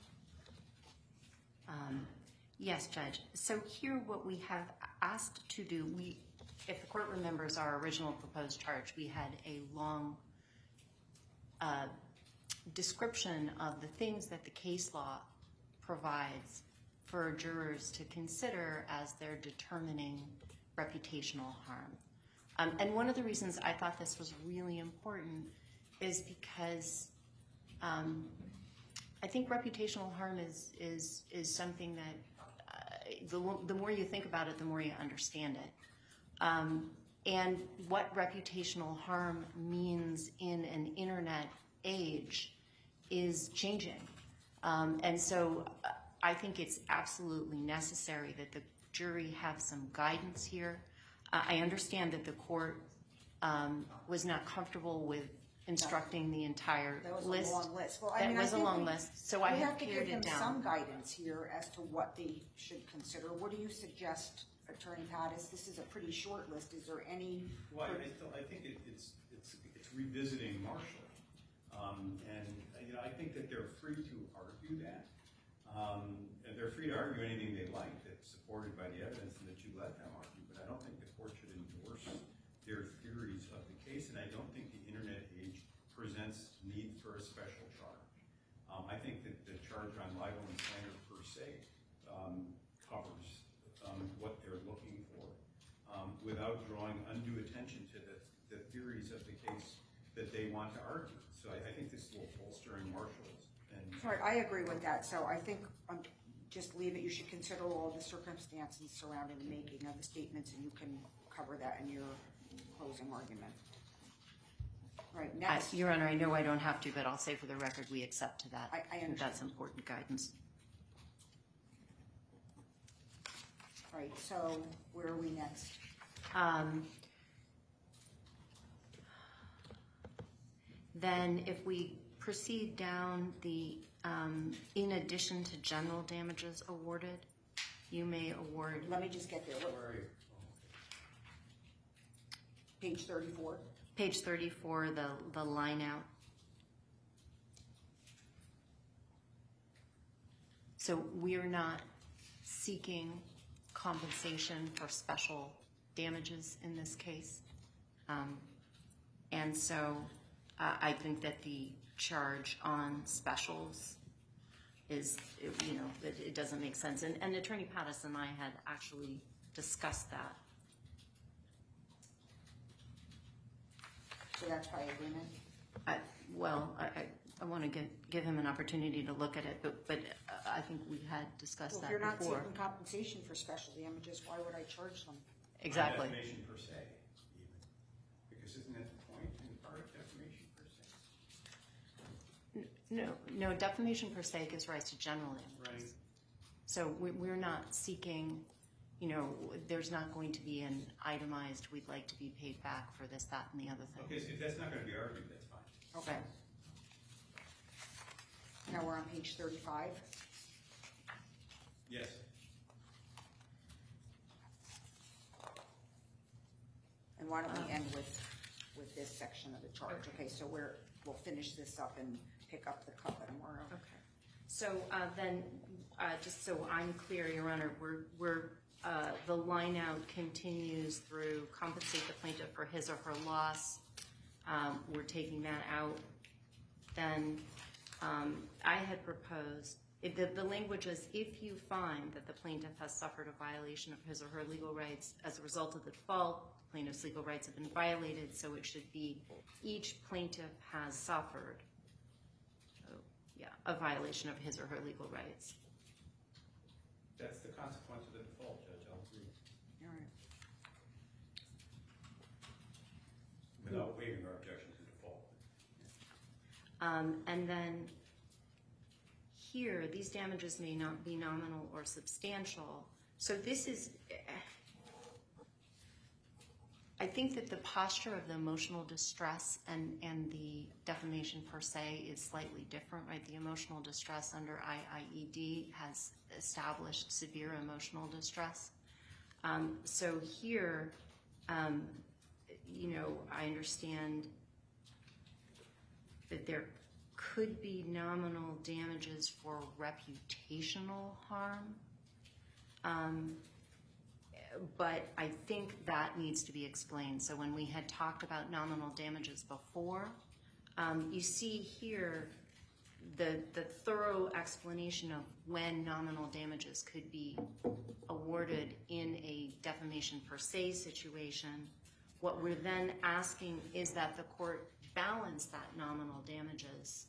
Yes, Judge. So here what we have asked to do, if the court remembers our original proposed charge, we had a long description of the things that the case law provides for jurors to consider as they're determining reputational harm. And one of the reasons I thought this was really important is because I think reputational harm is something that the more you think about it, the more you understand it. And what reputational harm means in an internet age is changing. And so I think it's absolutely necessary that the jury have some guidance here. I understand that the court was not comfortable with instructing the entire list. That was a long list. Well, That was a long list, so I have pared it We have to give them some down. guidance here as to what they should consider. What do you suggest, Attorney Pattis? This is a pretty short list. Is there any? Well, I think it's revisiting Marshall, and I think that they're free to argue that. And they're free to argue anything they like that's supported by the evidence and that you let them argue. But I don't think the court should endorse their theories of the case, and I don't think the internet age presents need for a special charge. I think that the charge on libel and slander per se covers what they're looking for without drawing undue attention to the theories of the case that they want to argue. So I think this will bolster in Marshall's. Right, I agree with that. So I think just leave it. You should consider all the circumstances surrounding the making of the statements, and you can cover that in your closing argument. Right, next. Your Honor, I know I don't have to, but I'll say for the record we accept to that. I understand. That's important guidance. Right, so where are we next? Then if we proceed down the, in addition to general damages awarded, you may award. Let me just get there. Where are you? Page 34. Page 34, the line out. So we're not seeking compensation for special damages in this case. And so I think that the charge on specials is, it doesn't make sense. And Attorney Pattis and I had actually discussed that. So that's by agreement? I want to give him an opportunity to look at it, but I think we had discussed that If you're not before. seeking compensation for special damages, why would I charge them? Exactly. Defamation per se, even. Because isn't that the point and part of defamation per se? No, defamation per se gives rise to general damages. Right. So we're not seeking, there's not going to be an itemized, we'd like to be paid back for this, that, and the other thing. Okay, so if that's not going to be argued, that's fine. Okay. Now we're on page 35. Yes. And why don't we end with this section of the charge? Okay, so we'll finish this up and pick up the cover tomorrow. Okay. So then, just so I'm clear, Your Honor, the line out continues through compensate the plaintiff for his or her loss. We're taking that out. Then I had proposed, the language is, if you find that the plaintiff has suffered a violation of his or her legal rights as a result of the default, the plaintiff's legal rights have been violated, so it should be each plaintiff has suffered a violation of his or her legal rights. That's the consequence of the default, Judge. I'll agree. All right. Without waiving our objection to default. And then here, these damages may not be nominal or substantial. So this is, I think that the posture of the emotional distress and the defamation per se is slightly different, right? The emotional distress under IIED has established severe emotional distress. So here, I understand that there could be nominal damages for reputational harm. But I think that needs to be explained. So when we had talked about nominal damages before, you see here the thorough explanation of when nominal damages could be awarded in a defamation per se situation. What we're then asking is that the court balance that nominal damages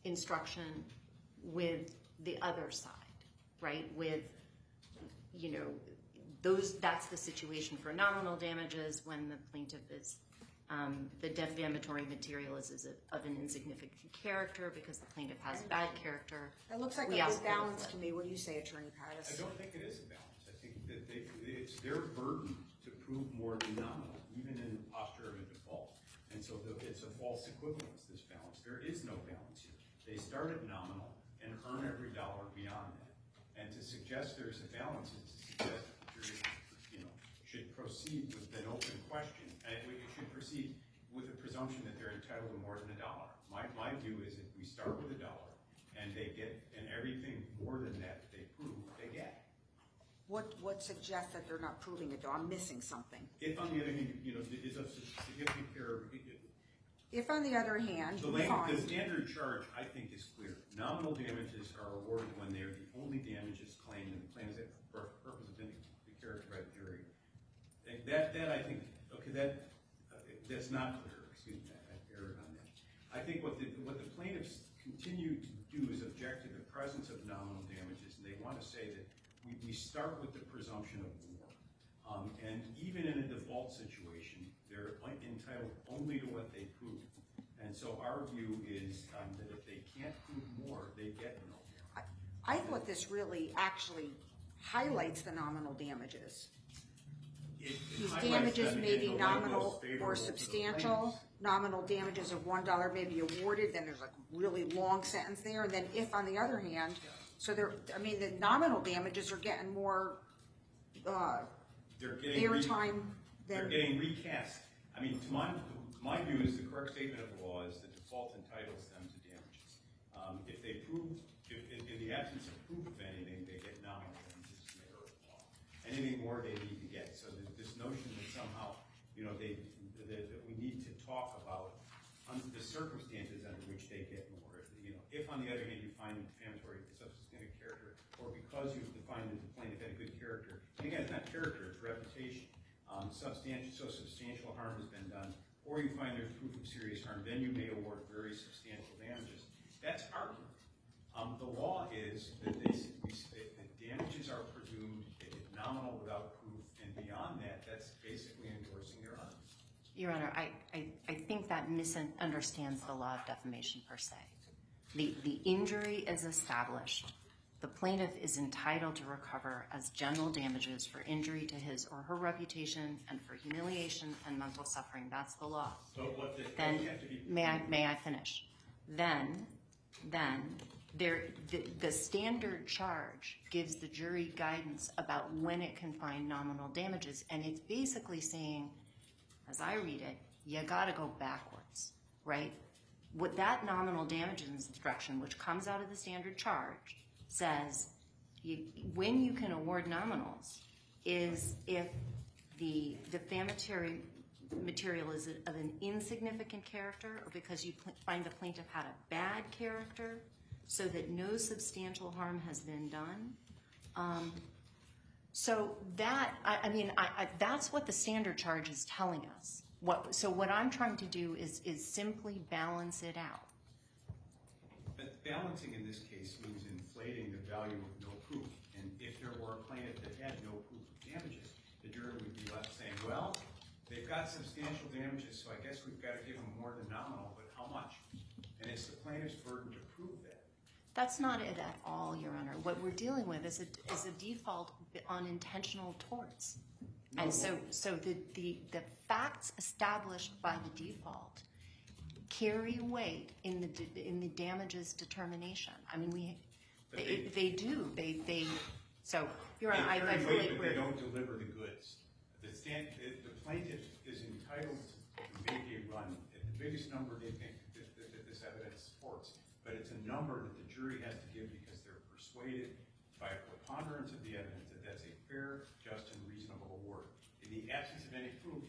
instruction with the other side, right? With, that's the situation for nominal damages when the plaintiff is the defamatory material is of an insignificant character because the plaintiff has bad character. It looks like We a ask good for the balance flip. to me. What do you say, Attorney Pattis? I don't think it is a balance. I think that it's their burden to prove more than nominal, even in the posture of a default. And so it's a false equivalence, this balance. There is no balance here. They start at nominal and earn every dollar beyond that. And to suggest there's a balance is to suggest that the jury, should proceed with an open question. And it should proceed with a presumption that they're entitled to more than $1. My view is if we start with $1 and they get, and everything more than that they prove, they get. What suggests that they're not proving it, though? I'm missing something. If on the other hand, it's of significant care. If on the other hand, the standard charge, I think, is clear. Nominal damages are awarded when they are the only damages claimed in the claims that for purpose of the character by the jury. That I think, okay, that's not clear. Excuse me, I erred on that. I think what the plaintiffs continue to do is object to the presence of nominal damages, and they want to say that we start with the presumption of war. And even in a default situation, they're entitled only to what they prove. And so our view is that if they can't prove more, they get no. I thought this really actually highlights the nominal damages. These damages may be nominal or substantial. Nominal damages of $1 may be awarded. Then there's like a really long sentence there. And then if, on the other hand, so the nominal damages are getting more airtime than they're getting recast. I mean, to my view is the correct statement of the law is the default entitles them to damages. If they prove, in the absence of proof of anything, they get nominal damages in the earth law. Anything more they need to get. So this notion that somehow, that we need to talk about the circumstances under which they get more. If on the other hand you find defamatory substantive character, or because you've defined that the plaintiff had a good character, and again, it's not character, it's reputation. Substantial harm has been done, or you find there's proof of serious harm, then you may award very substantial damages. That's argument. The law is that the damages are presumed nominal without proof, and beyond that, that's basically endorsing their argument. Your Honor, I think that misunderstands the law of defamation per se. The injury is established. The plaintiff is entitled to recover as general damages for injury to his or her reputation and for humiliation and mental suffering. That's the law. So then, may I finish? Then the standard charge gives the jury guidance about when it can find nominal damages, and it's basically saying, as I read it, you got to go backwards, right? What that nominal damages instruction, which comes out of the standard charge, says when you can award nominals is if the defamatory material is of an insignificant character, or because you find the plaintiff had a bad character, so that no substantial harm has been done. So that, that's what the standard charge is telling us. So what I'm trying to do is simply balance it out. But balancing in this case means inflating the value of no proof. And if there were a plaintiff that had no proof of damages, the jury would be left saying, well, they've got substantial damages, so I guess we've got to give them more than nominal, but how much? And it's the plaintiff's burden to prove that. That's not it at all, Your Honor. What we're dealing with is a default on intentional torts. No. And so the facts established by the default carry weight in the damages determination. I mean, they do. So, Your Honor, I feel like they don't deliver the goods. The plaintiff is entitled to make a run at the biggest number they think that this evidence supports, but it's a number that the jury has to give because they're persuaded by a preponderance of the evidence that that's a fair, just, and reasonable award. In the absence of any proof,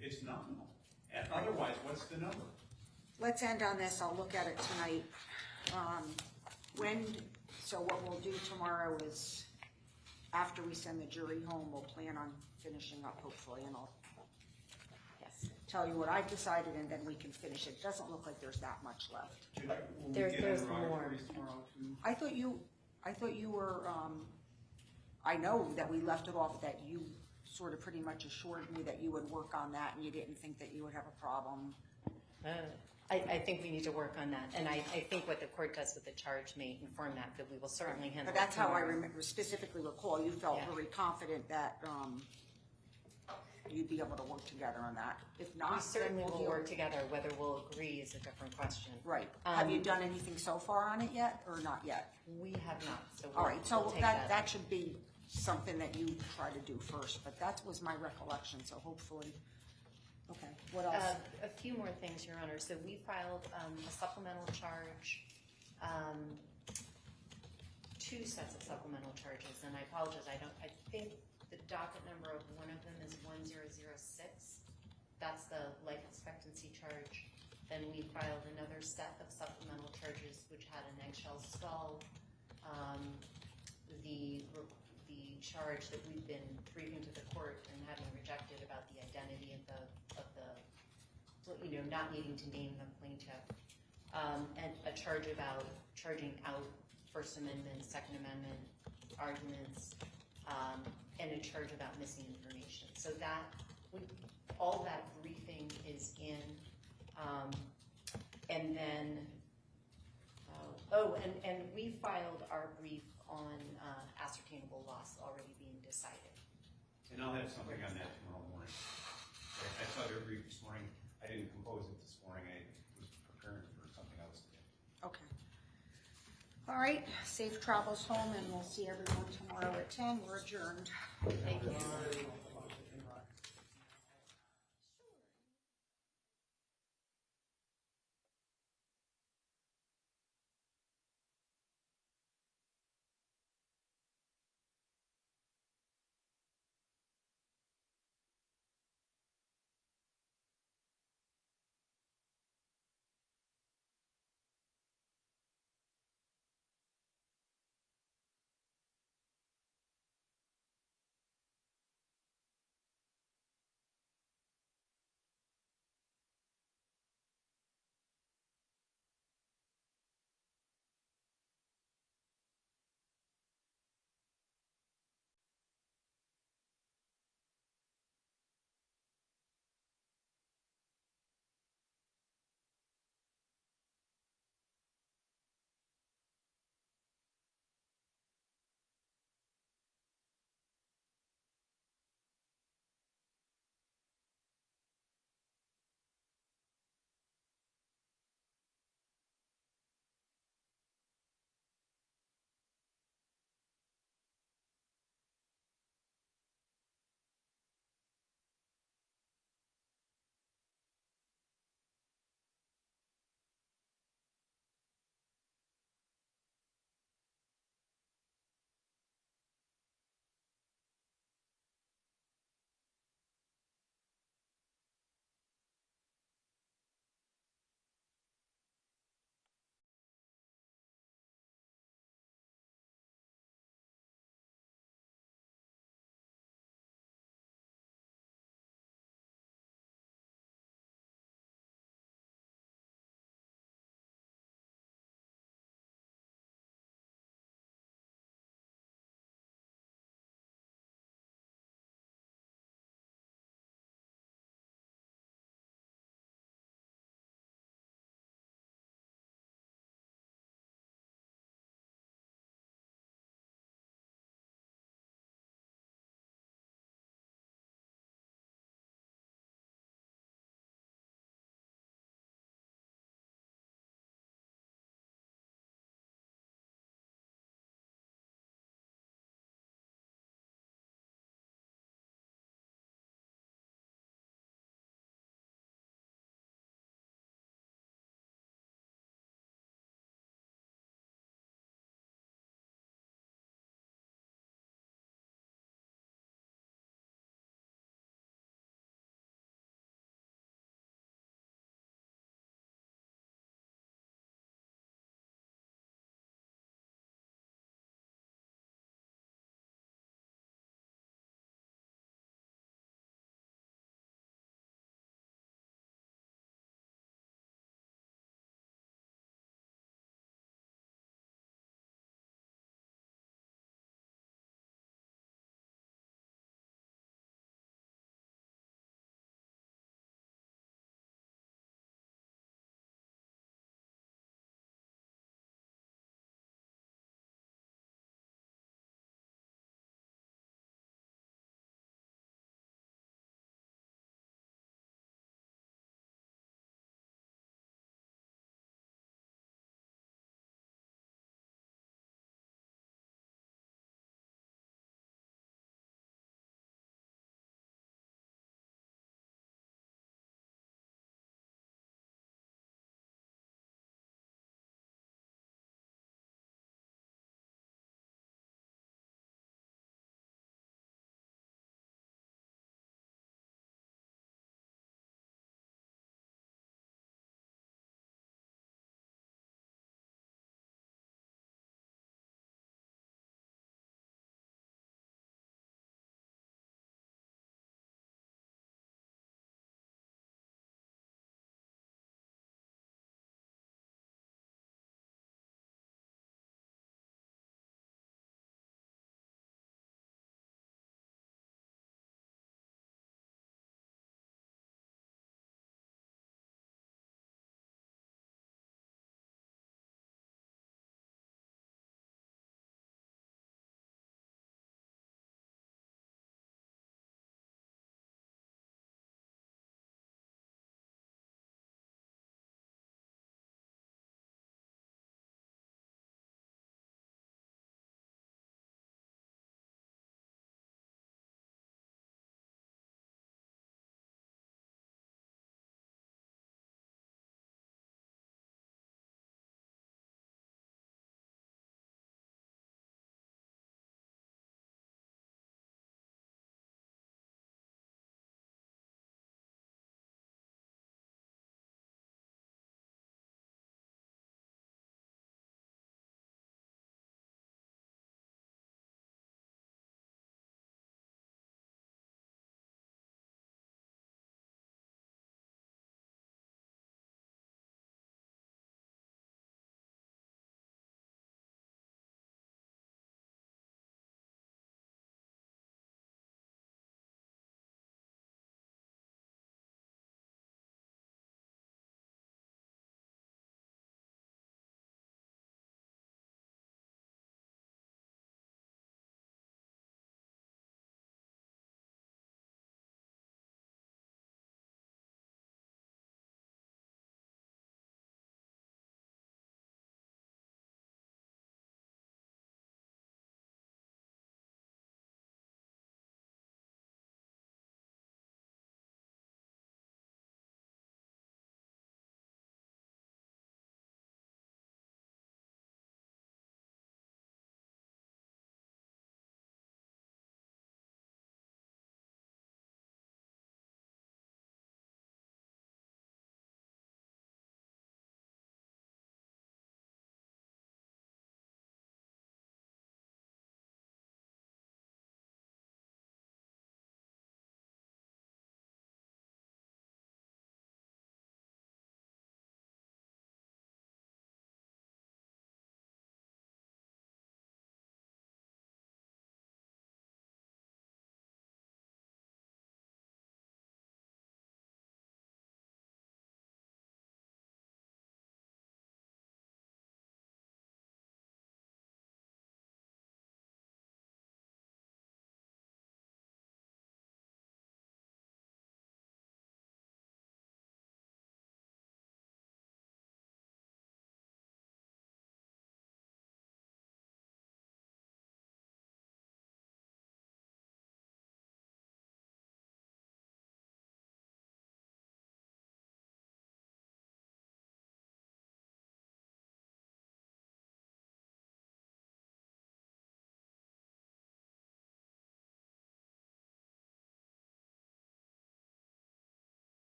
it's nominal. And otherwise, what's the number? Let's end on this. I'll look at it tonight. So what we'll do tomorrow is, after we send the jury home, we'll plan on finishing up, hopefully, and I'll tell you what I've decided, and then we can finish it. It doesn't look like there's that much left. There's more. I thought you were, I know that we left it off that you sort of pretty much assured me that you would work on that and you didn't think that you would have a problem. I think we need to work on that, and I think what the court does with the charge may inform that, but we will certainly handle it. But that's how I tomorrow. specifically recall, you felt Yeah. very confident that, you'd be able to work together on that. If not, We then certainly we'll will deal- work together. Whether we'll agree is a different question. Right. Have you done anything so far on it yet, or not yet? We have not, so All right, so we'll take that should be something that you try to do first, but that was my recollection, so hopefully, okay, what else? A few more things, Your Honor. So we filed a supplemental charge, 2 sets of supplemental charges, and I apologize, I think the docket number of one of them is 1006. That's the life expectancy charge. Then we filed another set of supplemental charges, which had an eggshell skull. The charge that we've been briefing to the court and having rejected about the identity of the not needing to name the plaintiff, and a charge about charging out First Amendment, Second Amendment arguments, and a charge about missing information. So that all that briefing is in, and then and we filed our brief on ascertainable loss already being decided. And I'll have something on that tomorrow morning. I saw their brief this morning. I didn't compose it this morning. I was preparing for something else today. Okay. All right, safe travels home, and we'll see everyone tomorrow at 10. We're adjourned. Thank you.